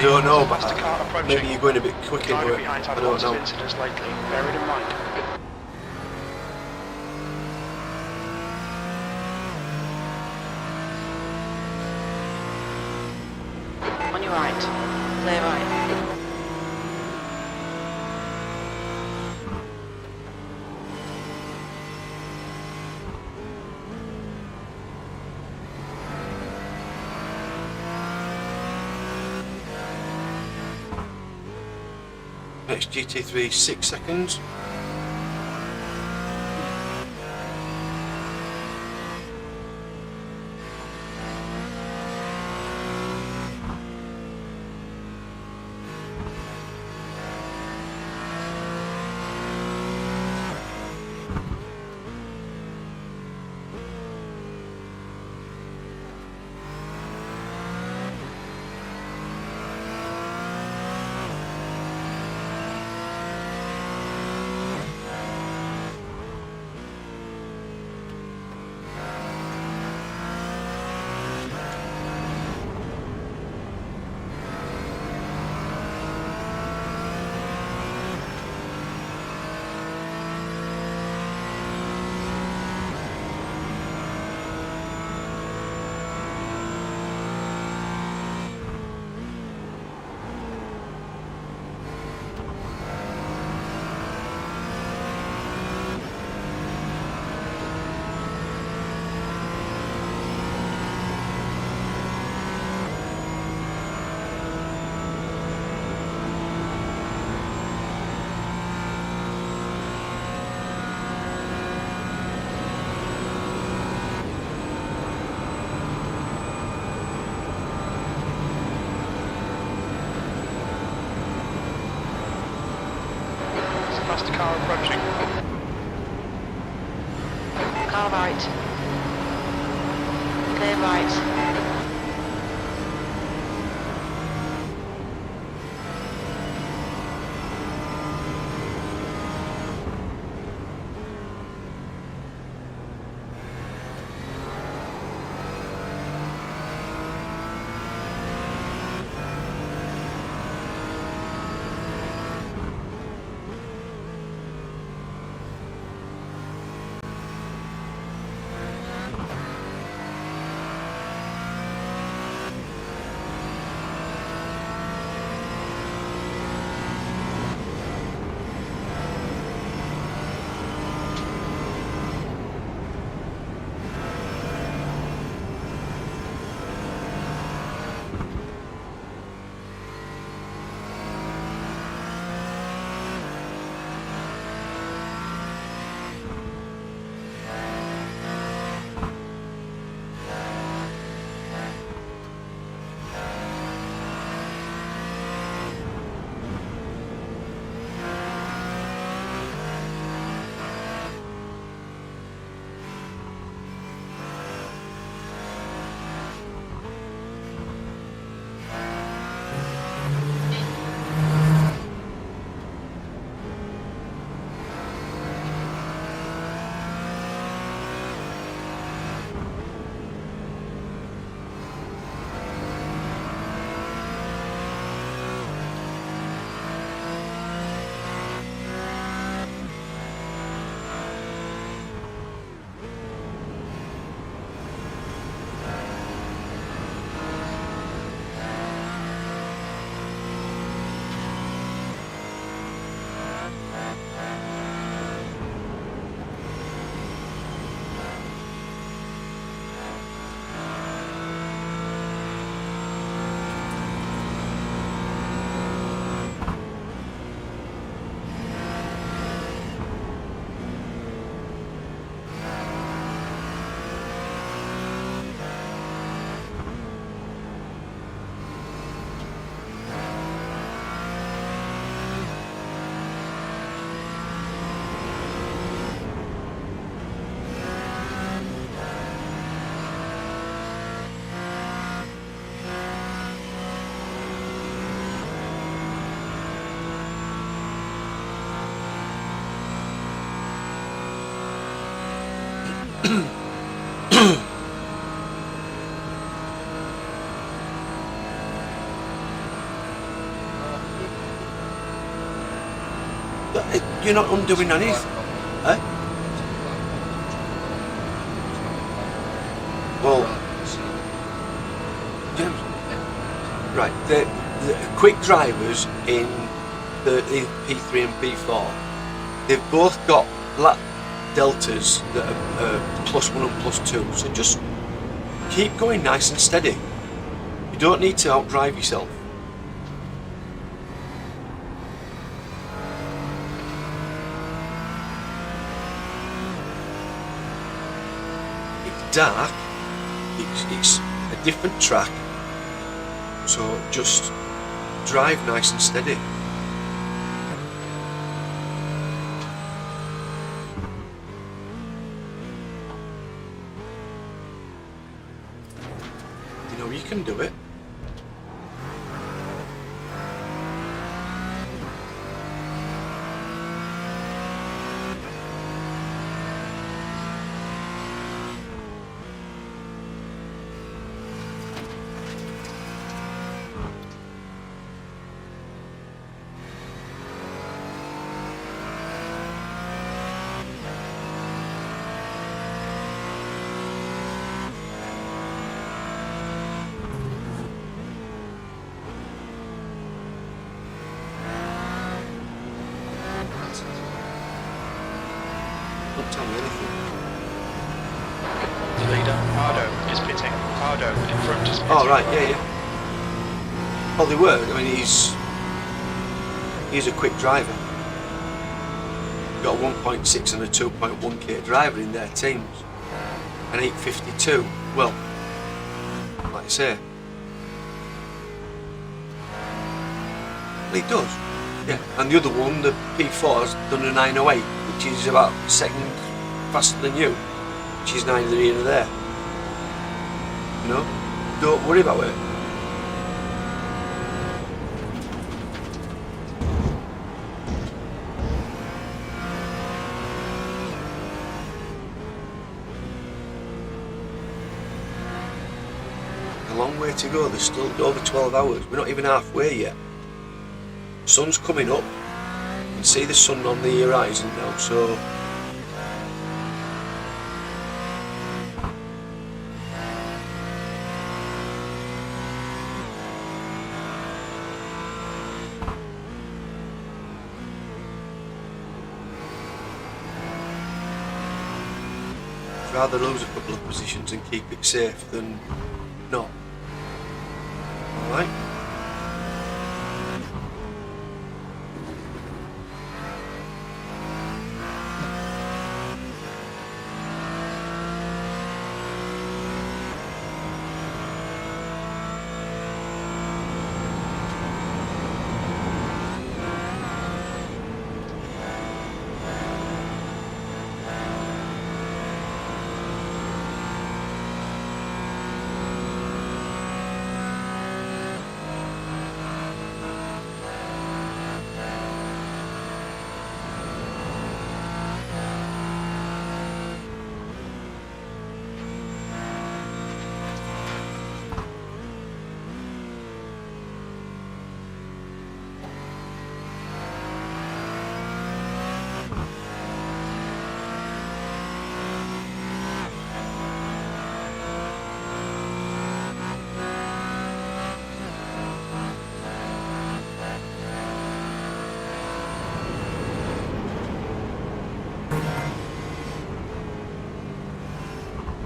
B: don't know, but
D: Faster car approaching.
B: maybe you're going a bit quick into
D: Driving
B: it.
D: behind's
B: I
D: had
B: don't
D: lots of
B: know.
D: incidents lately. Bear it in mind.
E: On your right. Clear right.
B: Next GT3, 6 seconds.
D: Faster car approaching.
E: Car right. Clear right.
B: You're not undoing anything. Eh? Well, James, right, the quick drivers in P3 and P4, they've both got lap deltas that are +1 and +2, so just keep going nice and steady. You don't need to outdrive yourself. It's dark, it's a different track, so just drive nice and steady. You know you can do it. Don't tell me anything.
D: The leader, Ardo, is pitting. Ardo in front is pitting.
B: Oh right, yeah. Well, they were. I mean, he's a quick driver. Got a 1.6 and a 2.1k driver in their teams. An 852. Well, like I say, well, he does. Yeah. And the other one, the P4's done a 908, which is about a second faster than you, which is neither here nor there. You know, don't worry about it. A long way to go. There's still over 12 hours. We're not even halfway yet. Sun's coming up. You can see the sun on the horizon now, so I'd rather lose a couple of positions and keep it safe than not. Alright?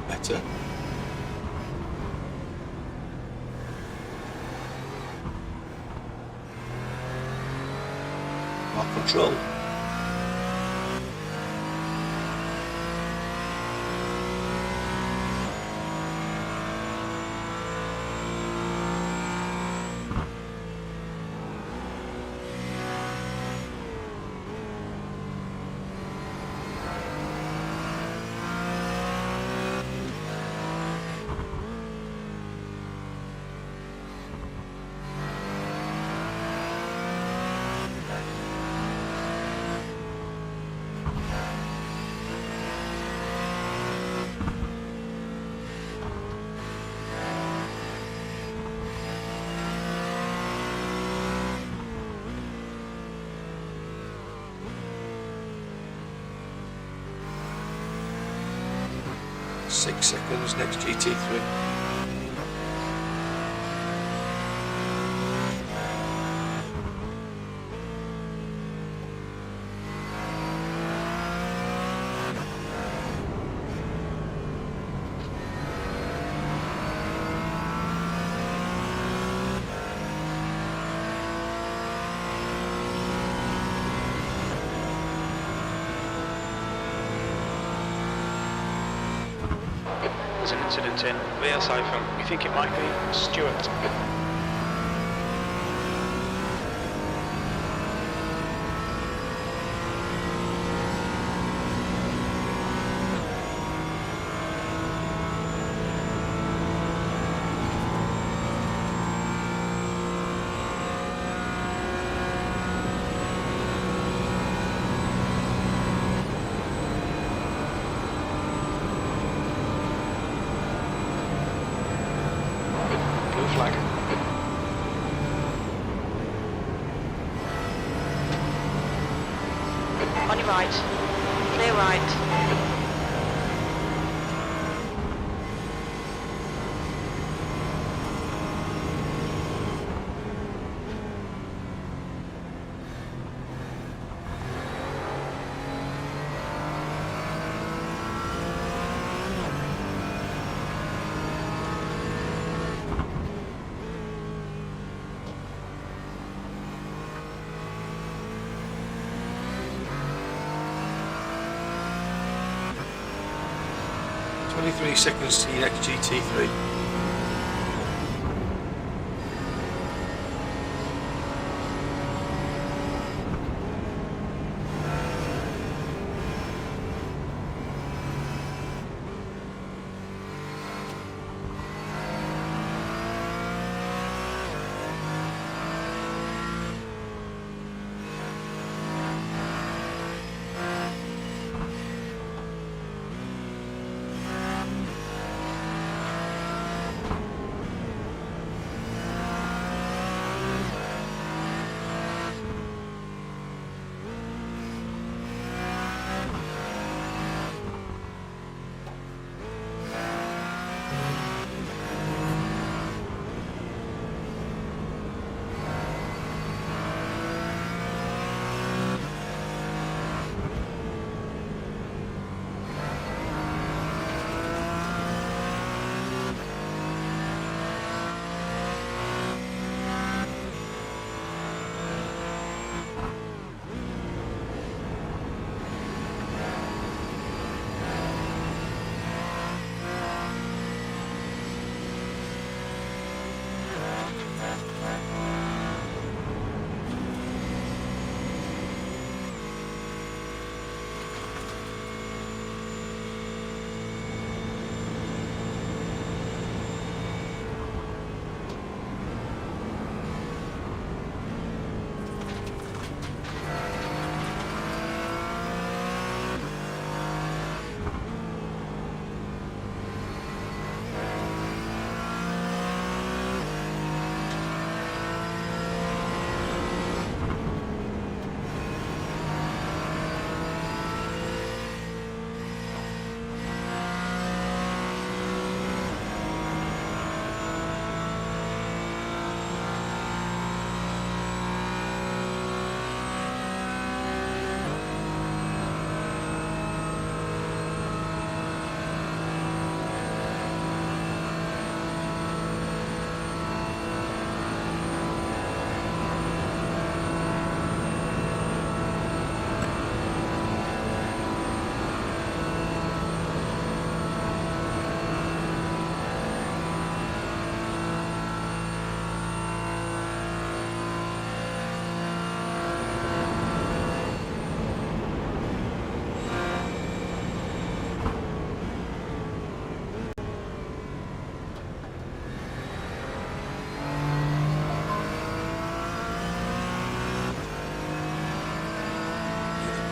B: Better. More control. 6 seconds, next GT3.
D: There's an incident in VS-. We think it might be Stuart. Blue flag.
E: On your right. Clear right.
B: Three seconds to your next GT3.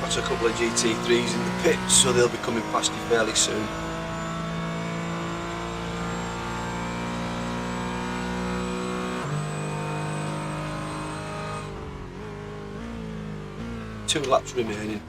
B: Got a couple of GT3s in the pit, so they'll be coming past you fairly soon. Two laps remaining.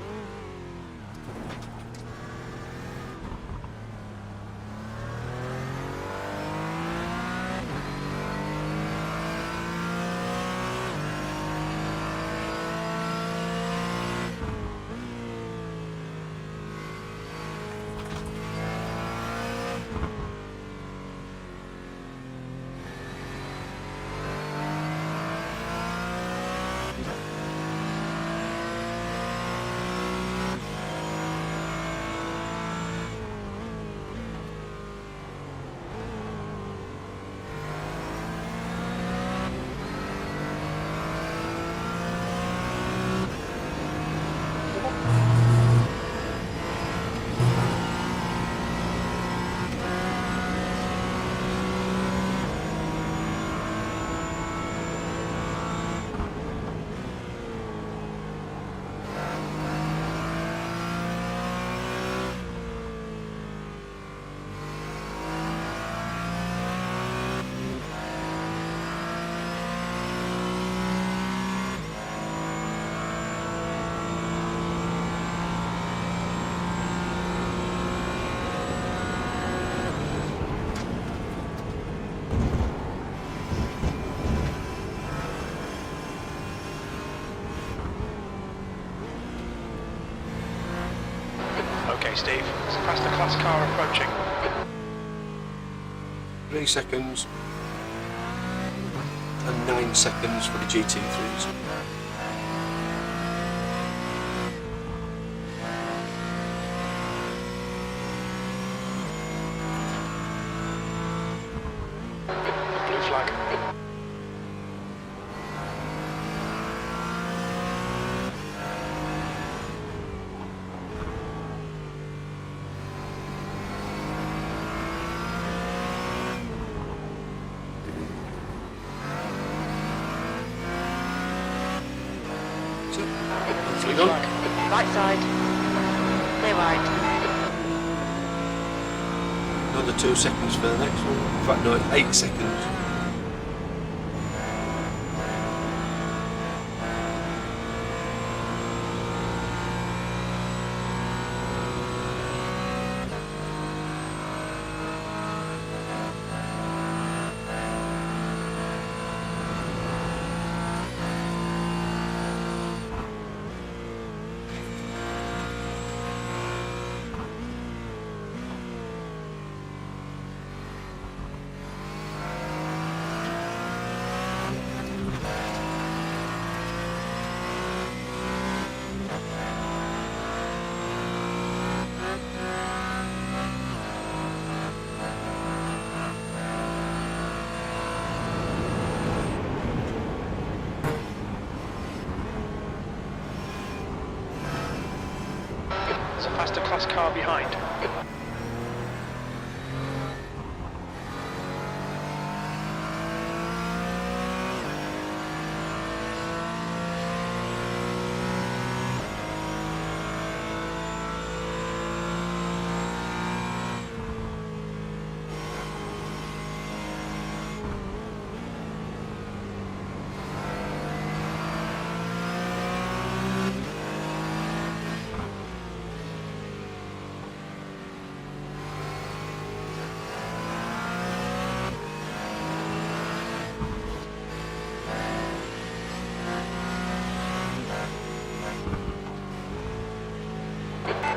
D: Steve. There's a faster class car approaching.
B: 3 seconds. And 9 seconds for the GT3s.
D: Blue flag.
B: Hopefully done.
E: Right side. Clear right.
B: Another 2 seconds for the next one. In fact, no, 8 seconds.
D: There's a faster class car behind.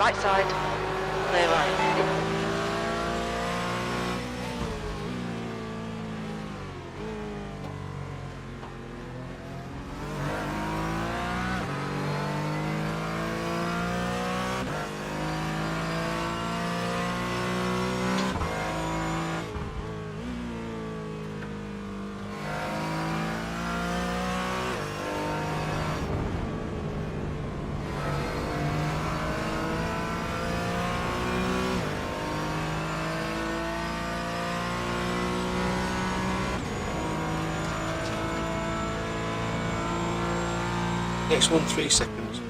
E: Right side. Clear right.
B: Next one, 3 seconds.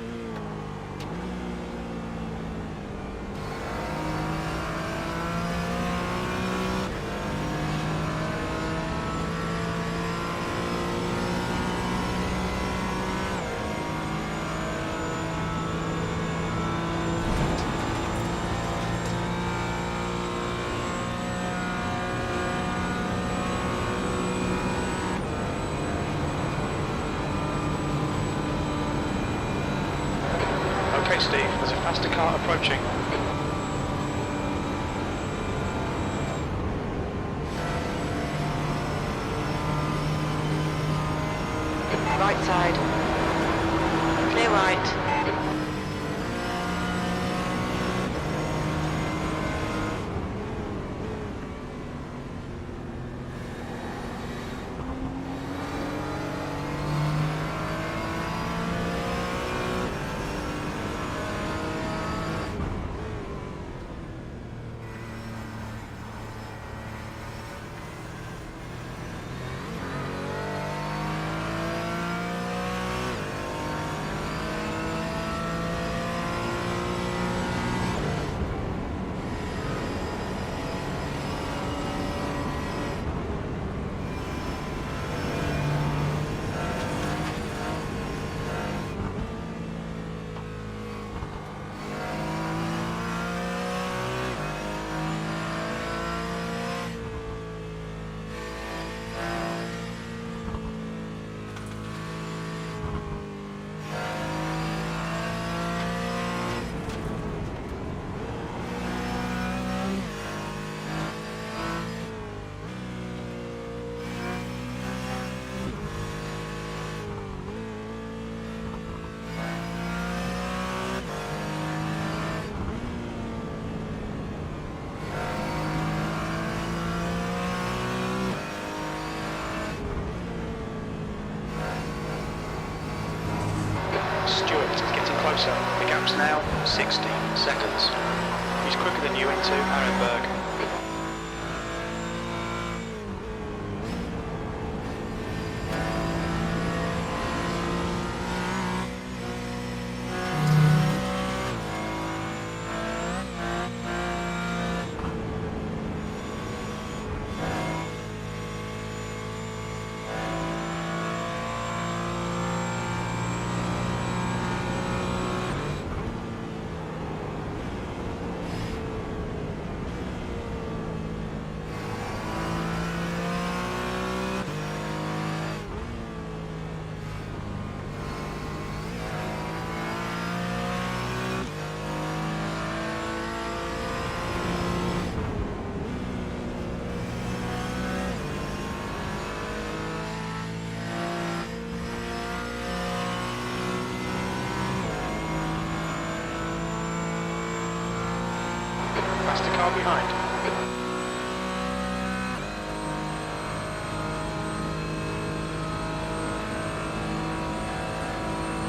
D: Okay, Steve, there's a faster car approaching.
E: Right side. Clear right.
D: Closer. The gap's now 16 seconds. He's quicker than you into Nurburgring. Past the car behind.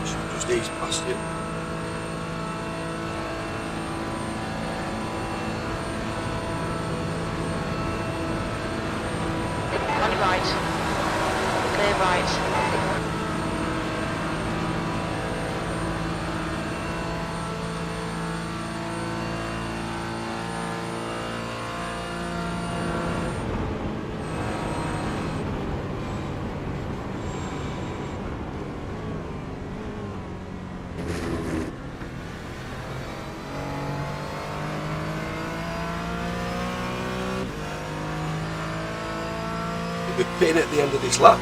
B: Should just ease past you.
E: On your right. Clear right.
B: You'll be pitting at the end of this lap.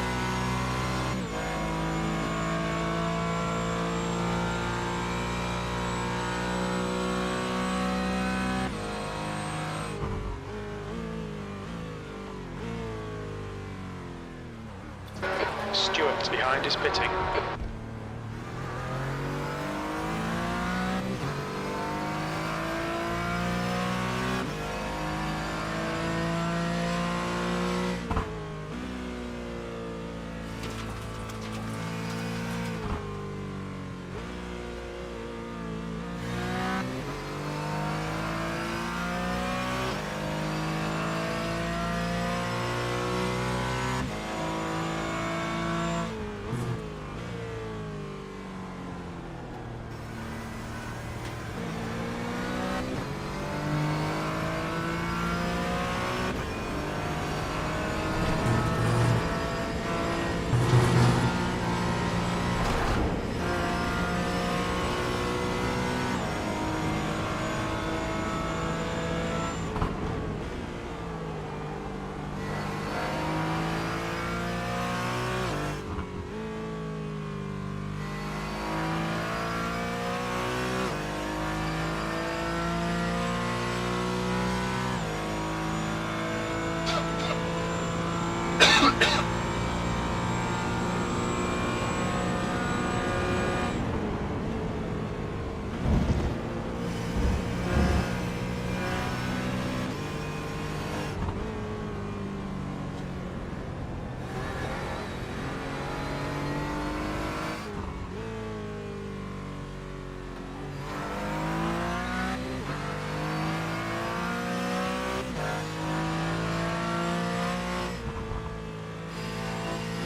D: Stewart's behind is pitting.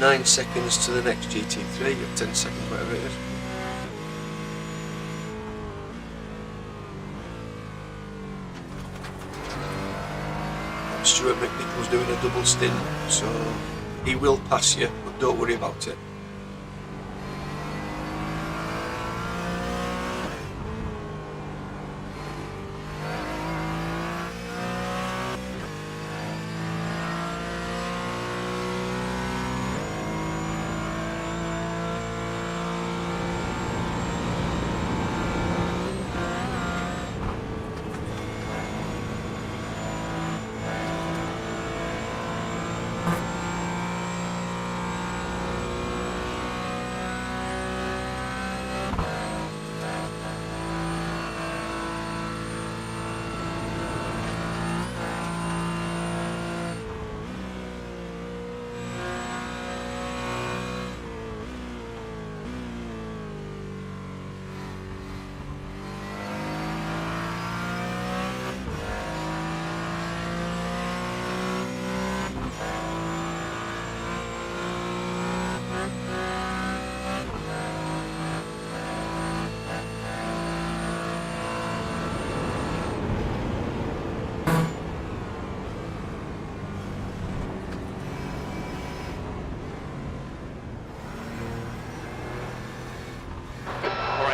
B: Nine seconds to the next GT3, or 10 seconds, whatever it is. Stuart McNichol's doing a double stint, so he will pass you, but don't worry about it.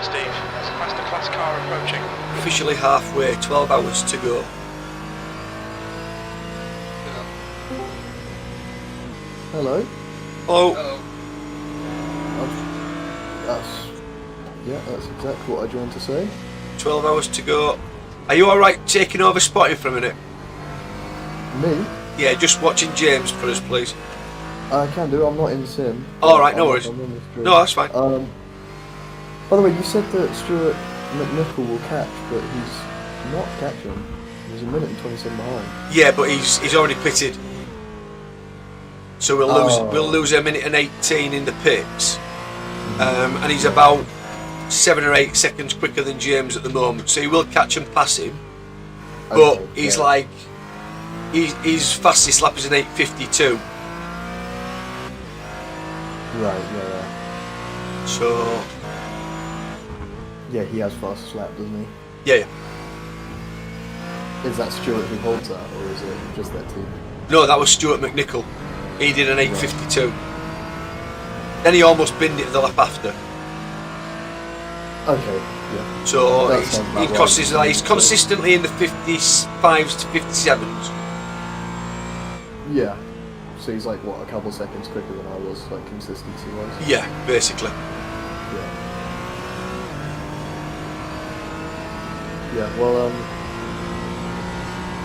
D: right, Steve. There's a faster class car approaching.
B: Officially halfway, 12 hours to go.
A: Hello.
B: Oh,
I: Hello.
A: That's exactly what I joined to say.
B: 12 hours to go. Are you alright taking over spotting for a minute?
A: Me?
B: Yeah, just watching James for us, please.
A: I can do. I'm not in sim.
B: Alright, no
A: I'm-
B: worries.
A: I'm in the stream.
B: No, that's fine.
A: By the way, you said that Stuart McNichol will catch, but he's not catching. He's a minute and 27 behind.
B: Yeah, but he's already pitted. So we'll lose a minute and 18 in the pits. And he's about 7 or 8 seconds quicker than James at the moment. So he will catch and pass him. But
A: Okay,
B: he's
A: yeah.
B: like his fastest lap is an 8:52.
A: Right, yeah.
B: So
A: Yeah, he has fastest lap, doesn't he?
B: yeah.
A: Is that Stuart who holds that, or is it just that team?
B: No, that was Stuart McNichol. He did an 8:52. Then he almost binned it the lap after.
A: Okay, yeah.
B: So
A: That sounds about
B: he's consistently in the 55s to 57s.
A: Yeah. So he's like, what, a couple seconds quicker than I was, like, consistency-wise?
B: Yeah, basically.
A: Yeah. Yeah, well,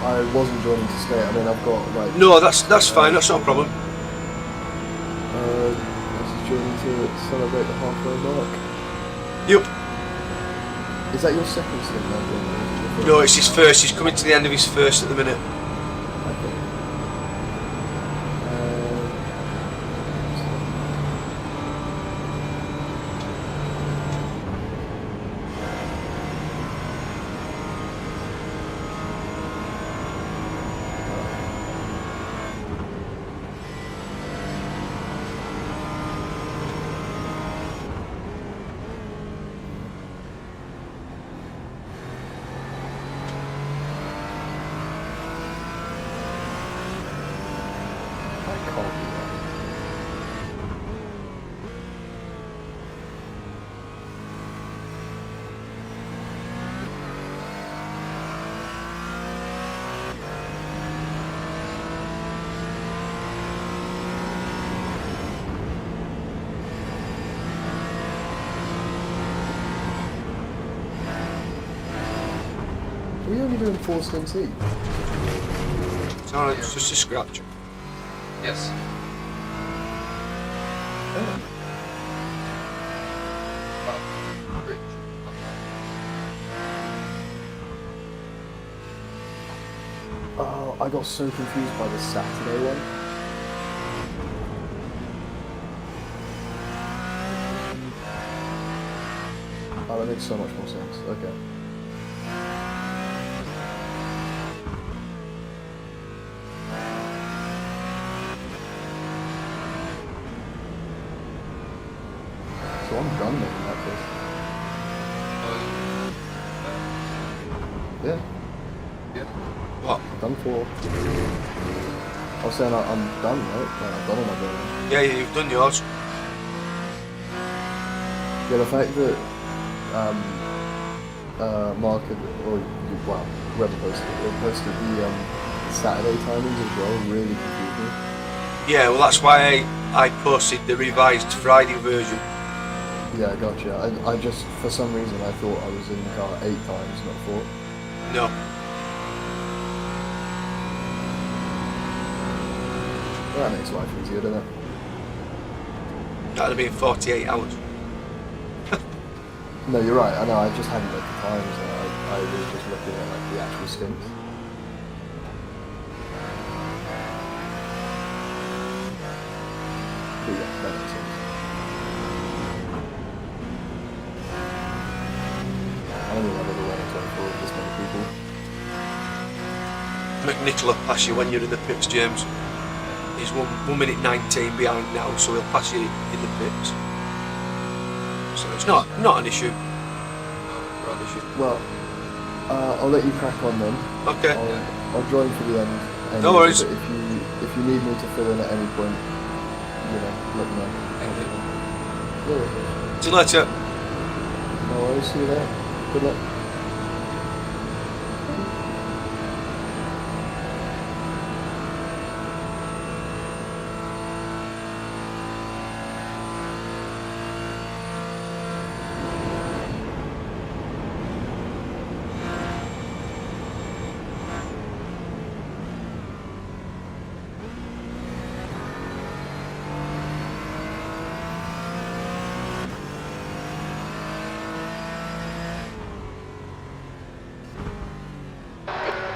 A: I wasn't joining to stay. I mean, I've got, like...
B: No, that's fine. That's not a problem.
A: This is joining to celebrate the halfway mark.
B: Yep.
A: Is that your second stint then? Or is it your first?
B: No, it's his first. He's coming to the end of his first at the minute.
A: Okay. I can't do that. Are we only doing 4 stints each?
B: It's alright, it's just a scratch.
I: Yes. Rich.
A: Oh, I got so confused by the Saturday one. Oh, that makes so much more sense. Okay. So I'm done then in that case. Yeah,
I: Yeah.
B: What?
A: done for. I was saying I'm done, right? Like, I've done all my doing.
B: Yeah, you've done yours.
A: Yeah, the fact that Mark had, or well, whoever posted the Saturday timings as well really confused me.
B: Yeah, well that's why I posted the revised Friday version.
A: Yeah, gotcha. I just, for some reason, I thought I was in the car 8 times, not 4.
B: No.
A: Well, that makes life easier, doesn't it?
B: That'd have been 48 hours.
A: No, you're right. I know. I just hadn't looked at the times. I was just looking at like the actual stints. But yeah, that makes sense. I don't think I've ever run into with this many people.
B: McNichol will pass you when you're in the pits, James. He's 1 minute 19 behind now, so he'll pass you in the pits. So it's not an issue. Not an issue.
A: Well, I'll let you crack on then.
B: Okay.
A: I'll join for the end. Anyway,
B: No worries.
A: But if you need me to fill in at any point, let me know.
B: Thank you.
A: Yeah.
B: See you later.
A: Bye. No worries, see you there. Good luck.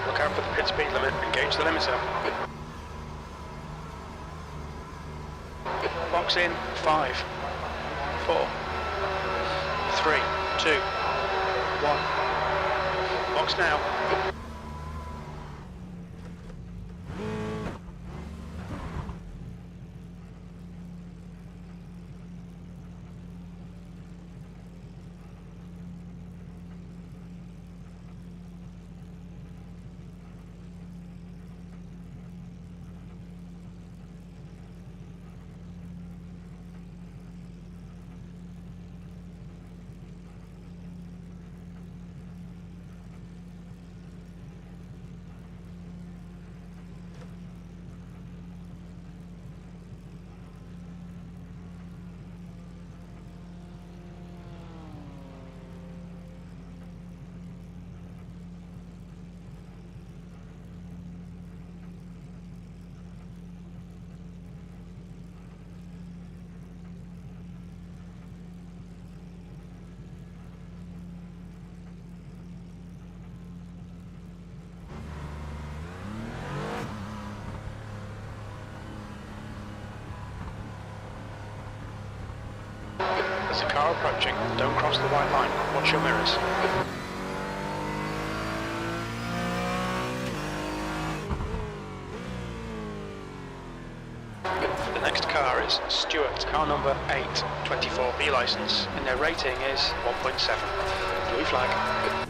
D: Look out for the pit speed limit. Engage the limiter. Box in. 5, 4, 3, 2, 1. Box now. There's a car approaching. Don't cross the white line. Watch your mirrors. The next car is Stuart, car number 8, 24B license, and their rating is 1.7. Blue flag.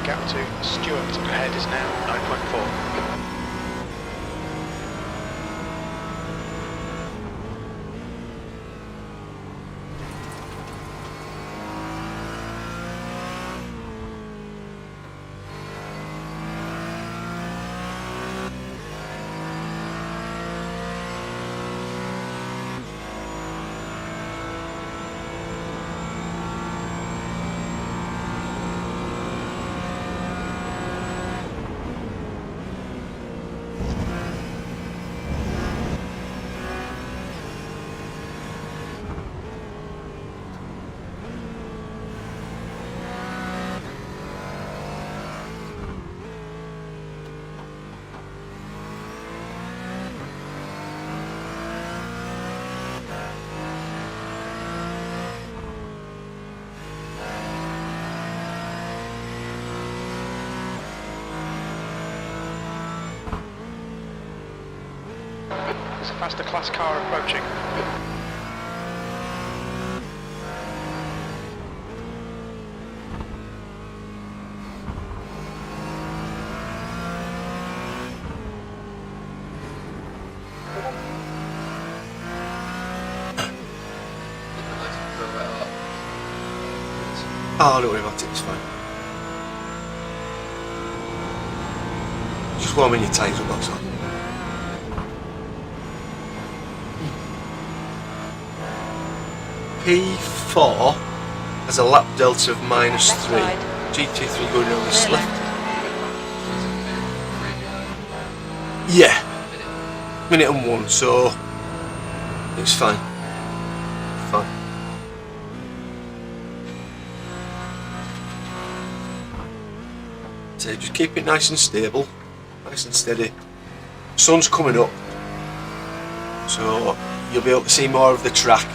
D: Gap to Stuart ahead is now 9.4. There's a faster class car approaching.
B: Oh, don't worry about it, it's fine. Just warming your tyres up, that's all. P4 has a lap delta of -3. GT3 going around this left. Yeah, minute and 1, so it's fine. Fine. So just keep it nice and stable, nice and steady. Sun's coming up, so you'll be able to see more of the track.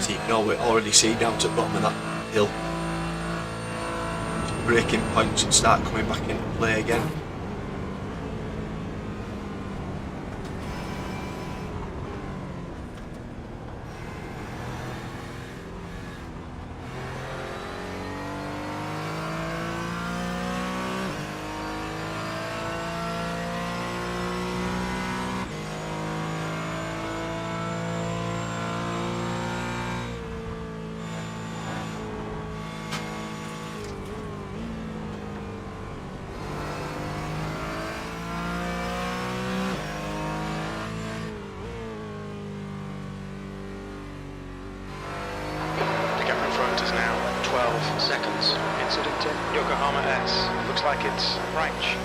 B: So you can already see down to the bottom of that hill. Braking points and start coming back into play again.
D: Now 12 seconds. Incident in Yokohama S. Looks like it's range.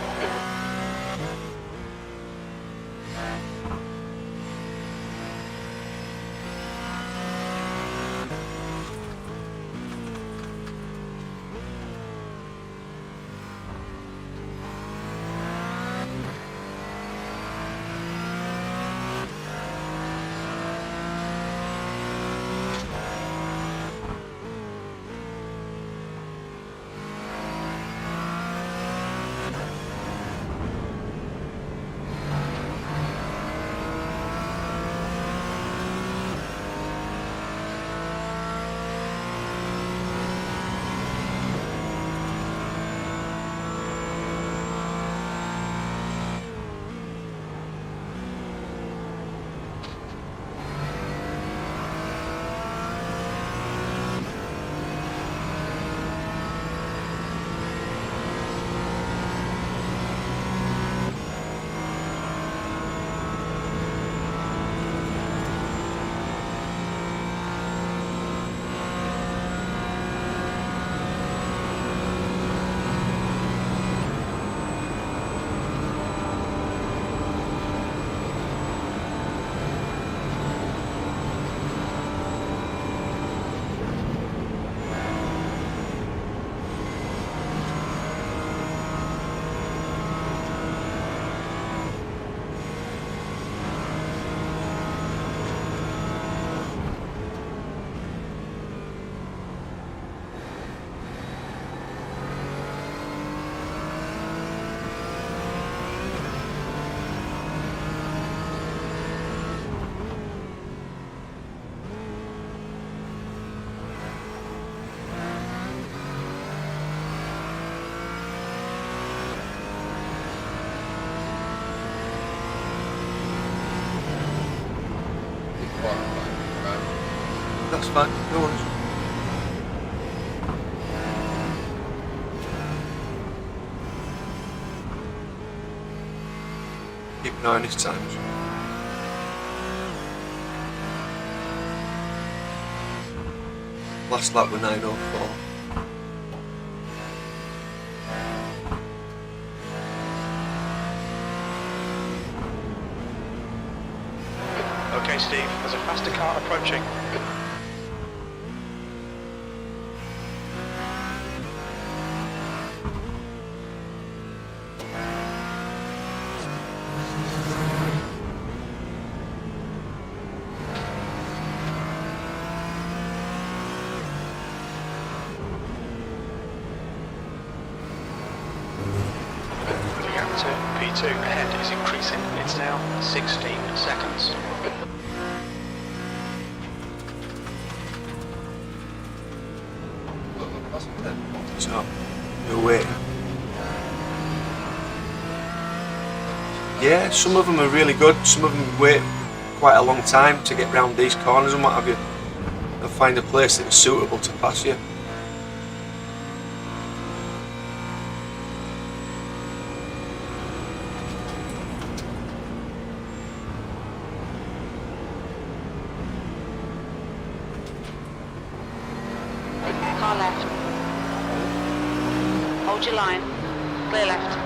B: That's fine, no worries. Keep an eye on his times. Last lap with 9:04.
D: Okay, Steve, there's a faster car approaching. The gap to P2 ahead is increasing. It's now 16 seconds.
B: So, you're waiting. Yeah, some of them are really good. Some of them wait quite a long time to get round these corners and what have you. They'll find a place that is suitable to pass you.
E: Car left. Hold your line. Clear left.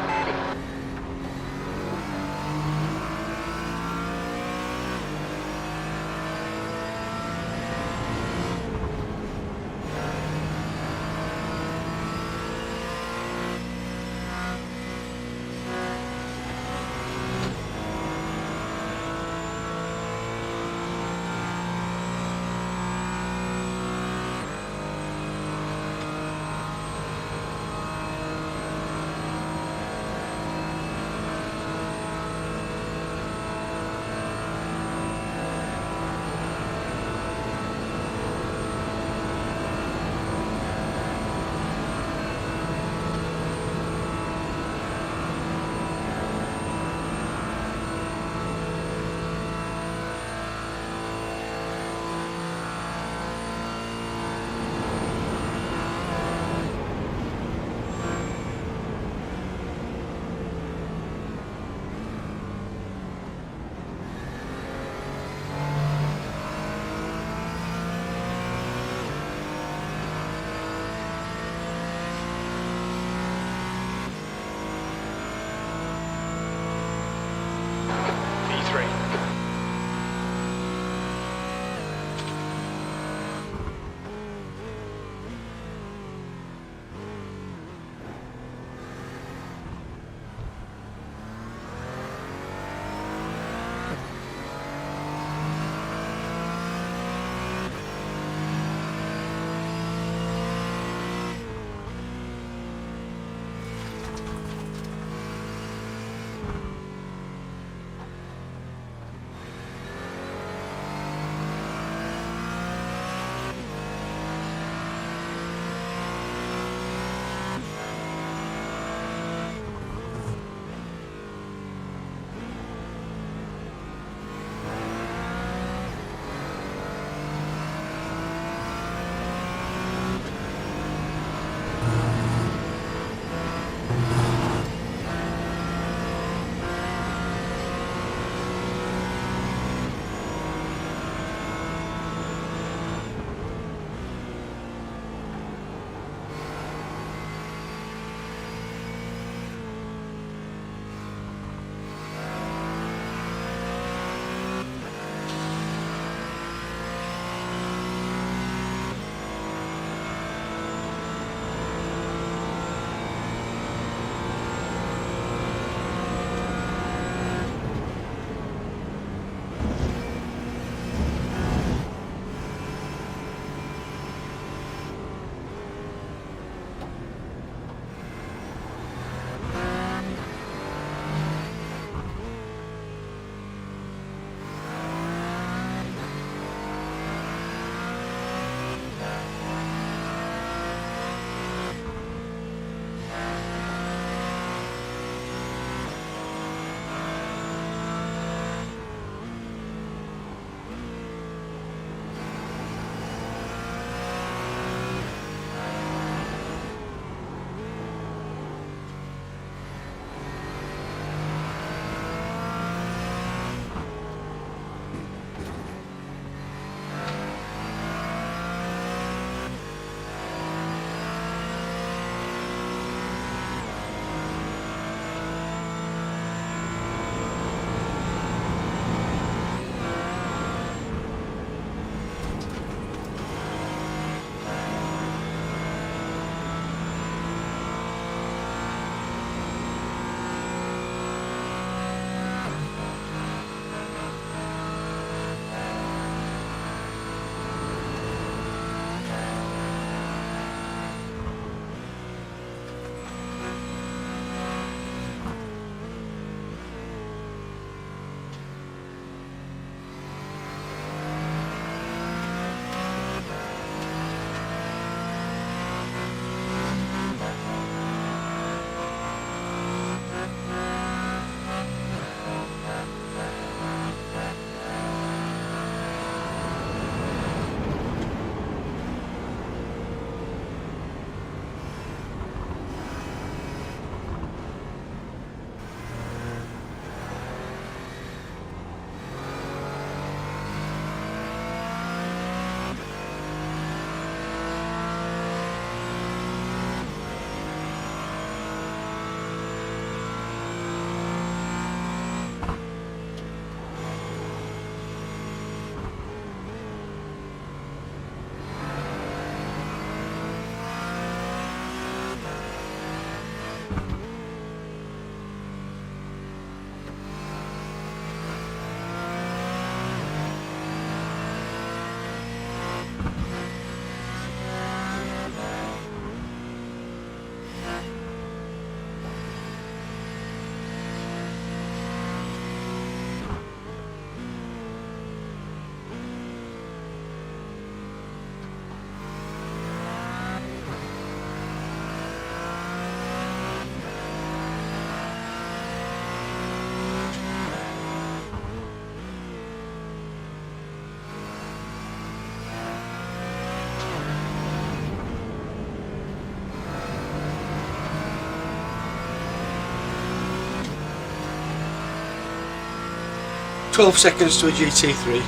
B: 12 seconds to a GT3,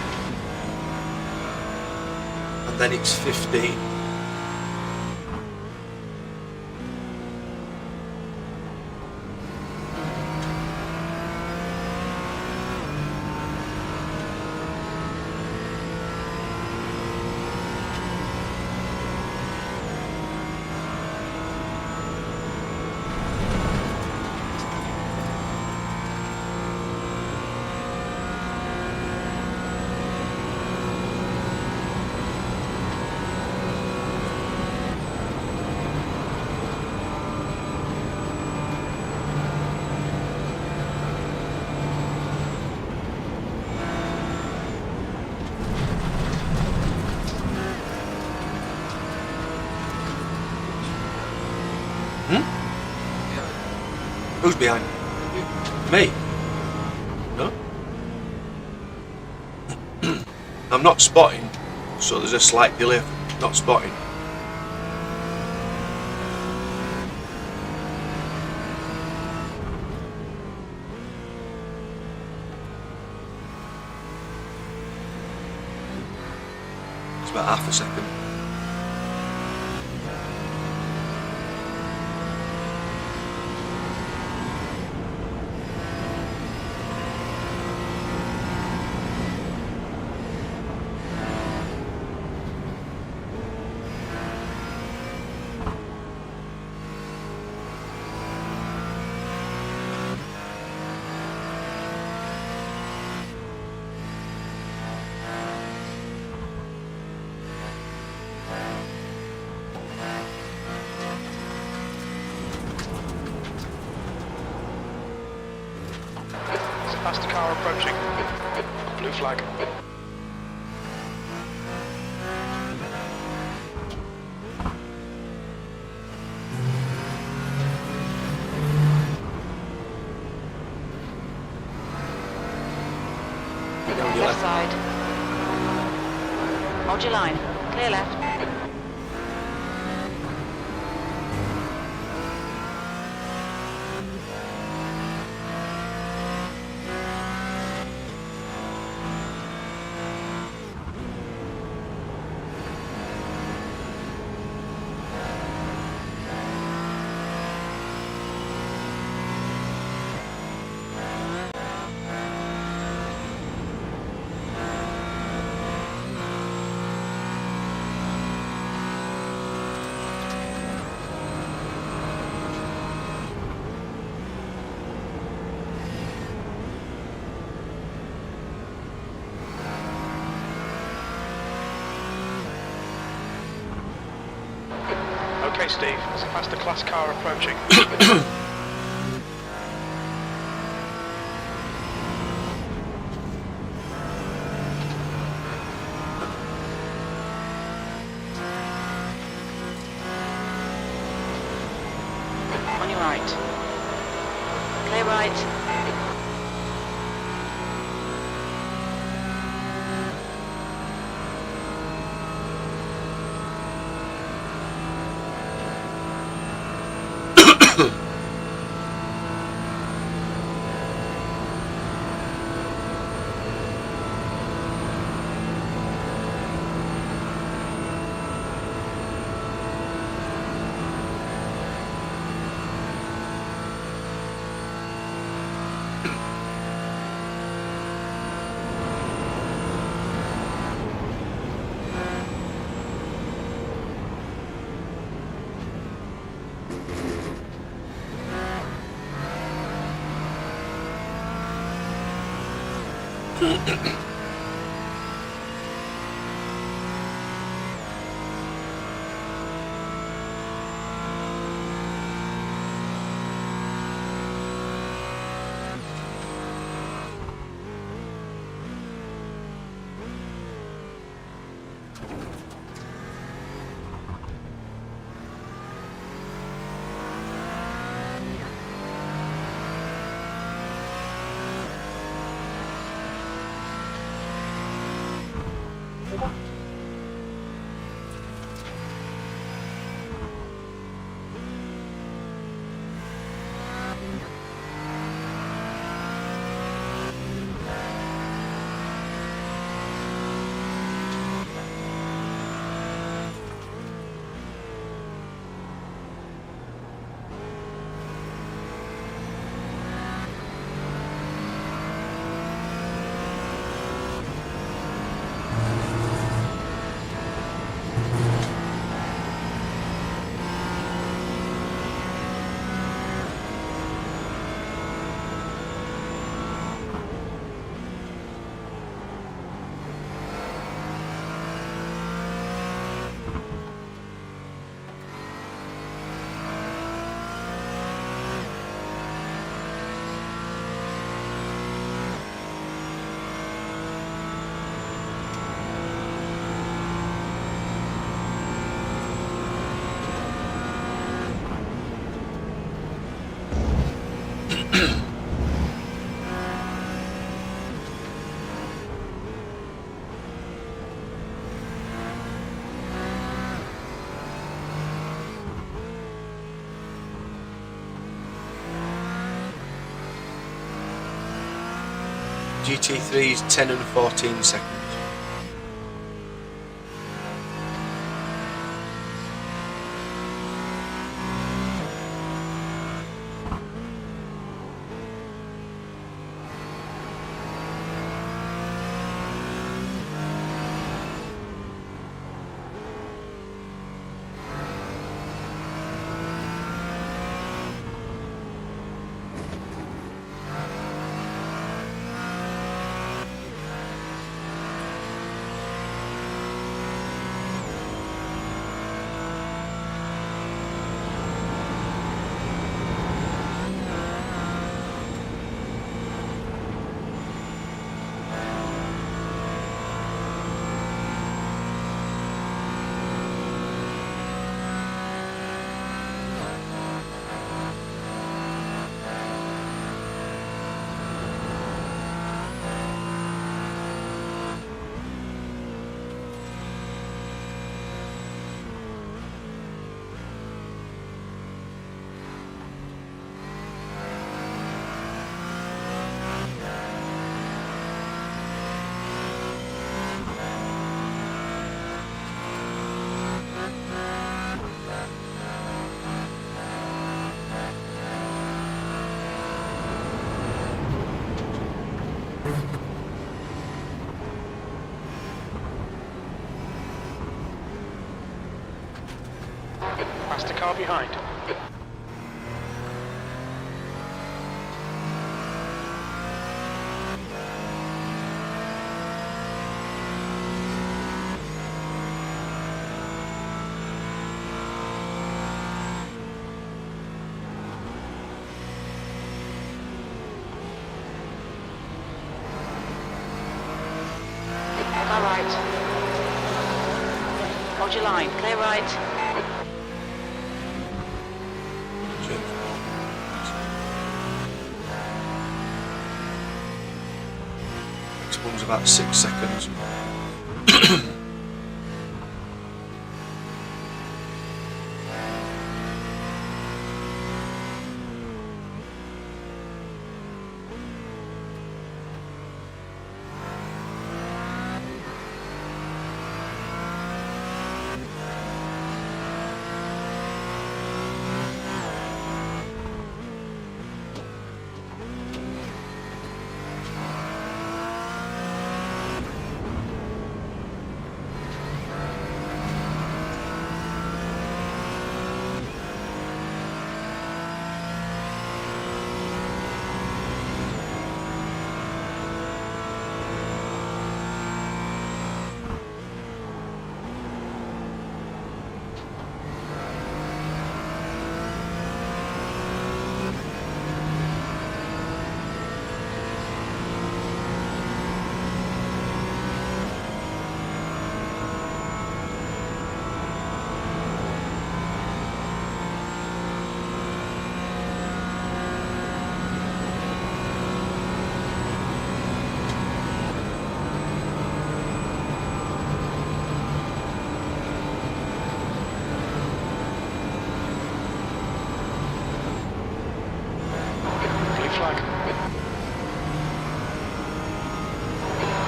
B: and then it's 15. Who's behind? Me? No? I'm not spotting, so there's a slight delay for not spotting. It's about half a second.
D: Faster car approaching. Blue flag.
E: Left side. Hold your line. Clear left.
D: Okay, Steve, there's a faster class car approaching.
E: On your right. Clear right.
B: GT3 is 10 and 14 seconds.
D: Past the car behind.
E: Car right. Hold your line. Clear right.
B: Next one's about 6 seconds.
D: Blue flag.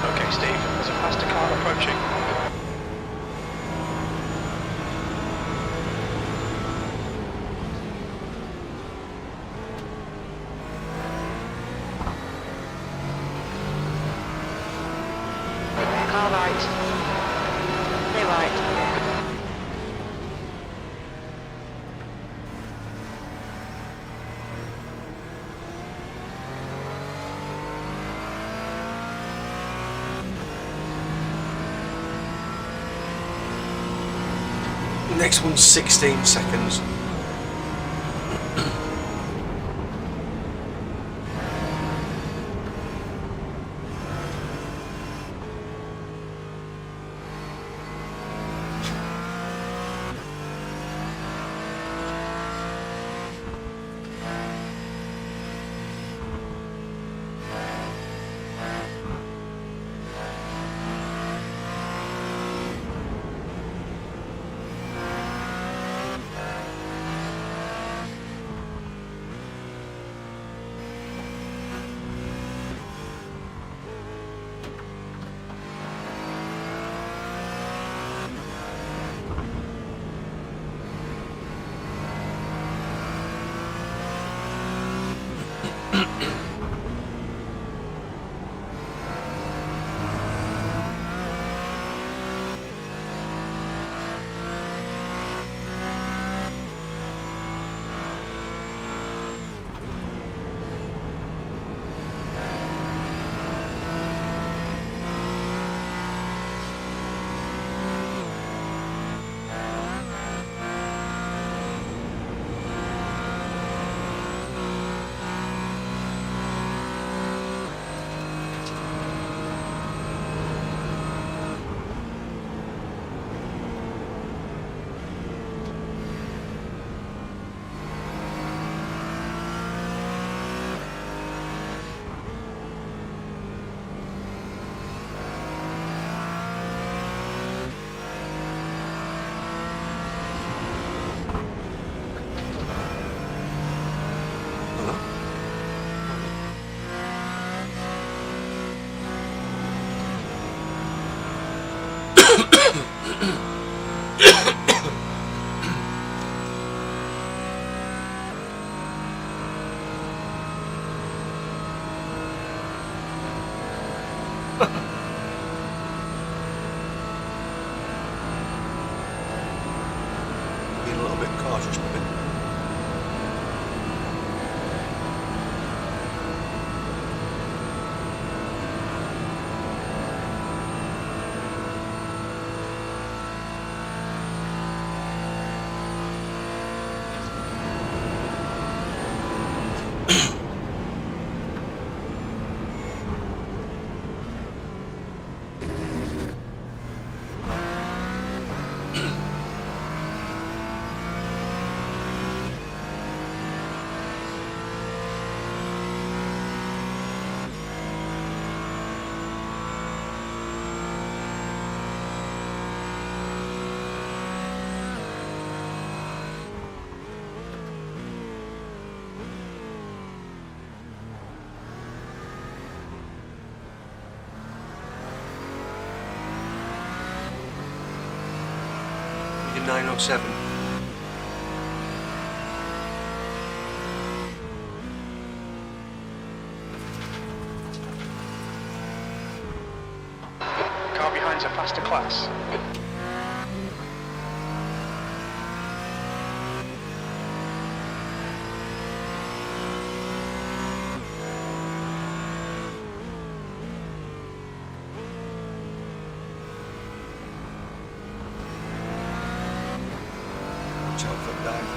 D: Okay, Steve, there's a faster car approaching.
E: Car right. Clear right.
B: Next one's 16 seconds. Being a little bit cautious with it. You're 907.
D: Car behind's a faster class.
B: Watch out for dive.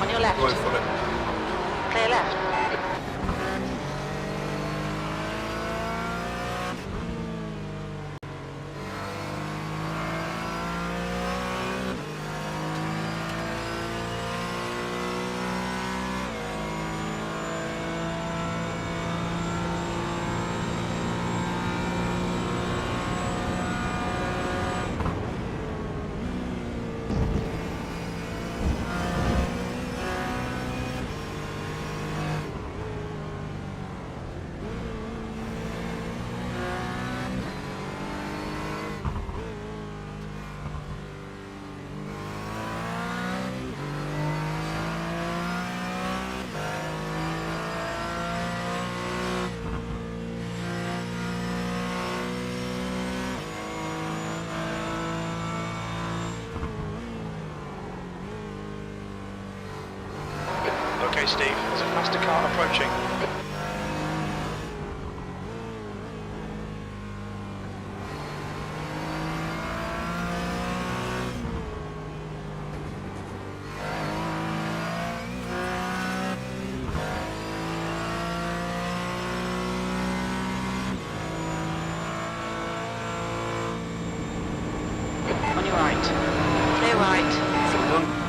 E: On your left.
B: Going for it.
E: Clear left.
D: Okay, Steve, there's a faster car approaching.
E: On your right. Clear right.
B: Full run.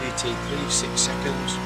B: PT3, 6 seconds.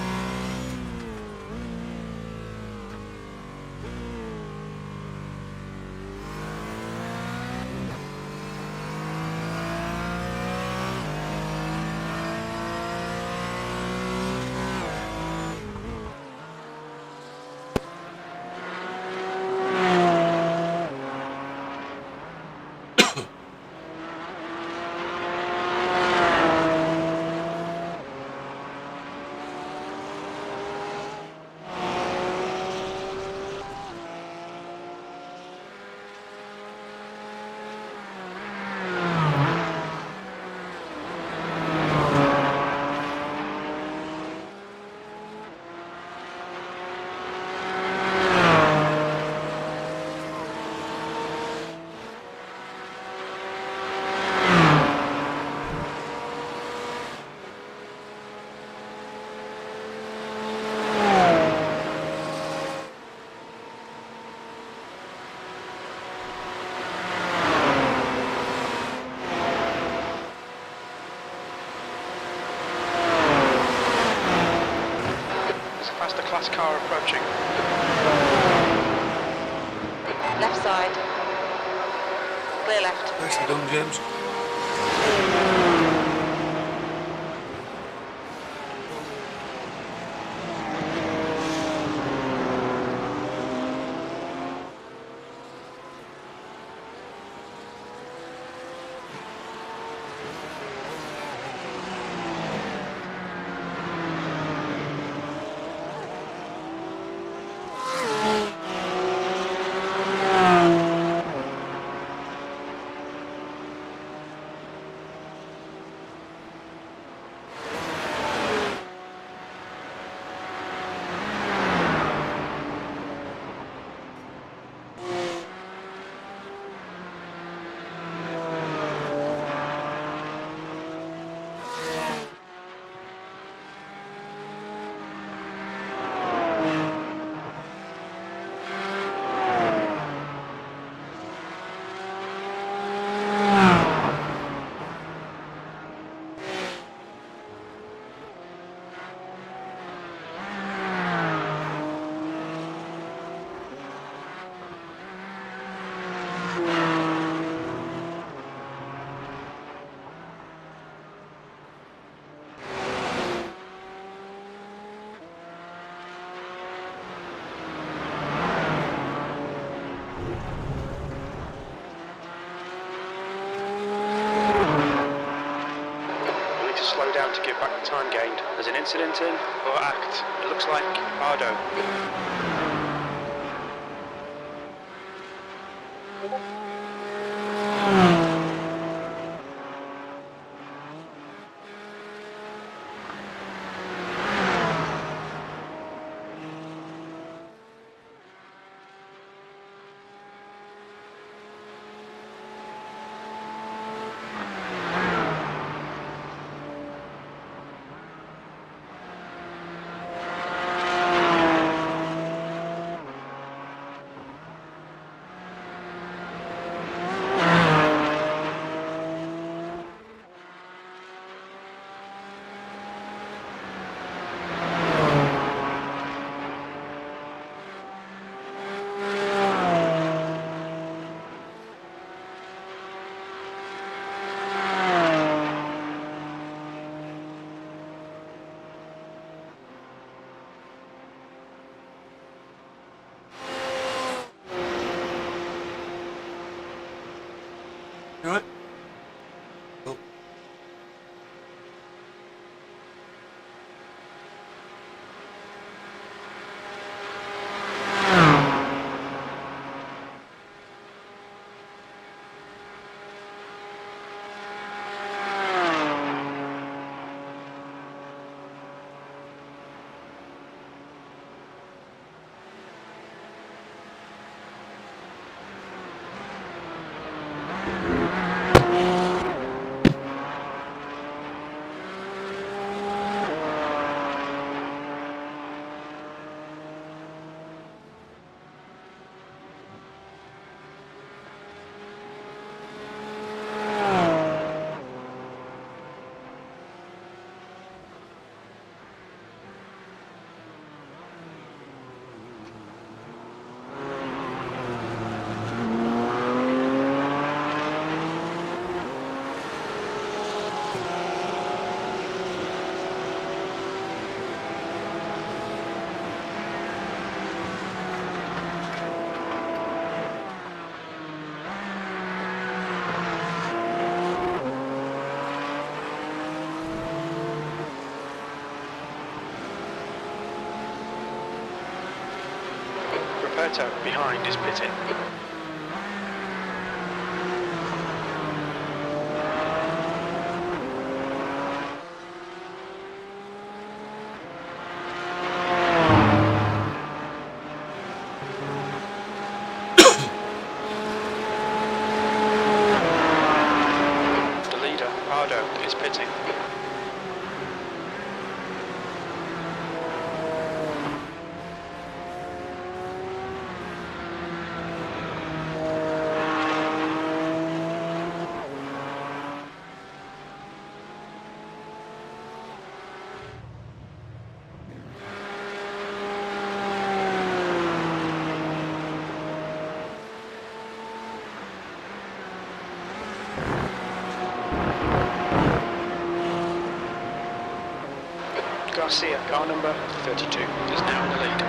D: Faster class car approaching.
E: Left side. Clear left.
B: Nicely done, James.
D: Slow down to give back the time gained. There's an incident in, or act. It looks like Ardo.
B: You alright? Cool.
D: Netto behind is pitting. The leader, Pardo, is pitting. Garcia, car number 32, is now in the lead.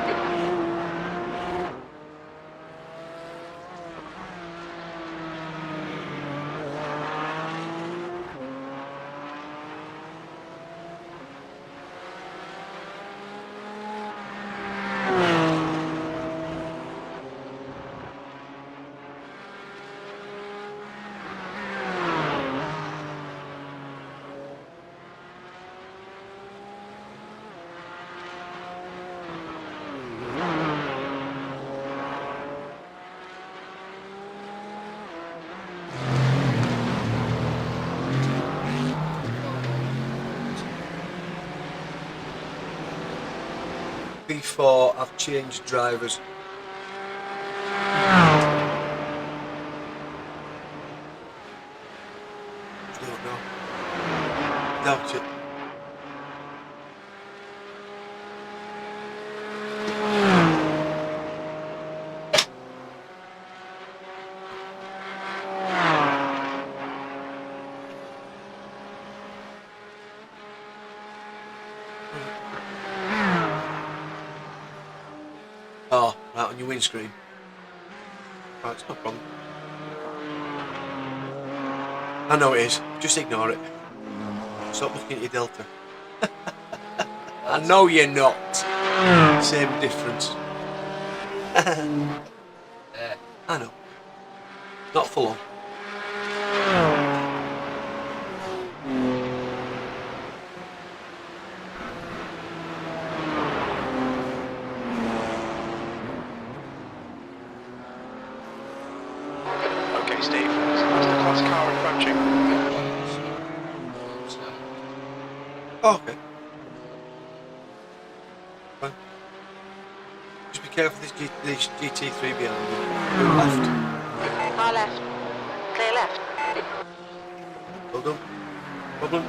B: Before I've changed drivers. I don't know. Doubt it. Oh, right on your windscreen. Right, it's no problem. I know it is. Just ignore it. Stop looking at your delta. I know you're not. Same difference.
I: There.
B: I know. Not full on.
D: Okay, Steve, that's the class car approaching.
B: Oh, okay. Fine. Just be careful this GT3 behind you. Go left.
E: Car left. Clear left.
B: Well done. Problem.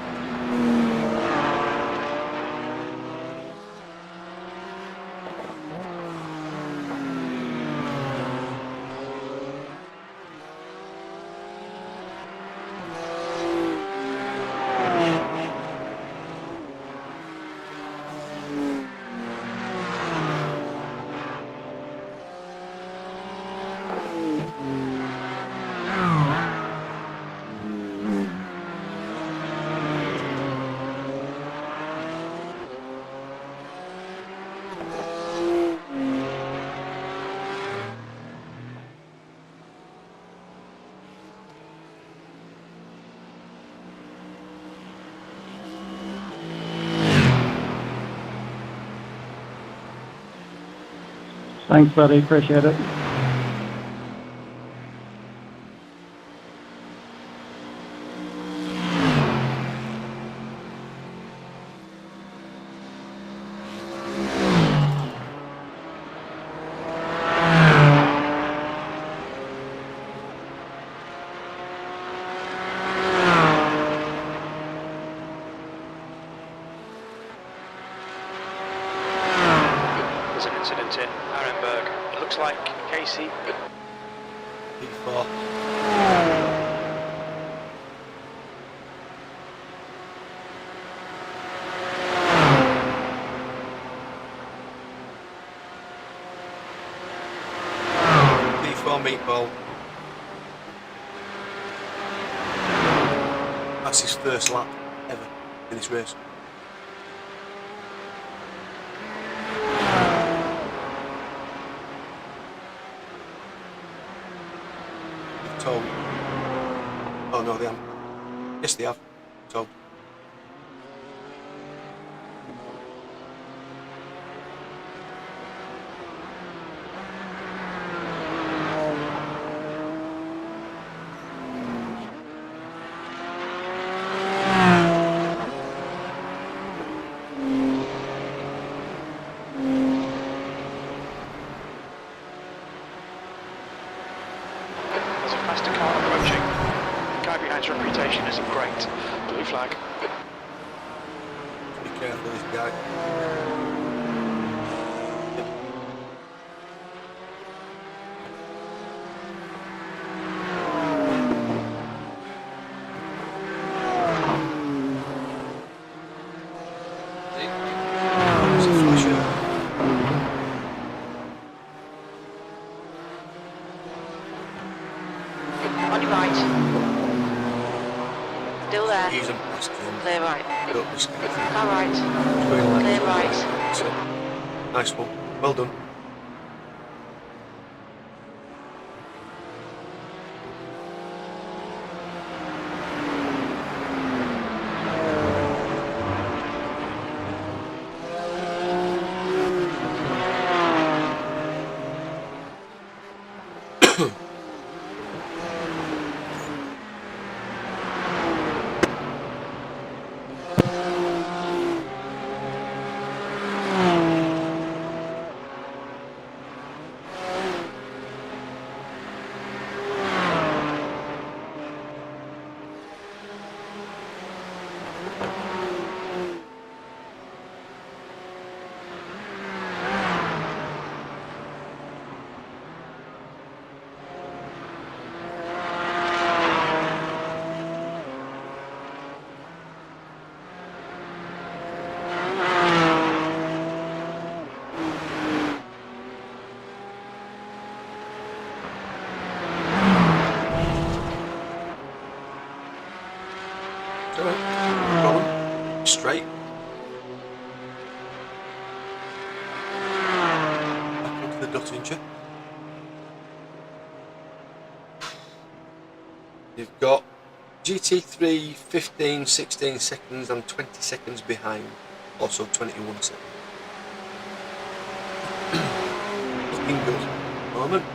G: Thanks, buddy. Appreciate it.
D: There's an incident in Arenberg. It looks like Casey.
B: P4. P4 meatball. That's his first lap ever in this race. told. Oh no, they haven't. Yes, they have. Told.
D: There's a faster car approaching. The guy behind's reputation isn't great. Blue flag.
B: Be careful, this guy. There's a flasher.
E: On your right. Still there.
B: He's in past him.
E: Clear right.
B: Don't be scared.
E: Car right.
B: Going left.
E: Clear right.
B: That's it. Nice one. Well done. Straight. Back into the Duttinger. You've got GT3 15, 16 seconds and 20 seconds behind. Also 21 seconds. Looking good at the moment.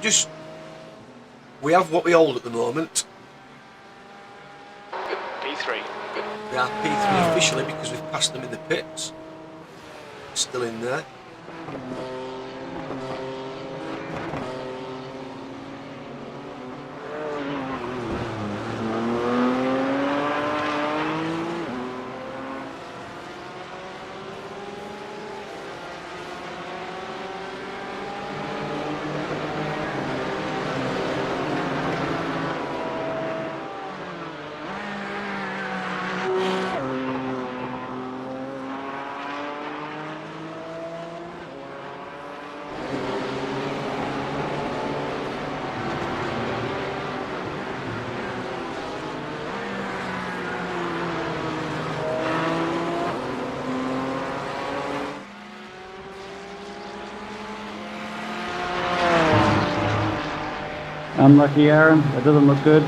B: Just we have what we hold at the moment.
D: P3.
B: We are P3 officially because we've passed them in the pits. Still in there.
G: Unlucky, Aaron. That doesn't look good.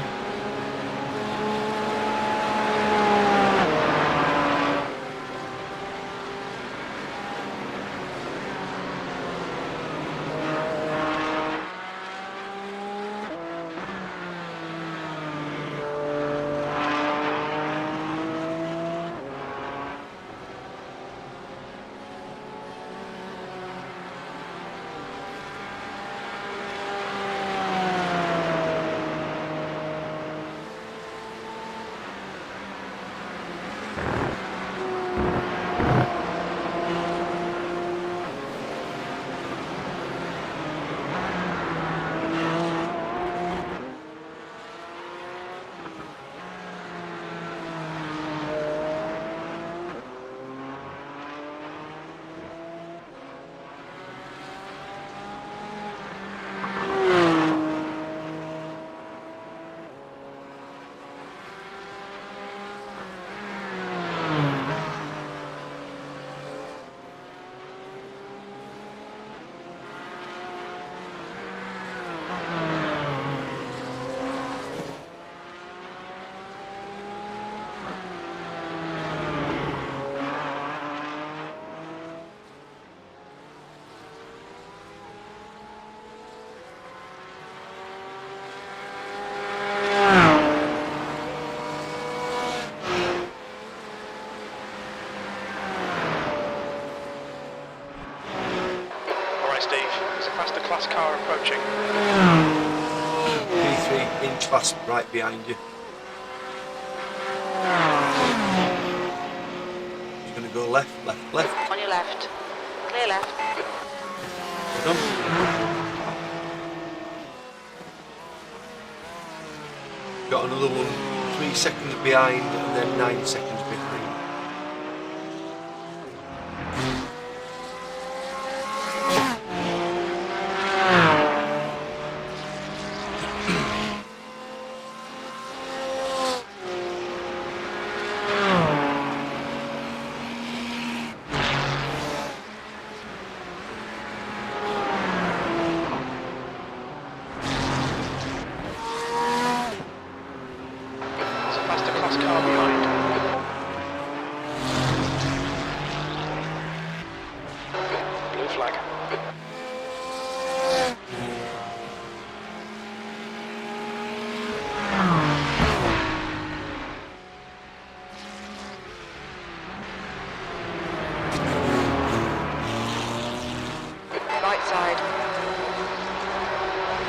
D: There's a faster class car approaching.
B: P3 inch fast right behind you. You're going to go left, left, left.
E: On your left. Clear left.
B: Well done. Got another one 3 seconds behind and then 9 seconds behind.
D: There's a faster class car behind. Blue flag.
E: Right side.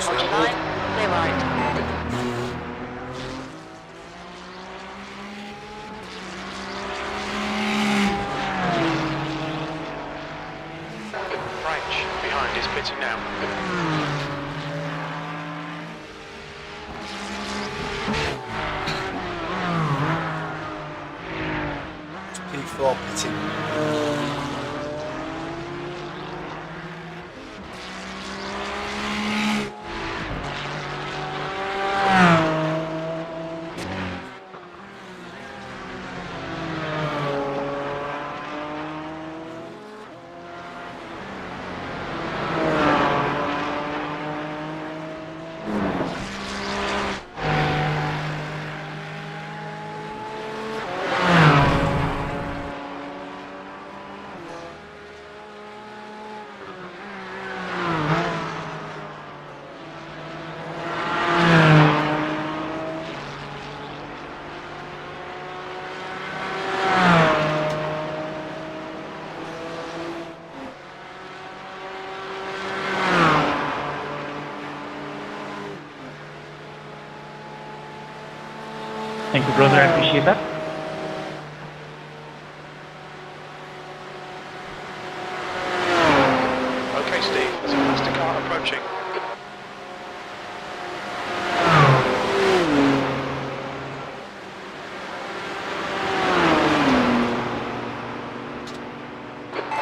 E: Hold your line. Clear right.
D: French behind is pitting now.
B: P4 pitting.
G: Thank you, brother. I appreciate that.
D: Okay, Steve, there's a faster car approaching.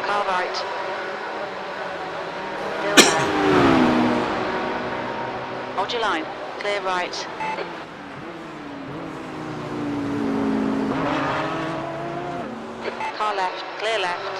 E: Car right. Still there. Hold your line. Clear right. Car left. Clear left.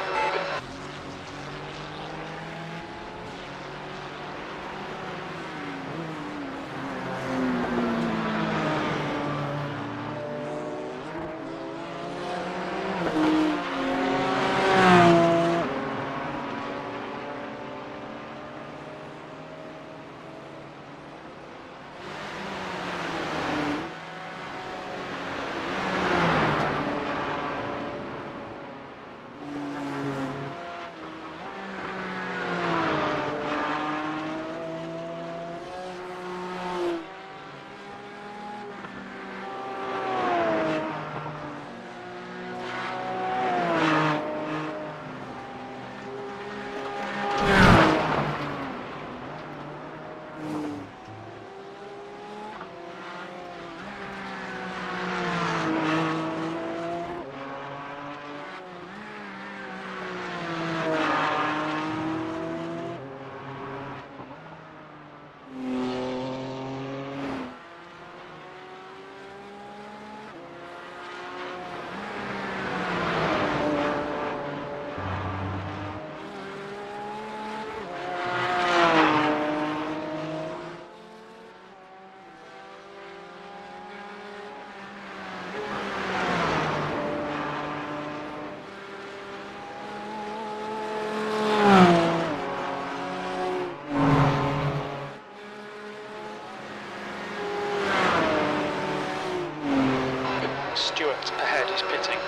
D: Stewart ahead is pitting.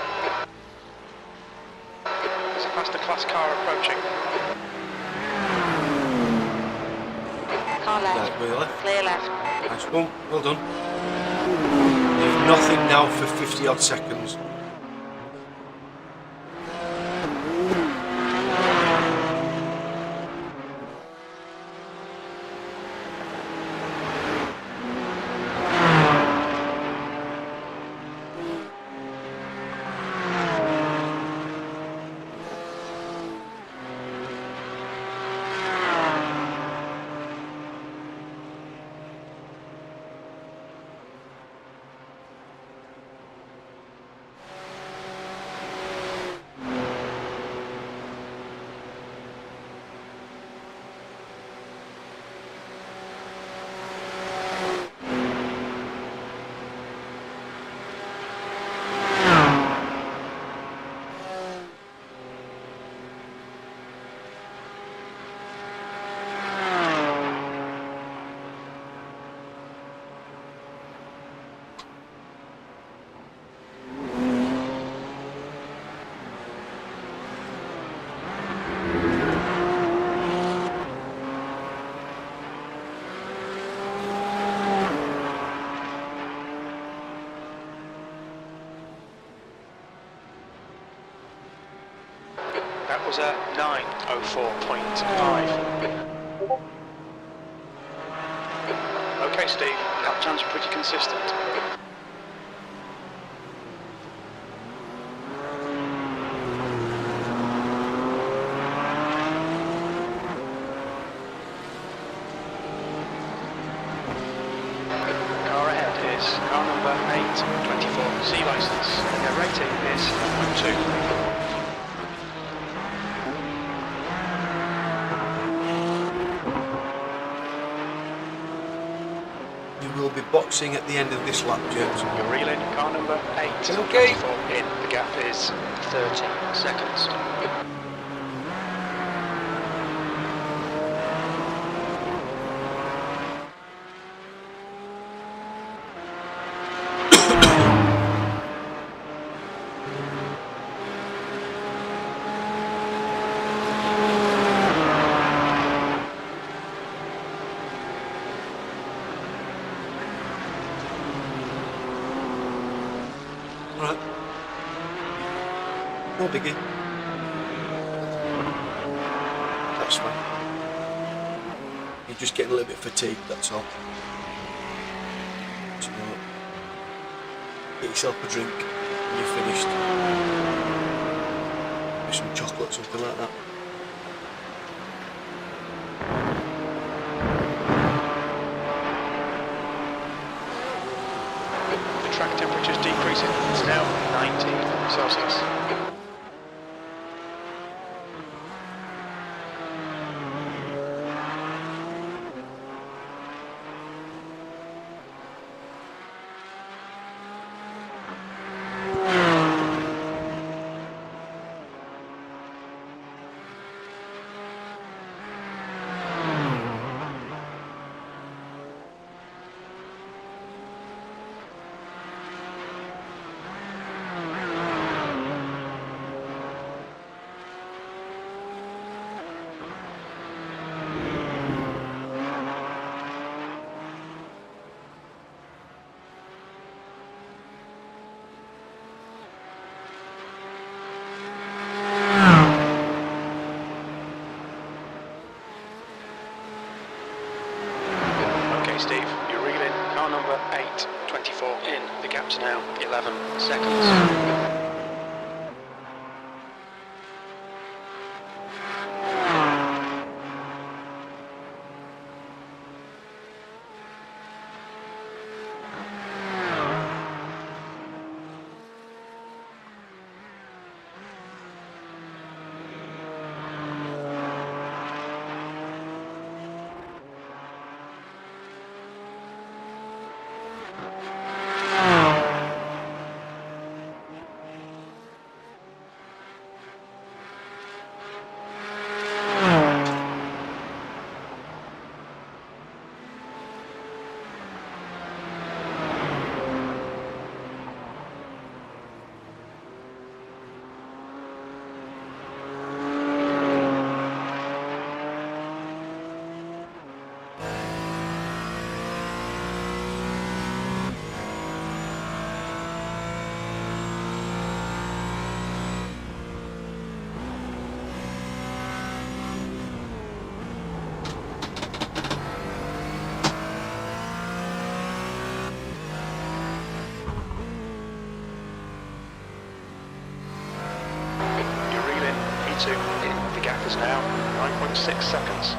D: There's a faster class car approaching.
E: car left.
B: Right, go left.
E: Clear left.
B: Nice one, well done. Leave nothing now for 50 odd seconds.
D: That was a 9:04.5. Okay, Steve, lap times are pretty consistent. Car ahead is car number 824, C license. Their rating is 1.2.
B: You will be boxing at the end of this lap, James.
D: You're reeling car number 8.
B: Okay.
D: 24 in. The gap is 30 seconds.
B: Alright. No biggie. That's fine. You're just getting a little bit fatigued, that's all. So, get yourself a drink when you're finished. Maybe some chocolate, something like that.
D: The track temperature's decreasing. It's now 19 Celsius. Okay, Steve, you're reeling car number 824 in. The gap's now 11 seconds. 9.6 seconds.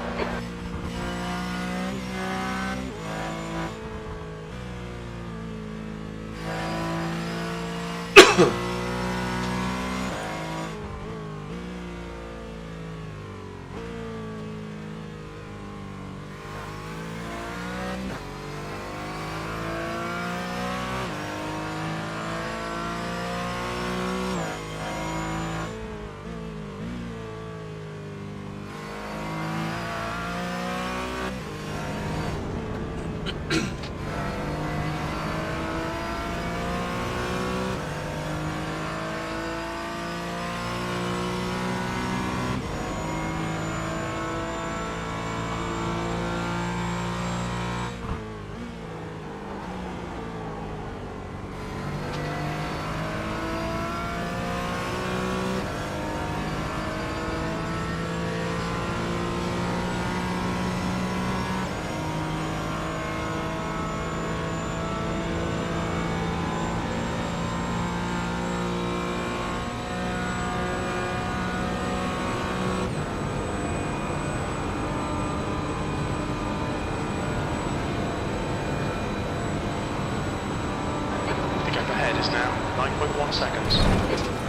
D: Ahead is now 9.1 seconds.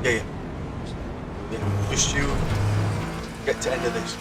B: Yeah. Just you get to end of this.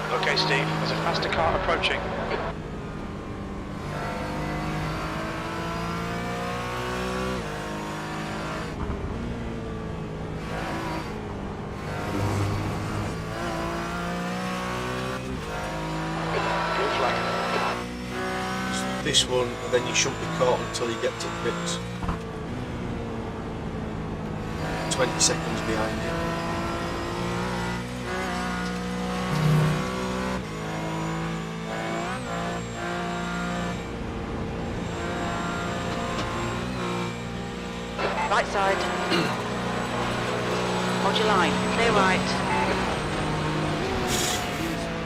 D: Okay, Steve, there's a faster car approaching. Blue flag.
B: This one, and then you shouldn't be caught until you get to the pits. 20 seconds behind you.
E: Right side. Hold your line. Clear right.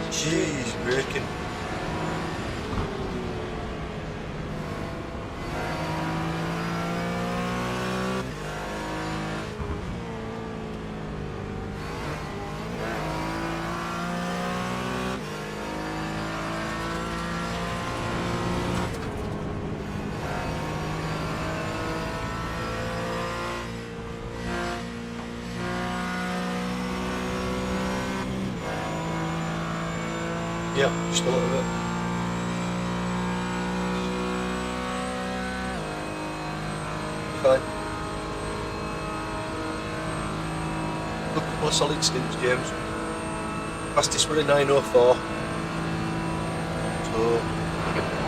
B: Jeez, braking. Yeah, just a little bit. Fine. Good couple of solid stints, James. Fastest were a 9:04. So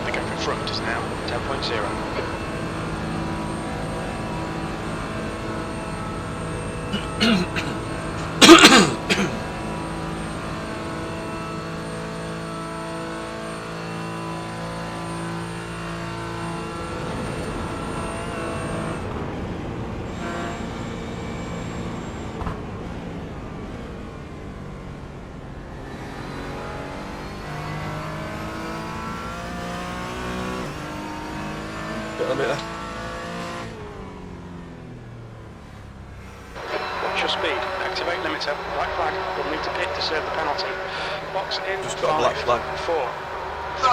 D: The gap in front is now 10.0. operator. Black flag. We'll need to pit to serve the penalty. Box in.
B: Just got a black
D: 5,
B: flag.
D: 4,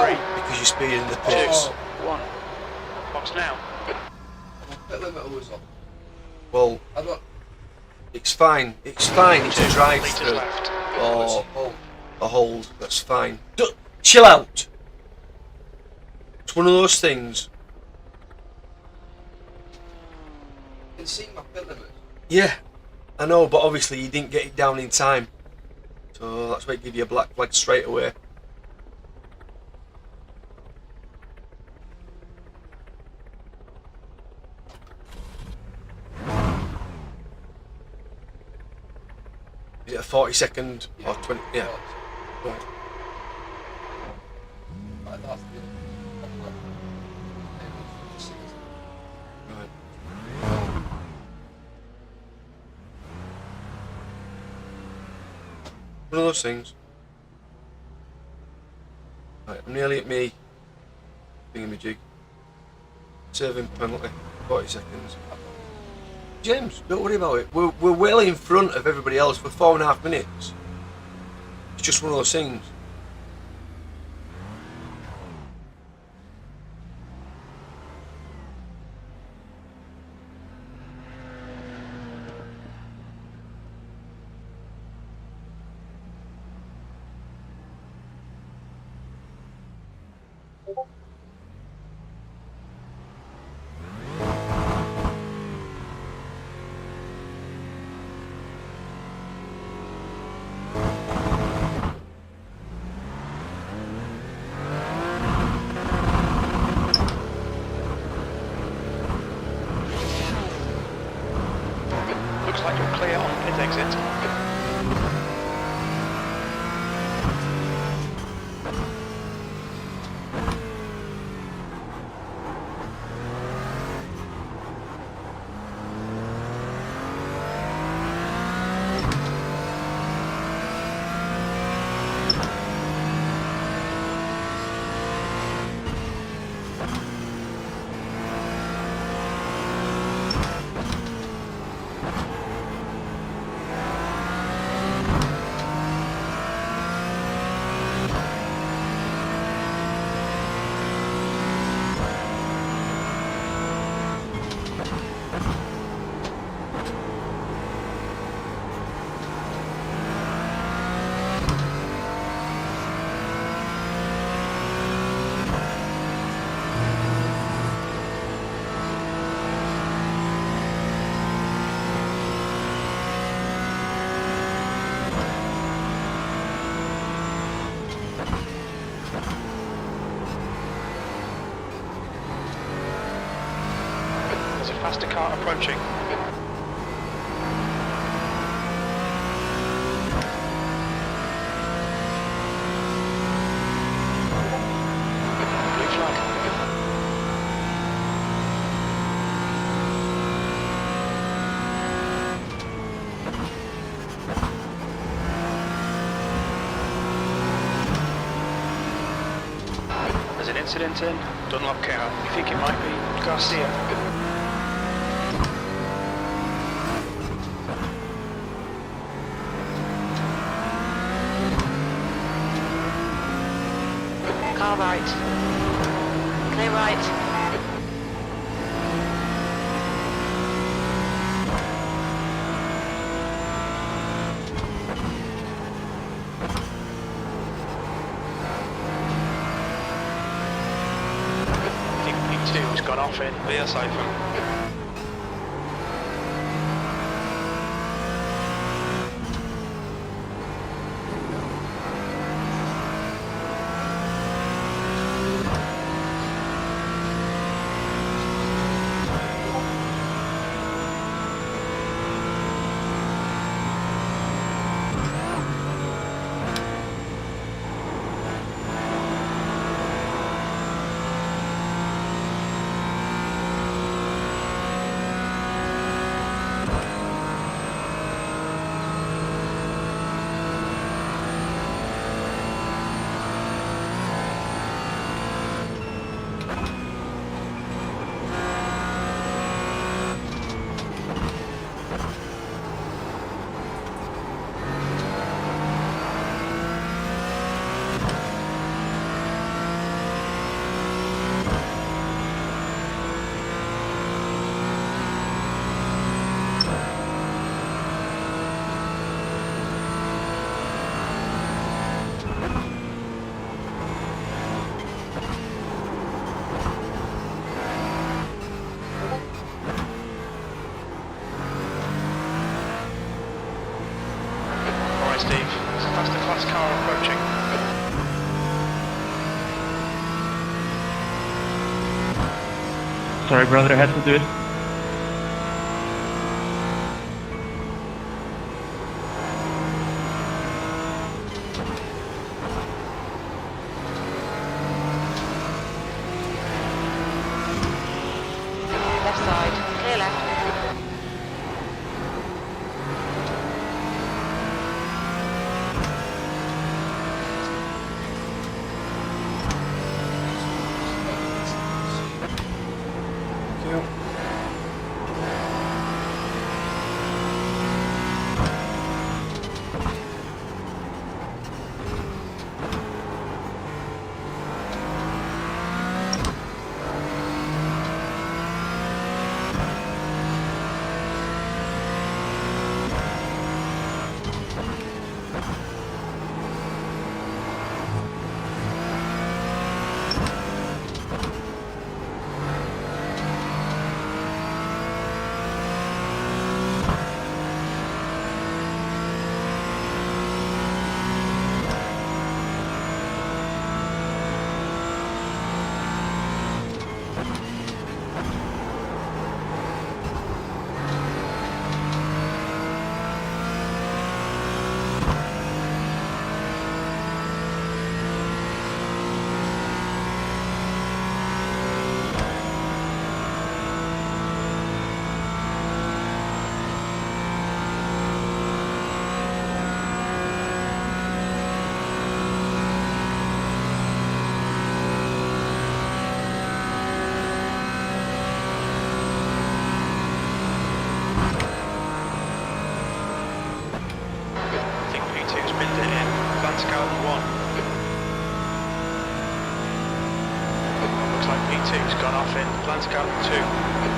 D: 3,
B: Because you're speeding the
D: 2,
B: pits.
D: 1. Box now.
I: Pit limit always on.
B: Well,
I: I don't.
B: it's fine. It's fine. It's a drive
D: Litres
B: through
D: left.
B: or
I: Oh,
B: a hold. That's fine. Chill out. It's one of those things.
I: you can see my pit limit.
B: Yeah, I know, but obviously you didn't get it down in time. So that's why it give you a black flag straight away. Is it a 40-second or 20? Yeah. Right.
I: Right, that's the
B: Right. One of those things. Right, I'm nearly at me thingamajig. Serving penalty, 40 seconds. James, don't worry about it. We're well in front of everybody else for 4.5 minutes. It's just one of those things.
D: Looks like you're clear on pit exit. There's a faster car approaching. Blue flag. There's an incident in Dunlop car. You think it might be Garcia?
E: Car right. Clear right.
D: I think P2's gone off in rear siphon. Steve. There's a faster class car approaching.
G: Sorry, brother, I had to do it.
E: Left side. Clear left.
D: I think P2's binned it in. Plan Scout 1. Looks like P2's gone off in Plan Scout 2.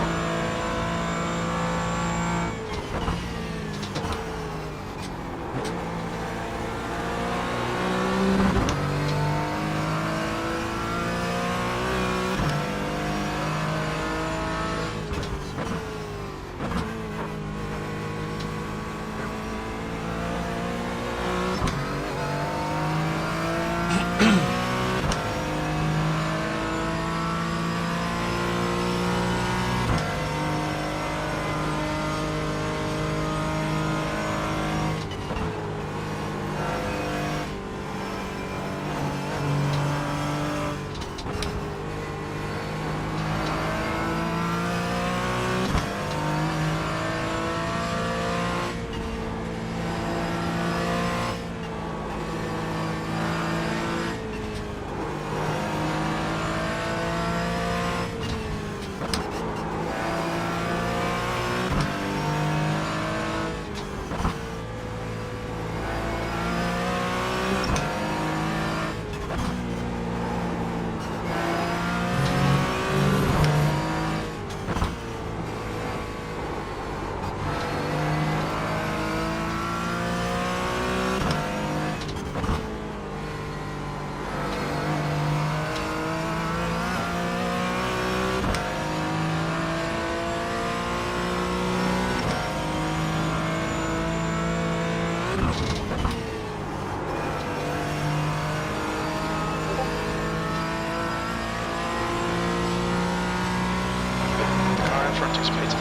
D: Car in front is Peter.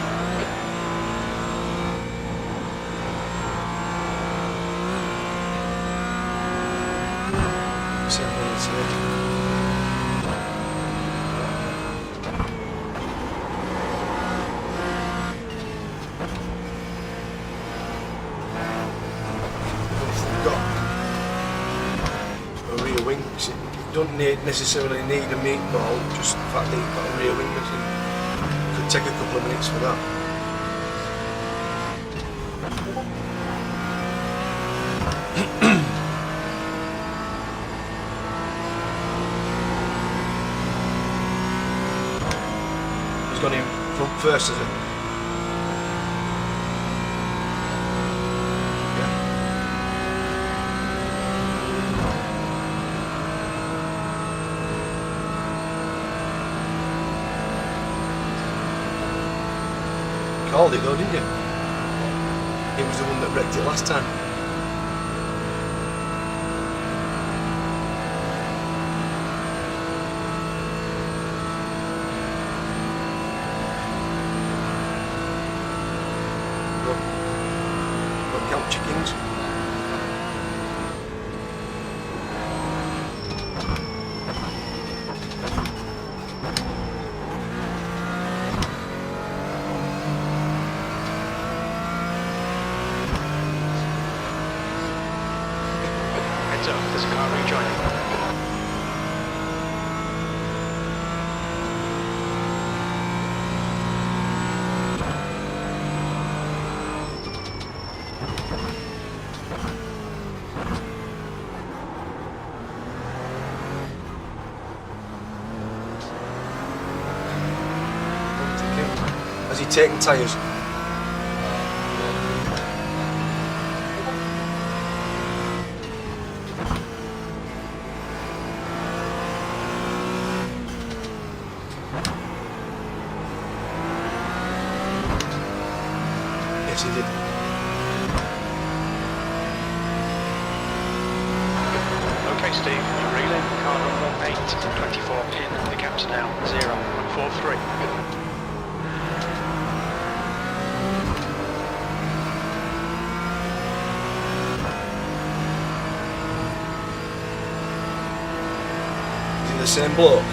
B: You don't necessarily need a meatball, just the fact that you've got a rear wing machine. Could take a couple of minutes for that. He's gone in front first, has he? Called it though, didn't you? He was the one that wrecked it last time.
D: Heads up, there's a car rejoining.
B: Has he taken tyres? Yes, he did.
D: Okay, Steve, you're reeling. Car number 8, 24 pin. The gap's now 0.43.
B: Is he the same bloke?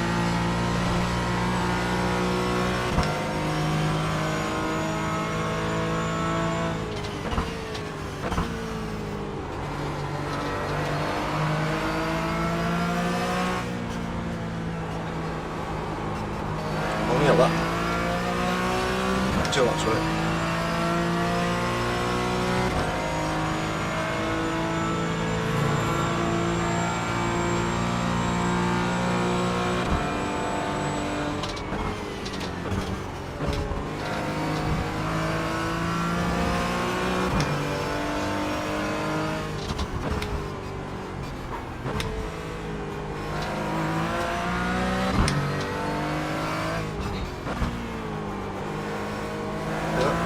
B: Oh yeah, that. Sure, that's right. Yeah.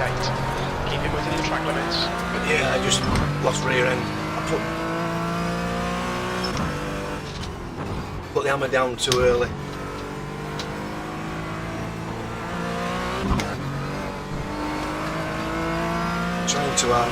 D: 1.8. Keep it within the track limits.
B: Yeah, I just lost rear end. I put the hammer down too early. Trying too hard.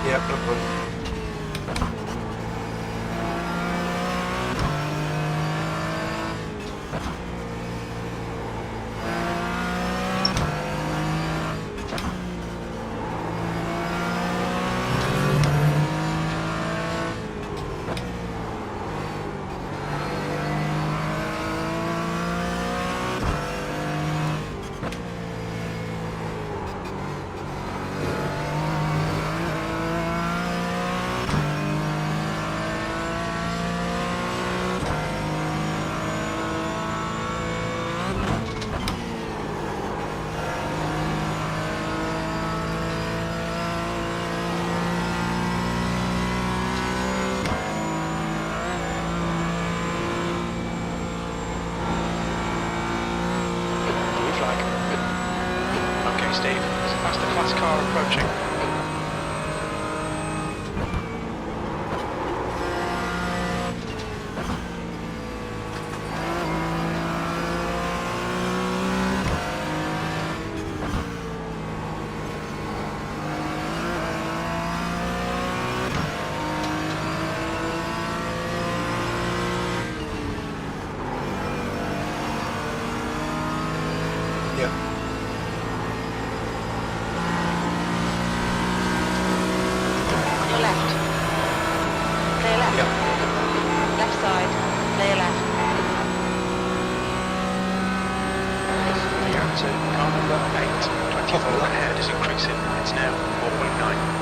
B: Yeah, no problem.
D: Blue flag. Okay, Steve. There's a faster class car approaching.
B: Yeah.
E: On your left. Clear left.
B: Yeah.
E: Left side. Clear left.
D: Leo to car number 8. 24 ahead is increasing. It's now 4.9.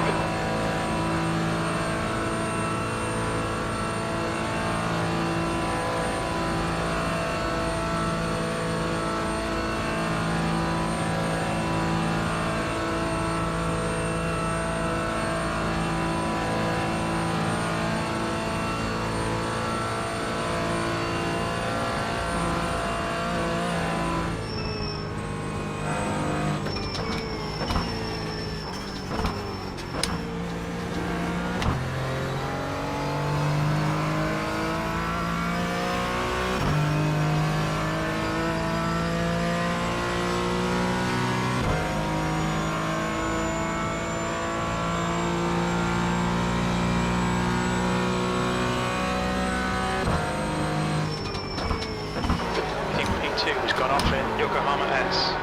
D: I think P2 has gone off in Yokohama S.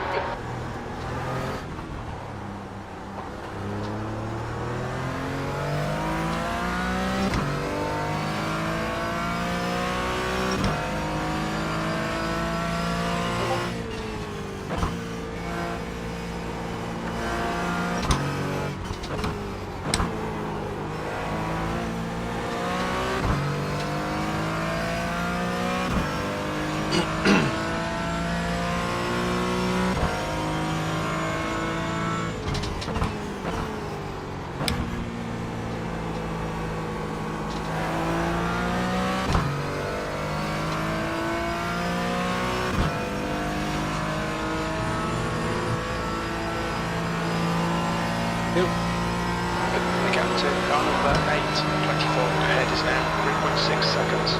D: The gap to car number 8. 24 ahead is now 3.6 seconds.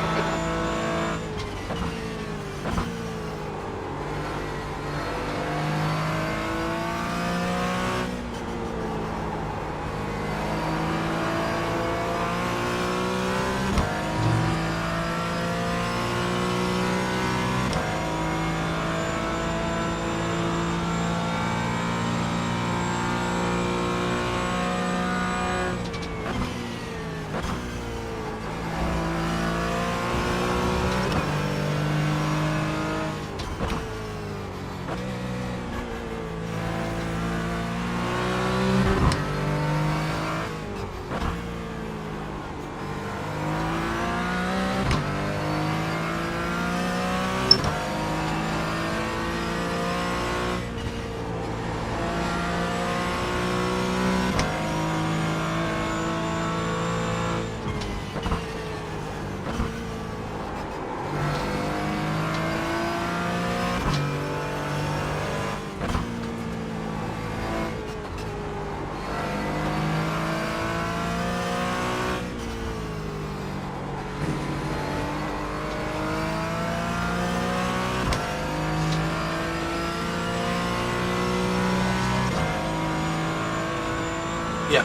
B: Yeah,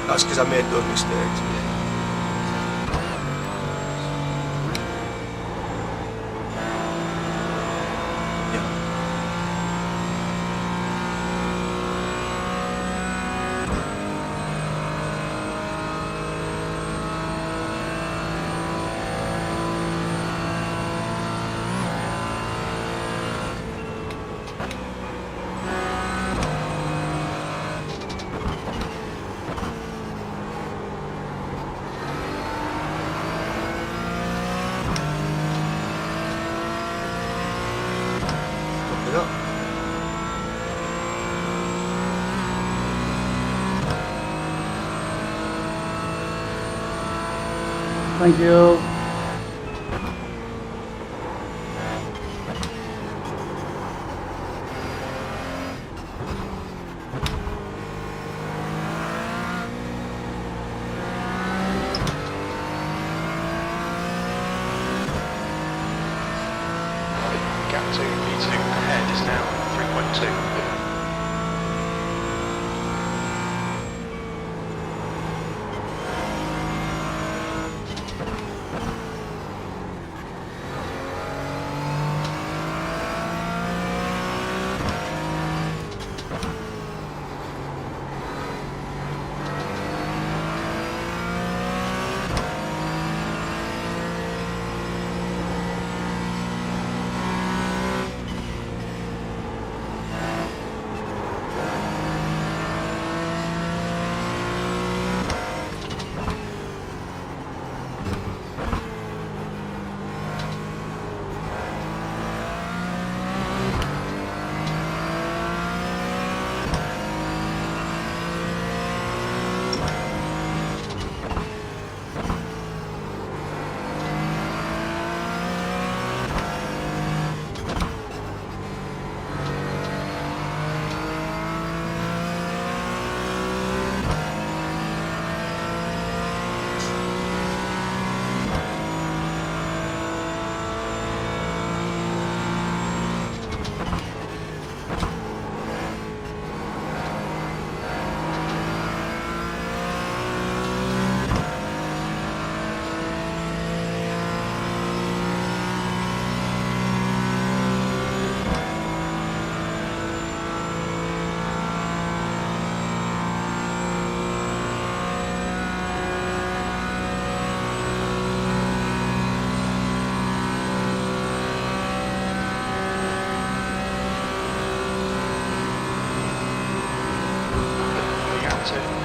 B: that's because I made those mistakes. Yeah. Copy that.
G: Thank you.
D: Gap to P2 ahead is now 3.2.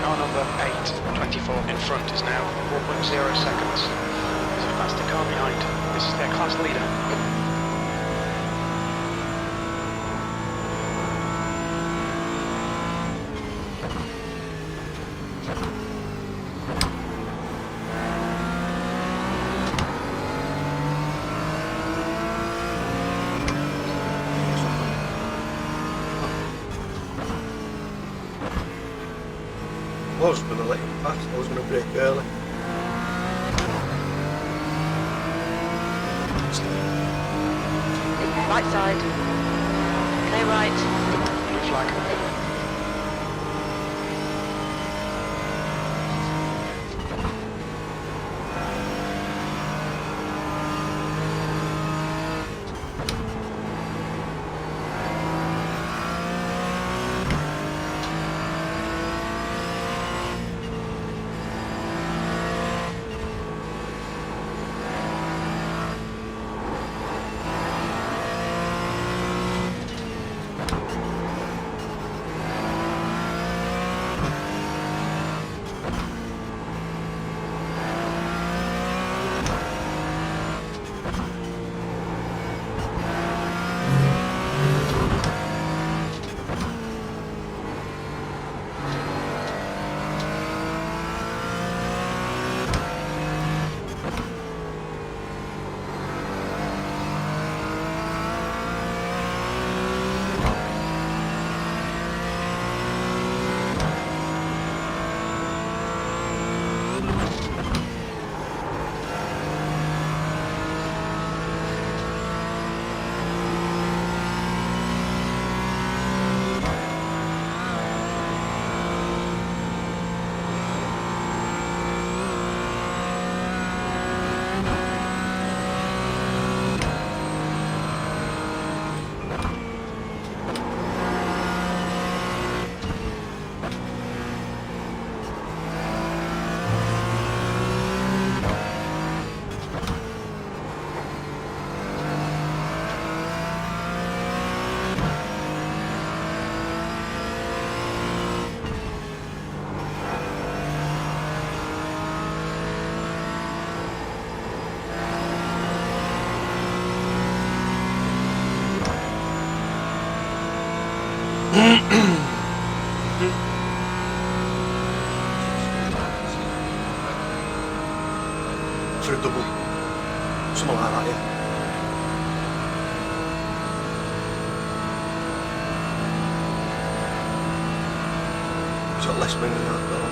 D: Car number 8, 24 in front is now 4.0 seconds. There's a faster car behind. This is their class leader.
B: I was going to let him pass. I was going to brake early.
E: Right side. Clear right.
D: Blue flag.
B: for a double. Something like that, yeah. He's got less wing than that, though.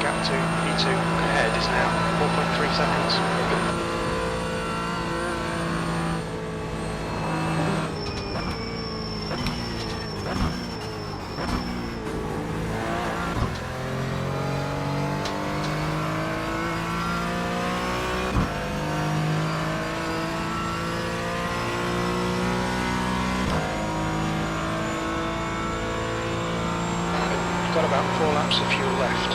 D: Gap to P2 ahead is now 4.3 seconds. You've got about 4 laps of fuel left.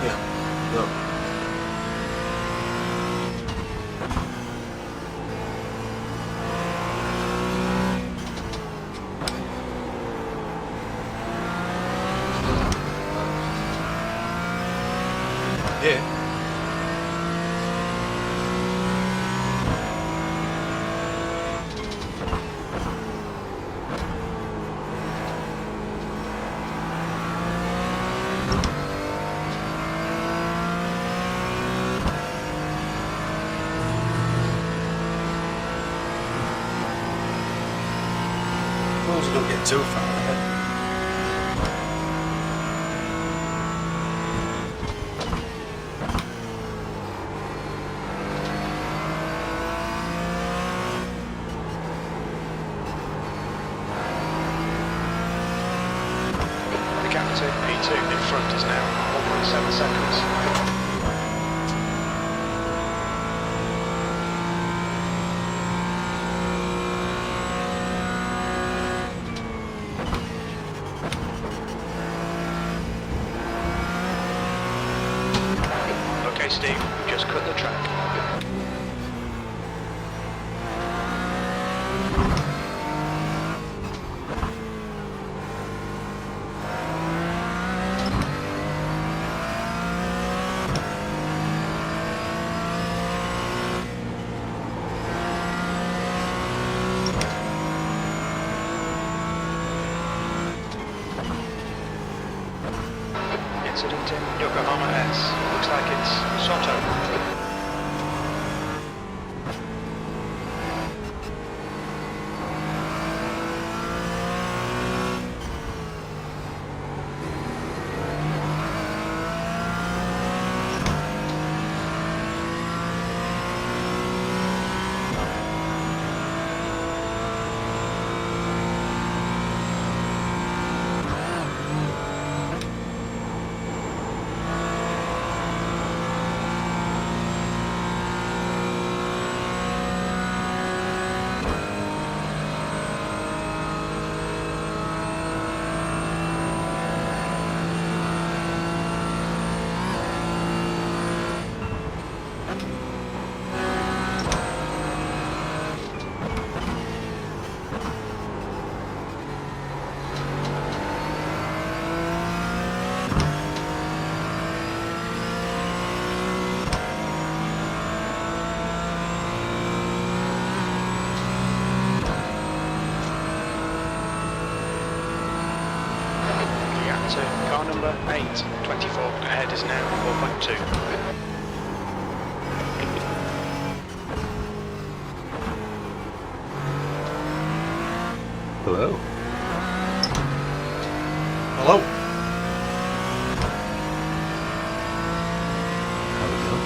B: Yeah. No. Yeah. As long as you don't get too far ahead.
D: The gap to P2 in front is now 1.7 seconds. Okay, Steve, just cut the track. Incident in Yokohama S. Looks like it's Soto. To car number 8, 24 ahead is now 4.2.
C: Hello.
B: Hello.
C: How we doing?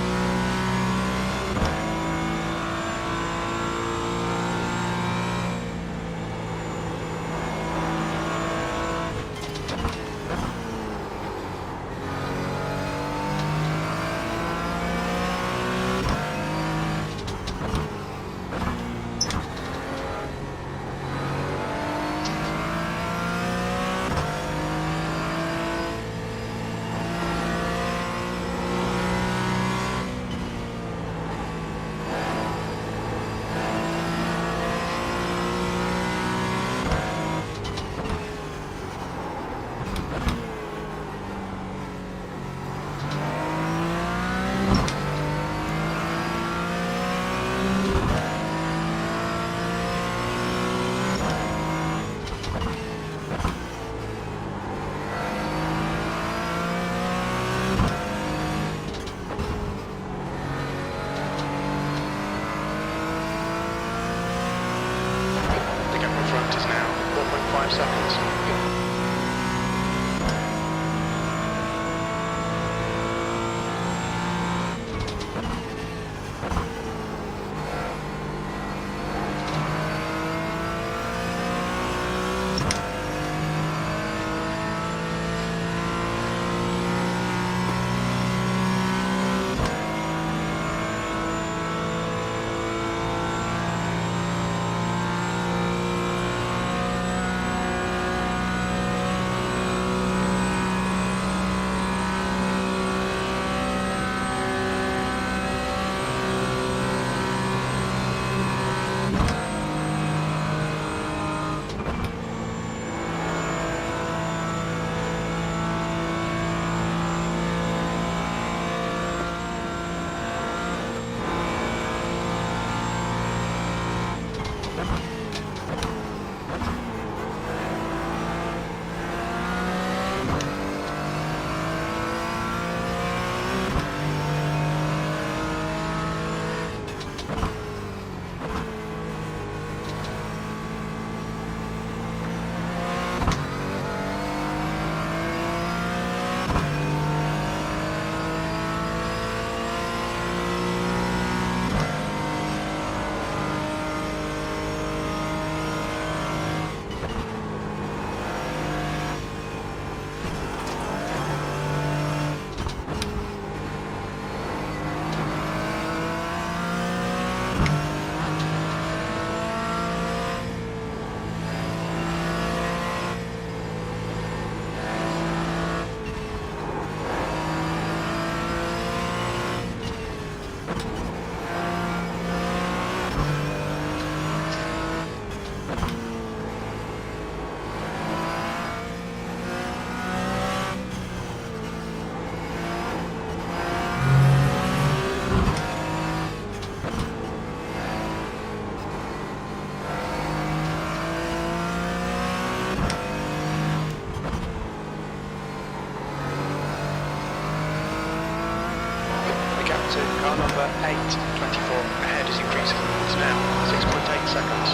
D: to car number 824. Ahead is increasing. It's now 6.8 seconds.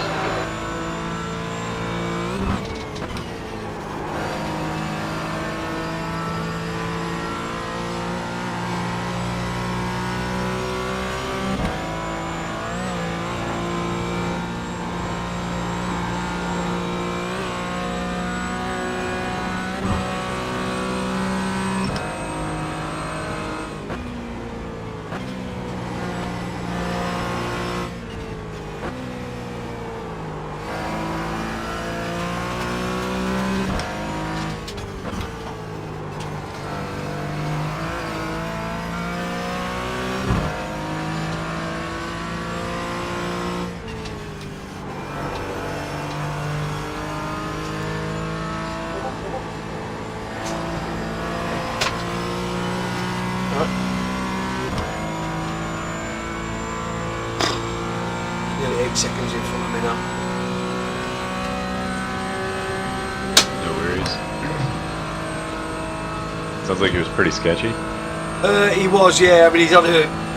B: Nearly 8 seconds in front of me now.
C: No worries. Sounds like he was pretty sketchy.
B: He was, yeah. I mean,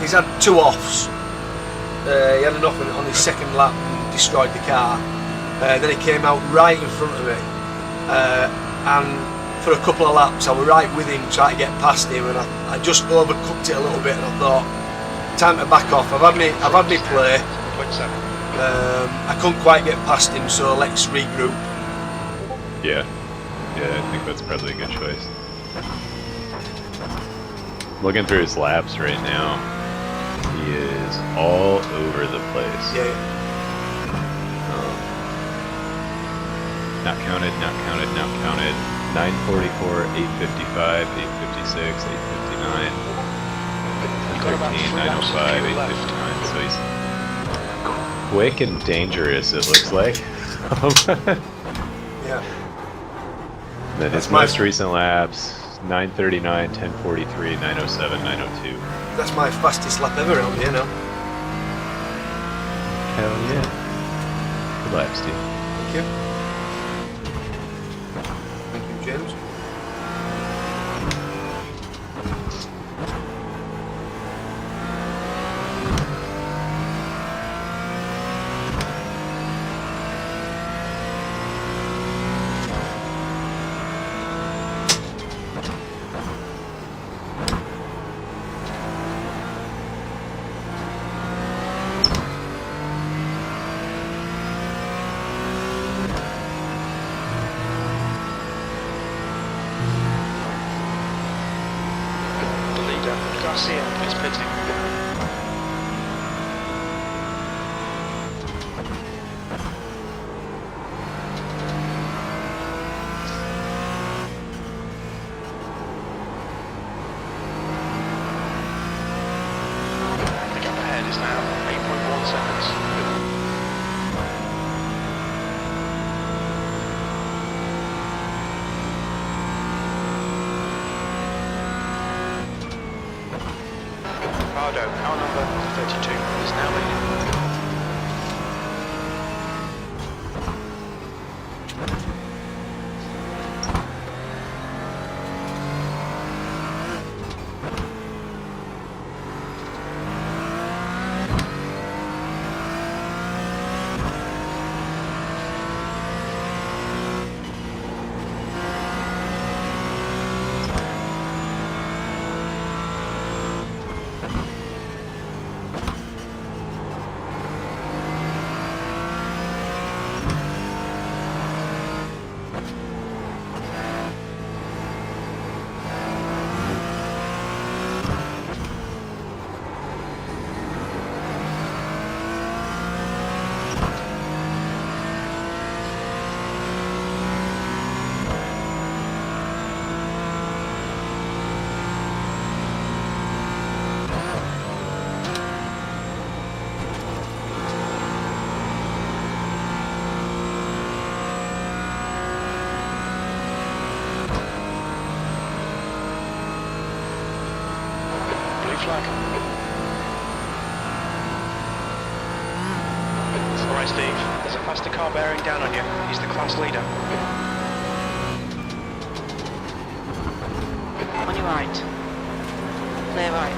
B: he's had 2 offs. He had an off on his second lap and destroyed the car. Then he came out right in front of me, and for a couple of laps I was right with him trying to get past him, and I just overcooked it a little bit, and I thought, time to back off. I've had me play. I couldn't quite get past him, so let's regroup.
C: Yeah, I think that's probably a good choice. Looking through his laps right now, he is all over the place.
B: Yeah.
C: Not counted, not counted, not counted. 944, 855, 856, 859, 1013, 905, 859. So he's quick and dangerous, it looks like.
B: Yeah.
C: Then his most recent laps, 939, 1043, 907, 902.
B: That's my fastest lap ever around here now.
C: Hell yeah. Good lap, Steve.
B: Thank you. Thank you, James.
D: Garcia is pitting. The gap ahead is now 8.1 seconds. Car number 32 is now leading. Flag. Alright, Steve, there's a faster car bearing down on you. He's the class leader.
E: On your right. Clear right.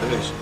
B: There is.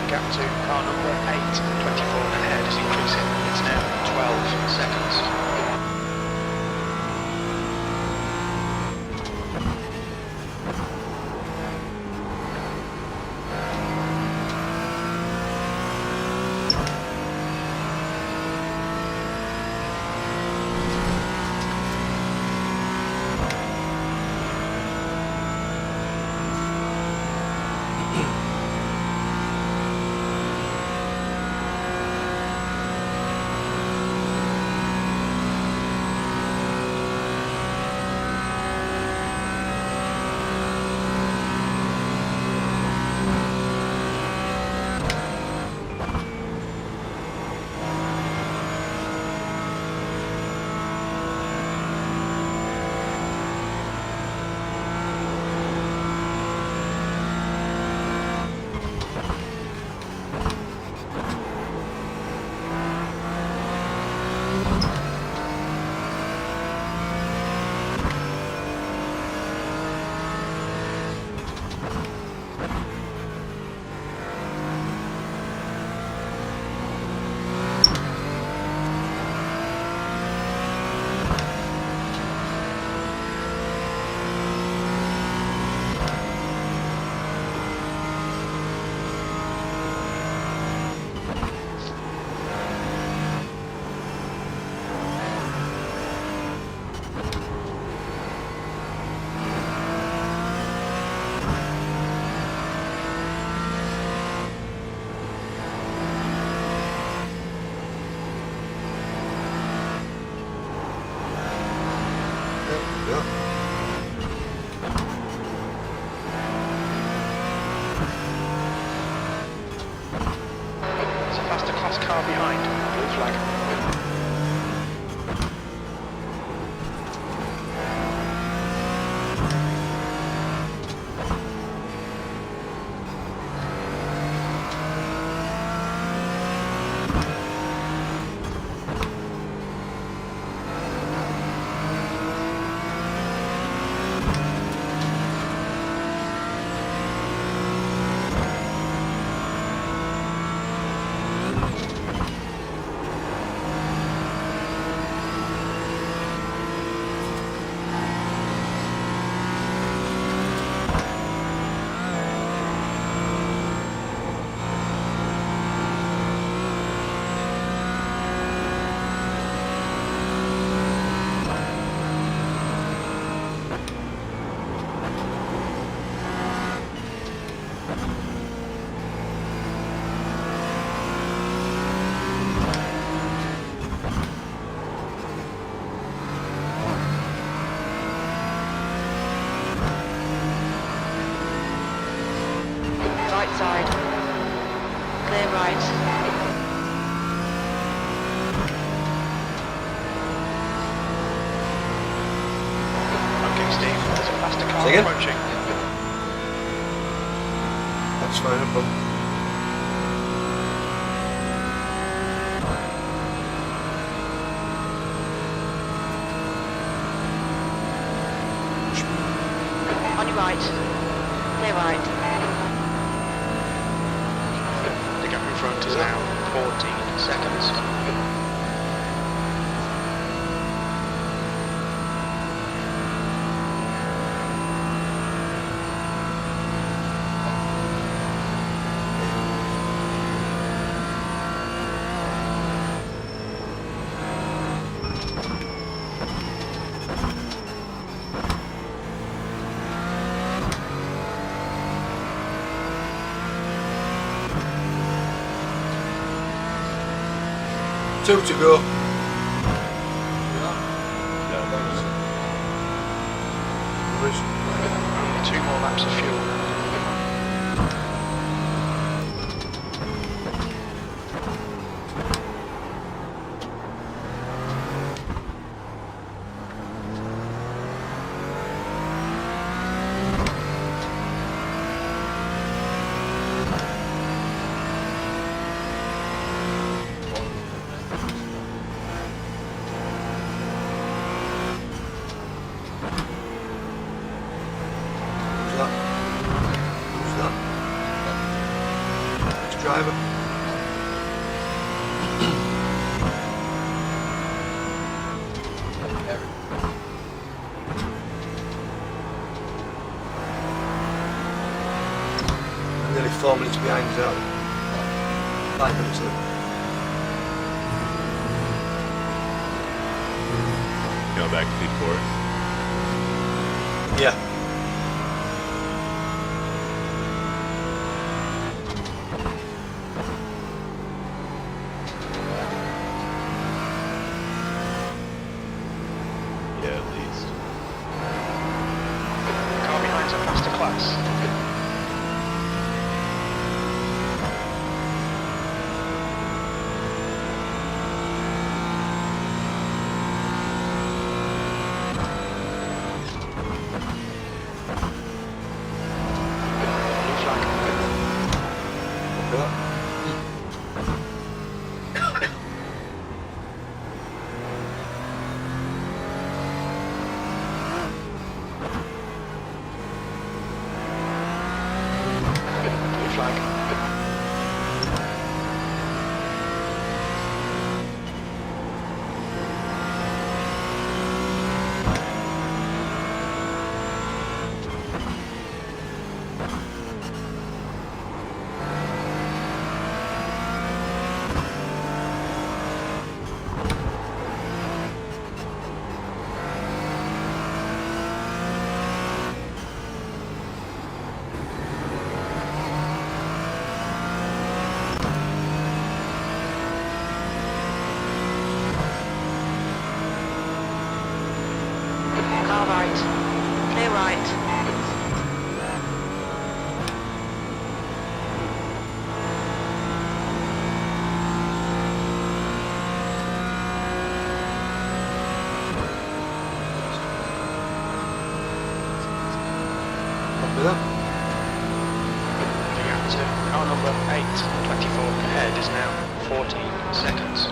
D: Gap to car number 8, 24 ahead is increasing. It's now 12 seconds. Car behind, blue flag.
E: Right side. Clear right.
D: Okay, Steve, there's a faster car
B: Say again?
D: approaching.
B: That's fine, no problem.
E: On your right. Clear right.
D: The gap in front is now 14 seconds.
B: Two to go.
D: Only 2 more laps of
B: driver.
I: Eric.
B: I'm nearly 4 minutes behind as well. 5 minutes in.
C: Go back to P4.
B: Yeah.
C: Yeah, at least.
D: Car behind's a faster class. Blue flag. Blue flag.
E: Car right. Clear right.
B: Copy that.
D: The gap to car number 824 ahead is now 14 seconds.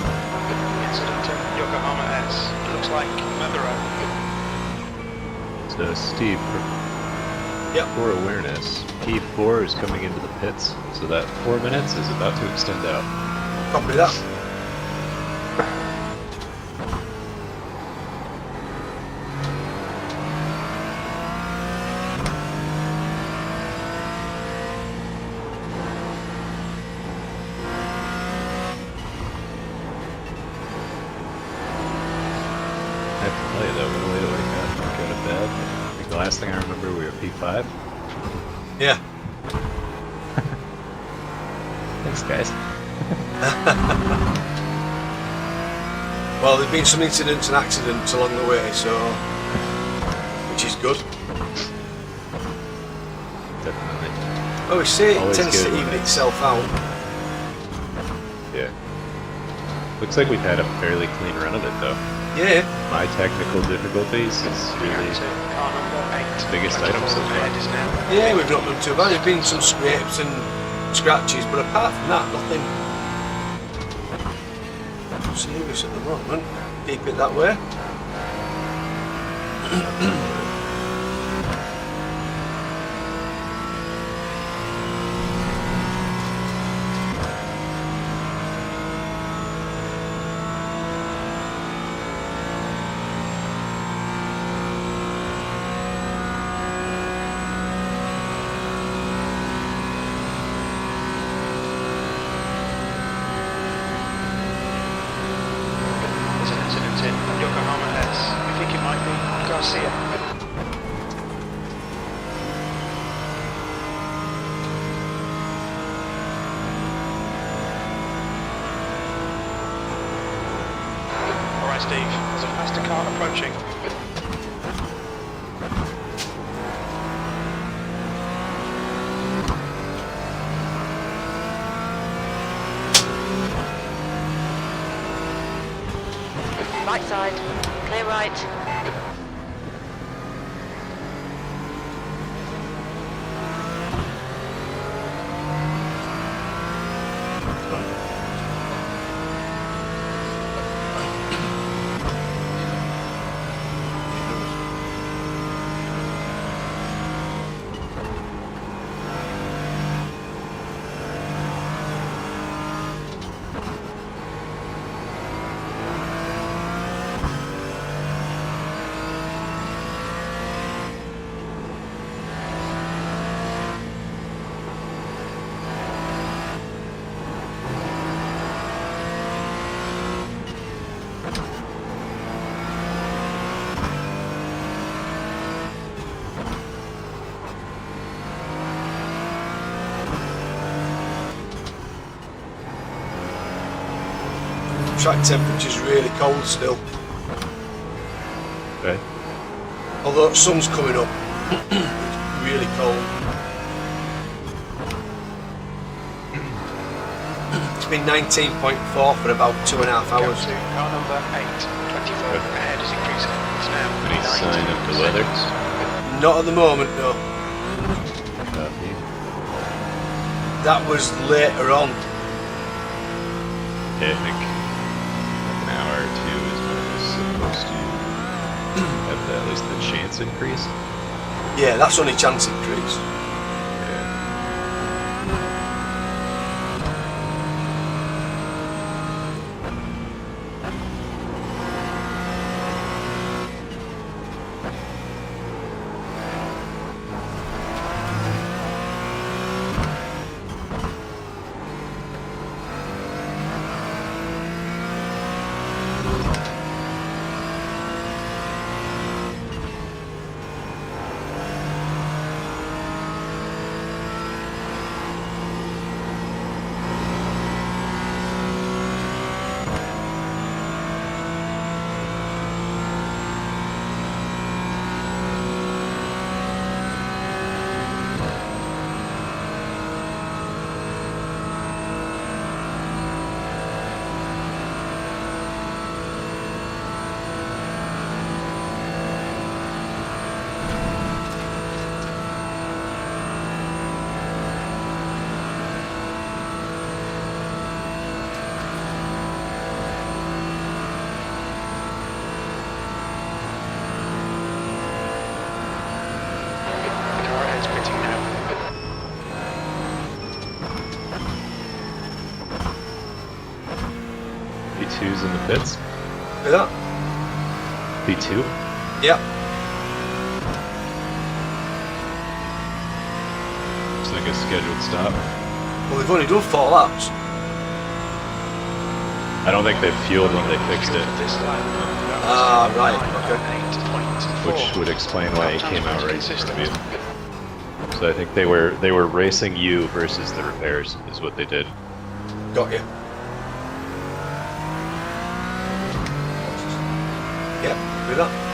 D: Incident to Yokohama S. Looks like Motherwell.
C: So, Steve,
B: Yep.
C: for awareness, P4 is coming into the pits, so that 4 minutes is about to extend out.
B: Copy that.
C: I have to tell you though, what a way to wake up and go to bed. I think the last thing I remember we were P5.
B: Yeah.
C: Thanks, guys.
B: Well, there've been some incidents and accidents along the way, so which is good.
C: Definitely.
B: Oh, we see it
C: Always
B: tends
C: good
B: to
C: when
B: even
C: it's-
B: itself out.
C: Yeah. Looks like we've had a fairly clean run of it though.
B: Yeah.
C: My technical difficulties is
D: The gap
C: really
D: to car number 8
C: biggest item so far.
D: ahead is now
B: Yeah, we've not done too bad. There's been some scrapes and scratches, but apart from that, nothing serious at the moment. Keep it that way.
D: There's an incident in Yokohama S. I think it might be Garcia. Steve. There's a faster car approaching.
E: Right side. Clear right.
B: Track temperature's really cold still.
C: Okay.
B: Although the sun's coming up, it's really cold. It's been 19.4 for about 2.5 hours.
D: Go to car number 8. 24 ahead is increasing. It's now
C: Any
D: 9
C: sign of the weather?
B: Not at the moment, no.
C: Copy.
B: That was later on.
C: Yeah, I think like an hour or two is when it was supposed to have at least the chance increase.
B: Yeah, that's only chance increase.
C: Yeah.
D: Car ahead's pitting now.
C: P2's in the pits.
B: Look at that.
C: P2?
B: Yeah.
C: It's like a scheduled stop.
B: Well, they've only done 4 laps.
C: I don't think they fueled when they fixed it,
D: This lap.
B: Ah, right, okay.
D: 8.4.
C: which would explain why it came out right in front of you.
D: Consistent.
C: So I think they were racing you versus the repairs is what they did.
B: Got you. Yep, do that.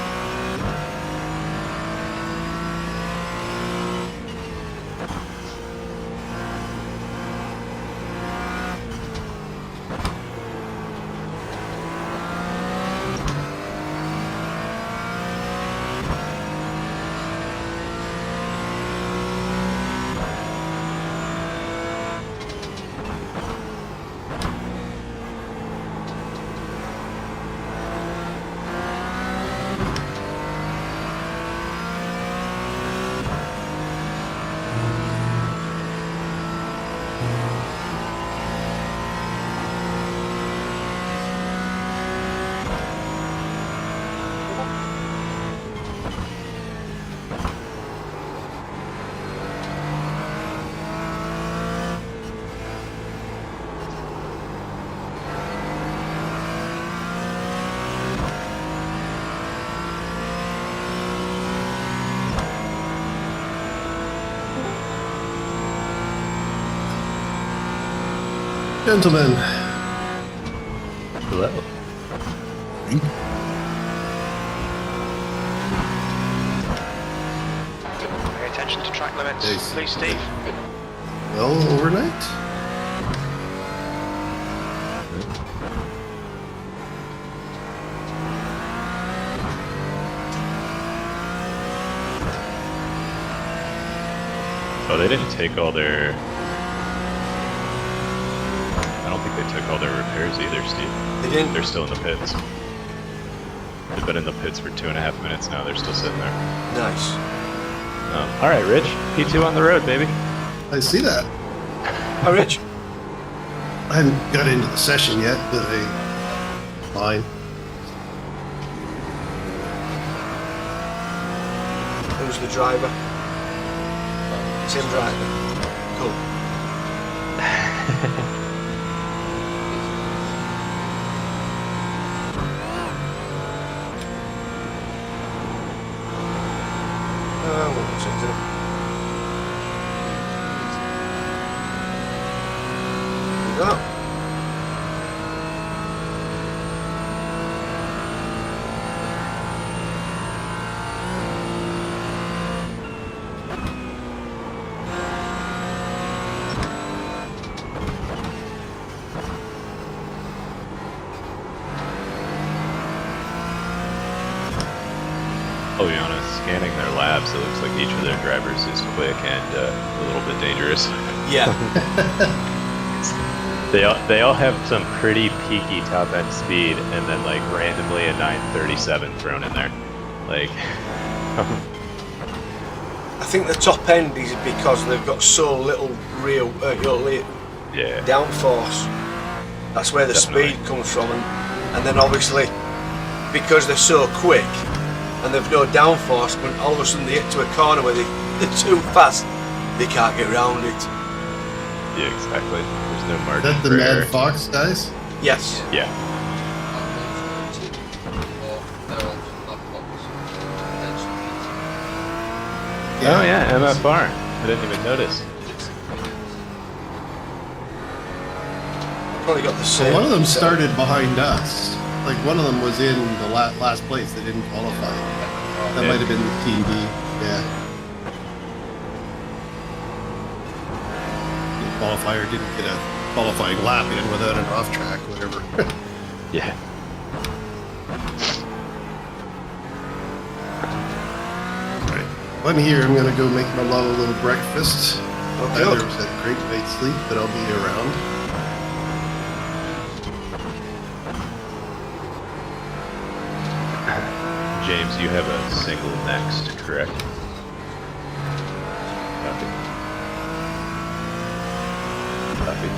J: Gentlemen,
C: Hello.
D: Pay attention to track limits,
J: Yes.
D: please, Steve.
J: Well, overnight.
C: Oh, they didn't take all their... I don't think they took all their repairs either, Steve.
B: They didn't.
C: They're still in the pits. They've been in the pits for 2.5 minutes now. They're still sitting there.
B: Nice.
C: All right, Rich. P2 on the road, baby.
J: I see that.
B: Hi, Rich.
J: I haven't got into the session yet, but fine.
B: Who's the driver? Tim driver. Cool. We'll change it. There we go.
C: I'll be honest, scanning their labs, it looks like each of their drivers is quick and a little bit dangerous.
B: Yeah.
C: They all have some pretty peaky top end speed, and then like randomly a 937 thrown in there. Like,
B: I think the top end is because they've got so little real
C: yeah.
B: downforce. That's where the
C: Definitely.
B: speed comes from, and then obviously because they're so quick and they've no downforce, when all of a sudden they get to a corner where they're too fast, they can't get around it.
C: Yeah, exactly. There's no
J: Is
C: margin
J: that the
C: for error.
J: Mad Fox guys?
B: Yes.
C: Yeah. Oh yeah, MFR. I didn't even notice.
B: Probably got the
J: So
B: same.
J: one of them started behind us. Like one of them was in the last place. They didn't qualify. That
C: Yeah.
J: might have been the Team B. Yeah. The qualifier didn't get a qualifying lap in without an off track, whatever.
C: Yeah.
J: Right. I'm here. I'm gonna go make my little breakfast.
B: Okay.
J: Tyler was at great night's sleep, but I'll be around.
C: James, you have a single next, correct? Copy. Copy.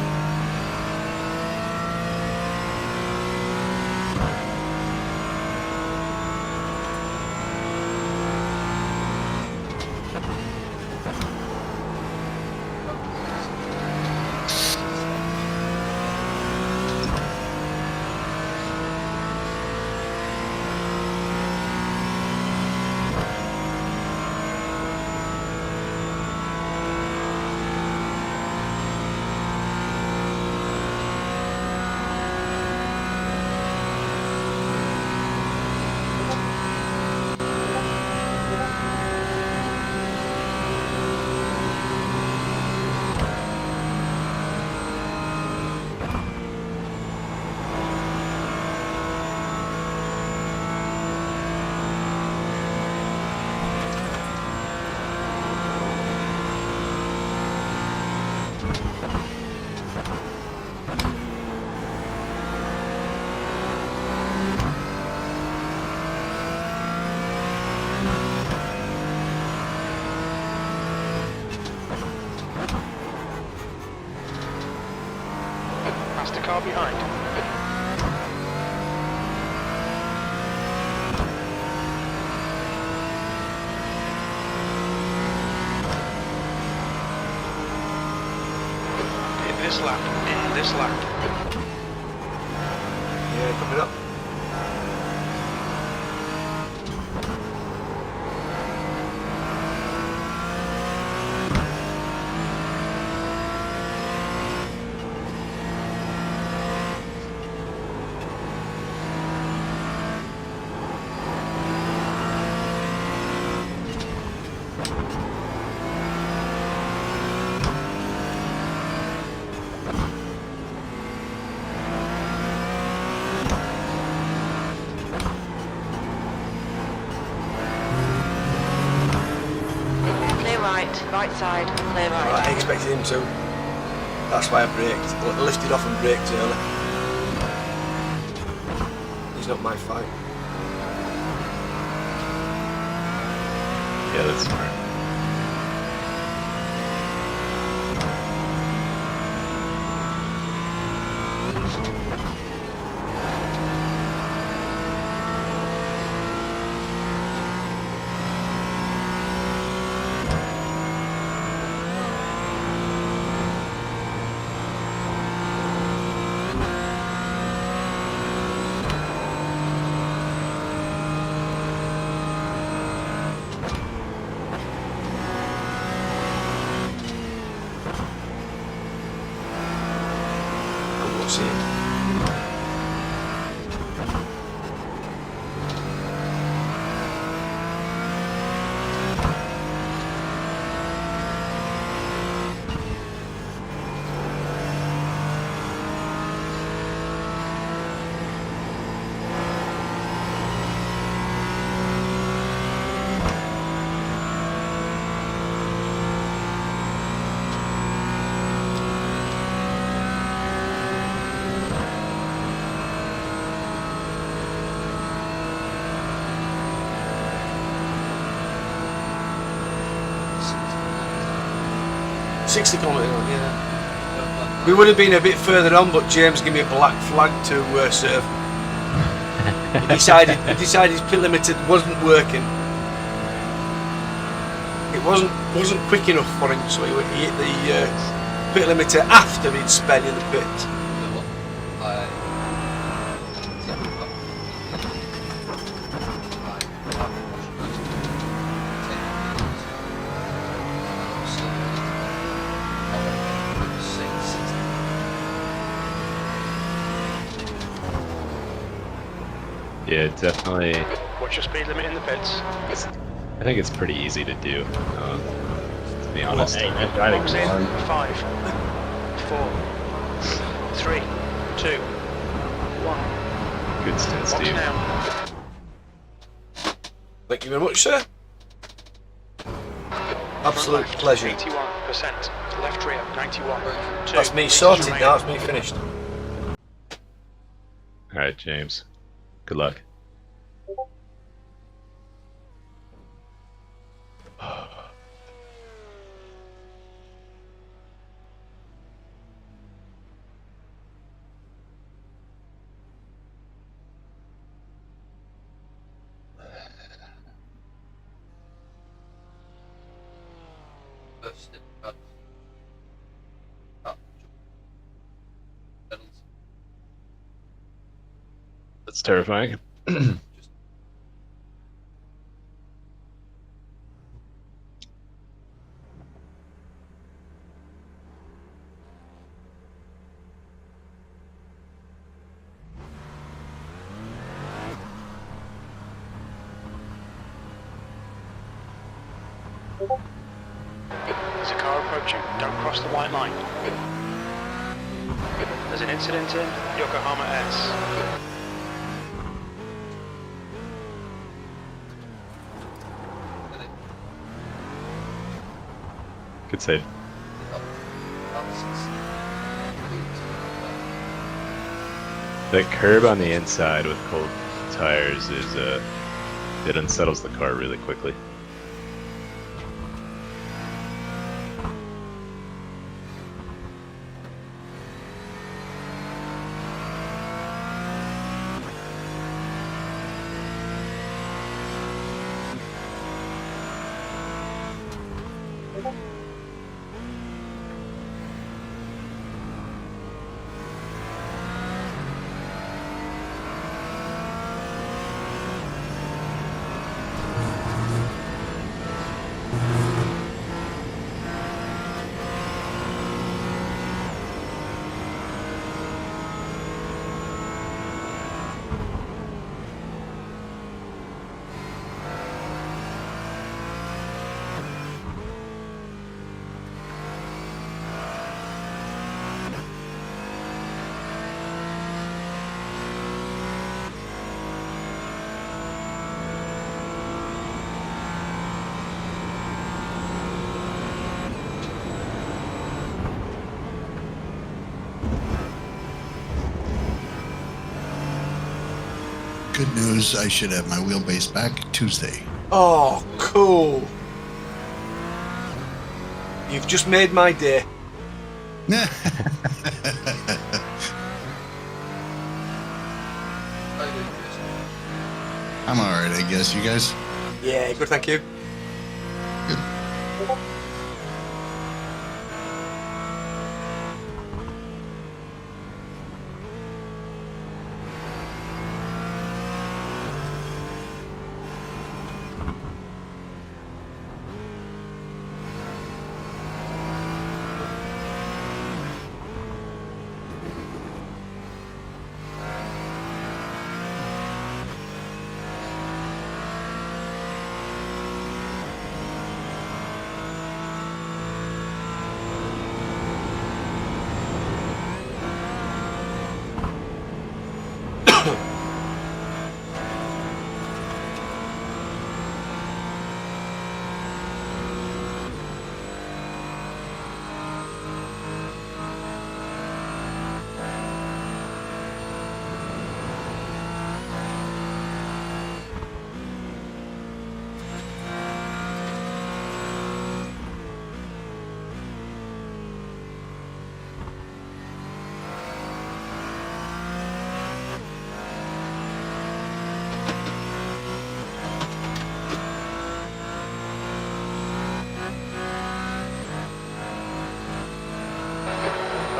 D: Past the car behind. In this lap. In this lap.
B: Yeah, coming up.
E: right side, clear
B: I
E: right.
B: expected him to. That's why I braked. I lifted off and braked early. He's not my fight.
C: Yeah, that's smart.
B: See it. $60 kilometres on, yeah. We would have been a bit further on, but James gave me a black flag to serve. He decided his pit limiter wasn't working. It wasn't quick enough for him, so he hit the pit limiter after he'd sped in the pit.
C: Yeah, definitely.
D: What's your speed limit in the pits?
C: I think it's pretty easy to do, to be honest.
D: Box in, 5, 4, 3, 2, 1.
C: Good stint,
D: Box
C: Steve.
D: now.
B: Thank you very much, sir. Absolute
D: Front left,
B: pleasure.
D: 81%. Left rear, 91.
B: That's me sorted now, that's me finished.
C: Alright, James. Good luck. That's terrifying.
D: There's a car approaching. Don't cross the white line. There's an incident in Yokohama S.
C: Good save. That curb on the inside with cold tires is it unsettles the car really quickly.
J: Good news, I should have my wheelbase back Tuesday.
B: Oh, cool. You've just made my day.
I: How you doing, Chris?
J: I'm alright, I guess. You guys?
B: Yeah, good, thank you.
J: Good.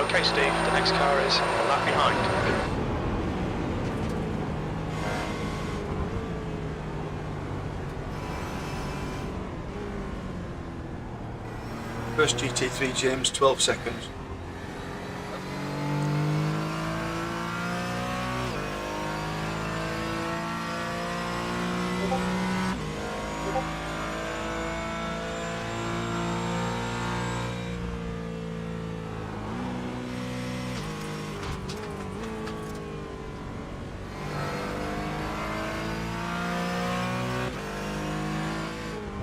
D: Okay, Steve, the next car is a lap behind.
B: First GT3, James, 12 seconds.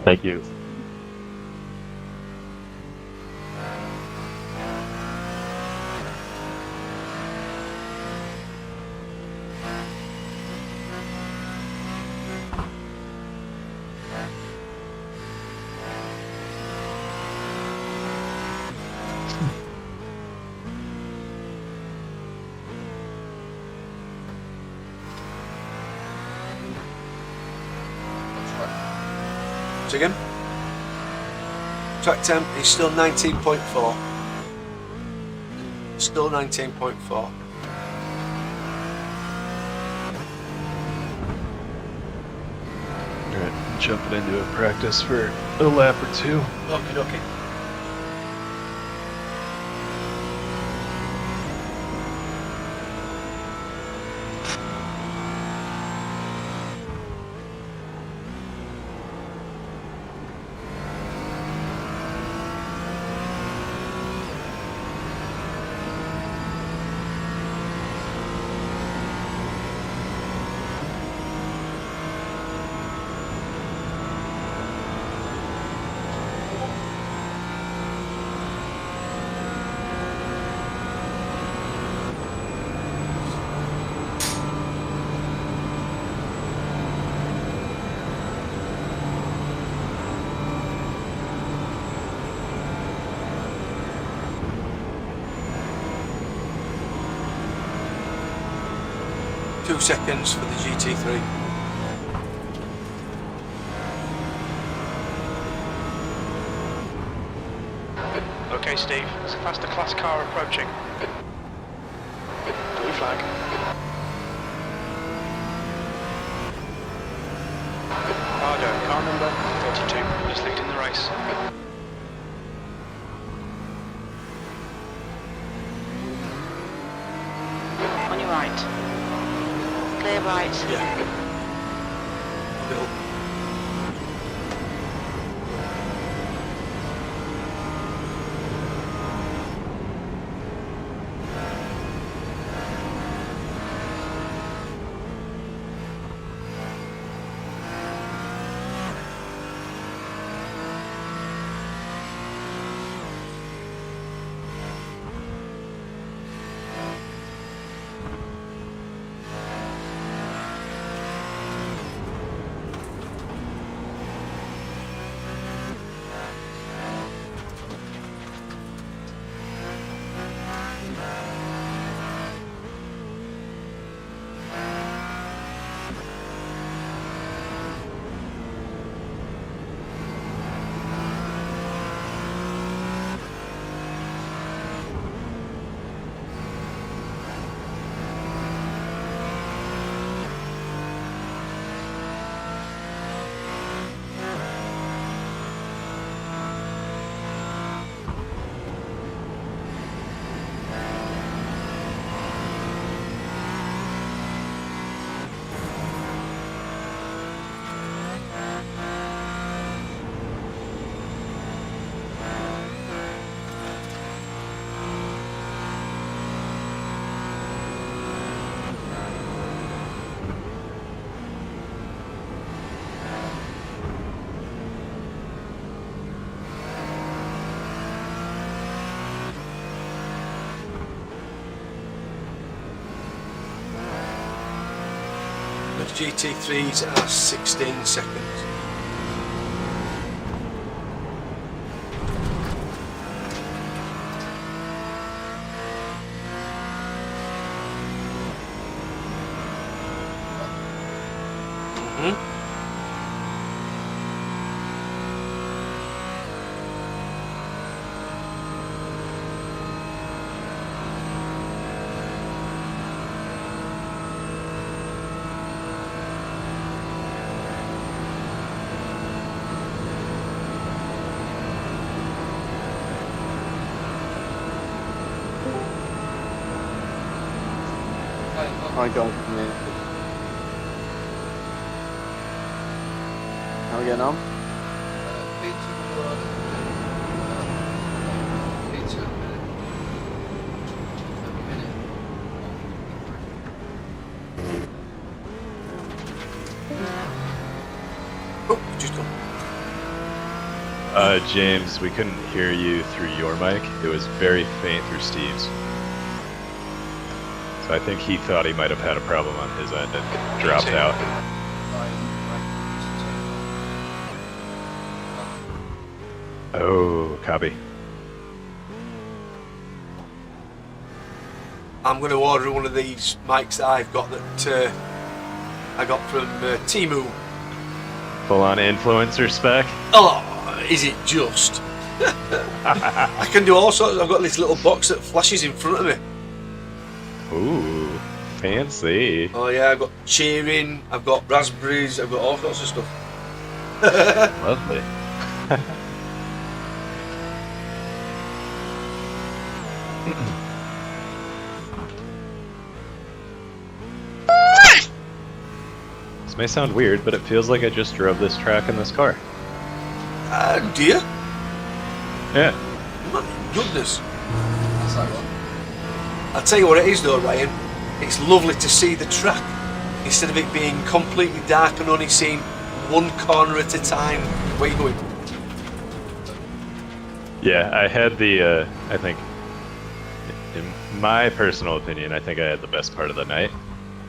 C: Thank you.
B: So again, track temp is still 19.4. Still 19.4.
C: Alright, jumping into a practice for a lap or two.
B: Okay, okay. Two seconds for the GT3.
D: Okay, Steve, there's a faster class car approaching. Blue flag. Argo, car number 32, is leading the race.
E: On your right. Clear right.
B: Yeah. Bill. GT3s are 16 seconds.
H: Hi guys, how are we getting on?
I: P2 we're on P2 a minute.
B: Oh, just gone.
C: James, we couldn't hear you through your mic. It was very faint through Steve's. So I think he thought he might have had a problem on his end and dropped out. Oh, copy.
B: I'm going to order one of these mics that I've got that I got from Temu.
C: Full-on influencer spec.
B: Oh, is it just? I can do all sorts. I've got this little box that flashes in front of me.
C: Ooh, fancy.
B: Oh yeah, I've got cheering, I've got raspberries, I've got all sorts of stuff.
C: Lovely. This may sound weird, but it feels like I just drove this track in this car.
B: Do you?
C: Yeah.
B: My goodness.
I: That's like one.
B: I'll tell you what it is though, Ryan. It's lovely to see the track instead of it being completely dark and only seeing one corner at a time. Where you going?
C: Yeah, I had the, I think, in my personal opinion, I think I had the best part of the night.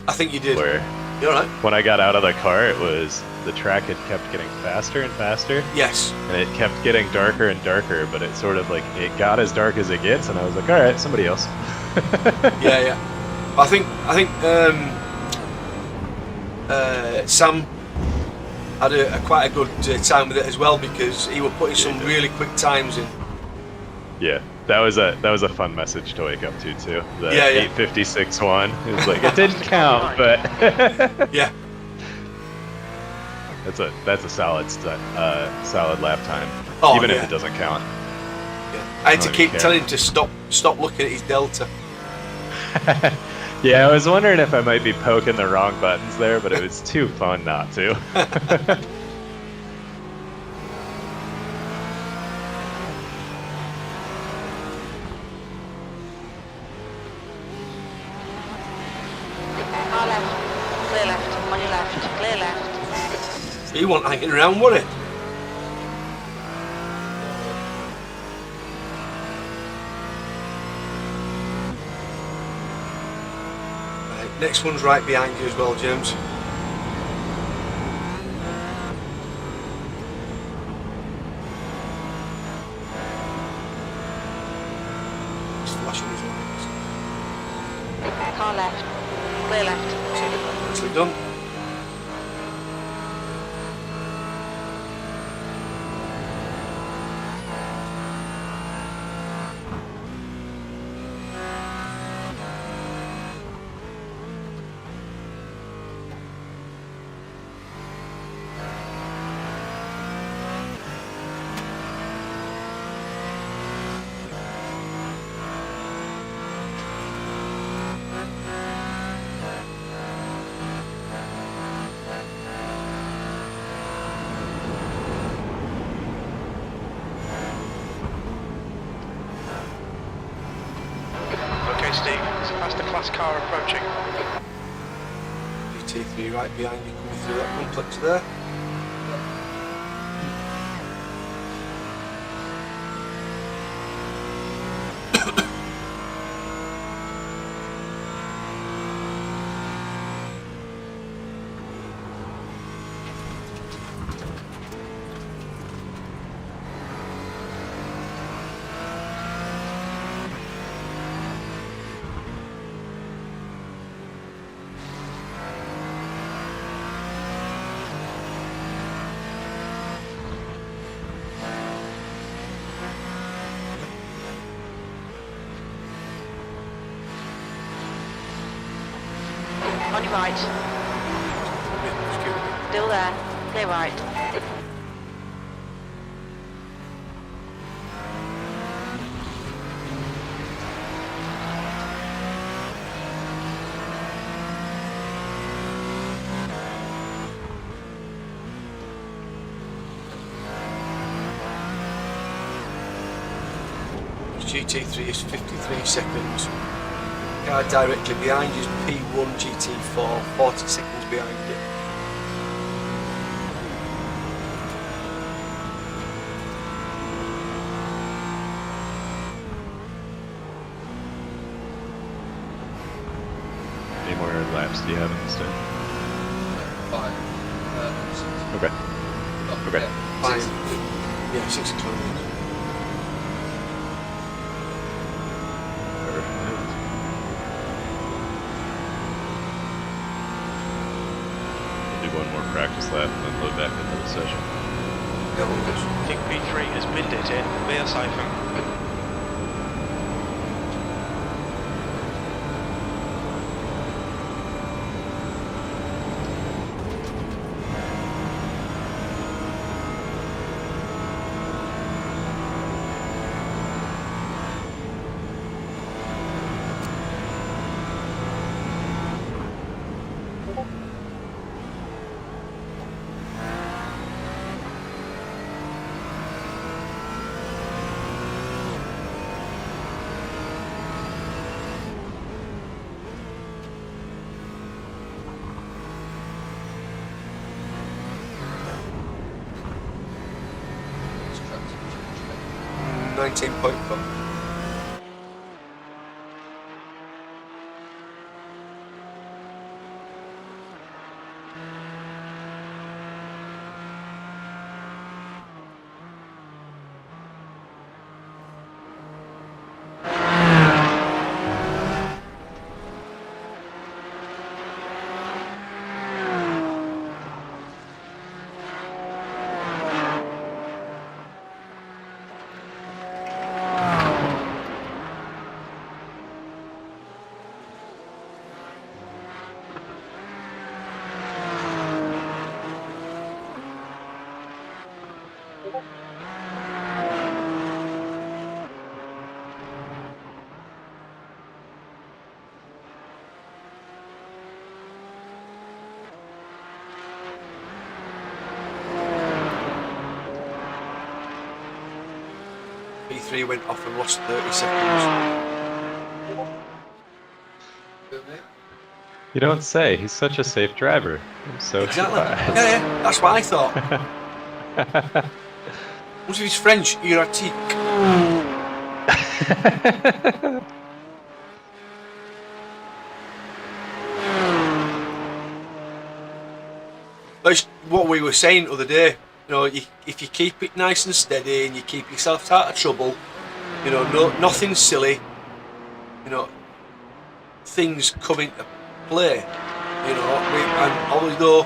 B: I think you did.
C: Where
B: You alright?
C: when I got out of the car, it was, the track had kept getting faster and faster.
B: Yes.
C: And it kept getting darker and darker, but it sort of like, it got as dark as it gets, and I was like, alright, somebody else.
B: Yeah. I think Sam had quite a good time with it as well because he was putting some really quick times in.
C: Yeah, that was a fun message to wake up to too. The
B: Yeah.
C: 8:56.1. It was like, it didn't count, but
B: Yeah.
C: that's a solid solid lap time,
B: Oh,
C: even if
B: yeah.
C: it doesn't count.
B: I had to
C: Oh,
B: keep
C: okay.
B: telling him to stop looking at his delta.
C: Yeah, I was wondering if I might be poking the wrong buttons there, but it was too fun not to.
E: Car left. Clear left. On your left. Clear left.
B: He wasn't hanging around, was he? Right, next one's right behind you as well, James. He's flashing his lights.
E: Car left. Clear left.
B: Nicely done.
D: Okay, Steve, it's a faster class car approaching.
B: GT3 right behind you coming through that complex there.
E: your right. Still there. Clear right.
B: GT3 is 53 seconds. Car directly behind you is P1 GT4, 40 seconds behind it.
C: Any more laps do you have in this day?
I: 5.
C: Okay. Okay.
I: Yeah,
B: 5,
I: 6.
B: yeah, 6 kilometers.
C: Perfect. We'll do one more practice lap and then load back into the session.
B: Yeah, we'll do.
D: I think P3 has binned it in via siphon.
I: It's trapped in the
B: 19.4. P3 went off and lost 30 seconds.
C: You don't say. He's such a safe driver. I'm so
B: Exactly.
C: surprised.
B: Yeah, that's what I thought. What if he's French? Erratique. That's what we were saying the other day. You know, if you keep it nice and steady and you keep yourself out of trouble, you know, nothing silly, you know, things come into play. You know, and although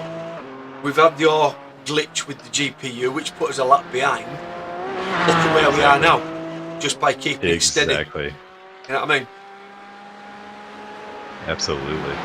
B: we've had your glitch with the GPU, which put us a lap behind, look at where we are now, just by keeping it steady.
C: Exactly.
B: You know what I mean?
C: Absolutely.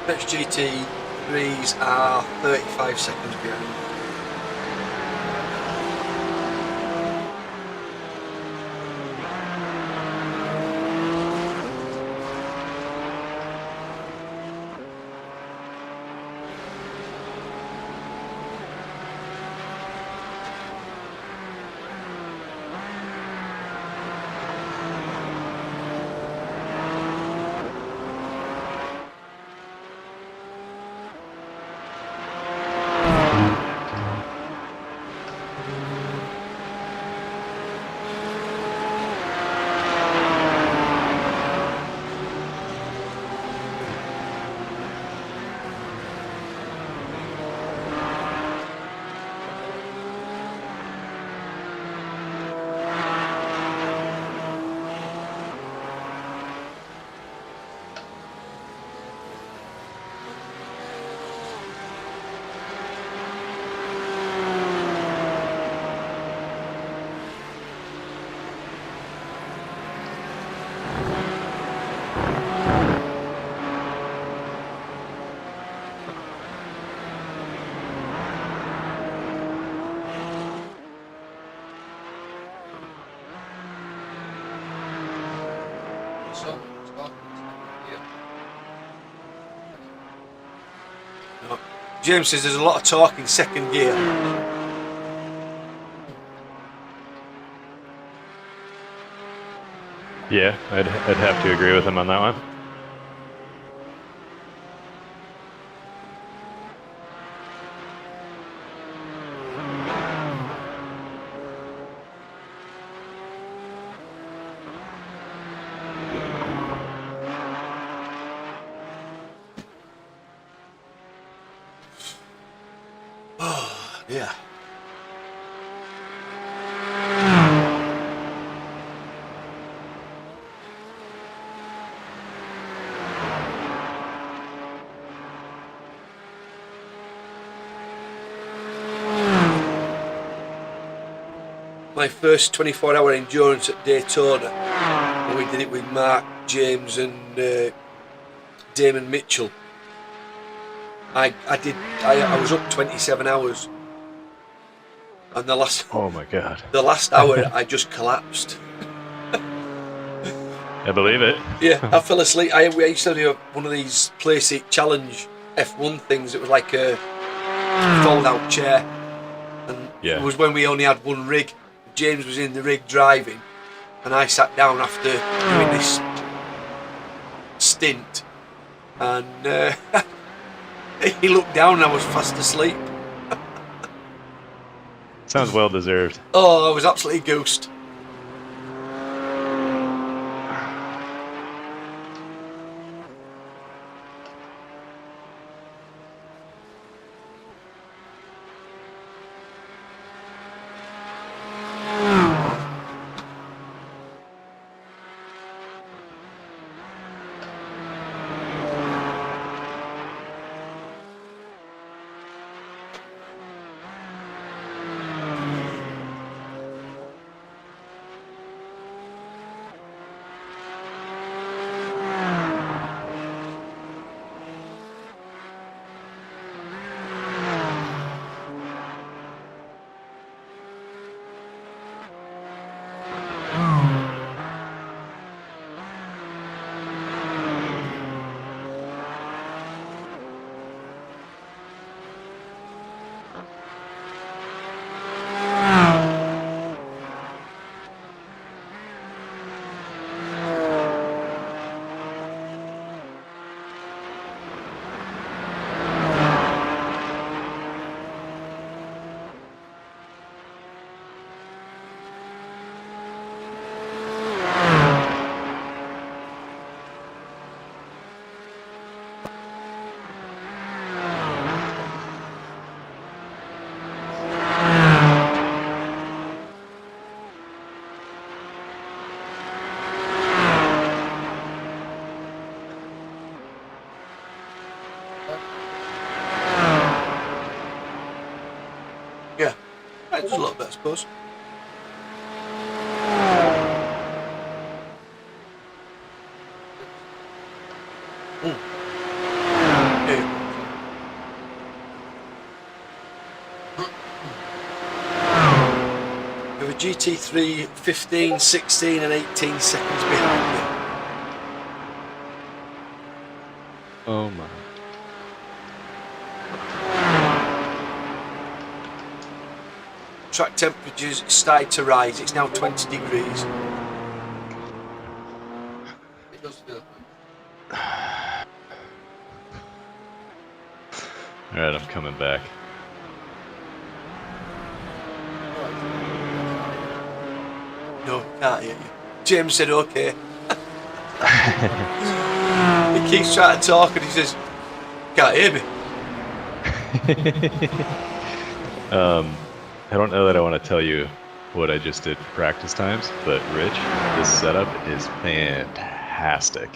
B: Apex GT3s are 35 seconds behind. James says there's a lot of torque in second gear.
C: Yeah, I'd have to agree with him on that one.
B: Oh, yeah. My first 24-hour endurance at Daytona, and we did it with Mark, James and Damon Mitchell. I was up 27 hours, and the last
C: Oh my god.
B: the last hour I just collapsed.
C: I believe it.
B: Yeah, I fell asleep. I used to do one of these play seat challenge F1 things. It was like a fold-out chair, and
C: Yeah.
B: it was when we only had one rig. James was in the rig driving, and I sat down after doing this stint, and he looked down and I was fast asleep.
C: Sounds well deserved.
B: Oh, I was absolutely goosed. Yeah, just a little bit, I suppose. GT3 15, 16 and 18 seconds behind me.
C: Oh my.
B: Track temperatures started to rise. It's now 20 degrees.
I: It does feel good.
C: Alright, I'm coming back.
B: No, can't hear you. James said okay. He keeps trying to talk and he says, can't hear me.
C: I don't know that I want to tell you what I just did for practice times, but Rich, this setup is fantastic.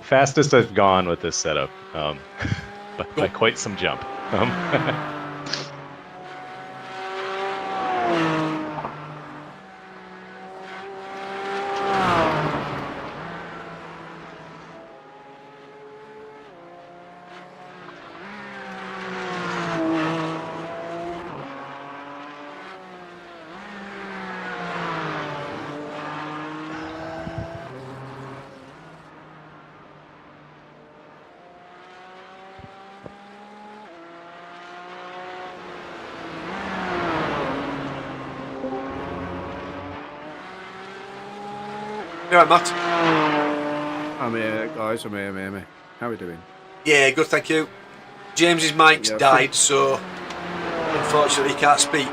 C: Fastest I've gone with this setup, by quite some jump.
B: You alright, Matt?
H: I'm here, guys. I'm here. How are we doing?
B: Yeah, good, thank you. James's mic's
H: Yeah,
B: died, so unfortunately he can't speak.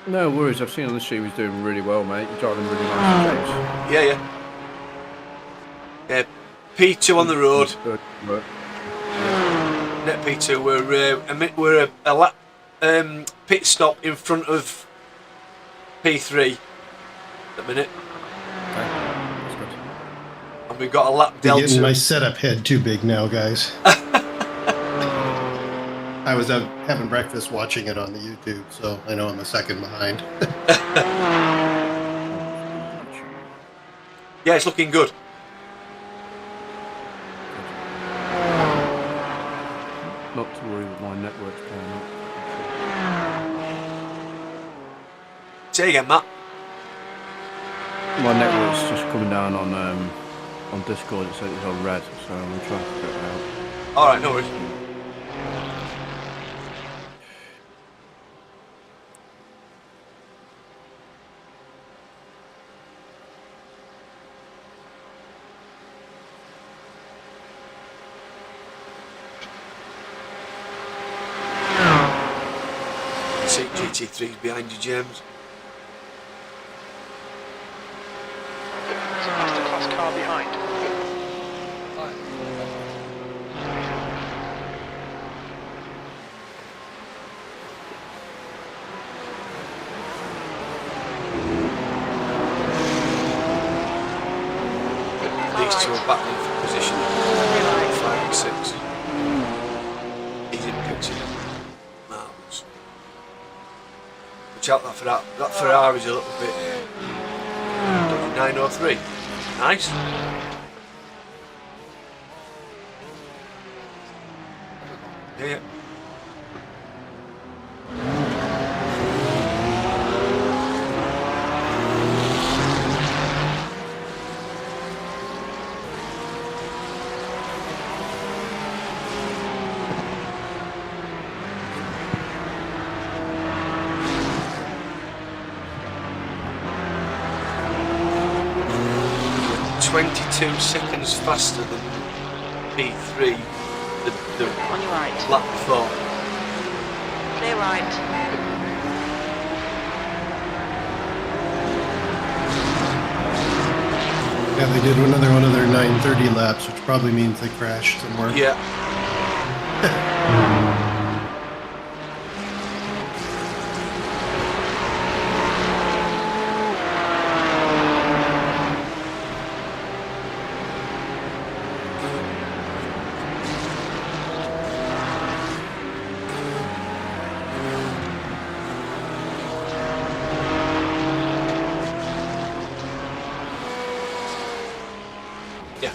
H: No worries. I've seen on the stream he's doing really well, mate. You're driving really nice, James.
B: Yeah. P2 on the road.
H: Good work.
B: Net P2. We're a lap pit stop in front of P3 at the minute.
H: Okay. That's good.
B: And we've got a lap
J: You're getting my
B: delta.
J: setup head too big now, guys. I was out having breakfast watching it on the YouTube, so I know I'm a second behind.
B: Yeah, it's looking good.
H: Not to worry with my network's playing up.
B: Say again, Matt.
H: My network's just coming down on Discord. It says it's on red, so I'm trying to figure it out.
B: Alright, no worries. See GT3's behind you, James.
D: There's a masterclass car behind.
B: These two are battling for position. 5 and 6. He's in picture. Marvellous. Watch out that Ferrari's a little bit 903. Nice. Yeah. You're 22 seconds faster than P3, the
E: On your right.
B: lap before.
E: Clear right.
J: Yeah, they did another one of their 9:30 laps, which probably means they crashed somewhere.
B: Yeah. Yeah.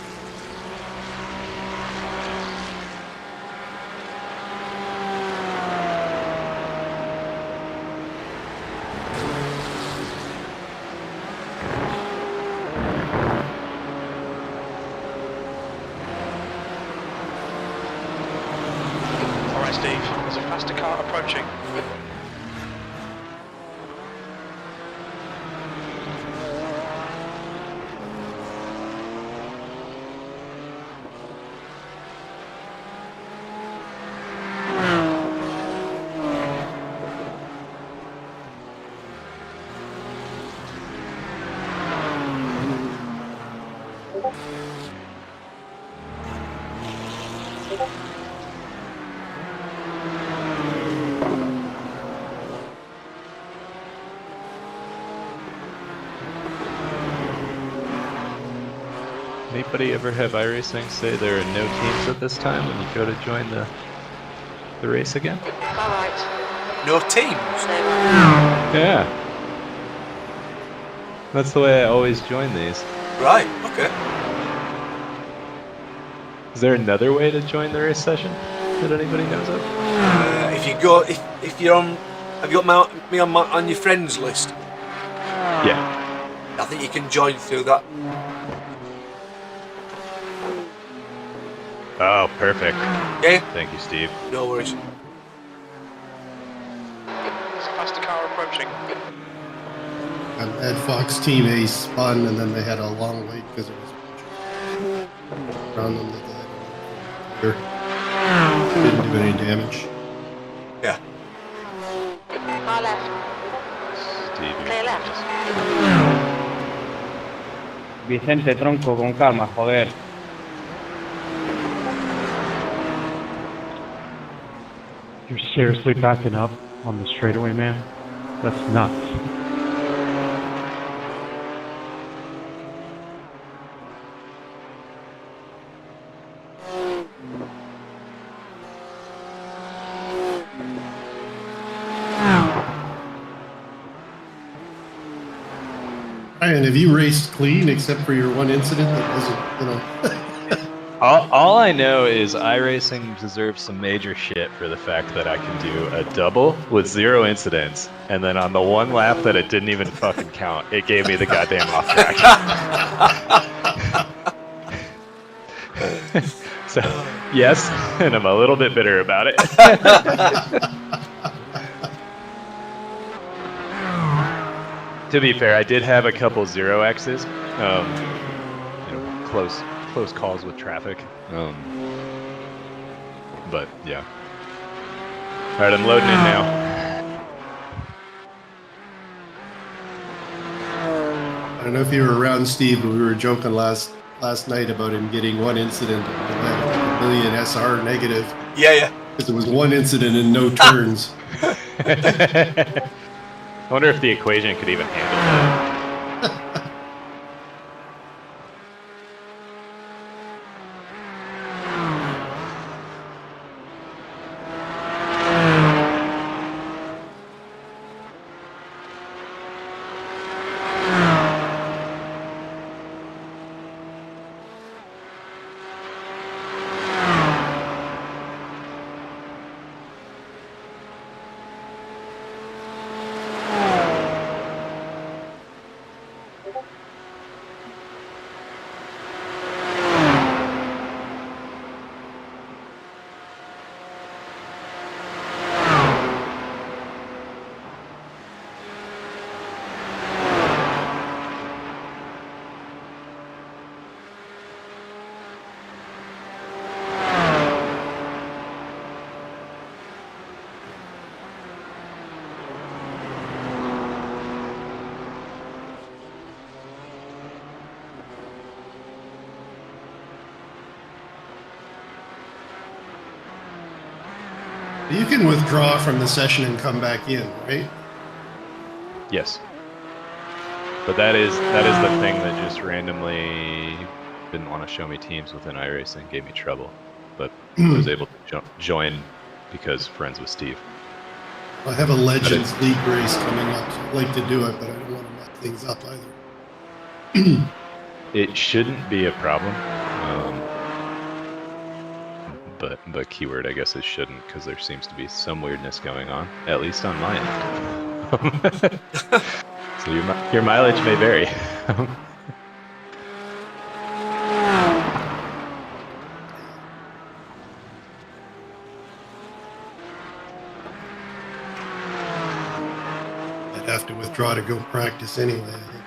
D: car approaching.
C: Anybody ever have iRacing say there are no teams at this time when you go to join the race again?
E: Far right.
B: No teams.
E: Clear right.
C: Yeah. That's the way I always join these.
B: Right. Okay.
C: Is there another way to join the race session that anybody knows of?
B: If you go, if you're on, have you got me on your friends list?
C: Yeah.
B: I think you can join through that.
C: Oh, perfect.
B: Yeah.
C: Thank you, Steve.
B: No worries.
D: There's a faster car approaching.
J: Ed Fox Team A spun, and then they had a long wait because it was around them that they didn't do any damage.
B: Yeah.
E: Far left.
C: Steve,
E: Clear left.
G: Vicente, tronco, con calma, joder.
F: You're seriously backing up on the straightaway, man? That's nuts.
J: Ryan, have you raced clean except for your one incident that wasn't, you know?
C: all I know is iRacing deserves some major shit for the fact that I can do a double with 0 incidents, and then on the one lap that it didn't even fucking count, it gave me the goddamn off track. So, yes, and I'm a little bit bitter about it. To be fair, I did have a couple 0x's, close calls with traffic. But yeah. All right, I'm loading in now.
J: I don't know if you were around, Steve, but we were joking last night about him getting one incident and a million SR negative.
B: Yeah.
J: Because there was one incident and no turns.
C: I wonder if the equation could even handle that.
J: You can withdraw from the session and come back in, right?
C: Yes. But that is the thing that just randomly didn't want to show me teams within iRacing, gave me trouble. But I was able to join because friends with Steve.
J: I have a Legends League race coming up, so I'd like to do it, but I don't want to mess things up either.
C: It shouldn't be a problem. But keyword, I guess, is shouldn't, because there seems to be some weirdness going on, at least on my end. So your mileage may vary.
J: withdraw to go practice anyway. I think.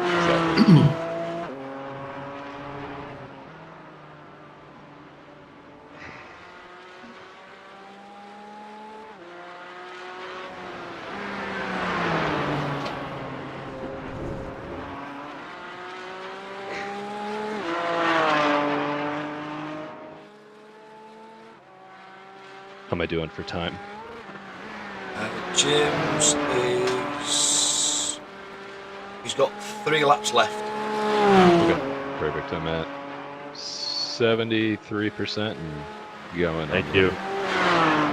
C: Exactly. How am I doing for time?
B: James is... He's got 3 laps left.
C: Okay, perfect. I'm at 73% and going.
F: Thank you.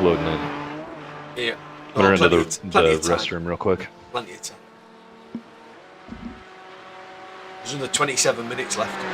C: Loading in.
B: Yeah.
C: Put her into the
B: plenty of time.
C: restroom real quick.
B: Plenty of time. There's another 27 minutes left.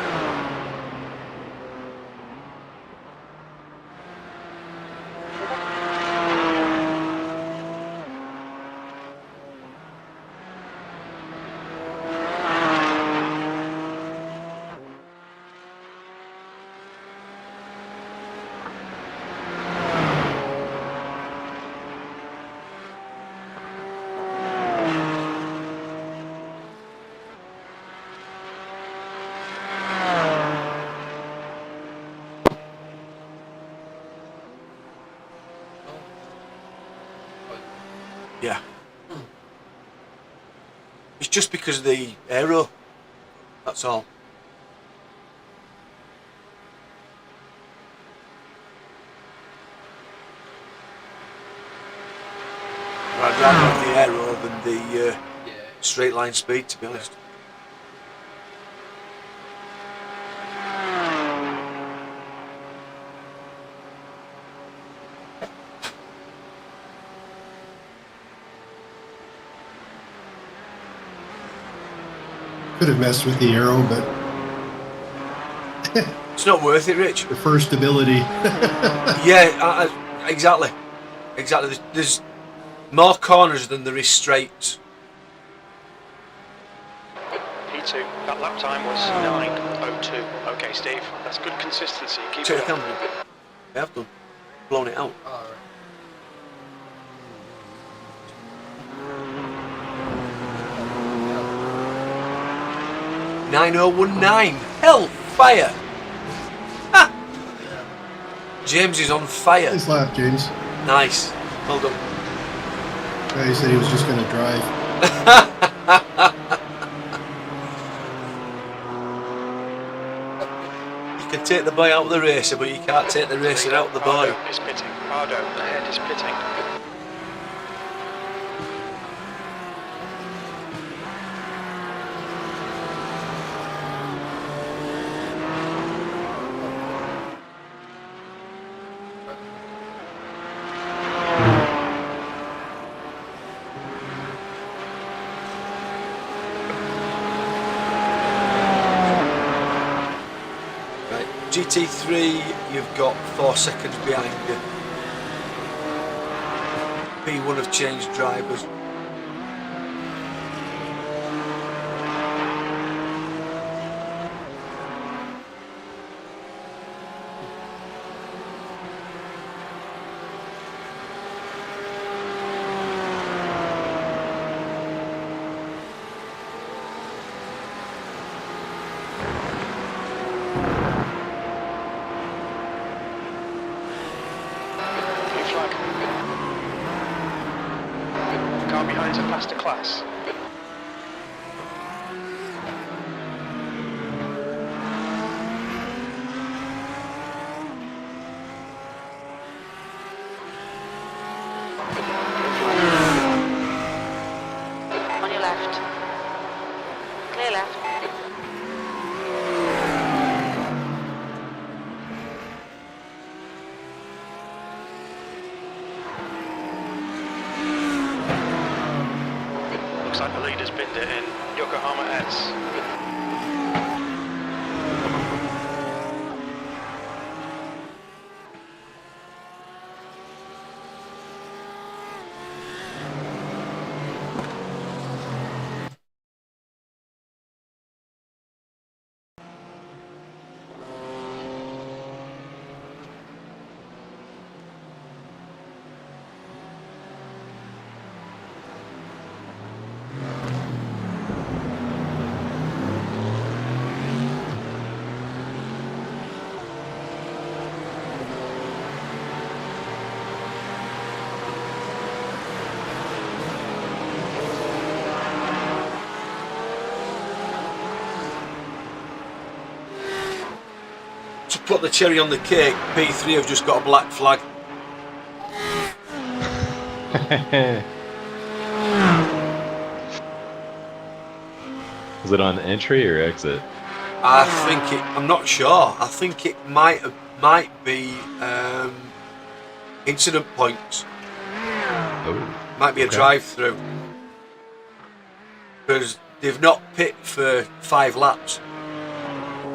B: Yeah. It's just because of the aero. That's all. I'd rather have the aero than the straight line speed, to be honest.
J: Could have messed with the arrow, but
B: It's not worth it, Rich.
J: the first ability.
B: Yeah, exactly. Exactly. There's more corners than there is straights.
D: P2, that lap time was 9:02. Okay, Steve, that's good consistency. Keep
B: Check
D: it
B: the
D: up.
B: camera. They have done. Blown it out.
I: All right.
B: 9019. Hellfire! Ha! James is on fire.
J: Nice lap, James.
B: Nice. Well done.
J: Yeah, he said he was just going to drive.
B: You can take the boy out of the racer, but you can't take the racer out of the boy.
D: Pardo is pitting. Pardo ahead is pitting.
B: Right, GT3, you've got 4 seconds behind you. P1 have changed drivers.
D: Blue flag. Car behind's a faster class.
E: On your left. Clear left.
D: Looks like the leader's binned it in. Yokohama S.
B: put the cherry on the cake, P3 have just got a black flag.
C: Is it on entry or exit?
B: I think it. I'm not sure. I think it might be incident points.
C: Oh,
B: Might be a
C: okay.
B: drive-through because they've not pit for 5 laps,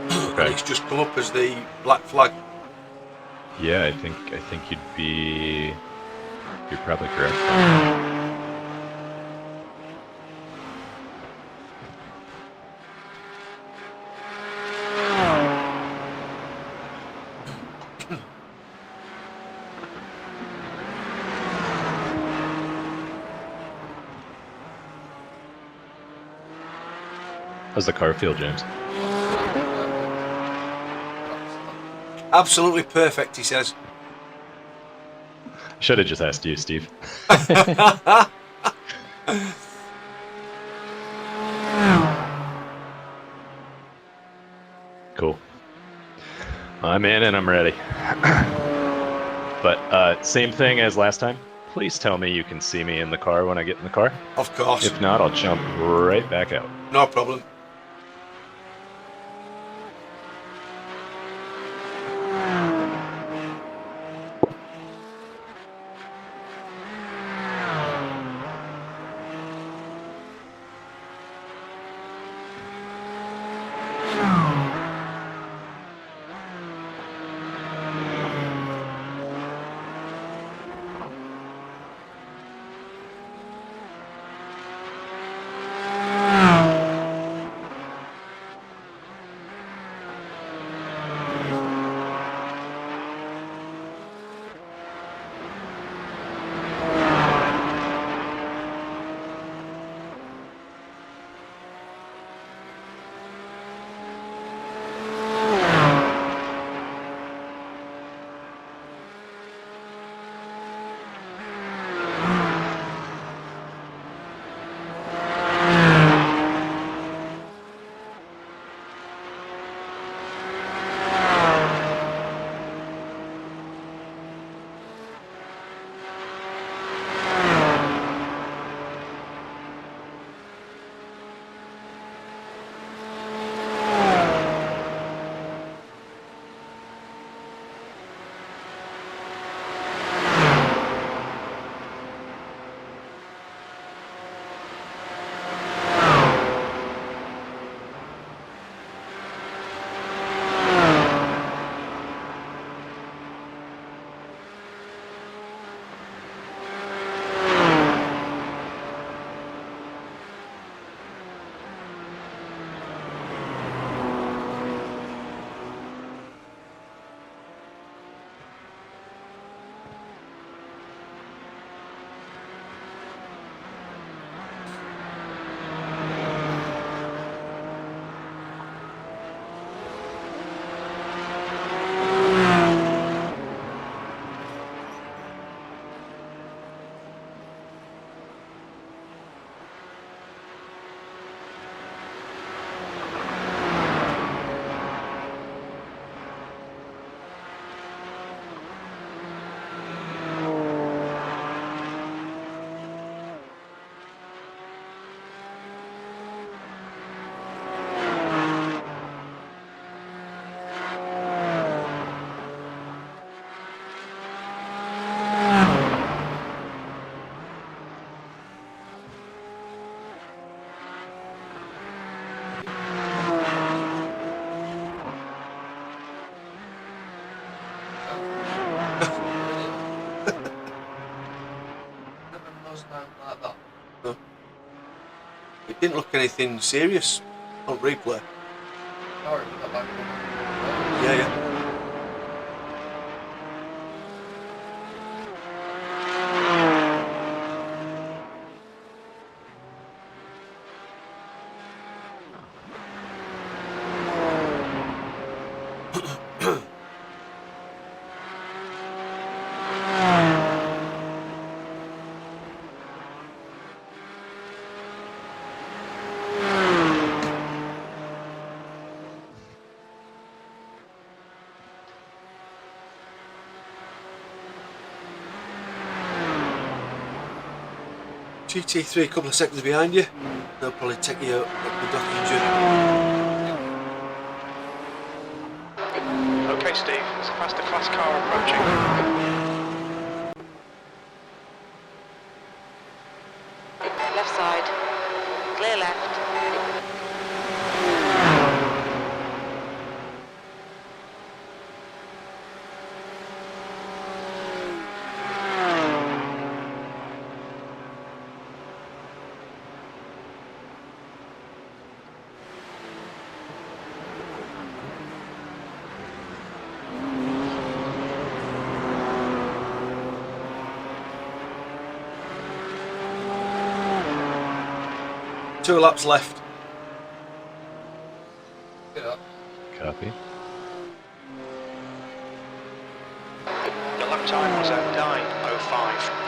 B: and
C: Okay.
B: it's just come up as the black flag.
C: Yeah, I think you're probably correct. How's the car feel, James?
B: Absolutely perfect, he says.
C: Should have just asked you, Steve. Cool. I'm in and I'm ready. But same thing as last time. Please tell me you can see me in the car when I get in the car.
B: Of course.
C: If not, I'll jump right back out.
B: No problem. It didn't look anything serious on replay. Yeah, yeah. GT3 a couple of seconds behind you. They'll probably take you up the Dockinger.
D: Okay, Steve, it's a faster class car approaching.
E: Left side. Clear left.
B: Two laps left.
I: Get up.
C: Copy.
D: The lap time was at 9:05.